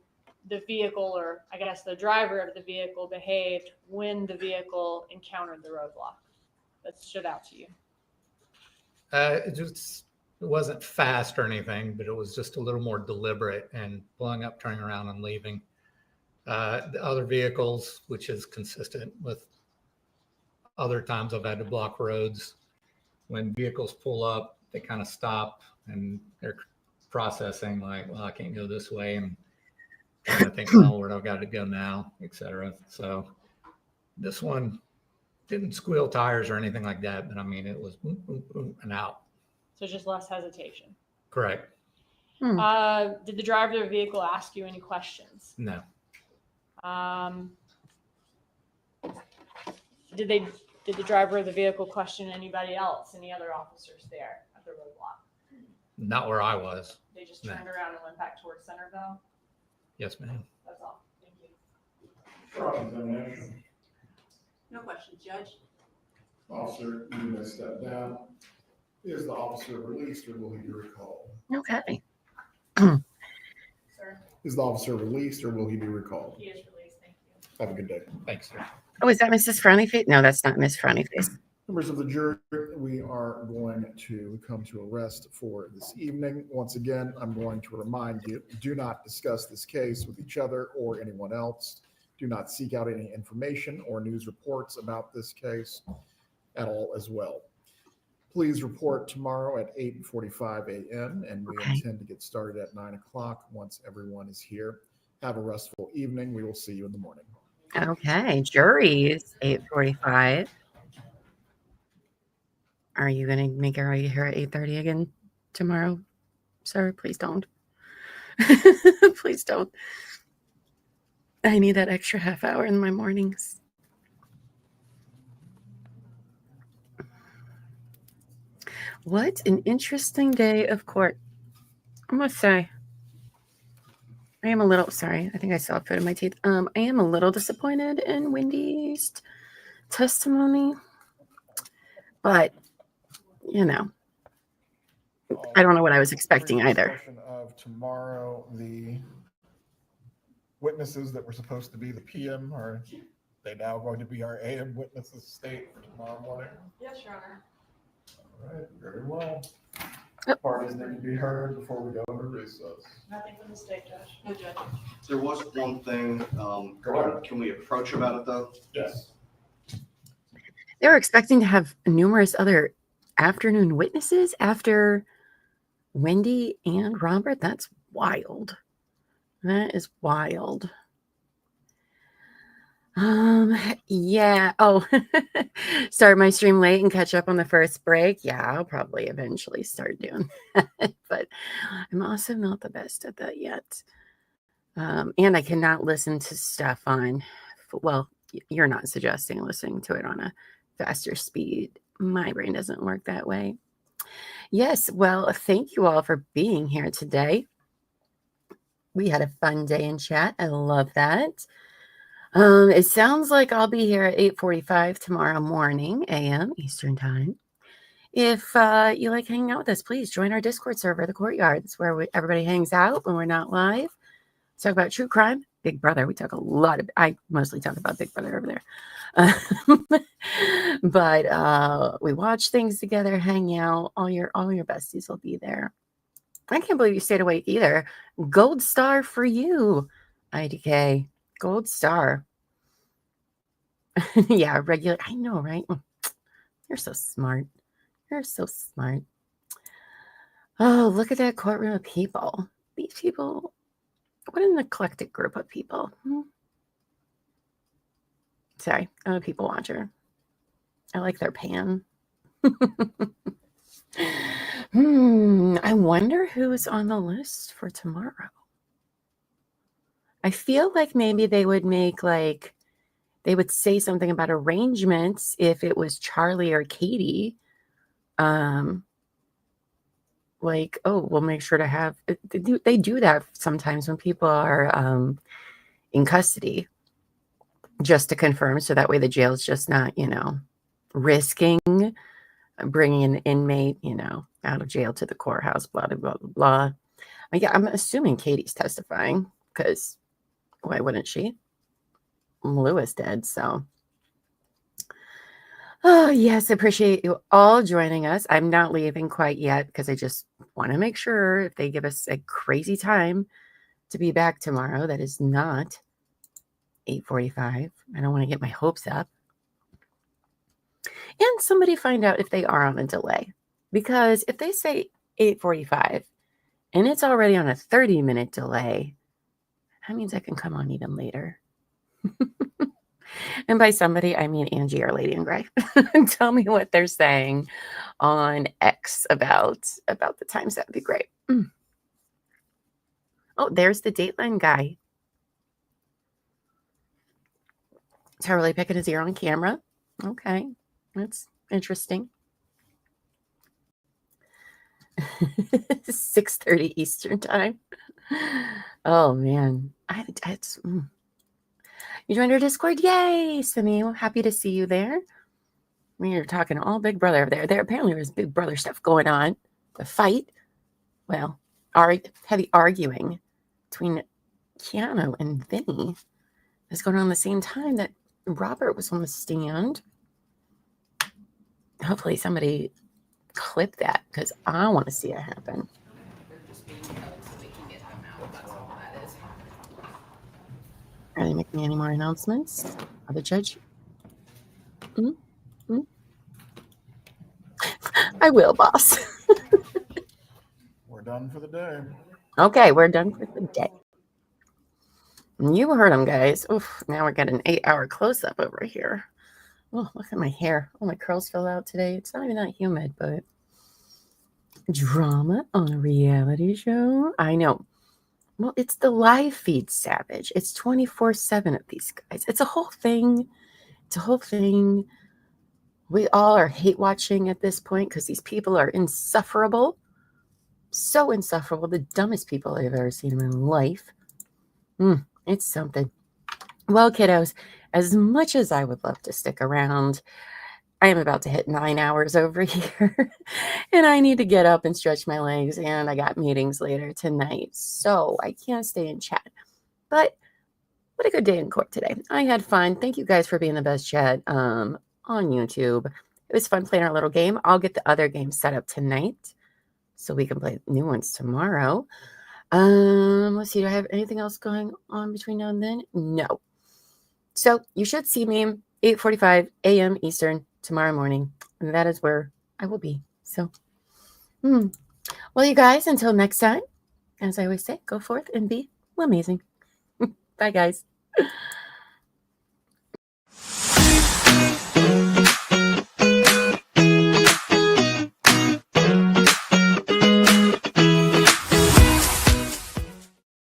the vehicle, or I guess the driver of the vehicle, behaved when the vehicle encountered the roadblock that stood out to you? It wasn't fast or anything, but it was just a little more deliberate and pulling up, turning around, and leaving. The other vehicles, which is consistent with other times I've had to block roads, when vehicles pull up, they kind of stop and they're processing like, well, I can't go this way, and I think, well, where do I got to go now, etc. So this one didn't squeal tires or anything like that, but I mean, it was boom, boom, boom, and out. So just less hesitation. Correct. Did the driver of the vehicle ask you any questions? No. Did the driver of the vehicle question anybody else, any other officers there at the roadblock? Not where I was. They just turned around and went back towards Centerville? Yes, ma'am. That's all. Thank you. Cross-examination. No questions, Judge. Officer, you may step down. Is the officer released or will he be recalled? Okay. Sir? Is the officer released or will he be recalled? He is released. Thank you. Have a good day. Thanks, sir. Oh, is that Mrs. Frowny Face? No, that's not Miss Frowny Face. Members of the jury, we are going to come to a rest for this evening. Once again, I'm going to remind you, do not discuss this case with each other or anyone else. Do not seek out any information or news reports about this case at all as well. Please report tomorrow at 8:45 a.m. and we intend to get started at 9 o'clock once everyone is here. Have a restful evening. We will see you in the morning. Okay, jury's 8:45. Are you going to make our way here at 8:30 again tomorrow, sir? Please don't. Please don't. I need that extra half hour in my mornings. What an interesting day of court, I must say. I am a little, sorry, I think I saw a foot in my teeth. I am a little disappointed in Wendy's testimony, but, you know, I don't know what I was expecting either. Of tomorrow, the witnesses that were supposed to be the PM, are they now going to be our AM witnesses state for tomorrow morning? Yes, Your Honor. All right, very well. Parties need to be heard before we go into recess. Nothing from the state, Judge. No, Judge. There was one thing, Go ahead. can we approach about it though? Yes. They were expecting to have numerous other afternoon witnesses after Wendi and Robert. That's wild. That is wild. Yeah. Oh, start my stream late and catch up on the first break. Yeah, I'll probably eventually start doing that, but I'm also not the best at that yet. And I cannot listen to stuff on, well, you're not suggesting listening to it on a faster speed. My brain doesn't work that way. Yes. Well, thank you all for being here today. We had a fun day in chat. I love that. It sounds like I'll be here at 8:45 tomorrow morning, a.m. Eastern Time. If you like hanging out with us, please join our Discord server, The Courtyard. It's where everybody hangs out when we're not live. Talk about true crime, Big Brother. We talk a lot of, I mostly talk about Big Brother over there. But we watch things together, hang out. All your besties will be there. I can't believe you stayed awake either. Gold star for you, IDK. Gold star. Yeah, regular. I know, right? You're so smart. You're so smart. Oh, look at that courtroom of people. These people, what an eclectic group of people. Sorry, I'm a people watcher. I like their pan. I wonder who's on the list for tomorrow. I feel like maybe they would make they would say something about arrangements if it was Charlie or Katie. Like, oh, we'll make sure to have, they do that sometimes when people are in custody, just to confirm. So that way the jail's just not, risking bringing an inmate, out of jail to the courthouse, blah, blah, blah, blah. Yeah, I'm assuming Katie's testifying because why wouldn't she? Lewis did, so. Oh, yes, appreciate you all joining us. I'm not leaving quite yet because I just want to make sure if they give us a crazy time to be back tomorrow, that is not 8:45. I don't want to get my hopes up. And somebody find out if they are on a delay. Because if they say 8:45 and it's already on a 30-minute delay, that means I can come on even later. And by somebody, I mean Angie or Lady in Gray. Tell me what they're saying on X about the times. That would be great. Oh, there's the Dateline guy. Totally picking his ear on camera. Okay, that's interesting. 6:30 Eastern time. Oh man, you joined our Discord. Yay, Samil. Happy to see you there. We are talking all Big Brother over there. There apparently was Big Brother stuff going on. The fight. Well, heavy arguing between Keanu and Vinny is going on the same time that Robert was on the stand. Hopefully somebody clip that because I want to see it happen. Are they making any more announcements? The judge? I will, boss. We're done for the day. Okay, we're done for the day. You heard them, guys. Oof, now we got an 8-hour close-up over here. Oh, look at my hair. Oh, my curls fell out today. It's not even that humid, but drama on a reality show. I know. Well, it's the live feed, Savage. It's 24/7 of these guys. It's a whole thing. It's a whole thing. We all are hate watching at this point because these people are insufferable. So insufferable. The dumbest people I've ever seen in my life. It's something. Well, kiddos, as much as I would love to stick around, I am about to hit 9 hours over here. And I need to get up and stretch my legs. And I got meetings later tonight. So I can't stay in chat. But what a good day in court today. I had fun. Thank you guys for being the best chat on YouTube. It was fun playing our little game. I'll get the other game set up tonight so we can play new ones tomorrow. Let's see. Do I have anything else going on between now and then? No. So you should see me 8:45 a.m. Eastern tomorrow morning. And that is where I will be. So, well, you guys, until next time, as I always say, go forth and be amazing. Bye, guys.